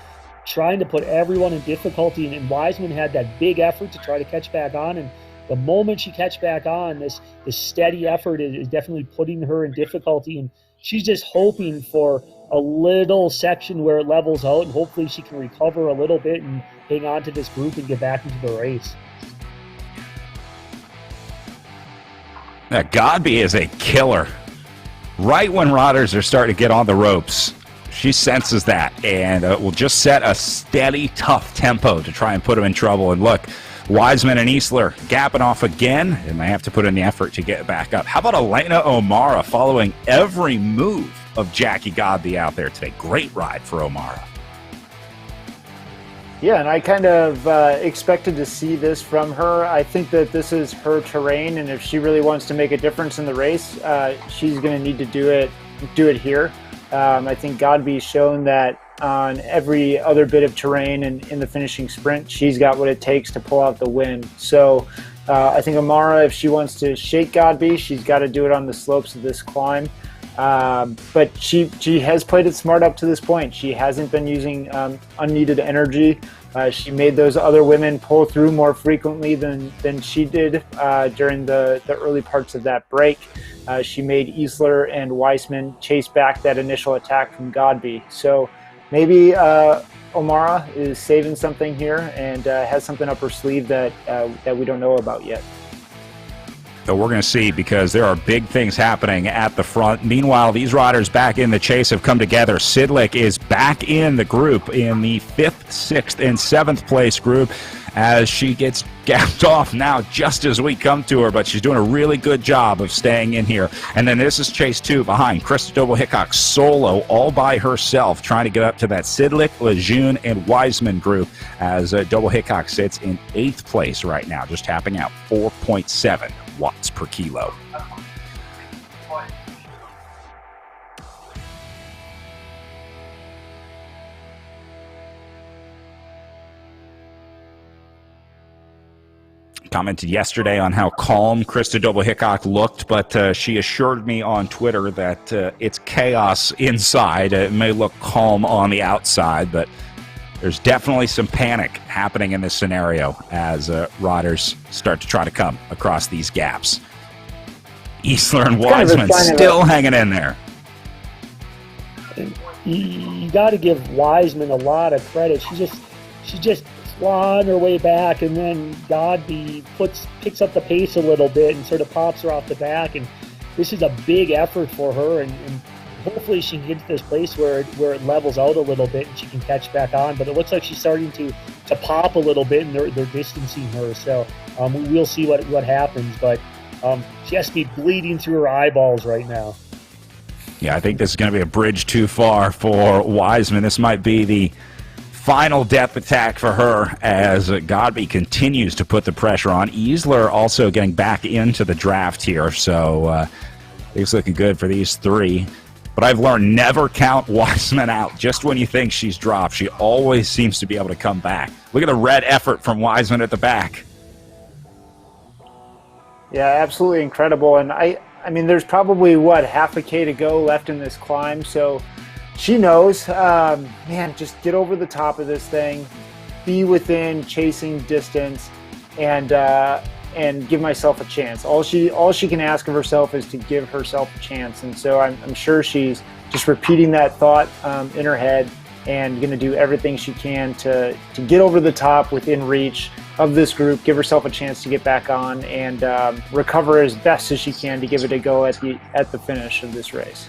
trying to put everyone in difficulty. And Wiseman had that big effort to try to catch back on. And the moment she catch back on, this steady effort is definitely putting her in difficulty. And she's just hoping for a little section where it levels out, and hopefully she can recover a little bit and hang on to this group and get back into the race. Now, Godby is a killer. Right when riders are starting to get on the ropes, she senses that and will just set a steady, tough tempo to try and put them in trouble. And look, Wiseman and Eastler gapping off again, and they have to put in the effort to get back up. How about Elena O'Mara following every move of Jackie Godby out there today? Great ride for O'Mara. Yeah, and I kind of expected to see this from her. I think that this is her terrain, and if she really wants to make a difference in the race, she's going to need to do it here. I think Godby's shown that on every other bit of terrain and in the finishing sprint, she's got what it takes to pull out the win. So I think O'Mara, if she wants to shake Godby, she's got to do it on the slopes of this climb. But she has played it smart up to this point. She hasn't been using unneeded energy. She made those other women pull through more frequently than she did during the early parts of that break. She made Eastler and Wiseman chase back that initial attack from Godby. So maybe O'Mara is saving something here and has something up her sleeve that we don't know about yet. So we're going to see, because there are big things happening at the front. Meanwhile, these riders back in the chase have come together. Sidlick is back in the group in the 5th, 6th, and 7th place group as she gets gapped off now just as we come to her, but she's doing a really good job of staying in here. And then this is chase 2 behind Krista Doble-Hickok solo all by herself, trying to get up to that Sidlick, Lejeune, and Wiseman group as Doble-Hickok sits in 8th place right now, just tapping out 4.7 watts per kilo. Commented yesterday on how calm Krista Doble-Hickok looked, but she assured me on Twitter that it's chaos inside. It may look calm on the outside, but there's definitely some panic happening in this scenario as riders start to try to come across these gaps. Eastler and Wiseman still hanging in there. You got to give Wiseman a lot of credit. She just clawing her way back, and then Godby picks up the pace a little bit and sort of pops her off the back. And this is a big effort for her, and hopefully she can get to this place where it levels out a little bit and she can catch back on. But it looks like she's starting to pop a little bit, and they're distancing her. So we'll see what happens. But she has to be bleeding through her eyeballs right now. Yeah, I think this is going to be a bridge too far for Wiseman. This might be the final depth attack for her as Godby continues to put the pressure on. Eastler also getting back into the draft here, so it's looking good for these three. But I've learned never count Wiseman out. Just when you think she's dropped, she always seems to be able to come back. Look at the red effort from Wiseman at the back. Yeah, absolutely incredible. And I mean, there's probably, half a K to go left in this climb, so she knows, man, just get over the top of this thing, be within chasing distance, and give myself a chance. All she can ask of herself is to give herself a chance. And so I'm sure she's just repeating that thought in her head and going to do everything she can to get over the top within reach of this group, give herself a chance to get back on and recover as best as she can to give it a go at the finish of this race.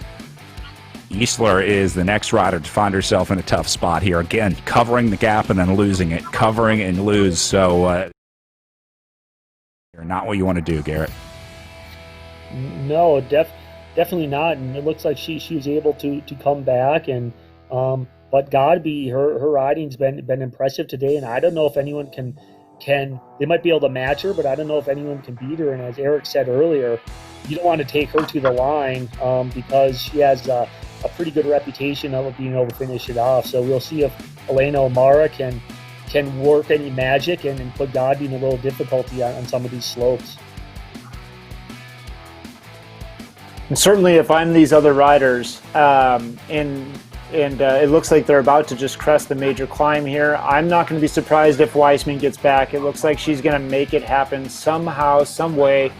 Eastler is the next rider to find herself in a tough spot here. Again, covering the gap and then losing it. Covering and lose. So not what you want to do, Garrett. No, definitely not. And it looks like she was able to come back. And but Godby, her riding's been impressive today. And I don't know if anyone can they might be able to match her, but I don't know if anyone can beat her. And as Eric said earlier, you don't want to take her to the line because she has a pretty good reputation of being able to finish it off. So we'll see if Elena O'Mara can work any magic and put Godby in a little difficulty on some of these slopes. And certainly if I'm these other riders and it looks like they're about to just crest the major climb here, I'm not going to be surprised if Wiseman gets back. It looks like she's going to make it happen somehow, some way.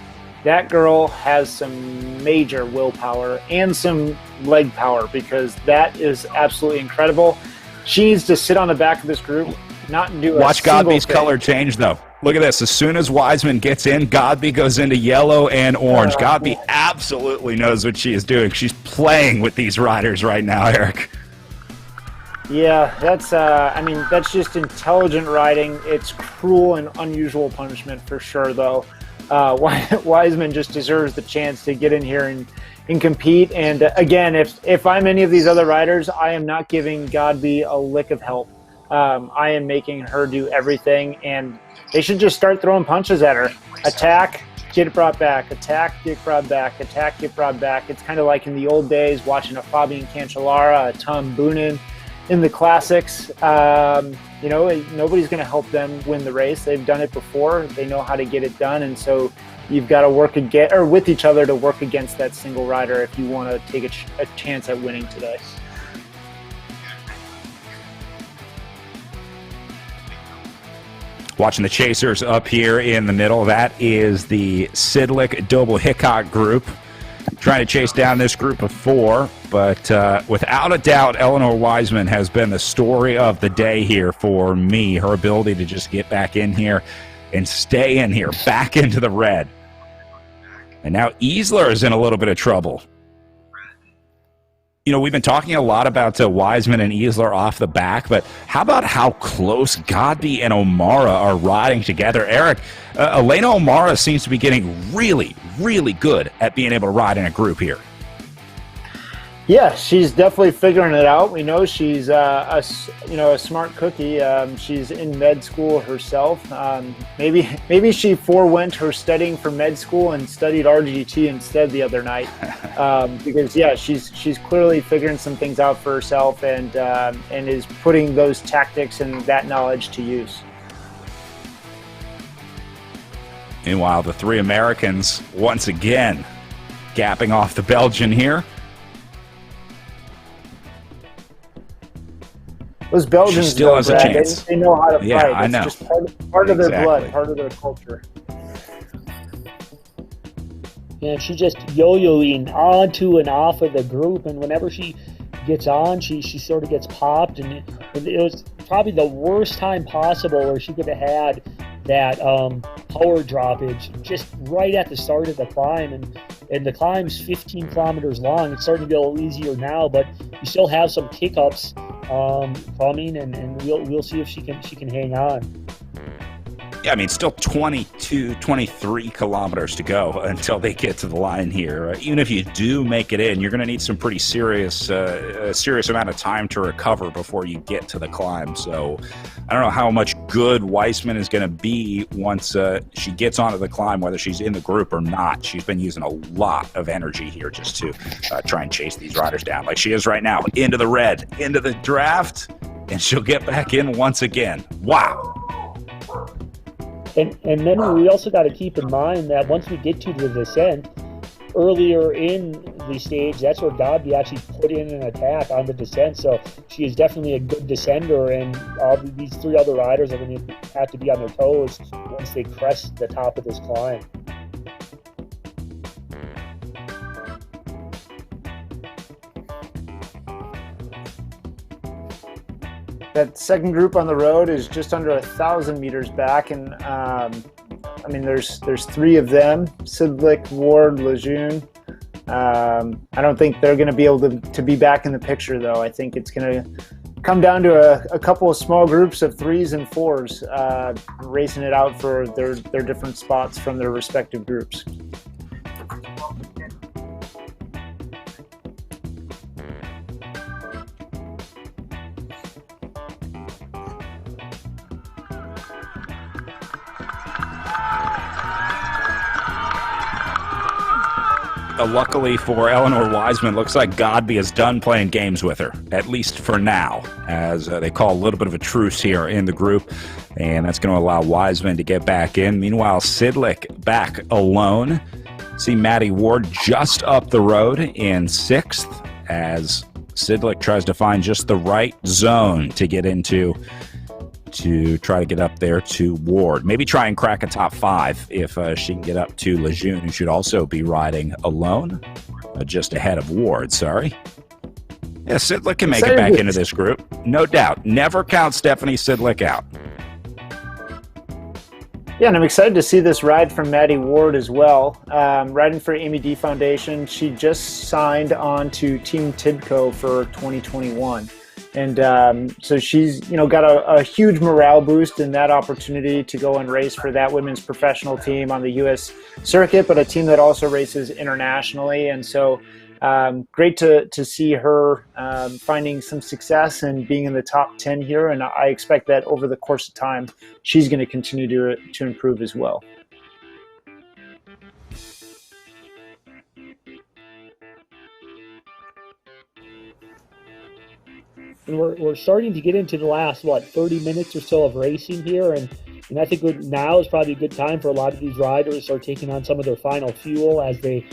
That girl has some major willpower and some leg power, because that is absolutely incredible. She needs to sit on the back of this group, not do Watch Godby's color change, though. Look at this. As soon as Wiseman gets in, Godby goes into yellow and orange. Godby absolutely knows what she is doing. She's playing with these riders right now, Eric. Yeah, that's that's just intelligent riding. It's cruel and unusual punishment for sure, though. Wiseman just deserves the chance to get in here and compete. And again, if I'm any of these other riders, I am not giving Godby a lick of help. I am making her do everything, and they should just start throwing punches at her. Attack, get it brought back. Attack, get brought back. Attack, get brought back. It's kind of like in the old days watching a Fabian Cancellara, a Tom Boonen in the classics. Nobody's going to help them win the race. They've done it before. They know how to get it done, and so you've got to work with each other to work against that single rider if you want to take a chance at winning today. Watching the chasers up here in the middle, that is the Sidlick Doble Hickok group. Trying to chase down this group of four, but without a doubt, Eleanor Wiseman has been the story of the day here for me. Her ability to just get back in here and stay in here, back into the red. And now Easler is in a little bit of trouble. You know, we've been talking a lot about Wiseman and Easler off the back, but how about how close Godby and O'Mara are riding together? Eric, Elena O'Mara seems to be getting really, really good at being able to ride in a group here. Yeah, she's definitely figuring it out. We know she's a smart cookie. She's in med school herself. Maybe she forewent her studying for med school and studied RGT instead the other night. Because yeah, she's clearly figuring some things out for herself and is putting those tactics and that knowledge to use. Meanwhile, the three Americans once again gapping off the Belgian here. Those Belgians still has a chance. They know how to fight. Yeah, I know. It's just part of their blood, part of their culture. And she's just yo-yoing onto and off of the group, and whenever she gets on, she sort of gets popped, and it was probably the worst time possible where she could have had that power droppage just right at the start of the climb, and the climb's 15 kilometers long. It's starting to get a little easier now, but you still have some kick-ups coming, and we'll see if she can hang on. Yeah, I mean, still 22, 23 kilometers to go until they get to the line here. Even if you do make it in, you're going to need some pretty serious amount of time to recover before you get to the climb. So I don't know how much good Wiseman is going to be once she gets onto the climb, whether she's in the group or not. She's been using a lot of energy here just to try and chase these riders down, like she is right now, into the red, into the draft, and she'll get back in once again. Wow. And then we also got to keep in mind that once we get to the descent, earlier in the stage, that's where Godby actually put in an attack on the descent. So she is definitely a good descender, and all these three other riders are going to have to be on their toes once they crest the top of this climb. That second group on the road is just under 1,000 meters back, and I mean, there's three of them: Sidlick, Ward, Lejeune. I don't think they're going to be able to be back in the picture, though. I think it's going to come down to a couple of small groups of threes and fours racing it out for their different spots from their respective groups. Luckily for Eleanor Wiseman, looks like Godby is done playing games with her, at least for now, as they call a little bit of a truce here in the group, and that's going to allow Wiseman to get back in. Meanwhile, Sidlick back alone. See Maddie Ward just up the road in 6th, as Sidlick tries to find just the right zone to get into to try to get up there to Ward. Maybe try and crack a top 5 if she can get up to Lejeune, who should also be riding alone, just ahead of Ward, sorry. Yeah, Sidlick can make it back into this group, no doubt. Never count Stephanie Sidlick out. Yeah, and I'm excited to see this ride from Maddie Ward as well. Riding for Amy D Foundation, she just signed on to Team Tidco for 2021. And so she's, got a huge morale boost in that opportunity to go and race for that women's professional team on the U.S. circuit, but a team that also races internationally. And so great to see her finding some success and being in the top 10 here. And I expect that over the course of time, she's going to continue to improve as well. And we're starting to get into the last 30 minutes or so of racing here, and I think now is probably a good time for a lot of these riders to start taking on some of their final fuel as they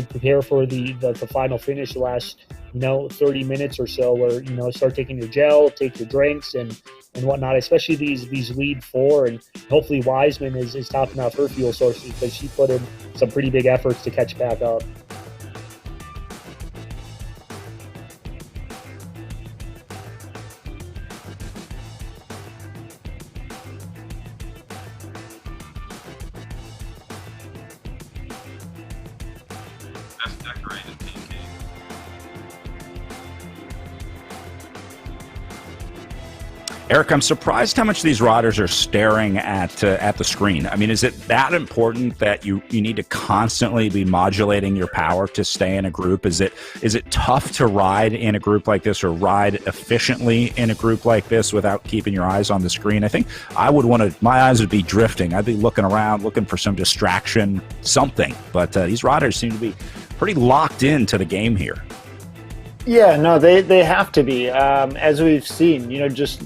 prepare for the final finish, the last 30 minutes or so, where start taking your gel, take your drinks and whatnot, especially these lead 4, and hopefully Wiseman is topping off her fuel sources because she put in some pretty big efforts to catch back up. Eric, I'm surprised how much these riders are staring at the screen. I mean, is it that important that you need to constantly be modulating your power to stay in a group? Is it tough to ride in a group like this or ride efficiently in a group like this without keeping your eyes on the screen? I think my eyes would be drifting. I'd be looking around, looking for some distraction, something. But these riders seem to be pretty locked into the game here. Yeah, no, they have to be. As we've seen, just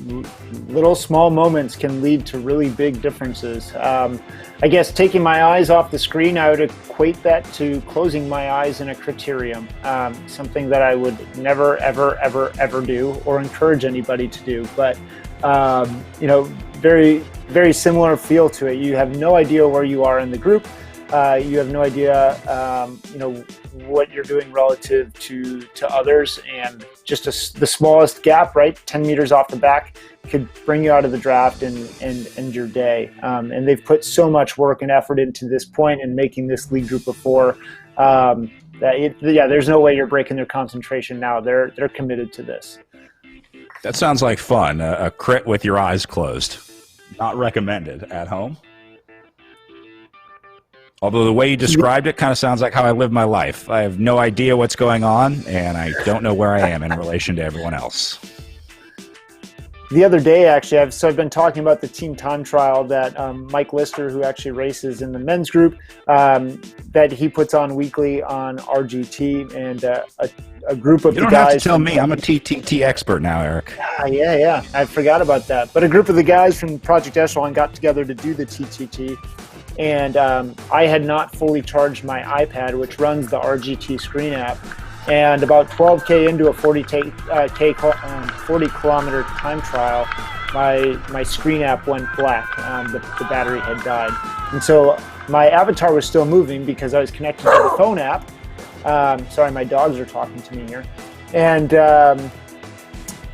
little small moments can lead to really big differences. I guess taking my eyes off the screen, I would equate that to closing my eyes in a criterium, something that I would never, ever, ever, ever do or encourage anybody to do. But, very, very similar feel to it. You have no idea where you are in the group. You have no idea, what you're doing relative to others, and just the smallest gap, right, 10 meters off the back, could bring you out of the draft and end your day. And they've put so much work and effort into this point and making this league group of 4 there's no way you're breaking their concentration now. They're committed to this. That sounds like fun. A crit with your eyes closed. Not recommended at home. Although the way you described it kind of sounds like how I live my life. I have no idea what's going on, and I don't know where I am in relation to everyone else. The other day, actually, I've been talking about the team time trial that Mike Lister, who actually races in the men's group, that he puts on weekly on RGT, and a group of the guys. You don't have to tell me. I'm a TTT expert now, Eric. Yeah. I forgot about that. But a group of the guys from Project Echelon got together to do the TTT. And I had not fully charged my iPad, which runs the RGT screen app. And about 12K into a 40 kilometer time trial, my screen app went black. The battery had died. And so my avatar was still moving because I was connected to the phone app. Sorry, my dogs are talking to me here.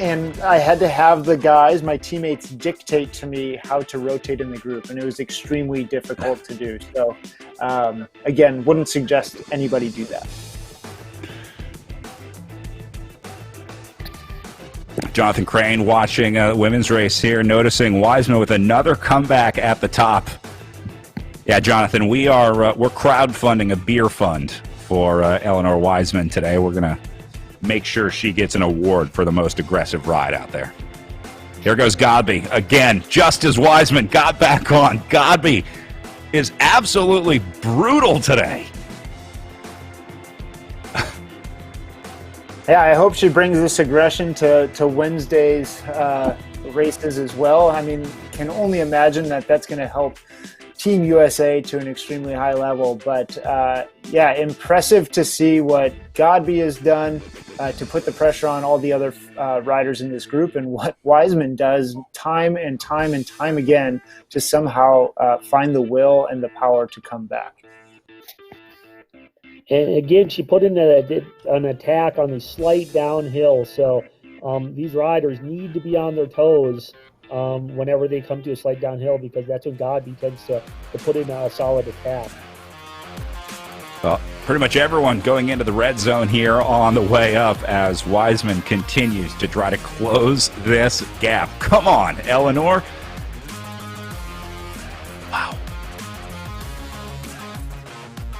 And I had to have the guys, my teammates, dictate to me how to rotate in the group, and it was extremely difficult to do. So, again, wouldn't suggest anybody do that. Jonathan Crane watching the women's race here, noticing Wiseman with another comeback at the top. Yeah, Jonathan, we're crowdfunding a beer fund for Eleanor Wiseman today. We're going to make sure she gets an award for the most aggressive ride out there. Here goes Godby again, just as Wiseman got back on. Godby is absolutely brutal today. Yeah, I hope she brings this aggression to Wednesday's races as well. I mean, can only imagine that that's going to help Team USA to an extremely high level. But yeah, impressive to see what Godby has done to put the pressure on all the other riders in this group, and what Wiseman does time and time and time again to somehow find the will and the power to come back. And again, she put in an attack on the slight downhill. So these riders need to be on their toes whenever they come to a slight downhill, because that's when Godby tends to put in a solid attack. Well, pretty much everyone going into the red zone here on the way up as Wiseman continues to try to close this gap. Come on, Eleanor. Wow.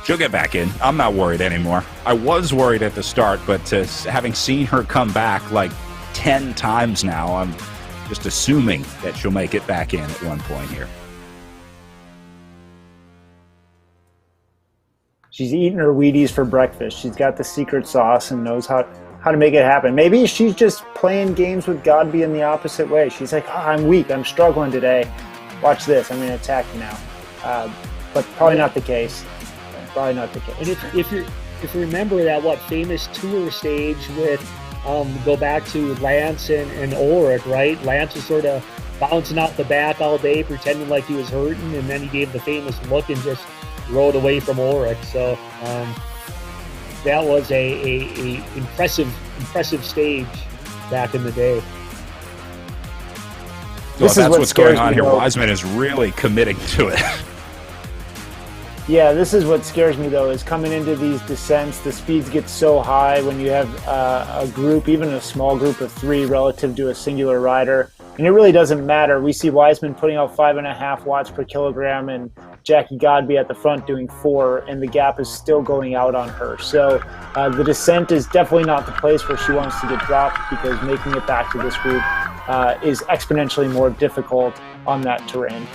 She'll get back in. I'm not worried anymore. I was worried at the start, but having seen her come back like 10 times now, I'm just assuming that she'll make it back in at one point here. She's eating her Wheaties for breakfast. She's got the secret sauce and knows how to make it happen. Maybe she's just playing games with Godby in the opposite way. She's like, oh, I'm weak. I'm struggling today. Watch this. I'm going to attack you now. But probably not the case. Probably not the case. And if you remember that famous tour stage with go back to Lance and Ulrich, right? Lance was sort of bouncing out the back all day, pretending like he was hurting, and then he gave the famous look and just rode away from Ulrich. So that was a impressive stage back in the day. Well, that's what's going on here. Wiseman is really committing to it. Yeah, this is what scares me, though, is coming into these descents, the speeds get so high when you have a group, even a small group of 3 relative to a singular rider. And it really doesn't matter. We see Wiseman putting out 5.5 watts per kilogram and Jackie Godby at the front doing 4, and the gap is still going out on her. So the descent is definitely not the place where she wants to get dropped, because making it back to this group is exponentially more difficult on that terrain.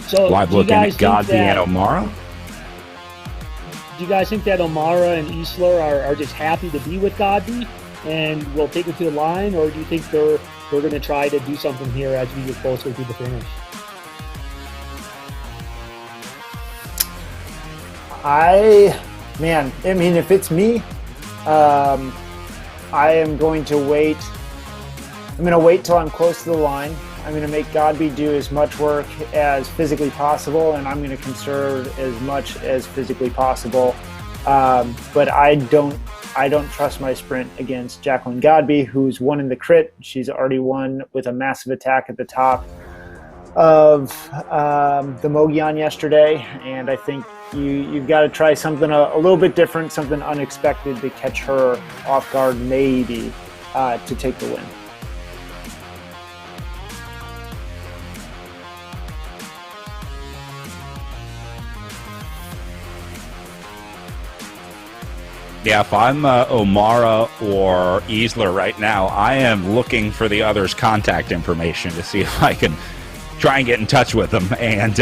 So live looking at Godby and O'Mara. Do you guys think that O'Mara and Isler are just happy to be with Godby and will take it to the line, or do you think they're going to try to do something here as we get closer to the finish? I mean, if it's me, I am going to wait. I'm going to wait till I'm close to the line. I'm going to make Godby do as much work as physically possible, and I'm going to conserve as much as physically possible. But I don't trust my sprint against Jacqueline Godby, who's won in the crit. She's already won with a massive attack at the top of the Mogollon yesterday, and I think you've got to try something a little bit different, something unexpected to catch her off guard, maybe to take the win. Yeah, if I'm O'Mara or Isler right now, I am looking for the other's contact information to see if I can try and get in touch with them and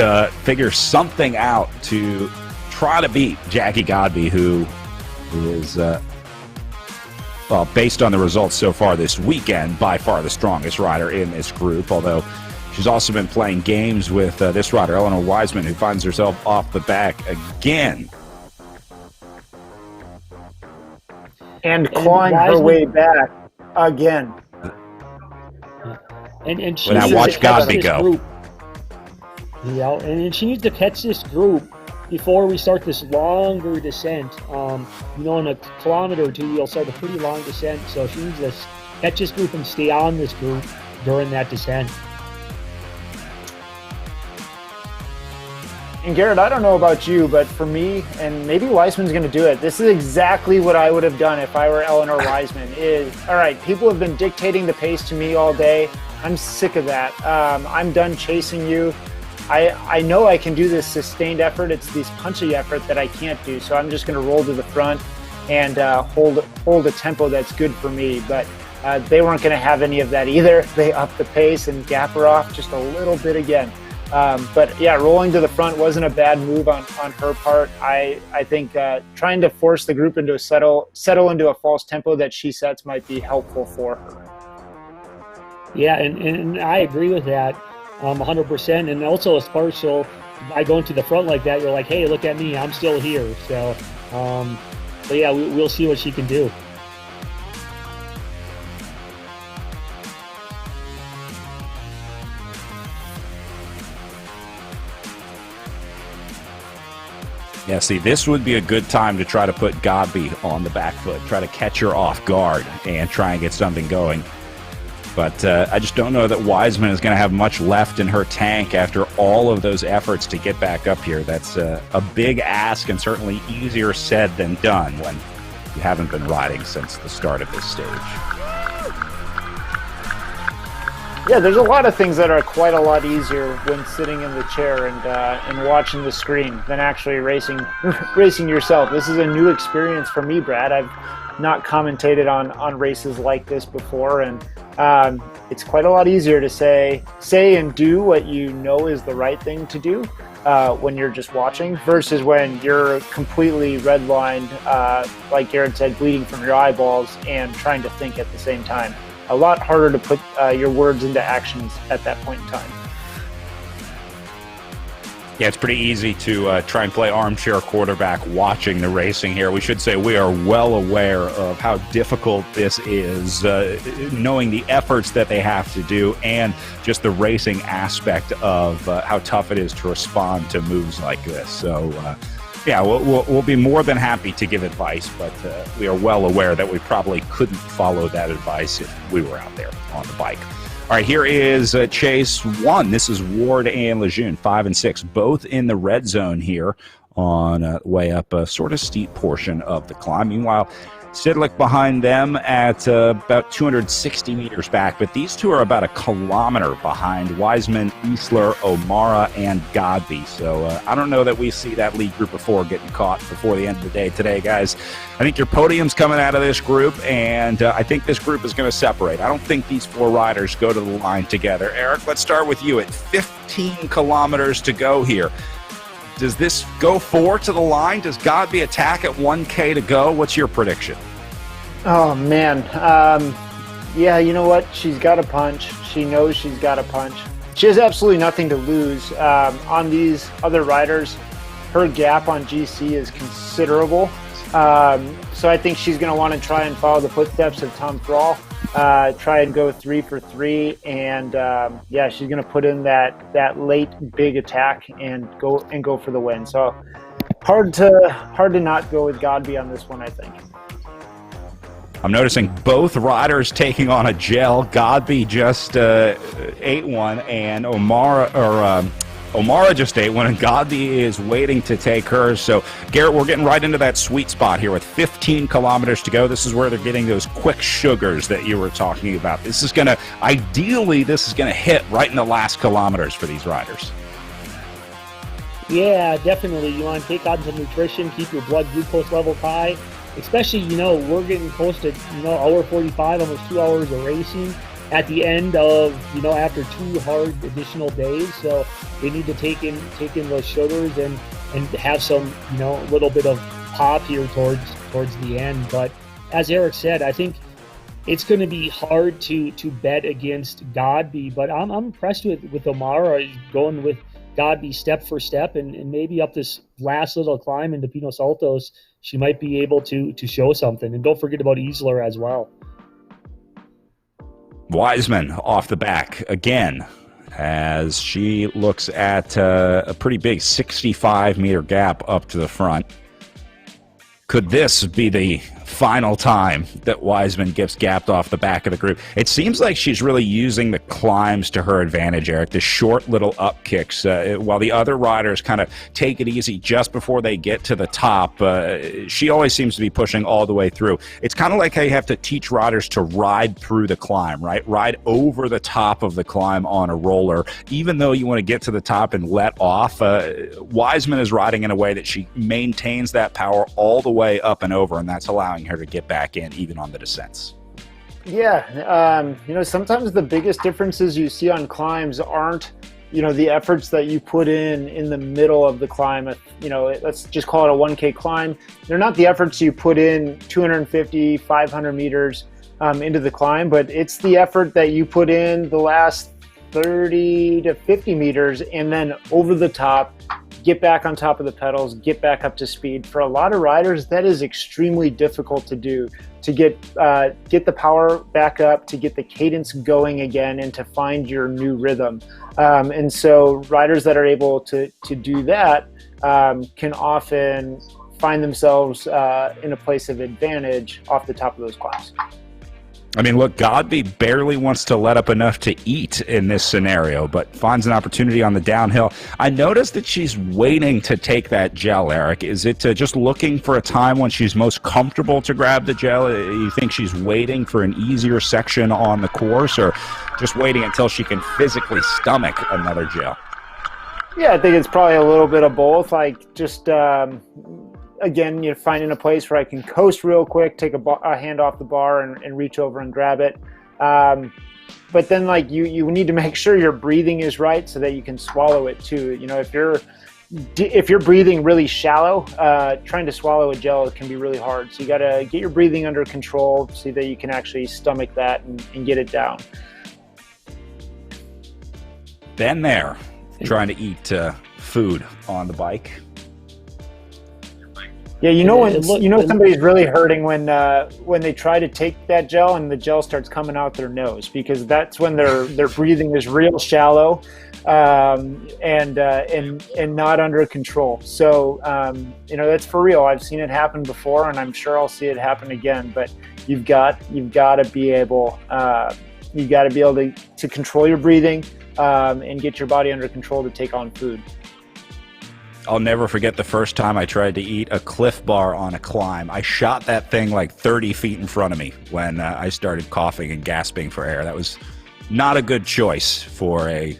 figure something out to try to beat Jackie Godby, who is, well, based on the results so far this weekend, by far the strongest rider in this group, although she's also been playing games with this rider, Eleanor Wiseman, who finds herself off the back again. And clawing her way back again. And she when I watch Godby go. Group. Yeah, and she needs to catch this group before we start this longer descent. In a kilometer or 2, you'll start a pretty long descent. So she needs to catch this group and stay on this group during that descent. And Garrett, I don't know about you, but for me, and maybe Wiseman's going to do it, this is exactly what I would have done if I were Eleanor Wiseman. Is, all right, people have been dictating the pace to me all day. I'm sick of that. I'm done chasing you. I know I can do this sustained effort. It's this punchy effort that I can't do. So I'm just going to roll to the front and hold a tempo that's good for me. But they weren't going to have any of that either. They upped the pace and gap her off just a little bit again. But yeah, rolling to the front wasn't a bad move on her part. I think trying to force the group into a settle into a false tempo that she sets might be helpful for her. Yeah, and I agree with that 100%. And also as partial, by going to the front like that, you're like, hey, look at me, I'm still here. So, but yeah, we'll see what she can do. Yeah, see, this would be a good time to try to put Godby on the back foot, try to catch her off guard and try and get something going. But I just don't know that Wiseman is going to have much left in her tank after all of those efforts to get back up here. That's a big ask and certainly easier said than done when you haven't been riding since the start of this stage. Yeah, there's a lot of things that are quite a lot easier when sitting in the chair and watching the screen than actually racing yourself. This is a new experience for me, Brad. I've not commentated on races like this before, and it's quite a lot easier to say and do what you know is the right thing to do when you're just watching versus when you're completely redlined, like Garrett said, bleeding from your eyeballs and trying to think at the same time. A lot harder to put your words into actions at that point in time. Yeah, it's pretty easy to try and play armchair quarterback watching the racing here. We should say we are well aware of how difficult this is, knowing the efforts that they have to do and just the racing aspect of how tough it is to respond to moves like this. So, yeah, we'll be more than happy to give advice, but we are well aware that we probably couldn't follow that advice if we were out there on the bike. All right, here is Chase 1. This is Ward and Lejeune, 5 and 6, both in the red zone here on way up a sort of steep portion of the climb. Meanwhile, Sidlick behind them at about 260 meters back, but these two are about a kilometer behind Wiseman, Easler, O'Mara, and Godby. So I don't know that we see that lead group of 4 getting caught before the end of the day today, guys. I think your podium's coming out of this group, and I think this group is going to separate. I don't think these 4 riders go to the line together. Eric, let's start with you at 15 kilometers to go here. Does this go 4 to the line? Does Godby attack at 1K to go? What's your prediction? Oh, man. Yeah, you know what? She's got a punch. She knows she's got a punch. She has absolutely nothing to lose. On these other riders, her gap on GC is considerable. So I think she's going to want to try and follow the footsteps of Tom Thrall, try and go 3 for 3, and yeah, she's going to put in that late big attack and go for the win. So hard to not go with Godby on this one, I think. I'm noticing both riders taking on a gel. Godby just ate one, and O'Mara just ate one, and Godby is waiting to take hers. So, Garrett, we're getting right into that sweet spot here with 15 kilometers to go. This is where they're getting those quick sugars that you were talking about. This is going to hit right in the last kilometers for these riders. Yeah, definitely. You want to take on some nutrition, keep your blood glucose levels high. Especially, we're getting close to, hour 45, almost 2 hours of racing at the end of, after 2 hard additional days. So they need to take in those sugars and have some, little bit of pop here towards the end. But as Eric said, I think it's going to be hard to bet against Godby, but I'm impressed with O'Mara going with Godby step for step, and maybe up this last little climb into Pinos Altos, she might be able to show something. And don't forget about Easler as well. Wiseman off the back again as she looks at a pretty big 65-meter gap up to the front. Could this be the final time that Wiseman gets gapped off the back of the group? It seems like she's really using the climbs to her advantage, Eric, the short little up kicks, while the other riders kind of take it easy just before they get to the top. She always seems to be pushing all the way through. It's kind of like how you have to teach riders to ride through the climb, right? Ride over the top of the climb on a roller. Even though you want to get to the top and let off, Wiseman is riding in a way that she maintains that power all the way up and over, and that's allowing her to get back in even on the descents. Yeah, sometimes the biggest differences you see on climbs aren't the efforts that you put in the middle of the climb, let's just call it a 1K climb. They're not the efforts you put in 250, 500 meters into the climb, but it's the effort that you put in the last 30 to 50 meters and then over the top, get back on top of the pedals, get back up to speed. For a lot of riders, that is extremely difficult to do, to get the power back up, to get the cadence going again, and to find your new rhythm. And so riders that are able to do that can often find themselves in a place of advantage off the top of those climbs. I mean, look, Godby barely wants to let up enough to eat in this scenario, but finds an opportunity on the downhill. I noticed that she's waiting to take that gel, Eric. Is it just looking for a time when she's most comfortable to grab the gel? You think she's waiting for an easier section on the course, or just waiting until she can physically stomach another gel? Yeah, I think it's probably a little bit of both. Like, just again, you're finding a place where I can coast real quick, take a hand off the bar and reach over and grab it. But then, like, you need to make sure your breathing is right so that you can swallow it too. If you're breathing really shallow, trying to swallow a gel can be really hard. So you got to get your breathing under control so that you can actually stomach that and get it down. Been there, trying to eat food on the bike. Yeah, somebody's really hurting when they try to take that gel and the gel starts coming out their nose, because that's when their breathing is real shallow and not under control. So that's for real. I've seen it happen before, and I'm sure I'll see it happen again. But you've got to be able to control your breathing and get your body under control to take on food. I'll never forget the first time I tried to eat a Cliff Bar on a climb. I shot that thing like 30 feet in front of me when I started coughing and gasping for air. That was not a good choice for a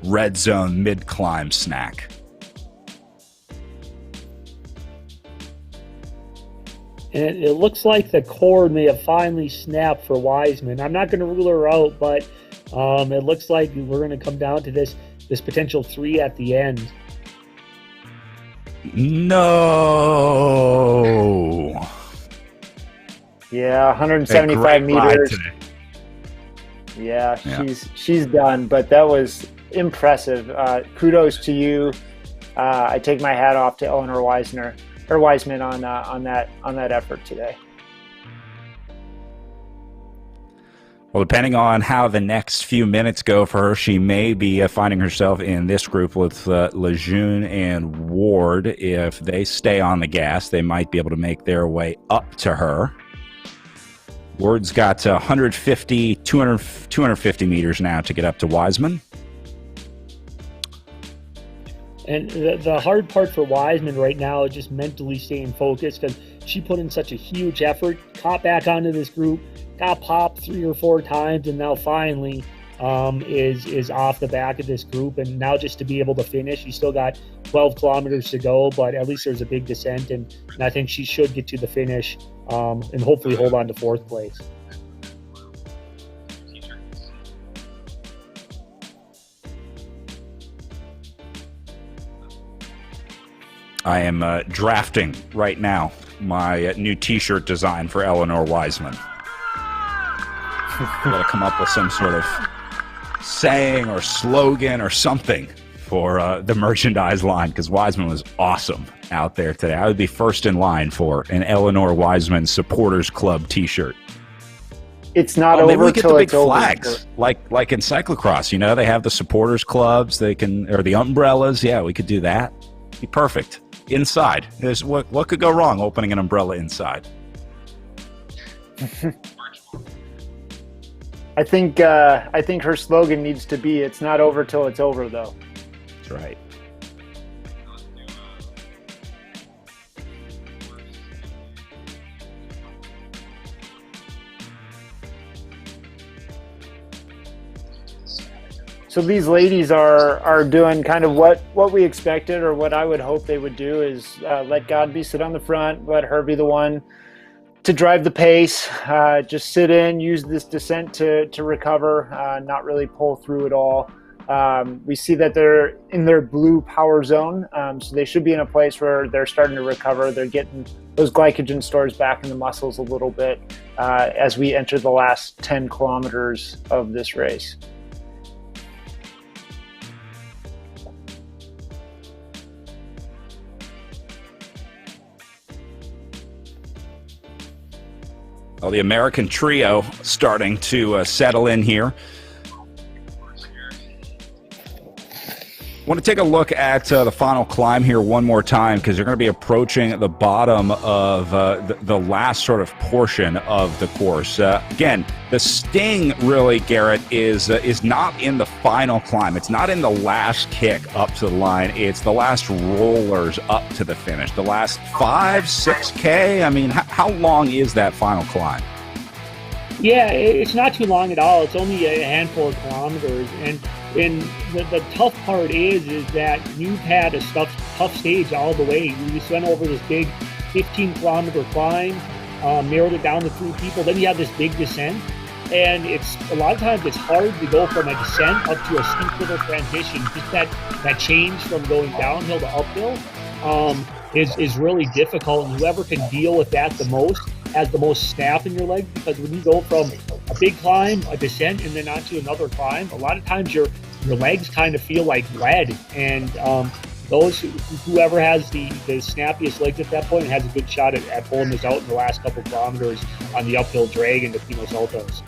red zone mid-climb snack. And it looks like the cord may have finally snapped for Wiseman. I'm not going to rule her out, but it looks like we're going to come down to this potential 3 at the end. No. Yeah, 175 meters. Yeah, Yeah. she's done, but that was impressive. Kudos to you. I take my hat off to Eleanor Wiseman on that effort today. Well, depending on how the next few minutes go for her, she may be finding herself in this group with Lejeune and Ward. If they stay on the gas, they might be able to make their way up to her. Ward's got 250 meters now to get up to Wiseman. And the hard part for Wiseman right now is just mentally staying focused, because she put in such a huge effort, caught back onto this group, got popped 3 or 4 times, and now finally is off the back of this group. And now just to be able to finish, she's still got 12 kilometers to go, but at least there's a big descent, and I think she should get to the finish and hopefully hold on to 4th place. I am drafting right now my new t-shirt design for Eleanor Wiseman. Got to come up with some sort of saying or slogan or something for the merchandise line, because Wiseman was awesome out there today. I would be first in line for an Eleanor Wiseman Supporters Club t-shirt. It's not maybe over we get till the big it's over. flags, like in cyclocross. They have the supporters clubs. Or the umbrellas. Yeah, we could do that. Be perfect. Inside. What could go wrong opening an umbrella inside? I think her slogan needs to be, "It's not over till it's over," though. That's right. So these ladies are doing kind of what we expected, or what I would hope they would do, is let Godby sit on the front, let her be the one to drive the pace, just sit in, use this descent to recover, not really pull through at all. We see that they're in their blue power zone, so they should be in a place where they're starting to recover. They're getting those glycogen stores back in the muscles a little bit as we enter the last 10 kilometers of this race. Well, the American trio starting to settle in here. I want to take a look at the final climb here one more time, because you're going to be approaching the bottom of the last sort of portion of the course. Again, the sting really, Garrett, is not in the final climb. It's not in the last kick up to the line. It's the last rollers up to the finish. The last 5-6K. I mean, how long is that final climb? Yeah, it's not too long at all. It's only a handful of kilometers, and the tough part is that you've had a tough stage all the way. You just went over this big 15-kilometer climb, narrowed it down to 3 people. Then you have this big descent, and it's a lot of times it's hard to go from a descent up to a steep little transition. Just that change from going downhill to uphill is really difficult, and whoever can deal with that the most has the most snap in your leg, because when you go from a big climb, a descent, and then onto another climb, a lot of times your legs kind of feel like lead, and whoever has the snappiest legs at that point has a good shot at pulling this out in the last couple kilometers on the uphill drag into Pinos Altos.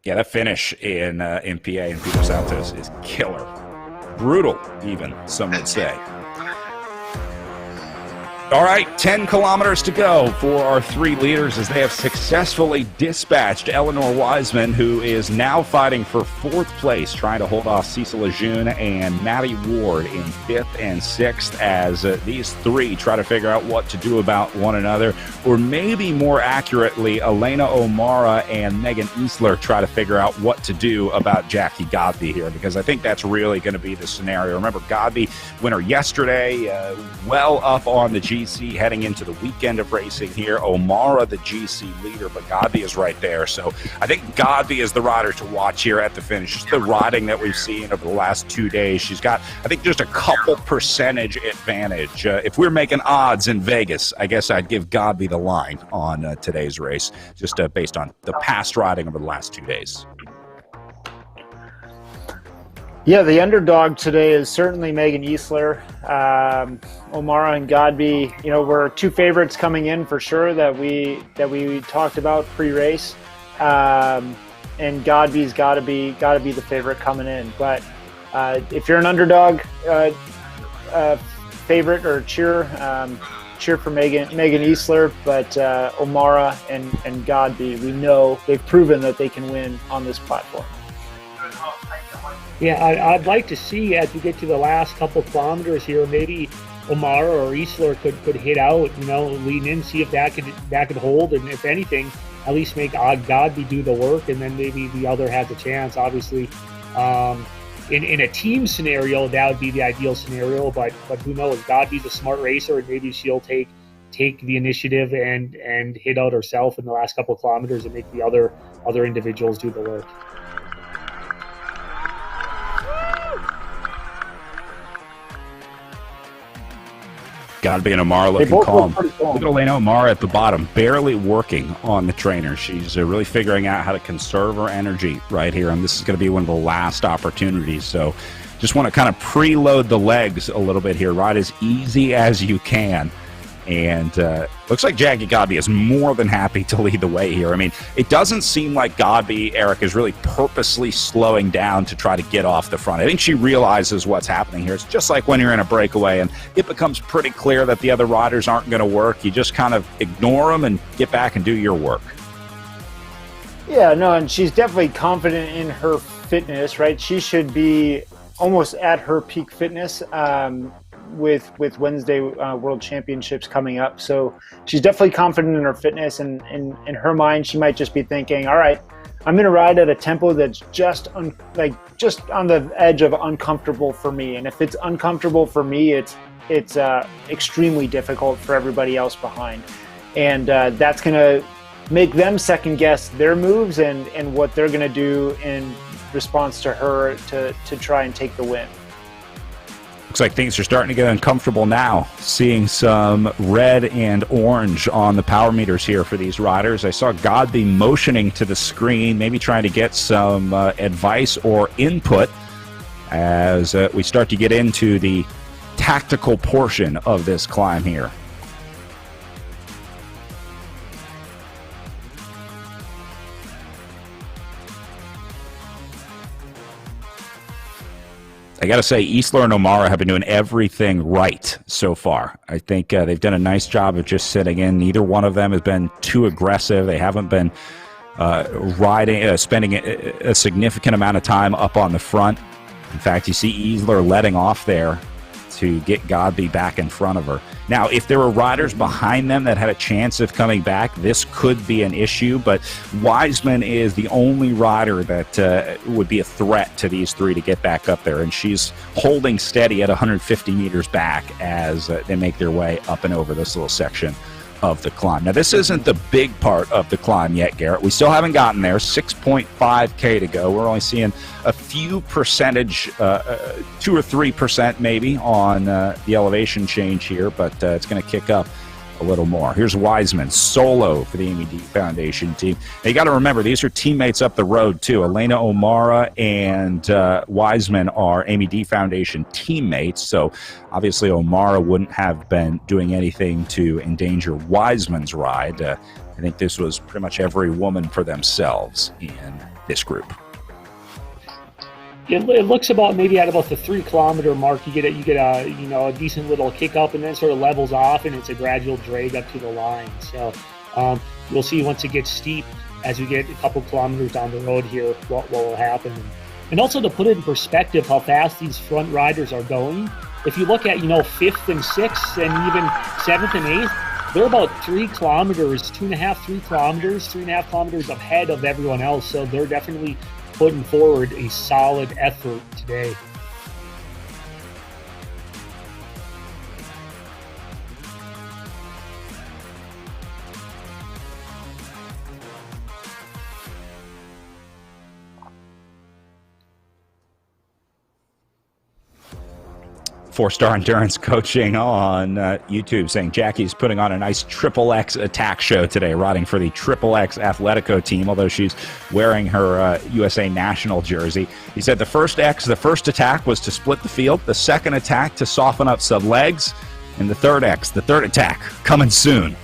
Yeah, that finish in PA and Pinos Altos is killer. Brutal, even, some would say. All right, 10 kilometers to go for our 3 leaders as they have successfully dispatched Eleanor Wiseman, who is now fighting for 4th place, trying to hold off Cecil Lejeune and Maddie Ward in 5th and 6th, as these 3 try to figure out what to do about one another, or maybe more accurately, Elena O'Mara and Megan Eastler try to figure out what to do about Jackie Godby here, because I think that's really going to be the scenario. Remember, Godby, winner yesterday, well up on the GC heading into the weekend of racing here. O'Mara, the GC leader, but Godby is right there. So I think Godby is the rider to watch here at the finish. Just the riding that we've seen over the last 2 days. She's got, I think, just a couple percentage advantage. If we're making odds in Vegas, I guess I'd give Godby the line on today's race, just based on the past riding over the last 2 days. Yeah, the underdog today is certainly Megan Eastler. O'Mara and Godby, were 2 favorites coming in for sure that we talked about pre-race, and Godby's got to be the favorite coming in. But if you're an underdog favorite or cheer for Megan Eastler, but O'Mara and Godby, we know they've proven that they can win on this platform. Yeah, I'd like to see, as we get to the last couple kilometers here, maybe O'Mara or Eastler could hit out, lean in, see if that could hold, and if anything, at least make Godby do the work, and then maybe the other has a chance. Obviously, in a team scenario, that would be the ideal scenario, but who knows? Godby's a smart racer, and maybe she'll take the initiative and hit out herself in the last couple of kilometers and make the other individuals do the work. Godby and O'Mara looking calm. Look at Elena O'Mara at the bottom, barely working on the trainer. She's really figuring out how to conserve her energy right here, and this is going to be one of the last opportunities. So just want to kind of preload the legs a little bit here. Ride as easy as you can. And looks like Jackie Godby is more than happy to lead the way here. I mean, it doesn't seem like Godby, Eric, is really purposely slowing down to try to get off the front. I think she realizes what's happening here. It's just like when you're in a breakaway and it becomes pretty clear that the other riders aren't going to work. You just kind of ignore them and get back and do your work. Yeah, no, and she's definitely confident in her fitness, right? She should be almost at her peak fitness. With Wednesday World Championships coming up. So she's definitely confident in her fitness, and in her mind, she might just be thinking, all right, I'm going to ride at a tempo that's just on the edge of uncomfortable for me. And if it's uncomfortable for me, it's extremely difficult for everybody else behind. And that's going to make them second guess their moves and what they're going to do in response to her to try and take the win. Looks like things are starting to get uncomfortable now. Seeing some red and orange on the power meters here for these riders. I saw Godby motioning to the screen, maybe trying to get some advice or input as we start to get into the tactical portion of this climb here. I got to say, Isler and O'Mara have been doing everything right so far. I think they've done a nice job of just sitting in. Neither one of them has been too aggressive. They haven't been spending a significant amount of time up on the front. In fact, you see Isler letting off there to get Godby back in front of her. Now, if there were riders behind them that had a chance of coming back, this could be an issue, but Wiseman is the only rider that would be a threat to these three to get back up there, and she's holding steady at 150 meters back as they make their way up and over this little section of the climb. Now, this isn't the big part of the climb yet, Garrett. We still haven't gotten there. 6.5K to go. We're only seeing a few percentage, 2 or 3% maybe on the elevation change here, but it's going to kick up a little more. Here's Wiseman solo for the Amy D Foundation team. Now, you got to remember, these are teammates up the road too. Elena O'Mara and Wiseman are Amy D Foundation teammates, so obviously O'Mara wouldn't have been doing anything to endanger Wiseman's ride. I think this was pretty much every woman for themselves in this group. It looks about maybe at about the 3 kilometer mark, you get a decent little kick up, and then sort of levels off, and it's a gradual drag up to the line. So we'll see once it gets steep as we get a couple kilometers down the road here what will happen. And also to put it in perspective how fast these front riders are going, if you look at 5th and 6th and even 7th and 8th, they're about 3 kilometers, 3 kilometers ahead of everyone else. So they're definitely putting forward a solid effort today. Four-star endurance coaching on YouTube saying Jackie's putting on a nice XXX attack show today, riding for the XXX Atletico team, although she's wearing her USA national jersey. He said the first attack was to split the field, the second attack to soften up some legs, and the third attack, coming soon.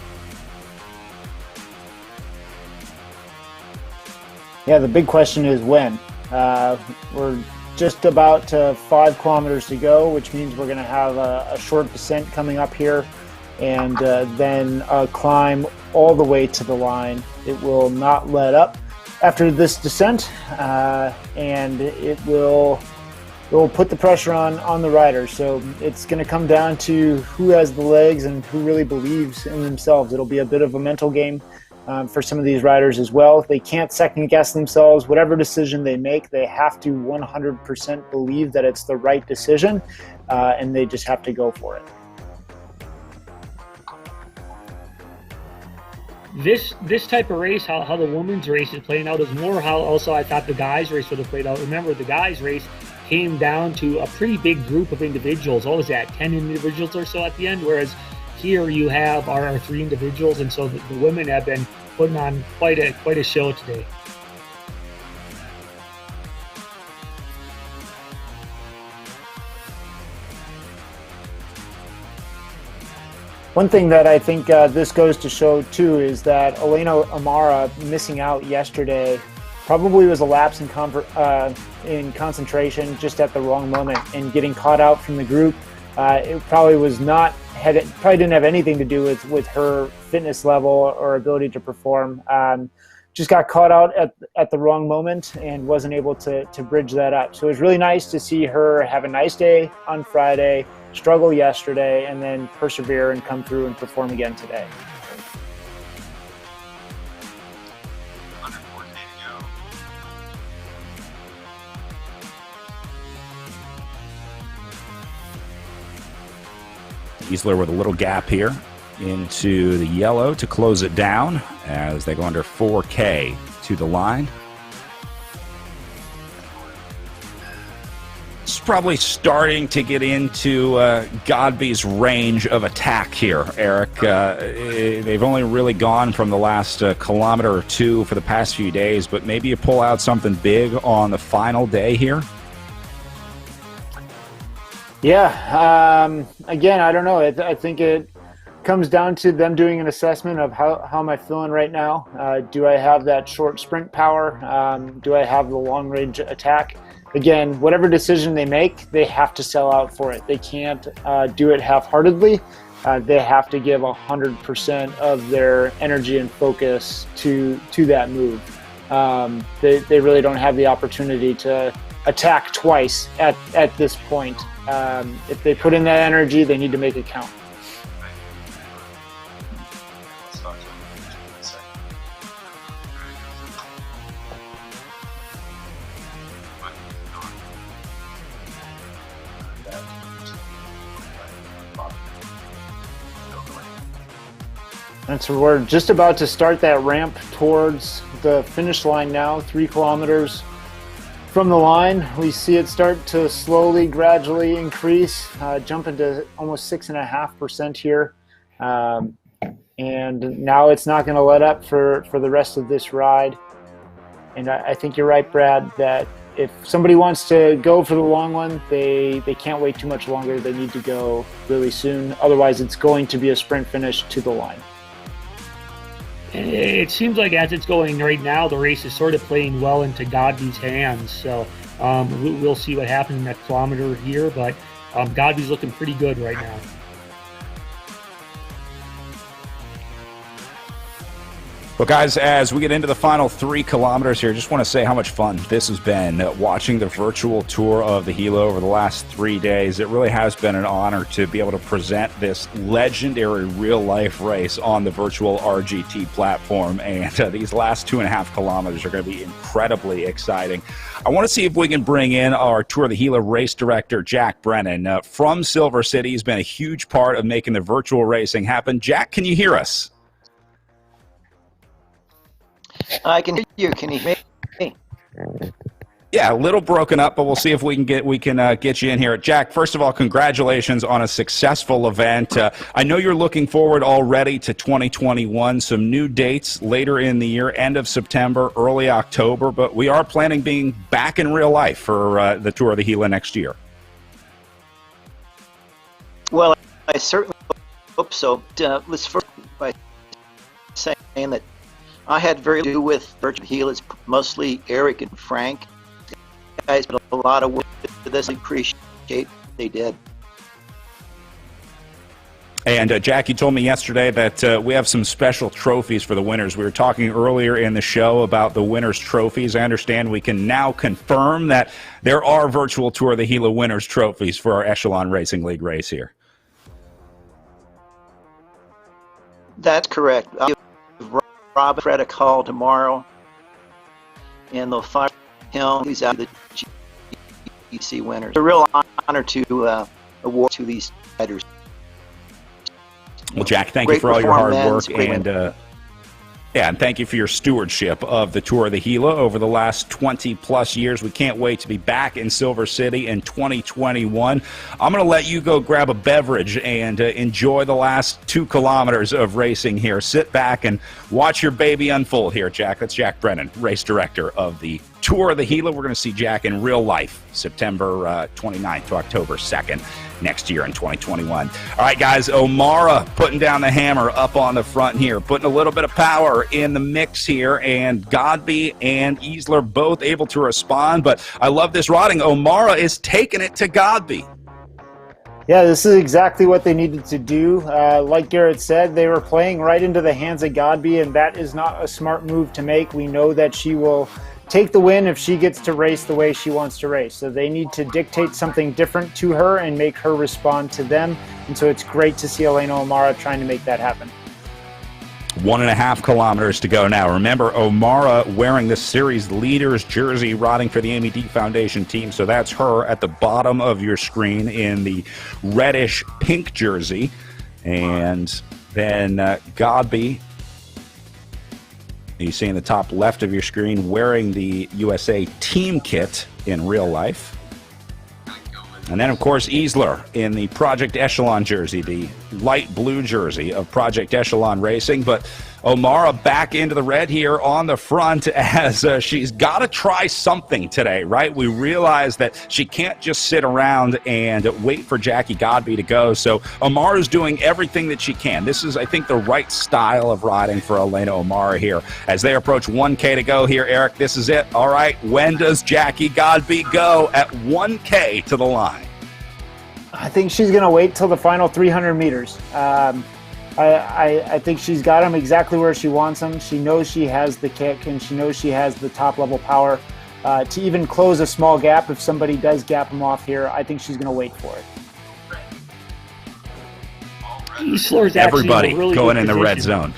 Yeah, the big question is when. We're just about 5 kilometers to go, which means we're going to have a short descent coming up here, and then a climb all the way to the line. It will not let up after this descent, and it will put the pressure on the riders. So it's going to come down to who has the legs and who really believes in themselves. It'll be a bit of a mental game for some of these riders as well. They can't second guess themselves. Whatever decision they make, they have to 100% believe that it's the right decision, and they just have to go for it. This type of race, how the women's race is playing out, is more how also I thought the guys' race would have played out. Remember, the guys' race came down to a pretty big group of individuals. What was that, 10 individuals or so at the end? Whereas here you have our 3 individuals, and so the women have been putting on quite a show today. One thing that I think this goes to show too is that Elena O'Mara missing out yesterday probably was a lapse in concentration just at the wrong moment, and getting caught out from the group. It probably didn't have anything to do with her fitness level or ability to perform. Just got caught out at the wrong moment and wasn't able to bridge that up. So it was really nice to see her have a nice day on Friday, struggle yesterday, and then persevere and come through and perform again today. Isler with a little gap here into the yellow to close it down as they go under 4K to the line. It's probably starting to get into Godby's range of attack here, Eric. They've only really gone from the last kilometer or two for the past few days, but maybe you pull out something big on the final day here? Yeah. Again, I don't know. I think it comes down to them doing an assessment of how am I feeling right now? Do I have that short sprint power? Do I have the long range attack? Again, whatever decision they make, they have to sell out for it. They can't do it half-heartedly. They have to give 100% of their energy and focus to that move. They really don't have the opportunity to attack twice at this point. If they put in that energy, they need to make it count. And so we're just about to start that ramp towards the finish line now, 3 kilometers from the line. We see it start to slowly, gradually increase, jump into almost 6.5% here. And now it's not going to let up for the rest of this ride. And I think you're right, Brad, that if somebody wants to go for the long one, they can't wait too much longer. They need to go really soon. Otherwise, it's going to be a sprint finish to the line. It seems like as it's going right now, the race is sort of playing well into Godby's hands. So we'll see what happens in that kilometer here, but Godby's looking pretty good right now. Well, guys, as we get into the final 3 kilometers here, I just want to say how much fun this has been watching the virtual tour of the Gila over the last 3 days. It really has been an honor to be able to present this legendary real-life race on the virtual RGT platform, and these last 2.5 kilometers are going to be incredibly exciting. I want to see if we can bring in our Tour of the Gila race director, Jack Brennan, from Silver City. He's been a huge part of making the virtual racing happen. Jack, can you hear us? I can hear you. Can you hear me? Yeah, a little broken up, but we'll see if we can get you in here. Jack, first of all, congratulations on a successful event. I know you're looking forward already to 2021, some new dates later in the year, end of September, early October, but we are planning being back in real life for the Tour of the Gila next year. Well, I certainly hope so. Let's first by saying that I had very little to do with virtual Gila. It's mostly Eric and Frank. You guys did a lot of work with this. I appreciate what they did. And Jack, you told me yesterday that we have some special trophies for the winners. We were talking earlier in the show about the winners' trophies. I understand we can now confirm that there are virtual Tour of the Gila winners' trophies for our Echelon Racing League race here. That's correct. I'll give Rob Fred a call tomorrow, and they'll find him. He's out of the GC winners. It's a real honor to award to these riders. Well, Jack, thank you for all your hard work, and thank you for your stewardship of the Tour of the Gila over the last 20-plus years. We can't wait to be back in Silver City in 2021. I'm going to let you go grab a beverage and enjoy the last 2 kilometers of racing here. Sit back and watch your baby unfold here, Jack. That's Jack Brennan, race director of the Tour of the Gila. We're going to see Jack in real life September 29th to October 2nd next year in 2021. All right, guys, O'Mara putting down the hammer up on the front here, putting a little bit of power in the mix here, and Godby and Easler both able to respond, but I love this riding. O'Mara is taking it to Godby. Yeah, this is exactly what they needed to do. Like Garrett said, they were playing right into the hands of Godby, and that is not a smart move to make. We know that she will take the win if she gets to race the way she wants to race. So they need to dictate something different to her and make her respond to them. And so it's great to see Elena O'Mara trying to make that happen. 1.5 kilometers to go now. Remember, O'Mara wearing the series leaders jersey, riding for the MED Foundation team. So that's her at the bottom of your screen in the reddish pink jersey. And then Godby, you see in the top left of your screen, wearing the USA team kit in real life. And then, of course, Isler in the Project Echelon jersey, the light blue jersey of Project Echelon Racing. But O'Mara back into the red here on the front as she's got to try something today, right? We realize that she can't just sit around and wait for Jackie Godby to go. So O'Mara's doing everything that she can. This is, I think, the right style of riding for Elena O'Mara here. As they approach 1K to go here, Eric, this is it. All right, when does Jackie Godby go at 1K to the line? I think she's going to wait till the final 300 meters. I think she's got him exactly where she wants him. She knows she has the kick, and she knows she has the top-level power to even close a small gap. If somebody does gap him off here, I think she's going to wait for it. Everybody really going in the position. red zone.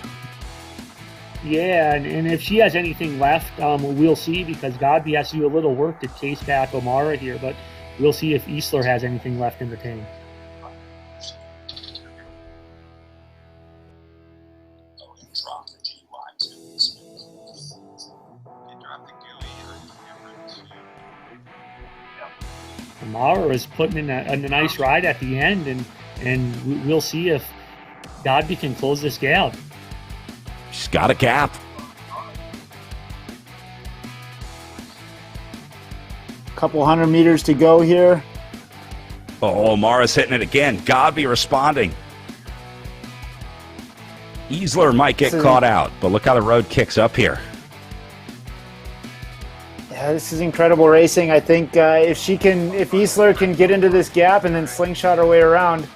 Yeah, and if she has anything left, we'll see, because Godby has to do a little work to chase back O'Mara here, but we'll see if Isler has anything left in the tank. O'Mara is putting in a nice ride at the end, and we'll see if Godby can close this gap. She's got a gap. Couple 100 meters to go here. Oh, O'Mara's hitting it again. Godby responding. Isler might get caught out, but look how the road kicks up here. Yeah, this is incredible racing. I think if Isler can get into this gap and then slingshot her way around,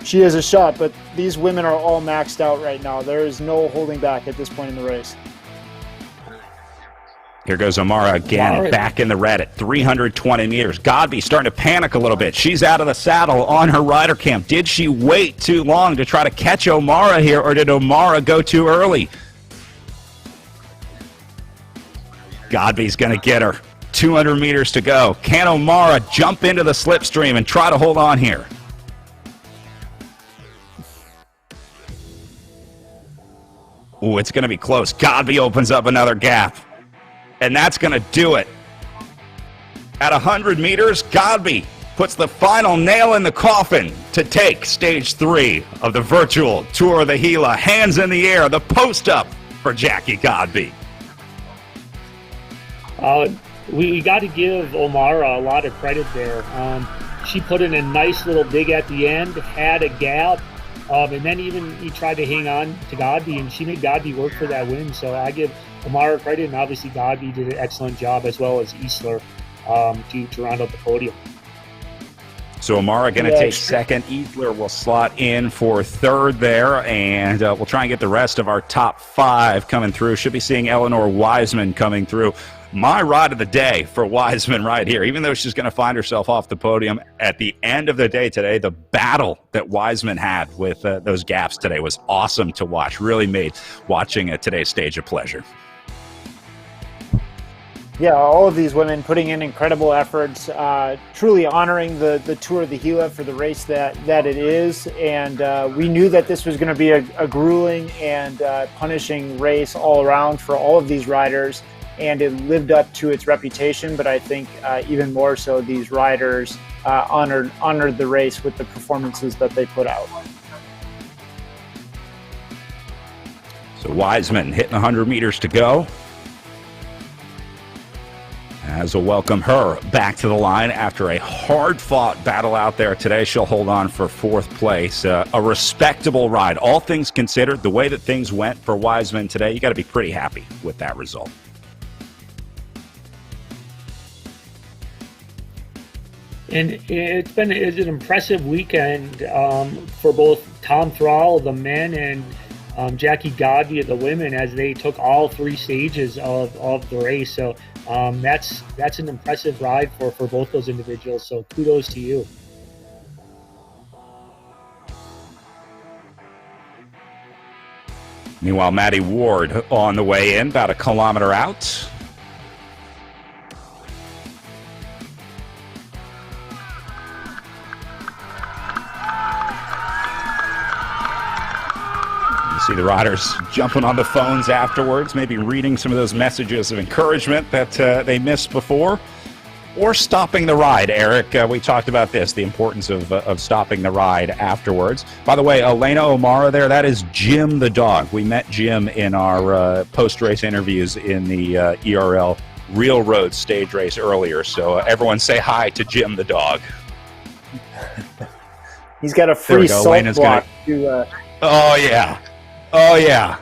she has a shot. But these women are all maxed out right now. There is no holding back at this point in the race. Here goes O'Mara again, back in the red at 320 meters. Godby starting to panic a little bit. She's out of the saddle on her rider cam. Did she wait too long to try to catch O'Mara here, or did O'Mara go too early? Godby's going to get her. 200 meters to go. Can O'Mara jump into the slipstream and try to hold on here? Ooh, it's going to be close. Godby opens up another gap. And that's going to do it. At 100 meters, Godby puts the final nail in the coffin to take stage 3 of the virtual Tour of the Gila. Hands in the air, the post up for Jackie Godby. We got to give O'Mara a lot of credit there. She put in a nice little dig at the end, had a gap, and then even he tried to hang on to Godby, and she made Godby work for that win. So I give O'Mara credit, and obviously Godby did an excellent job, as well as Isler, to round out the podium. So O'Mara going to take second. Isler will slot in for third there, and we'll try and get the rest of our top 5 coming through. Should be seeing Eleanor Wiseman coming through. My ride of the day for Wiseman right here, even though she's going to find herself off the podium at the end of the day today, the battle that Wiseman had with those gaps today was awesome to watch. Really made watching today's stage a pleasure. Yeah, all of these women putting in incredible efforts, truly honoring the Tour of the Gila for the race that it is. And we knew that this was going to be a grueling and punishing race all around for all of these riders. And it lived up to its reputation, but I think even more so, these riders honored the race with the performances that they put out. So Wiseman hitting 100 meters to go. As we'll welcome her back to the line after a hard-fought battle out there today. She'll hold on for 4th place. A respectable ride. All things considered, the way that things went for Wiseman today, you got to be pretty happy with that result. And it's an impressive weekend for both Tom Thrall, the men, and Jackie Godby, the women, as they took all 3 stages of the race. So that's an impressive ride for both those individuals. So kudos to you. Meanwhile, Maddie Ward on the way in, about a kilometer out. See the riders jumping on the phones afterwards, maybe reading some of those messages of encouragement that they missed before. or stopping the ride. Eric, we talked about this, the importance of stopping the ride afterwards. By the way, Elena O'Mara there, that is Jim the dog. We met Jim in our post-race interviews in the ERL Real Road stage race earlier. So everyone say hi to Jim the dog. He's got a free salt Elena's block. Oh, yeah. Oh, yeah.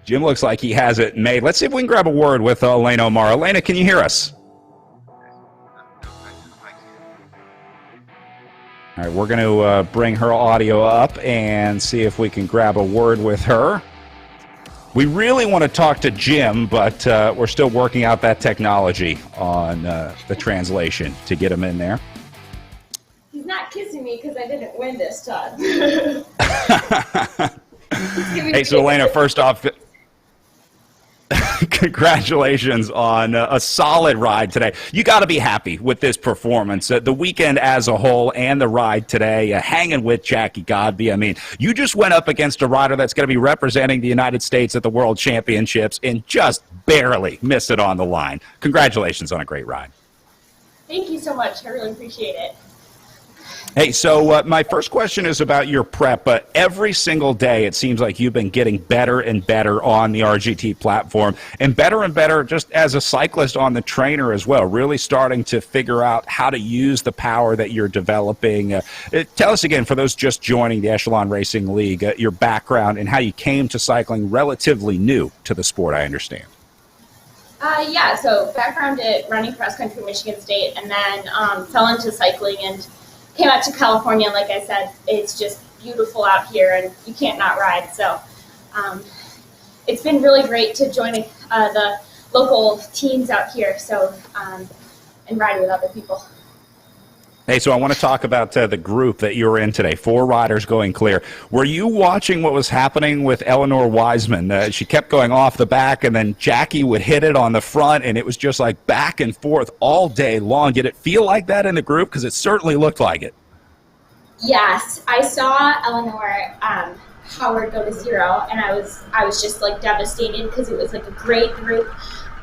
Jim looks like he has it made. Let's see if we can grab a word with Elena O'Mara. Elena, can you hear us? All right, we're going to bring her audio up and see if we can grab a word with her. We really want to talk to Jim, but we're still working out that technology on the translation to get him in there. He's not kissing me because I didn't win this time. Hey, so Elena, first off, congratulations on a solid ride today. You got to be happy with this performance. The weekend as a whole and the ride today, hanging with Jackie Godby. I mean, you just went up against a rider that's going to be representing the United States at the World Championships and just barely missed it on the line. Congratulations on a great ride. Thank you so much. I really appreciate it. Hey, so my first question is about your prep. Every single day, it seems like you've been getting better and better on the RGT platform and better just as a cyclist on the trainer as well, really starting to figure out how to use the power that you're developing. Tell us again, for those just joining the Echelon Racing League, your background and how you came to cycling relatively new to the sport, I understand. Yeah, so background at running cross country Michigan State, and then fell into cycling and came out to California. And like I said, it's just beautiful out here and you can't not ride. So it's been really great to join the local teams out here, so and ride with other people. Hey, so I want to talk about the group that you were in today, 4 riders going clear. Were you watching what was happening with Eleanor Wiseman? She kept going off the back, and then Jackie would hit it on the front, and it was just like back and forth all day long. Did it feel like that in the group? Because it certainly looked like it. Yes, I saw Eleanor Howard go to 0, and I was just like devastated because it was like a great group,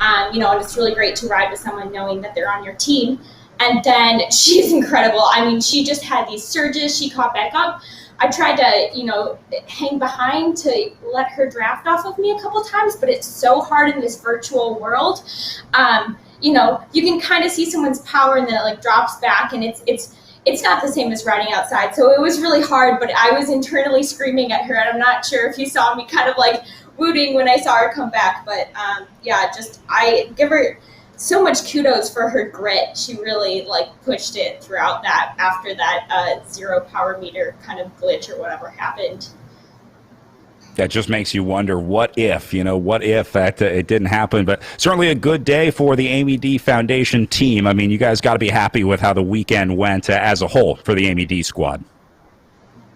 and it's really great to ride with someone knowing that they're on your team. And then she's incredible. I mean, she just had these surges. She caught back up. I tried to, hang behind to let her draft off of me a couple times, but it's so hard in this virtual world. You can kind of see someone's power and then it like drops back, and it's not the same as riding outside. So it was really hard, but I was internally screaming at her, and I'm not sure if you saw me kind of like wooting when I saw her come back. But I give her so much kudos for her grit. She really pushed it throughout that after that 0 power meter kind of glitch or whatever happened. That just makes you wonder, what if that it didn't happen. But certainly a good day for the Amy D Foundation team. I mean, you guys got to be happy with how the weekend went as a whole for the Amy D squad.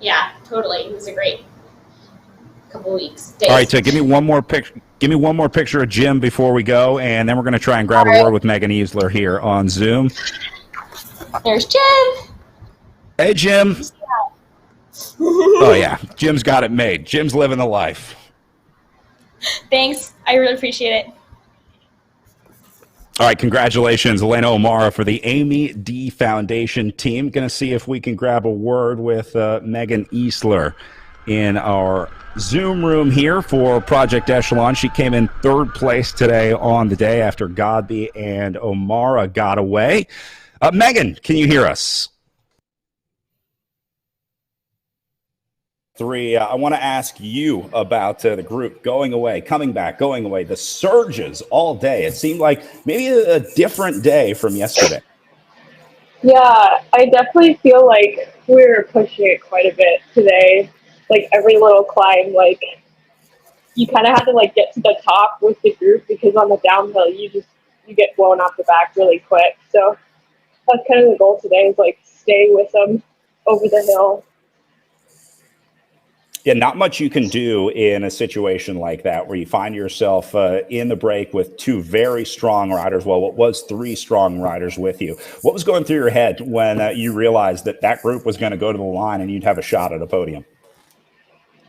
Yeah, totally. It was a great couple weeks. Days. All right, so give me one more picture. Give me one more picture of Jim before we go, and then we're going to try and grab a word with Megan Easler here on Zoom. There's Jim. Hey, Jim. Oh, yeah. Jim's got it made. Jim's living the life. Thanks. I really appreciate it. All right, congratulations, Elena O'Mara, for the Amy D Foundation team. Going to see if we can grab a word with Megan Easler in our Zoom room here for Project Echelon. She came in 3rd place today on the day after Godby and O'Mara got away. Megan, can you hear us? 3, I want to ask you about the group going away, coming back, going away, the surges all day. It seemed like maybe a different day from yesterday. Yeah, I definitely feel like we were pushing it quite a bit today. Like every little climb, you kind of had to get to the top with the group, because on the downhill you get blown off the back really quick. So that's kind of the goal today, is stay with them over the hill. Yeah, not much you can do in a situation like that where you find yourself in the break with 2 very strong riders. Well, what was 3 strong riders with you? What was going through your head when you realized that group was going to go to the line and you'd have a shot at a podium?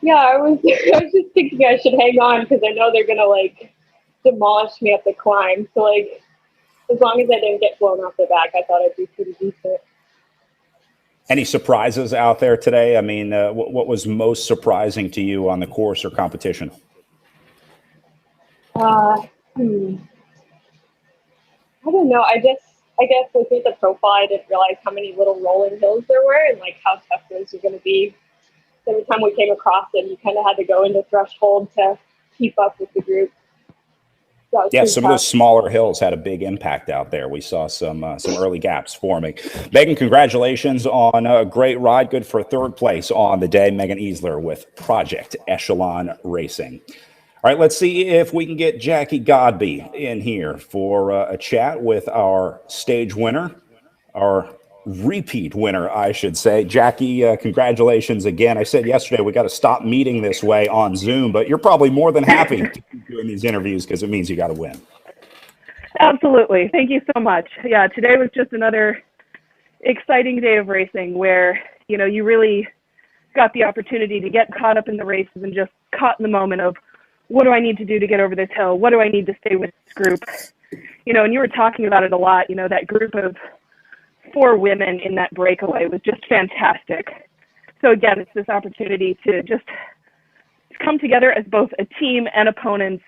Yeah, I was just thinking I should hang on, because I know they're gonna demolished me at the climb. So like, as long as I didn't get blown off the back, I thought I'd be pretty decent. Any surprises out there today? I mean, what was most surprising to you on the course or competition? I don't know. I guess looking at the profile, I didn't realize how many little rolling hills there were and like how tough those were going to be. So every time we came across them, you kind of had to go into threshold to keep up with the group. Yeah, some of those smaller hills had a big impact out there. We saw some early gaps forming. Megan, congratulations on a great ride. Good for third place on the day. Megan Easler with Project Echelon Racing. All right, let's see if we can get Jackie Godby in here for a chat with our stage winner, our repeat winner, I should say. Jackie, congratulations again. I said yesterday we got to stop meeting this way on Zoom, but you're probably more than happy to keep doing these interviews because it means you got to win. Absolutely. Thank you so much. Yeah, today was just another exciting day of racing where, you know, you really got the opportunity to get caught up in the races and just caught in the moment of what do I need to do to get over this hill? What do I need to stay with this group? You know, and you were talking about it a lot, you know, that group of 4 women in that breakaway was just fantastic. So again, it's this opportunity to just come together as both a team and opponents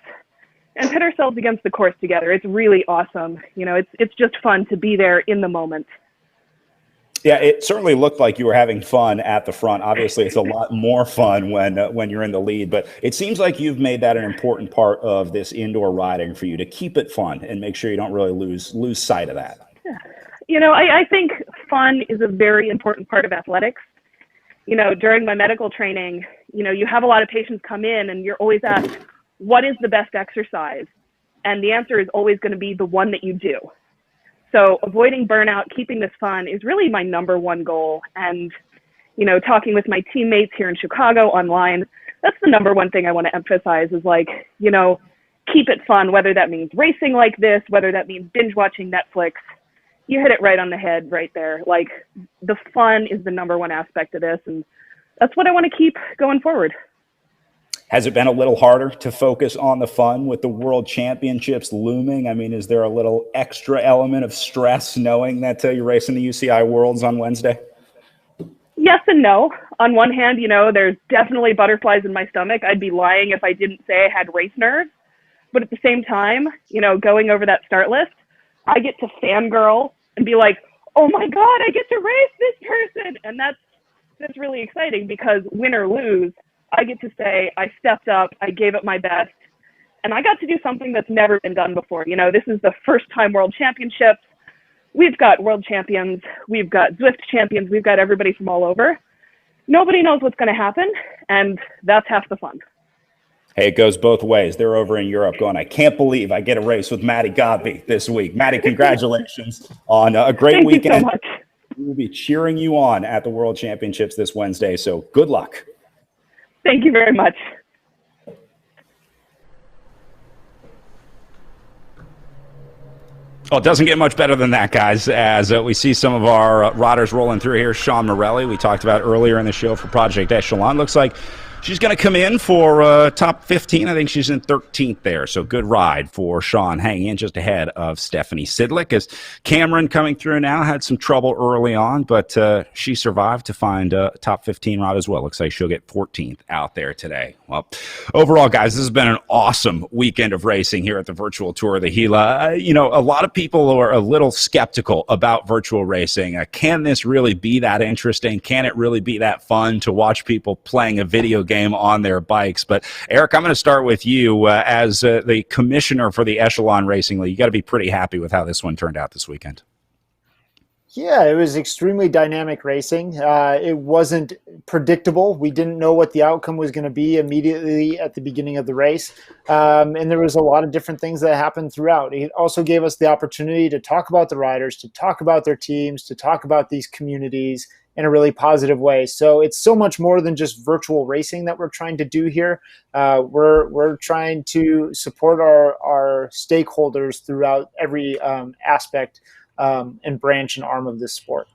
and pit ourselves against the course together. It's really awesome. You know, it's just fun to be there in the moment. Yeah, it certainly looked like you were having fun at the front. Obviously, it's a lot more fun when you're in the lead, but it seems like you've made that an important part of this indoor riding for you to keep it fun and make sure you don't really lose sight of that. Yeah. You know, I think fun is a very important part of athletics. You know, during my medical training, you know, you have a lot of patients come in and you're always asked, what is the best exercise? And the answer is always going to be the one that you do. So avoiding burnout, keeping this fun is really my number one goal. And, you know, talking with my teammates here in Chicago online, that's the number one thing I want to emphasize is like, you know, keep it fun, whether that means racing like this, whether that means binge watching Netflix. You hit it right on the head right there. Like the fun is the number one aspect of this. And that's what I want to keep going forward. Has it been a little harder to focus on the fun with the World Championships looming? I mean, is there a little extra element of stress knowing that you're racing the UCI Worlds on Wednesday? Yes and no. On one hand, you know, there's definitely butterflies in my stomach. I'd be lying if I didn't say I had race nerves. But at the same time, you know, going over that start list, I get to fangirl and be like, oh my God, I get to race this person. And that's really exciting because win or lose, I get to say I stepped up, I gave it my best, and I got to do something that's never been done before. You know, this is the first time World Championships. We've got world champions, we've got Zwift champions, we've got everybody from all over. Nobody knows what's going to happen, and that's half the fun. Hey, it goes both ways. They're over in Europe going, I can't believe I get a race with Maddie Godby this week. Maddie, congratulations on a great weekend. Thank you so much. We will be cheering you on at the World Championships this Wednesday, so good luck. Thank you very much. Well, it doesn't get much better than that, guys, as we see some of our riders rolling through here. Sean Morelli, we talked about earlier in the show for Project Echelon. Looks like she's going to come in for top 15. I think she's in 13th there. So good ride for Sean, hanging in just ahead of Stephanie Sidlick. As Cameron coming through now had some trouble early on, but she survived to find a top 15 ride as well. Looks like she'll get 14th out there today. Well, overall, guys, this has been an awesome weekend of racing here at the virtual tour of the Gila. You know, a lot of people are a little skeptical about virtual racing. Can this really be that interesting? Can it really be that fun to watch people playing a video game on their bikes? But Eric, I'm going to start with you as the commissioner for the Echelon Racing League. You got to be pretty happy with how this one turned out this weekend. Yeah, it was extremely dynamic racing. It wasn't predictable. We didn't know what the outcome was going to be immediately at the beginning of the race. And there was a lot of different things that happened throughout. It also gave us the opportunity to talk about the riders, to talk about their teams, to talk about these communities in a really positive way. So it's so much more than just virtual racing that we're trying to do here. We're trying to support our stakeholders throughout every aspect and branch and arm of this sport.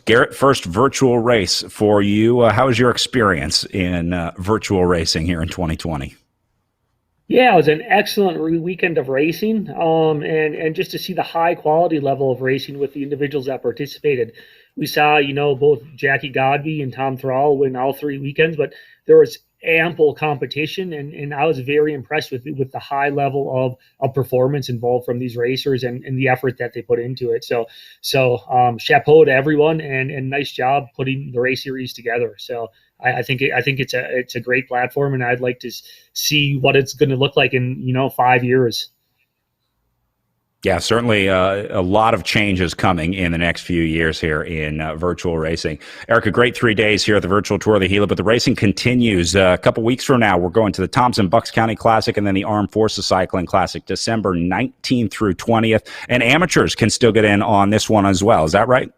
Garrett, first virtual race for you. How was your experience in virtual racing here in 2020? Yeah, it was an excellent weekend of racing, and just to see the high quality level of racing with the individuals that participated. We saw, both Jackie Godby and Tom Thrall win all 3 weekends, but there was ample competition, and I was very impressed with the high level of performance involved from these racers and the effort that they put into it. So chapeau to everyone, and nice job putting the race series together. So I think it's a great platform, and I'd like to see what it's going to look like in 5 years. Yeah, certainly a lot of changes coming in the next few years here in virtual racing. Eric, a great 3 days here at the Virtual Tour of the Gila, but the racing continues. A couple weeks from now, we're going to the Thompson-Bucks County Classic and then the Armed Forces Cycling Classic, December 19th through 20th. And amateurs can still get in on this one as well. Is that right?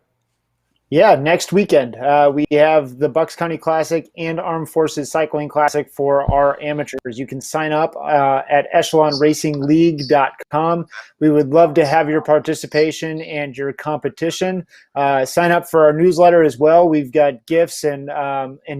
Yeah, next weekend we have the Bucks County Classic and Armed Forces Cycling Classic for our amateurs. You can sign up at echelonracingleague.com. We would love to have your participation and your competition. Sign up for our newsletter as well. We've got gifts and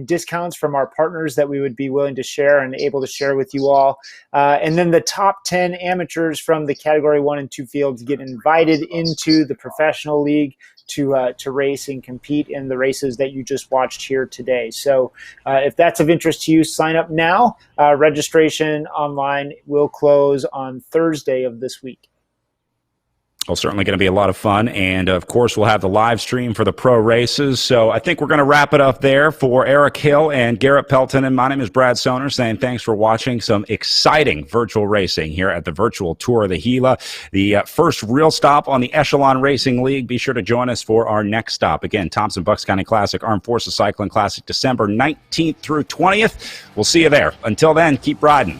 discounts from our partners that we would be willing to share and able to share with you all. And then the top 10 amateurs from the Category 1 and 2 fields get invited into the professional league to race and compete in the races that you just watched here today. So if that's of interest to you, sign up now. Registration online will close on Thursday of this week. Well, certainly going to be a lot of fun. And, of course, we'll have the live stream for the pro races. So I think we're going to wrap it up there for Eric Hill and Garrett Pelton. And my name is Brad Soner, saying thanks for watching some exciting virtual racing here at the Virtual Tour of the Gila. The first real stop on the Echelon Racing League. Be sure to join us for our next stop. Again, Thompson-Bucks County Classic, Armed Forces Cycling Classic, December 19th through 20th. We'll see you there. Until then, keep riding.